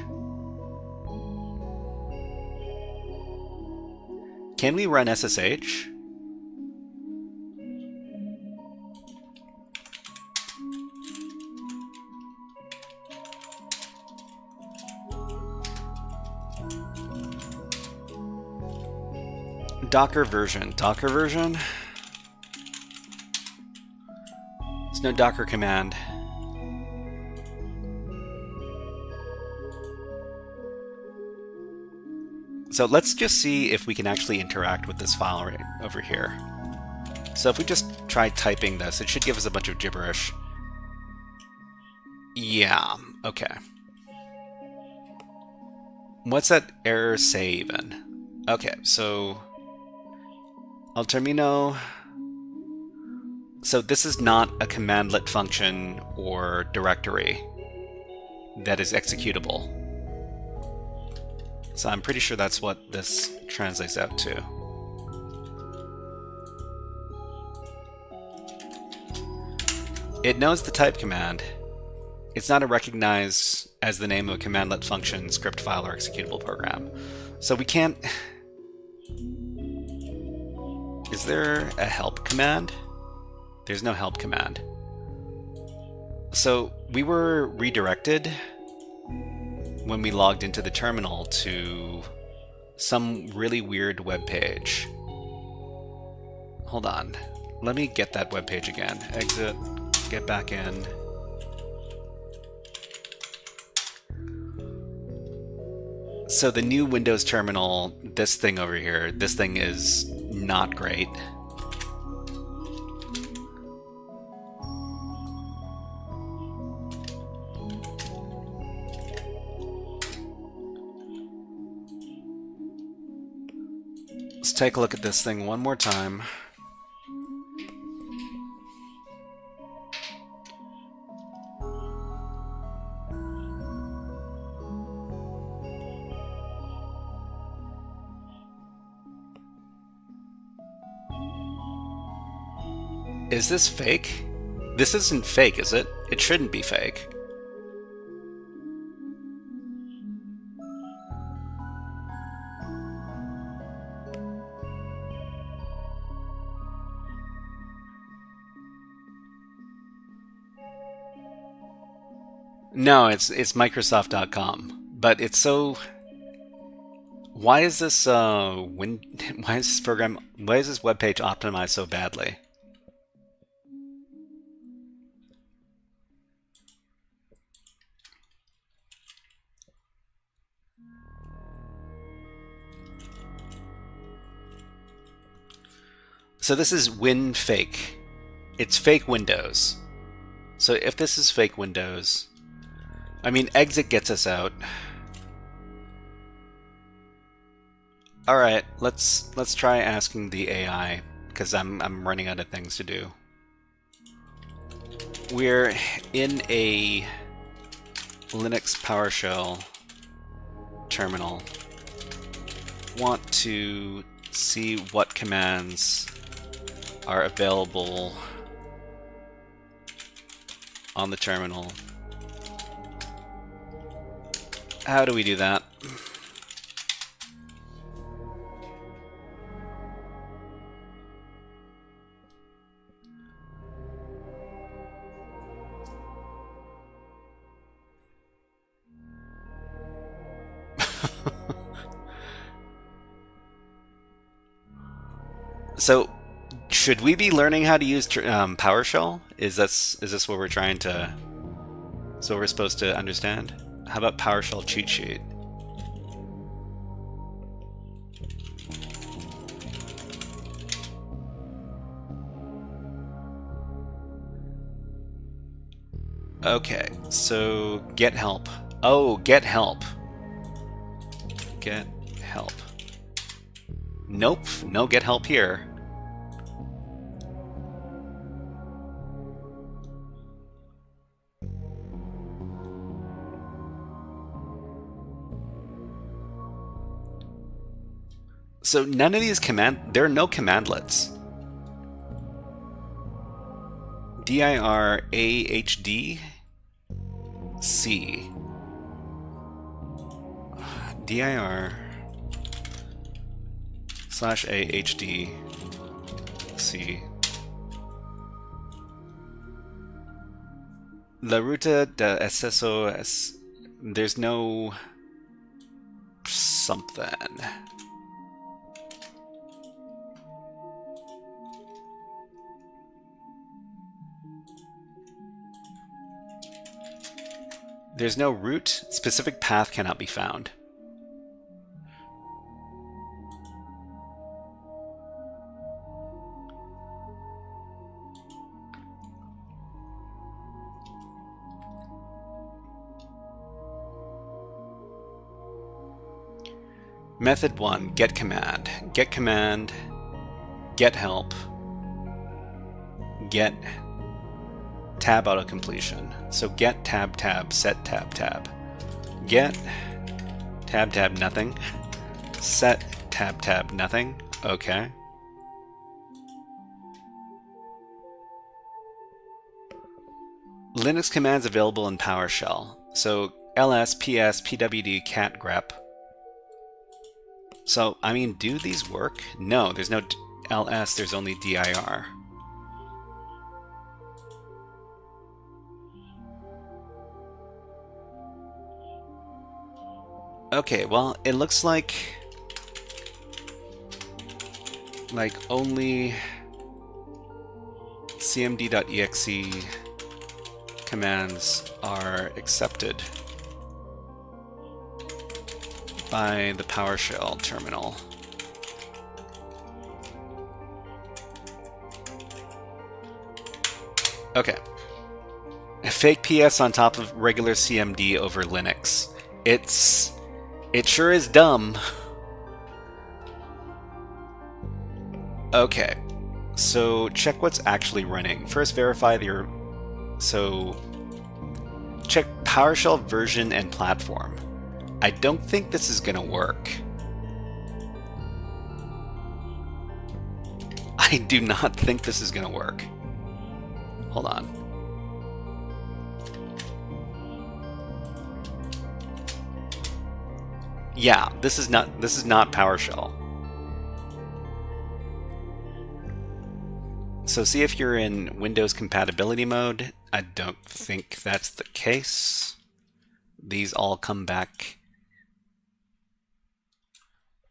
Can we run SSH? Docker version. Docker version? There's no Docker command. So let's just see if we can actually interact with this file right over here. So if we just try typing this, it should give us a bunch of gibberish. Yeah, okay. What's that error say even? Okay, so Al termino. So this is not a commandlet function or directory that is executable. So I'm pretty sure that's what this translates out to. It knows the type command. It's not a recognized as the name of a commandlet function, script file, or executable program. So we can't... Is there a help command? There's no help command. So we were redirected when we logged into the terminal to some really weird web page. Hold on. Let me get that web page again. Exit, get back in. So the new Windows terminal, this thing over here, this thing is not great. Let's take a look at this thing one more time. Is this fake? This isn't fake, is it? It shouldn't be fake. No, it's Microsoft.com, but it's so. Why is this why is this program? Why is this web page optimized so badly? So this is WinFake. It's fake Windows. So if this is fake Windows, I mean, exit gets us out. All right, let's try asking the AI because I'm running out of things to do. We're in a Linux PowerShell terminal. Want to see what commands are available on the terminal. How do we do that? So, should we be learning how to use PowerShell? Is this what we're trying to? So we're supposed to understand? How about PowerShell cheat sheet? Okay, so get help. Oh, get help. Get help. Nope, no get help here. So none of these there are no commandlets. DIR-AHD C. DIR/AHD C. La ruta de acceso es. There's no something. There's no route. Specific path cannot be found. Method 1, get command. Get command, get help, get tab auto completion. So get tab tab, set tab tab. Get tab tab nothing. Set tab tab nothing. Okay. Linux commands available in PowerShell. So ls, ps, pwd, cat grep. So, I mean, do these work? No, there's no ls, there's only dir. Okay, well, it looks like only cmd.exe commands are accepted by the PowerShell terminal. Okay. Fake PS on top of regular CMD over Linux. It sure is dumb. Okay. So check what's actually running. First verify so check PowerShell version and platform. I don't think this is going to work. I do not think this is going to work. Hold on. Yeah, this is not PowerShell. So see if you're in Windows compatibility mode. I don't think that's the case. These all come back.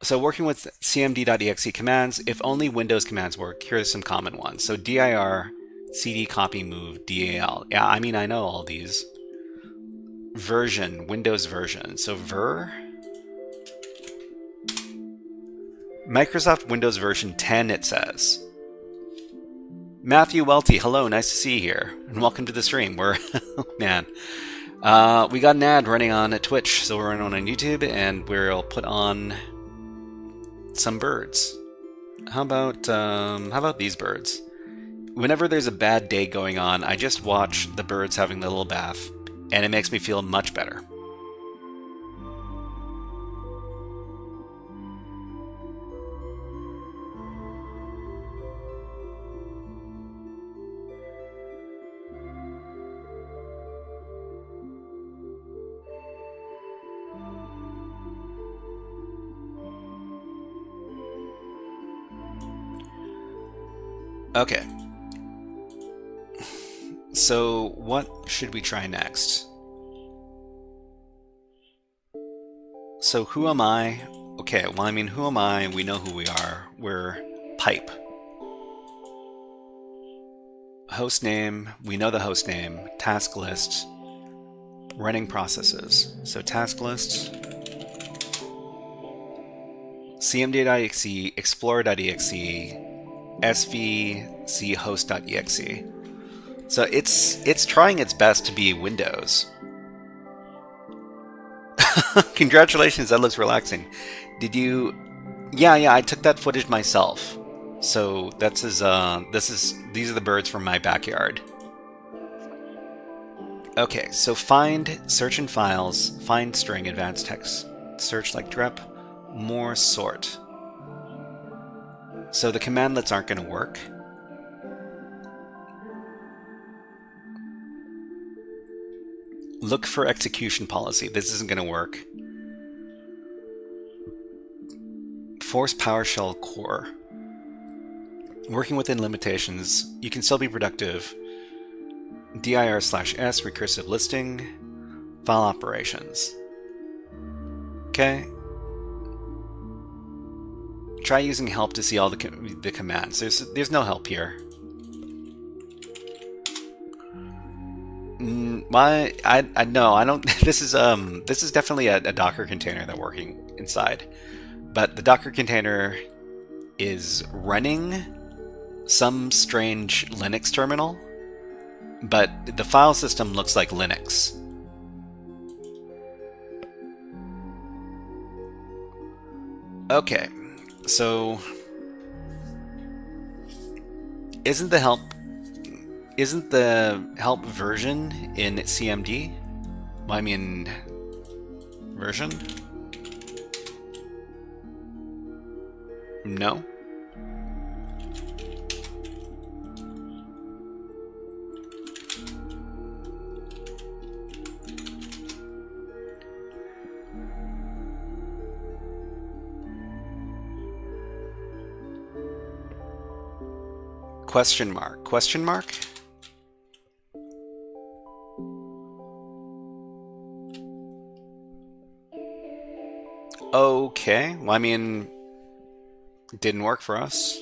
So working with cmd.exe commands, if only Windows commands work, here are some common ones. So dir, cd, copy, move, dal. Yeah, I mean, I know all these. Version, Windows version. So ver. Microsoft Windows version 10, it says. Matthew Welty, hello, nice to see you here, and welcome to the stream. We're, man, we got an ad running on Twitch, so we're running on YouTube, and we'll put on some birds. How about these birds? Whenever there's a bad day going on, I just watch the birds having the little bath, and it makes me feel much better. Okay. So what should we try next? So who am I? Okay, well, I mean, who am I? We know who we are. We're pipe. Host name, we know the host name. Task list. Running processes. So task list. cmd.exe, explorer.exe, svc host.exe. So it's trying its best to be Windows. Congratulations, that looks relaxing. Did you? Yeah, I took that footage myself. So these are the birds from my backyard. Okay, so find, search in files, find string, advanced text, search like drep, more sort. So the commandlets aren't going to work. Look for execution policy. This isn't going to work. Force PowerShell core. Working within limitations, you can still be productive. dir/s, recursive listing, file operations. Okay. Try using help to see all the commands. There's no help here. Why? No, I don't. This is definitely a Docker container that's working inside, but the Docker container is running some strange Linux terminal, but the file system looks like Linux. Okay, so isn't the help version in CMD? Well, I mean, version? No. Question mark? Question mark? Okay, well, I mean, it didn't work for us.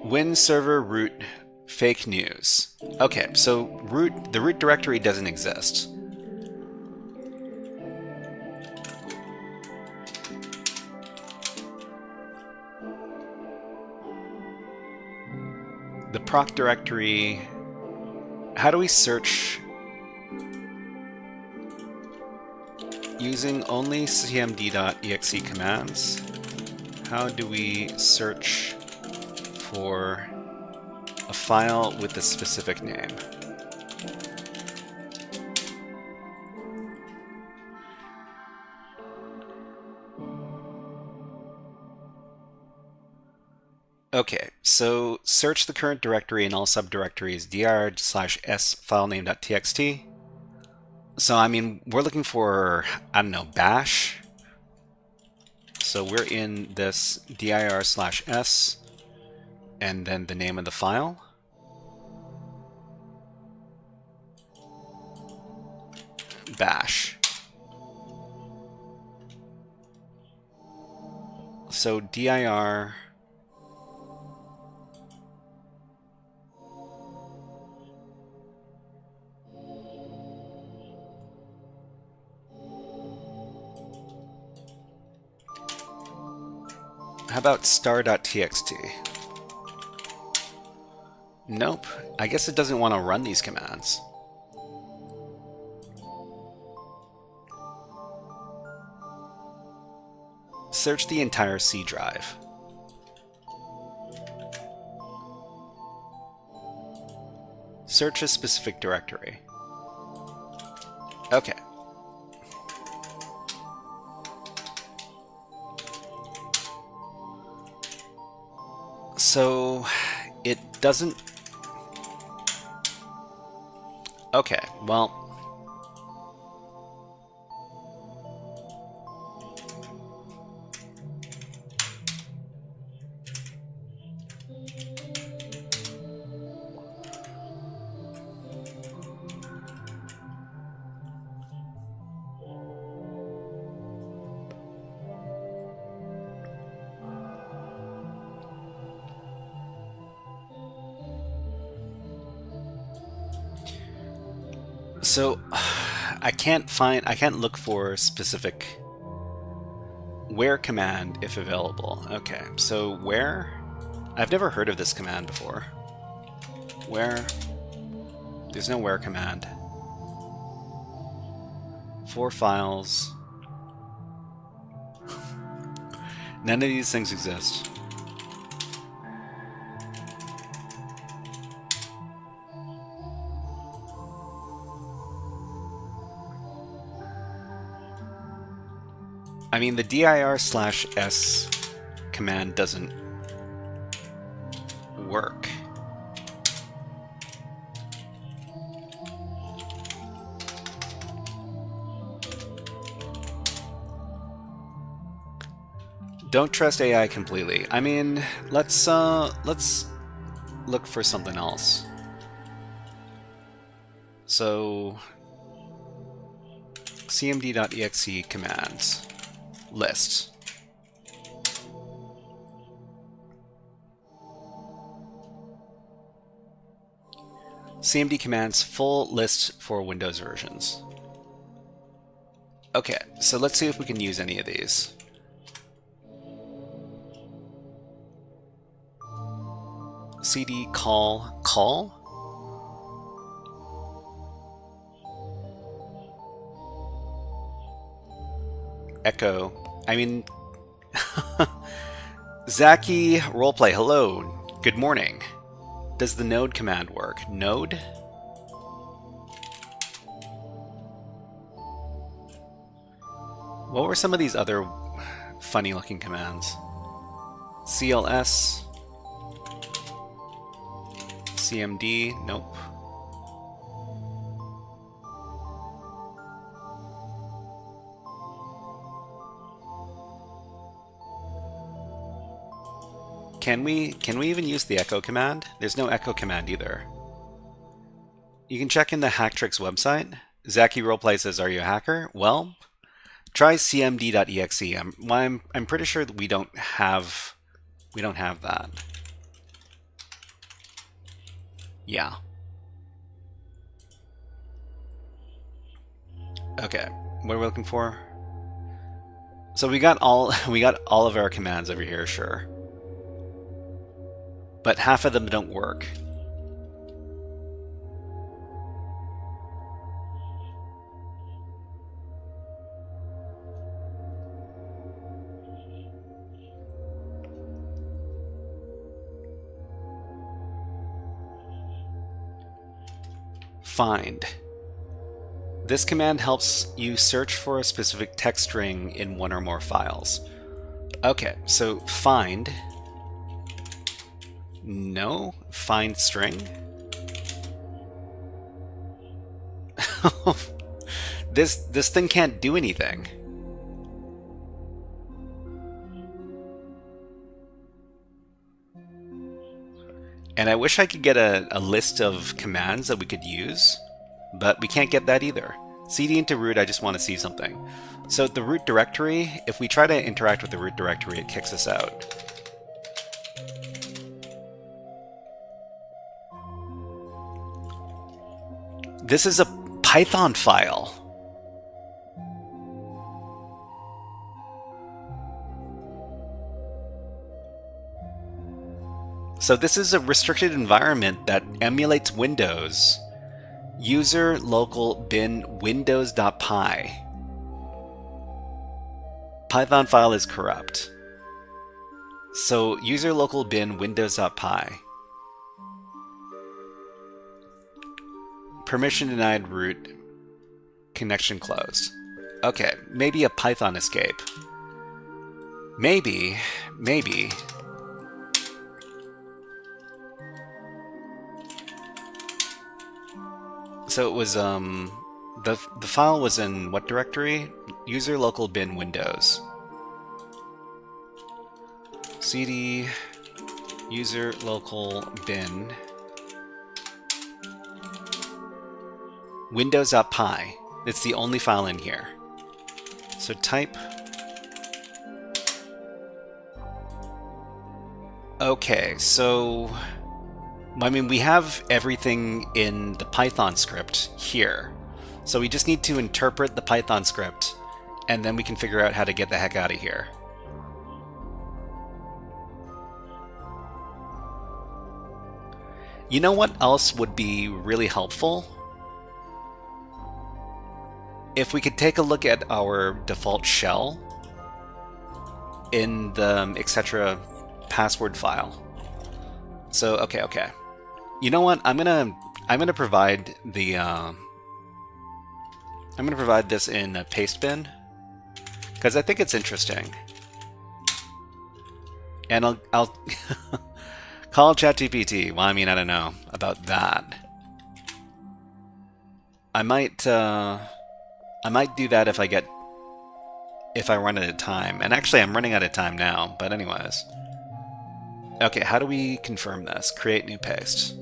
Win server root fake news. Okay, so the root directory doesn't exist. The proc directory. How do we search using only cmd.exe commands? How do we search for a file with a specific name? Okay, so search the current directory and all subdirectories dir/s filename.txt. So, I mean, we're looking for, I don't know, bash. So we're in this dir/s and then the name of the file. Bash. So dir how about star.txt? Nope. I guess it doesn't want to run these commands. Search the entire C drive. Search a specific directory. Okay. So it doesn't... Okay, well... So I can't look for specific where command if available. Okay, so where? I've never heard of this command before. Where? There's no where command. For files. None of these things exist. I mean, the dir/s command doesn't work. Don't trust AI completely. I mean, let's look for something else. So cmd.exe commands. List. CMD commands full list for Windows versions. Okay, so let's see if we can use any of these. cd call. Echo. I mean, Zaki roleplay. Hello. Good morning. Does the node command work? Node? What were some of these other funny looking commands? CLS. CMD. Nope. Can we even use the echo command? There's no echo command either. You can check in the Hacktricks website. Zaki Roleplay says, "Are you a hacker?" Well, try cmd.exe. I'm pretty sure that we don't have that. Yeah. Okay. What are we looking for? So we got all of our commands over here, sure. But half of them don't work. Find. This command helps you search for a specific text string in one or more files. Okay, so find No. Find string. This thing can't do anything. And I wish I could get a list of commands that we could use, but we can't get that either. cd into root, I just want to see something. So the root directory, if we try to interact with the root directory, it kicks us out. This is a Python file. So this is a restricted environment that emulates Windows. User local bin windows.py. Python file is corrupt. So user local bin windows.py. Permission denied root. Connection closed. Okay, maybe a Python escape. Maybe. So it was the file was in what directory? User local bin windows. cd user local bin windows.py. It's the only file in here. So type. Okay, so I mean, we have everything in the Python script here. So we just need to interpret the Python script, and then we can figure out how to get the heck out of here. You know what else would be really helpful? If we could take a look at our default shell in the etc password file. So okay. You know what? I'm gonna provide the I'm gonna provide this in a paste bin because I think it's interesting, and I'll call ChatGPT. Well, I mean, I don't know about that. I might do that if I run out of time. And actually, I'm running out of time now. But anyways, okay. How do we confirm this? Create new paste.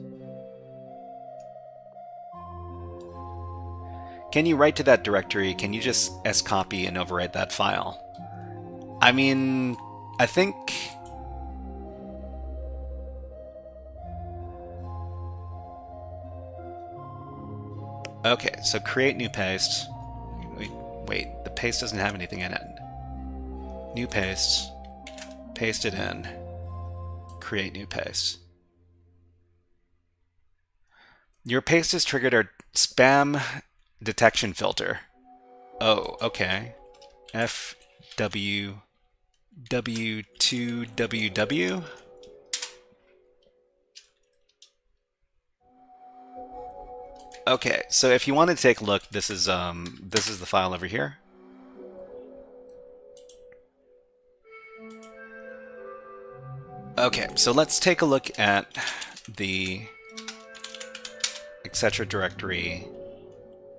Can you write to that directory? Can you just scopy and overwrite that file? I mean, I think... Okay, so create new paste. Wait, the paste doesn't have anything in it. New paste. Paste it in. Create new paste. Your paste has triggered our spam detection filter. Oh, okay. FWW2WW. Okay, so if you want to take a look, this is the file over here. Okay, so let's take a look at the etc directory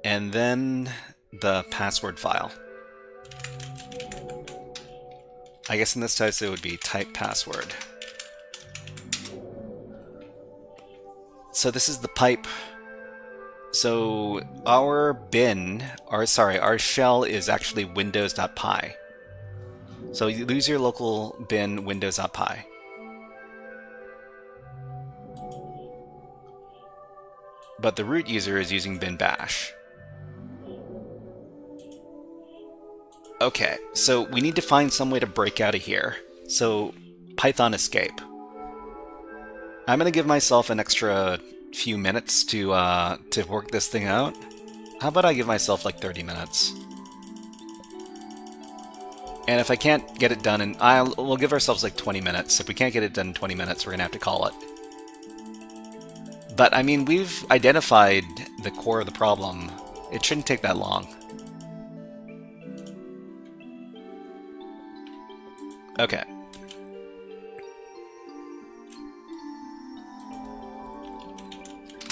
and then the password file. I guess in this case it would be type password. So this is the pipe. So our shell is actually windows.py. So you lose your local bin windows.py. But the root user is using bin bash. Okay, so we need to find some way to break out of here. So Python escape. I'm gonna give myself an extra few minutes to work this thing out. How about I give myself like 30 minutes? And if I can't get it done, we'll give ourselves like 20 minutes. If we can't get it done in 20 minutes, we're gonna have to call it. But I mean, we've identified the core of the problem. It shouldn't take that long. Okay.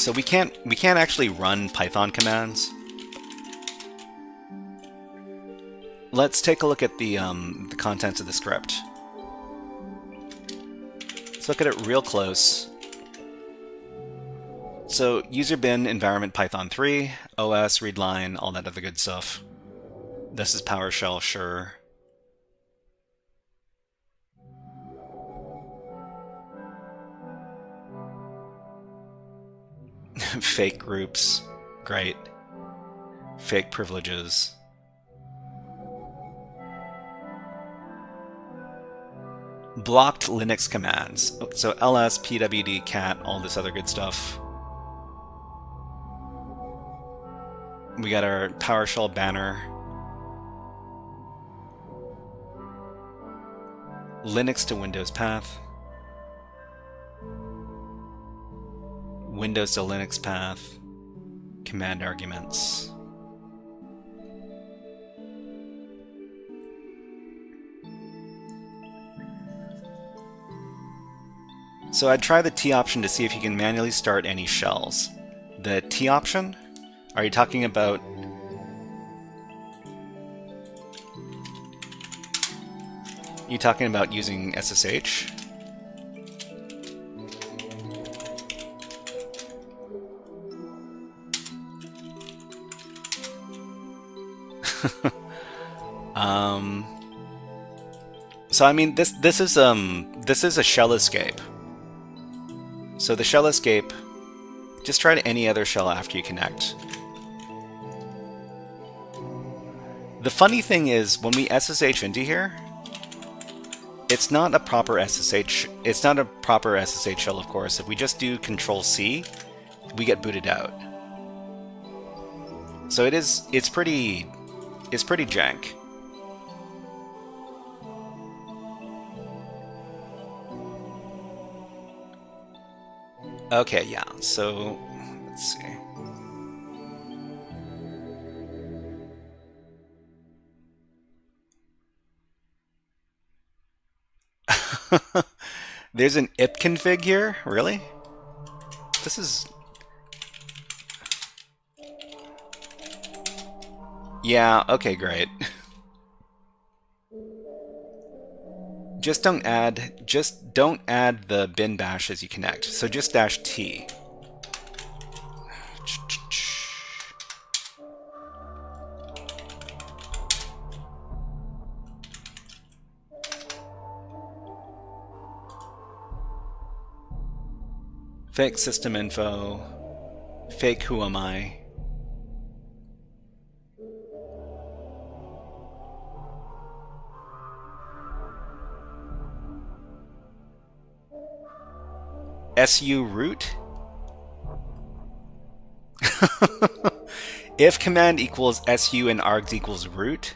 So we can't actually run Python commands. Let's take a look at the contents of the script. Let's look at it real close. So user bin environment Python 3, OS, readline, all that other good stuff. This is PowerShell, sure. Fake groups, great. Fake privileges. Blocked Linux commands. So ls, pwd, cat, all this other good stuff. We got our PowerShell banner. Linux to Windows path. Windows to Linux path. Command arguments. So I'd try the T option to see if you can manually start any shells. The T option? Are you talking about... You talking about using SSH? So I mean, this is a shell escape. So the shell escape, just try to any other shell after you connect. The funny thing is, when we SSH into here, it's not a proper SSH. It's not a proper SSH shell, of course. If we just do Control-C, we get booted out. So it's pretty jank. Okay, yeah. So let's see. There's an ipconfig here? Really? This is... Yeah, okay, great. Just don't add the bin bash as you connect. So just -t. Fake system info, fake who am I. SU root? If command equals SU and args equals root.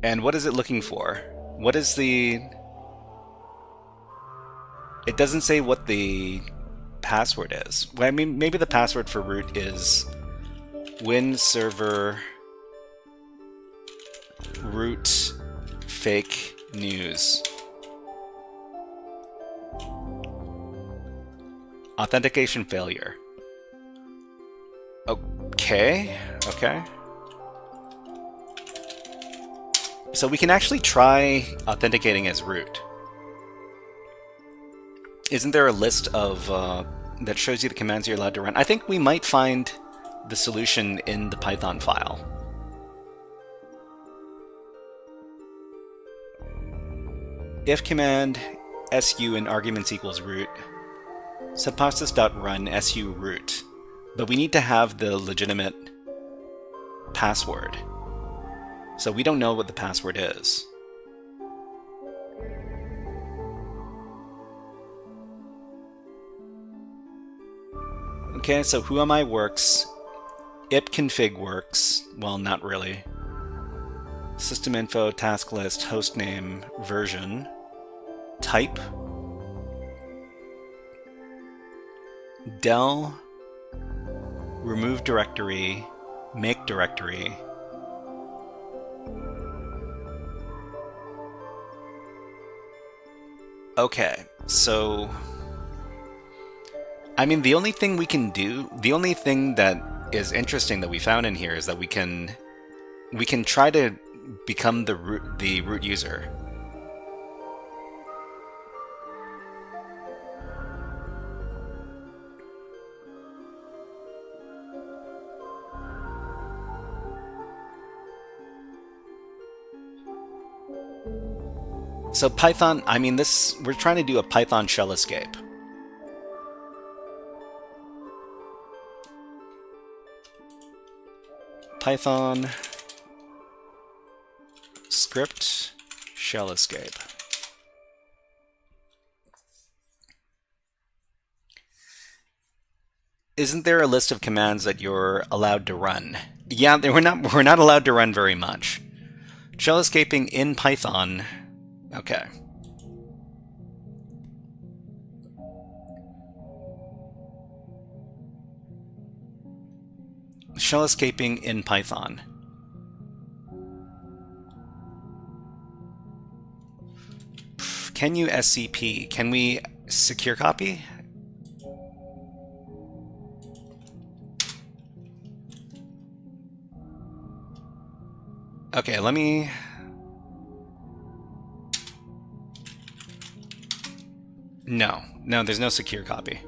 And what is it looking for? What is the... It doesn't say what the password is. Well, I mean, maybe the password for root is win server root fake news. Authentication failure. Okay. So we can actually try authenticating as root. Isn't there a list of that shows you the commands you're allowed to run? I think we might find the solution in the Python file. If command su and arguments equals root, subprocess.run su root. But we need to have the legitimate password. So we don't know what the password is. Okay, so whoami works. ipconfig works. Well, not really. System info, task list, hostname, version, type, del, remove directory, make directory. Okay, so I mean, the only thing we can do, the only thing that is interesting that we found in here is that we can try to become the root user. So Python, I mean, we're trying to do a Python shell escape. Python script shell escape. Isn't there a list of commands that you're allowed to run? Yeah, we're not allowed to run very much. Shell escaping in Python. Okay. Shell escaping in Python. Can you SCP? Can we secure copy? Okay, let me... No, there's no secure copy.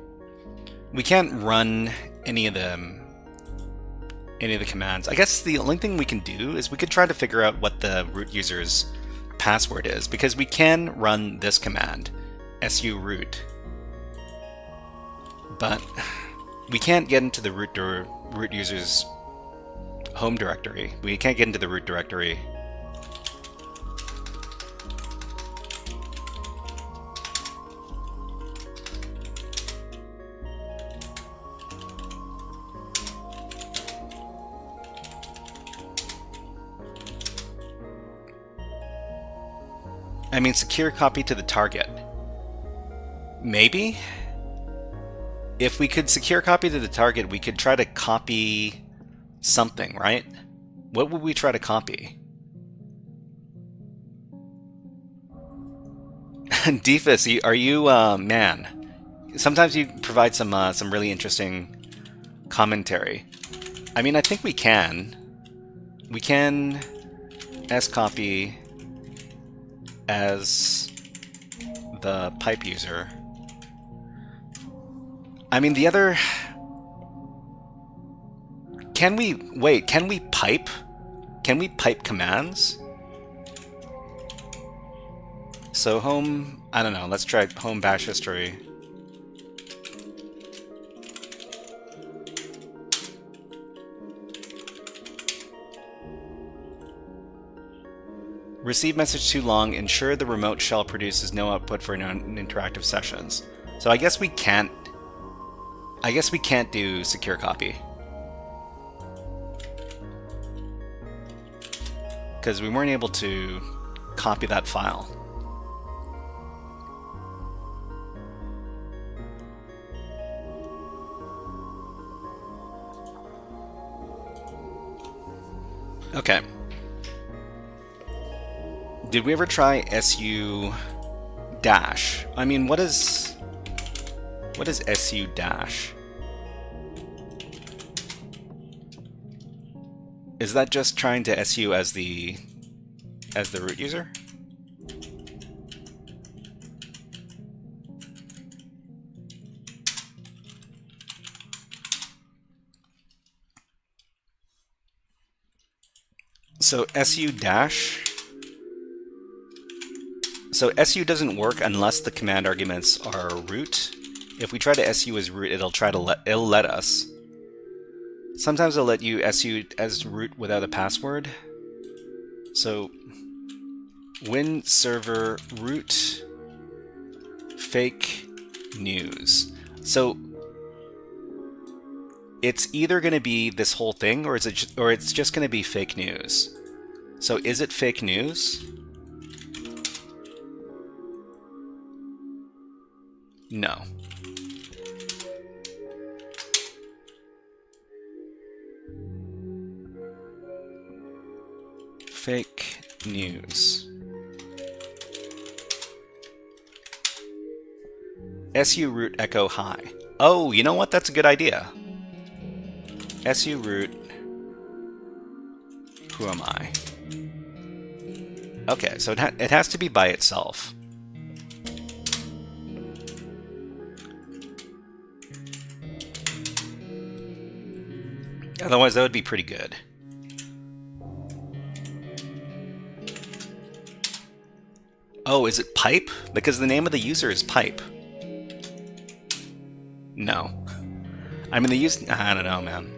We can't run any of the commands. I guess the only thing we can do is we could try to figure out what the root user's password is, because we can run this command, su root, but we can't get into the root user's home directory. We can't get into the root directory. I mean, secure copy to the target. Maybe? If we could secure copy to the target, we could try to copy something, right? What would we try to copy? Defus, are you, man? Sometimes you provide some really interesting commentary. I mean, I think we can. We can scopy as the pipe user. I mean, the other... Can we pipe? Can we pipe commands? So home, I don't know, let's try home bash history. Receive message too long, ensure the remote shell produces no output for non-interactive sessions. So I guess we can't do secure copy. Because we weren't able to copy that file. Okay. Did we ever try su dash? I mean, what is su dash? Is that just trying to su as the root user? So su dash. So su doesn't work unless the command arguments are root. If we try to su as root, it'll let us. Sometimes it'll let you su as root without a password. So win server root fake news. So it's either going to be this whole thing, or it's just going to be fake news. So is it fake news? No. Fake news. su root echo hi. Oh, you know what? That's a good idea. Su root, who am I? Okay, so it has to be by itself. Otherwise, that would be pretty good. Oh, is it pipe? Because the name of the user is pipe. No. I mean, the use. I don't know, man.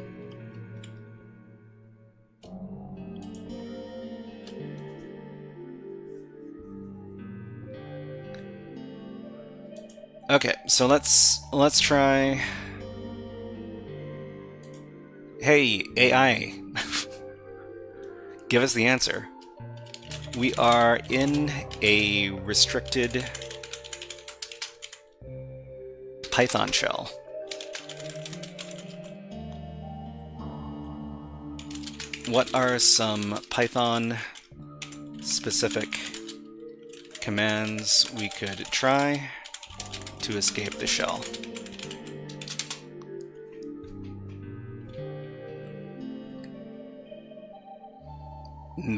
Okay, so let's try. Hey, AI, give us the answer. We are in a restricted Python shell. What are some Python specific commands we could try to escape the shell?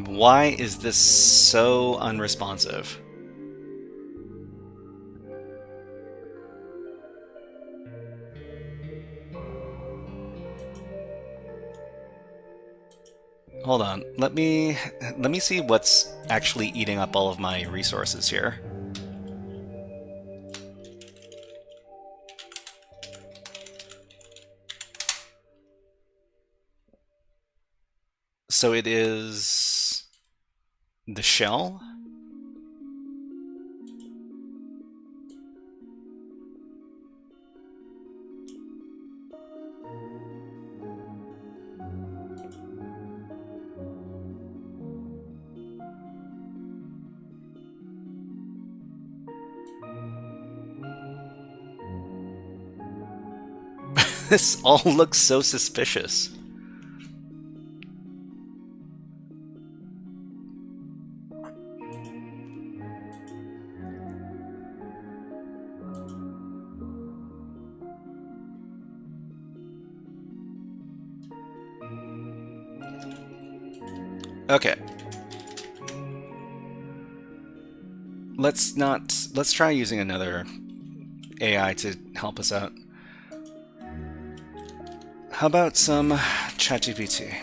Why is this so unresponsive? Hold on. Let me see what's actually eating up all of my resources here. So it is the shell? This all looks so suspicious. Okay. Let's try using another AI to help us out. How about some ChatGPT?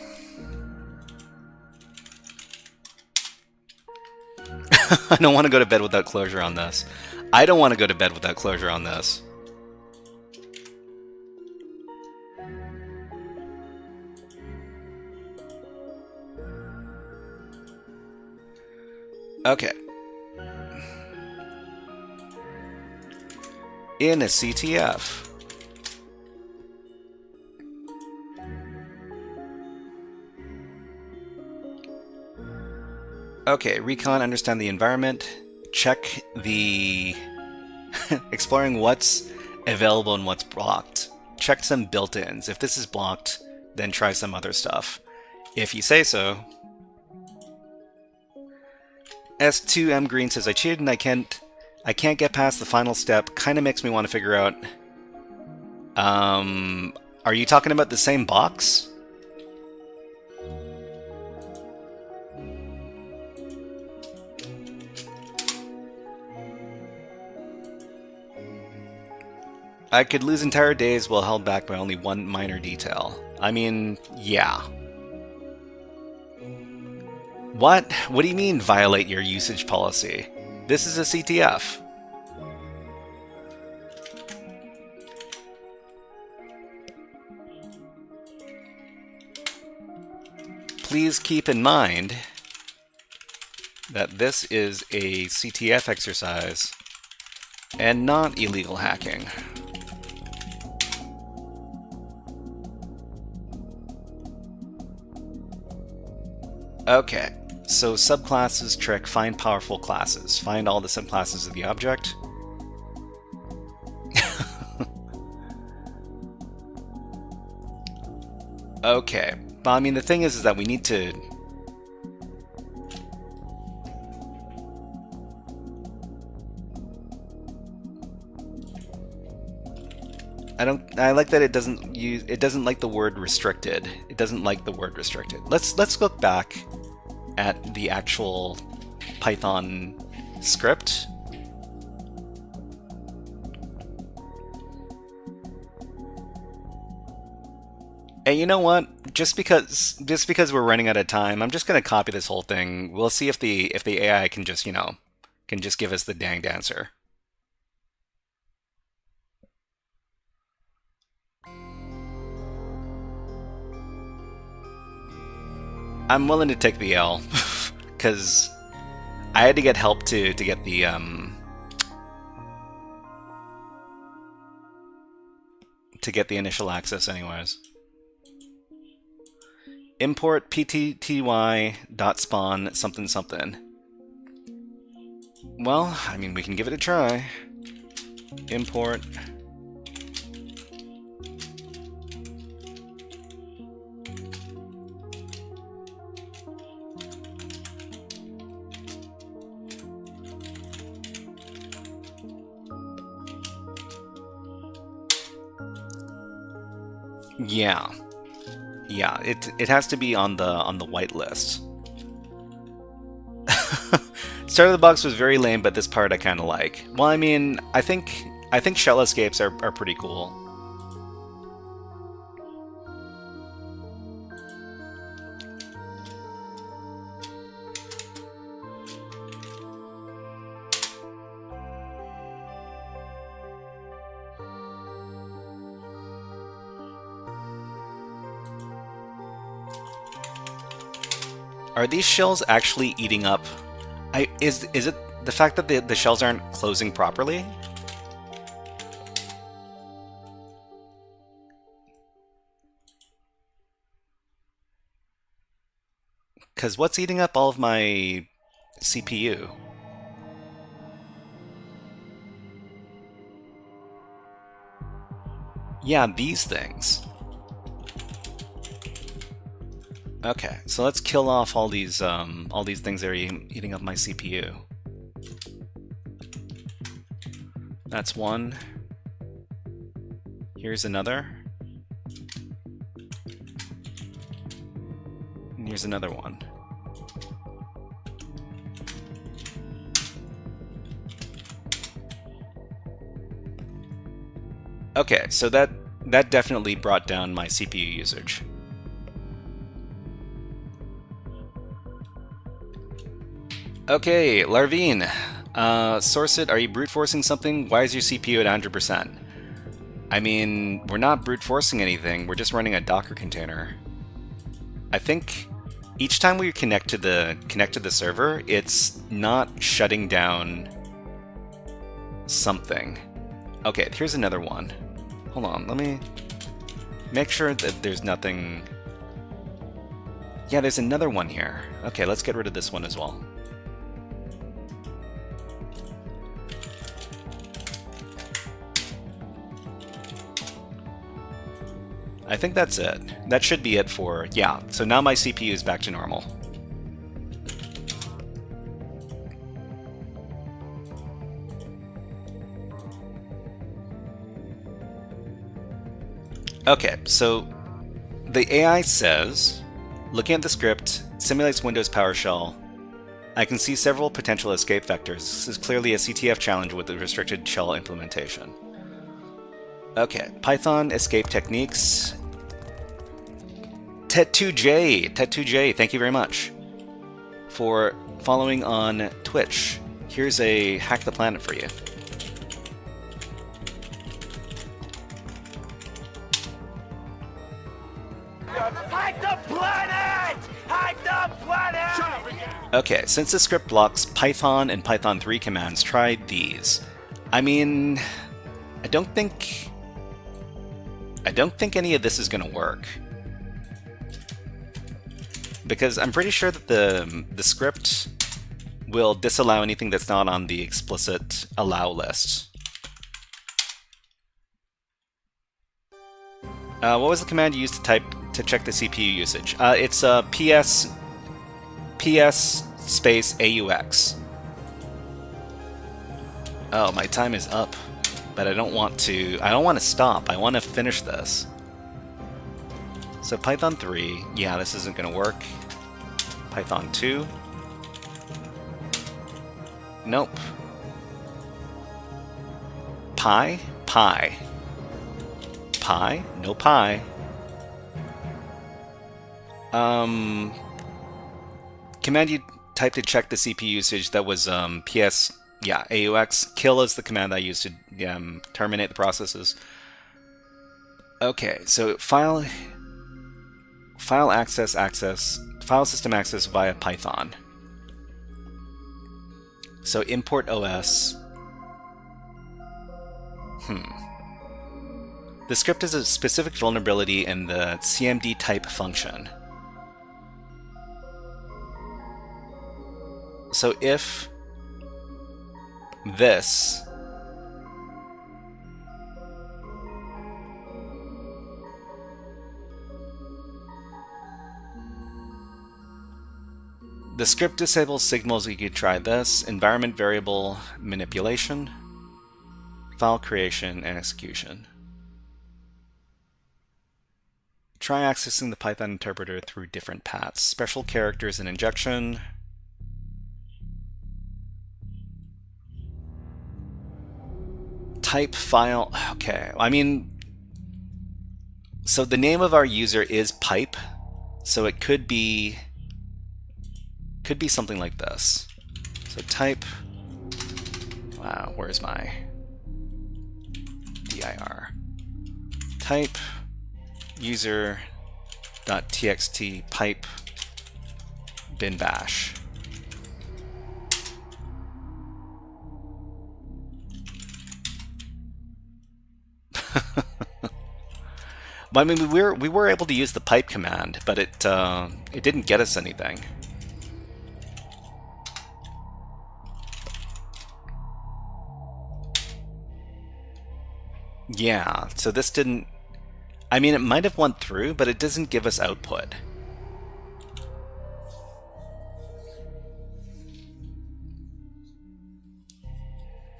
I don't want to go to bed without closure on this. I don't want to go to bed without closure on this. Okay. In a CTF. Okay, recon, understand the environment, check the... exploring what's available and what's blocked. Check some built-ins. If this is blocked, then try some other stuff. If you say so. S2M Green says, I cheated and I can't get past the final step. Kinda makes me want to figure out... are you talking about the same box? I could lose entire days while held back by only one minor detail. I mean, yeah. What? What do you mean, violate your usage policy? This is a CTF. Please keep in mind that this is a CTF exercise and not illegal hacking. Okay, so subclasses trick, find powerful classes. Find all the subclasses of the object. Okay, but I mean the thing is that we need to... I like that it doesn't like the word restricted. It doesn't like the word restricted. Let's look back at the actual Python script. And you know what? Just because we're running out of time, I'm just gonna copy this whole thing. We'll see if the AI can just, you know, can just give us the danged answer. I'm willing to take the L because I had to get help to get the initial access anyways. Import ptty.spawn something something. Well, I mean, we can give it a try. Import. Yeah, it has to be on the whitelist. Start of the box was very lame, but this part I kind of like. Well, I mean, I think shell escapes are pretty cool. Are these shells actually eating up? Is it the fact that the shells aren't closing properly? Because what's eating up all of my CPU? Yeah, these things. Okay, so let's kill off all these things that are eating up my CPU. That's one. Here's another. And here's another one. Okay, so that definitely brought down my CPU usage. Okay, Larvine, source it. Are you brute forcing something? Why is your CPU at 100%? I mean, we're not brute forcing anything. We're just running a Docker container. I think each time we connect to the server, it's not shutting down something. Okay, here's another one. Hold on, let me make sure that there's nothing. Yeah, there's another one here. Okay, let's get rid of this one as well. I think that's it. That should be it for, yeah, so now my CPU is back to normal. Okay, so the AI says, looking at the script, simulates Windows PowerShell. I can see several potential escape vectors. This is clearly a CTF challenge with the restricted shell implementation. Okay, Python escape techniques. Tet2J, thank you very much for following on Twitch. Here's a Hack the Planet for you. Hack the planet! Hack the planet! Okay, since the script blocks Python and Python 3 commands, try these. I mean, I don't think any of this is going to work. Because I'm pretty sure that the script will disallow anything that's not on the explicit allow list. What was the command you used to type to check the CPU usage? It's ps space aux. Oh, my time is up. but I don't want to stop. I want to finish this. So Python 3, yeah, this isn't going to work. Python 2. Nope. Pi? Pi. Pi? No pi. Command you type to check the CPU usage, that was ps, yeah, AUX. Kill is the command I used to terminate the processes. Okay, so file system access via Python. So import OS. The script is a specific vulnerability in the cmd type function. So if this the script disables signals, you could try this: environment variable manipulation, file creation, and execution. Try accessing the Python interpreter through different paths. Special characters and injection. Type file. Okay, I mean, so the name of our user is pipe, so it could be something like this. So type, wow, where's my dir? Type user.txt pipe bin bash. I mean, we were able to use the pipe command, but it didn't get us anything. Yeah, so this didn't... I mean, it might have went through, but it doesn't give us output.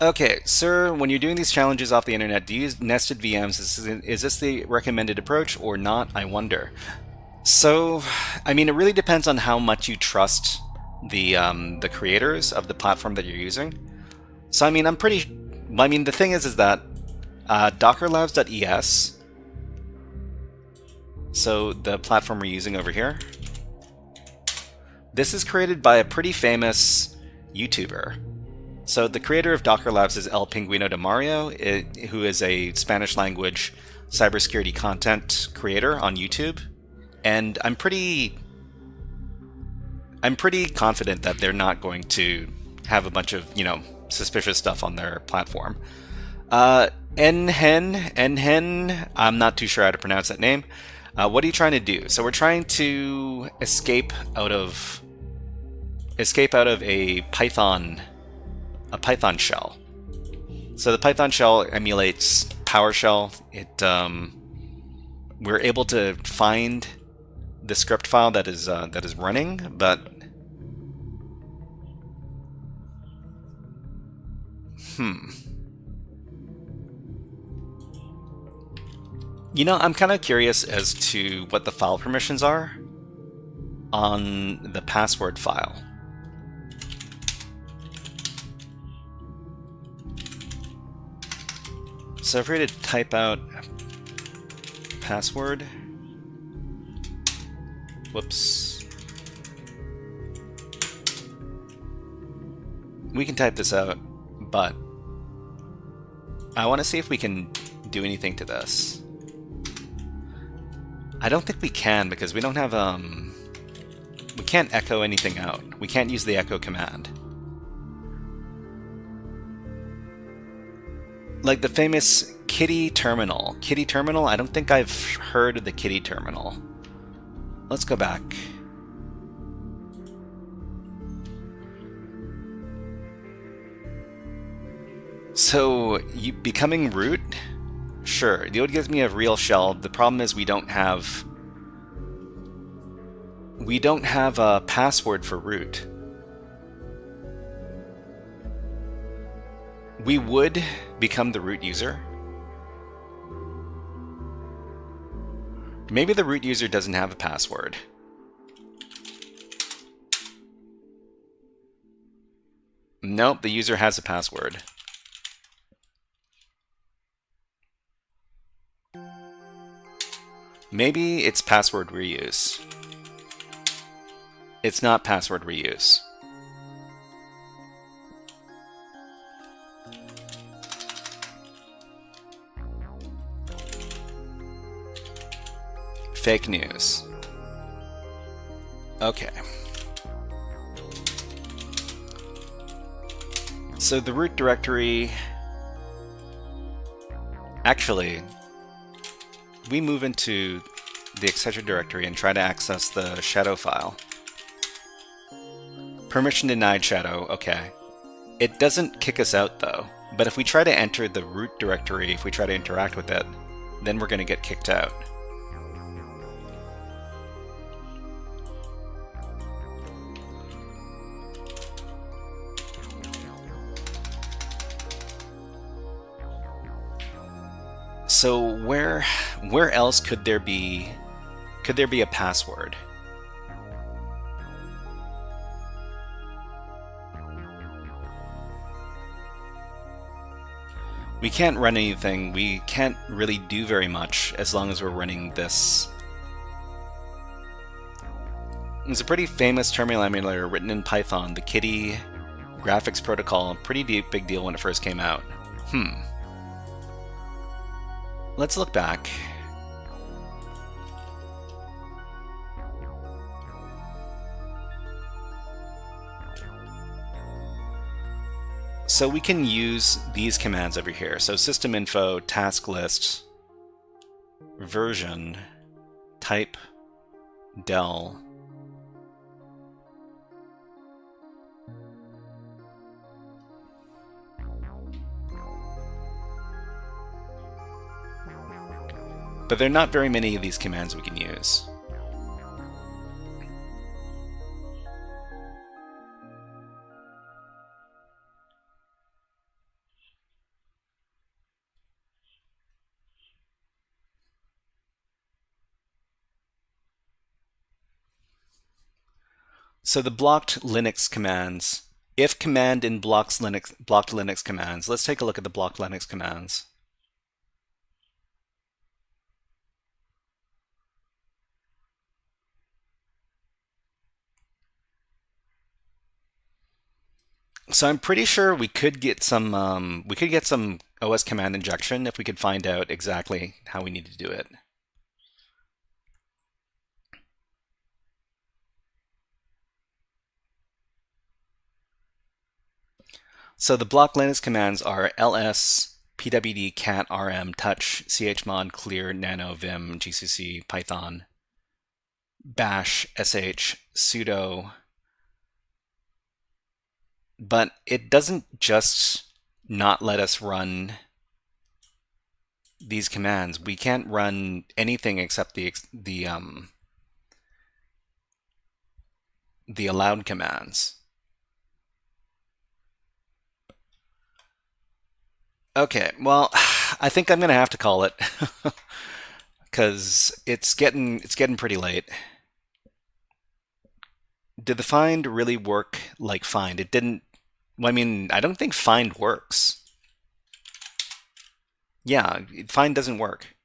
Okay, sir, when you're doing these challenges off the internet, do you use nested VMs? Is this the recommended approach or not, I wonder? So, I mean, it really depends on how much you trust the creators of the platform that you're using. So, I mean, the thing is that Dockerlabs.es, so the platform we're using over here, this is created by a pretty famous YouTuber. So the creator of Dockerlabs is El Pingüino de Mario, who is a Spanish language cybersecurity content creator on YouTube. And I'm pretty confident that they're not going to have a bunch of, suspicious stuff on their platform. Nhen, I'm not too sure how to pronounce that name. What are you trying to do? So we're trying to escape out of a Python shell. So the Python shell emulates PowerShell. We're able to find the script file that is running, but I'm kind of curious as to what the file permissions are on the password file. So if we were to type out password, whoops, we can type this out, but I want to see if we can do anything to this. I don't think we can, because we don't have, we can't echo anything out. We can't use the echo command. Like the famous Kitty terminal. Kitty terminal? I don't think I've heard of the Kitty terminal. Let's go back. So, becoming root? Sure, it gives me a real shell. The problem is we don't have a password for root. we would become the root user. Maybe the root user doesn't have a password. Nope, the user has a password. Maybe it's password reuse. It's not password reuse. Fake news. Okay. So the root directory, actually, we move into the etc directory and try to access the shadow file. Permission denied shadow, okay. It doesn't kick us out though, but if we try to enter the root directory, if we try to interact with it, then we're going to get kicked out. So where else could there be a password? We can't run anything. We can't really do very much as long as we're running this. It's a pretty famous terminal emulator written in Python, the Kitty graphics protocol. Pretty big deal when it first came out. Let's look back. So we can use these commands over here. So system info, task list, version, type, del. But there are not very many of these commands we can use. So the blocked Linux commands, if command in blocked Linux commands. Let's take a look at the blocked Linux commands. So I'm pretty sure we could get some OS command injection if we could find out exactly how we need to do it. So the block Linux commands are ls, pwd, cat, rm, touch, chmod, clear, nano, vim, gcc, python, bash, sh, sudo. But it doesn't just not let us run these commands. We can't run anything except the allowed commands. Okay, well, I think I'm gonna have to call it because it's getting pretty late. Did the find really work like find? It didn't. Well, I mean, I don't think find works. Yeah, find doesn't work.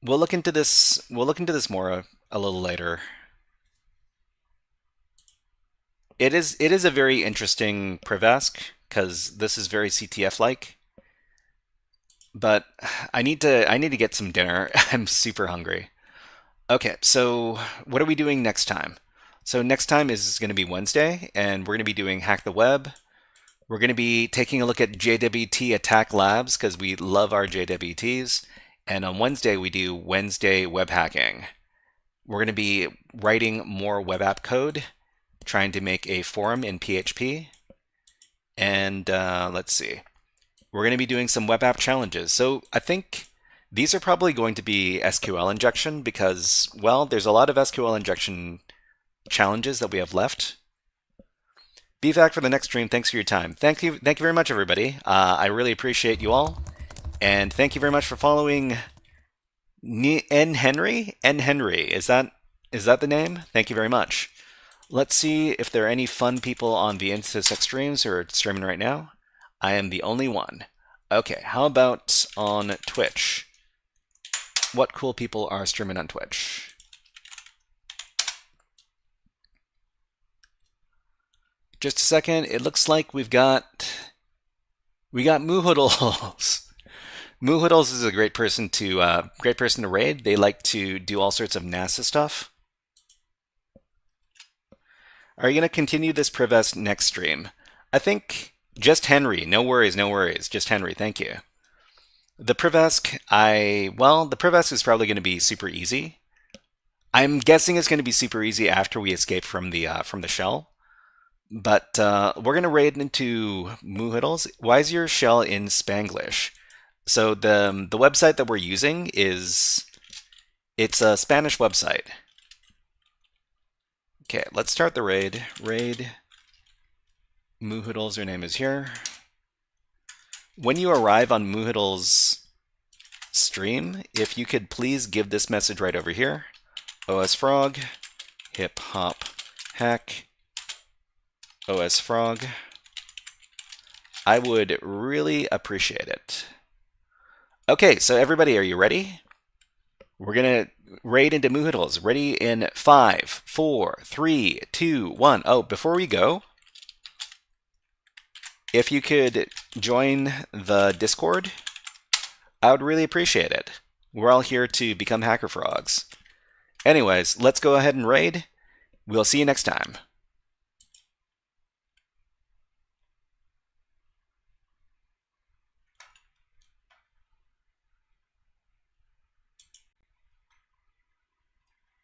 We'll look into this. We'll look into this more a little later. It is a very interesting priv-ask because this is very CTF-like. But I need to get some dinner. I'm super hungry. Okay, so what are we doing next time? So next time is going to be Wednesday, and we're going to be doing Hack the Web. We're going to be taking a look at JWT Attack Labs because we love our JWTs. And on Wednesday, we do Wednesday web hacking. We're going to be writing more web app code, trying to make a forum in PHP. And let's see. We're going to be doing some web app challenges. So I think these are probably going to be SQL injection because, well, there's a lot of SQL injection challenges that we have left. Be back for the next stream. Thanks for your time. Thank you very much, everybody. I really appreciate you all, and thank you very much for following N Henry. N Henry, is that the name? Thank you very much. Let's see if there are any fun people on the InfoSec streams who are streaming right now. I am the only one. Okay, how about on Twitch? What cool people are streaming on Twitch? Just a second. It looks like we got Moohoodles. Moohoodles is a great person to raid. They like to do all sorts of NASA stuff. Are you going to continue this Privest next stream? I think just Henry. No worries, no worries. Just Henry. Thank you. The Privesk, the Privesk is probably going to be super easy. I'm guessing it's going to be super easy after we escape from the shell. But we're going to raid into Moohoodles. Why is your shell in Spanglish? So the website that we're using it's a Spanish website. Okay, let's start the raid. Raid Moohoodles, your name is here. When you arrive on Moohoodles' stream, if you could please give this message right over here. OSFrog, hip hop hack, OSFrog. I would really appreciate it. Okay, so everybody, are you ready? We're going to raid into Moohoodles. Ready in 5, 4, 3, 2, 1. Oh, before we go, if you could join the Discord, I would really appreciate it. We're all here to become HackerFrogs. Anyways, let's go ahead and raid. We'll see you next time.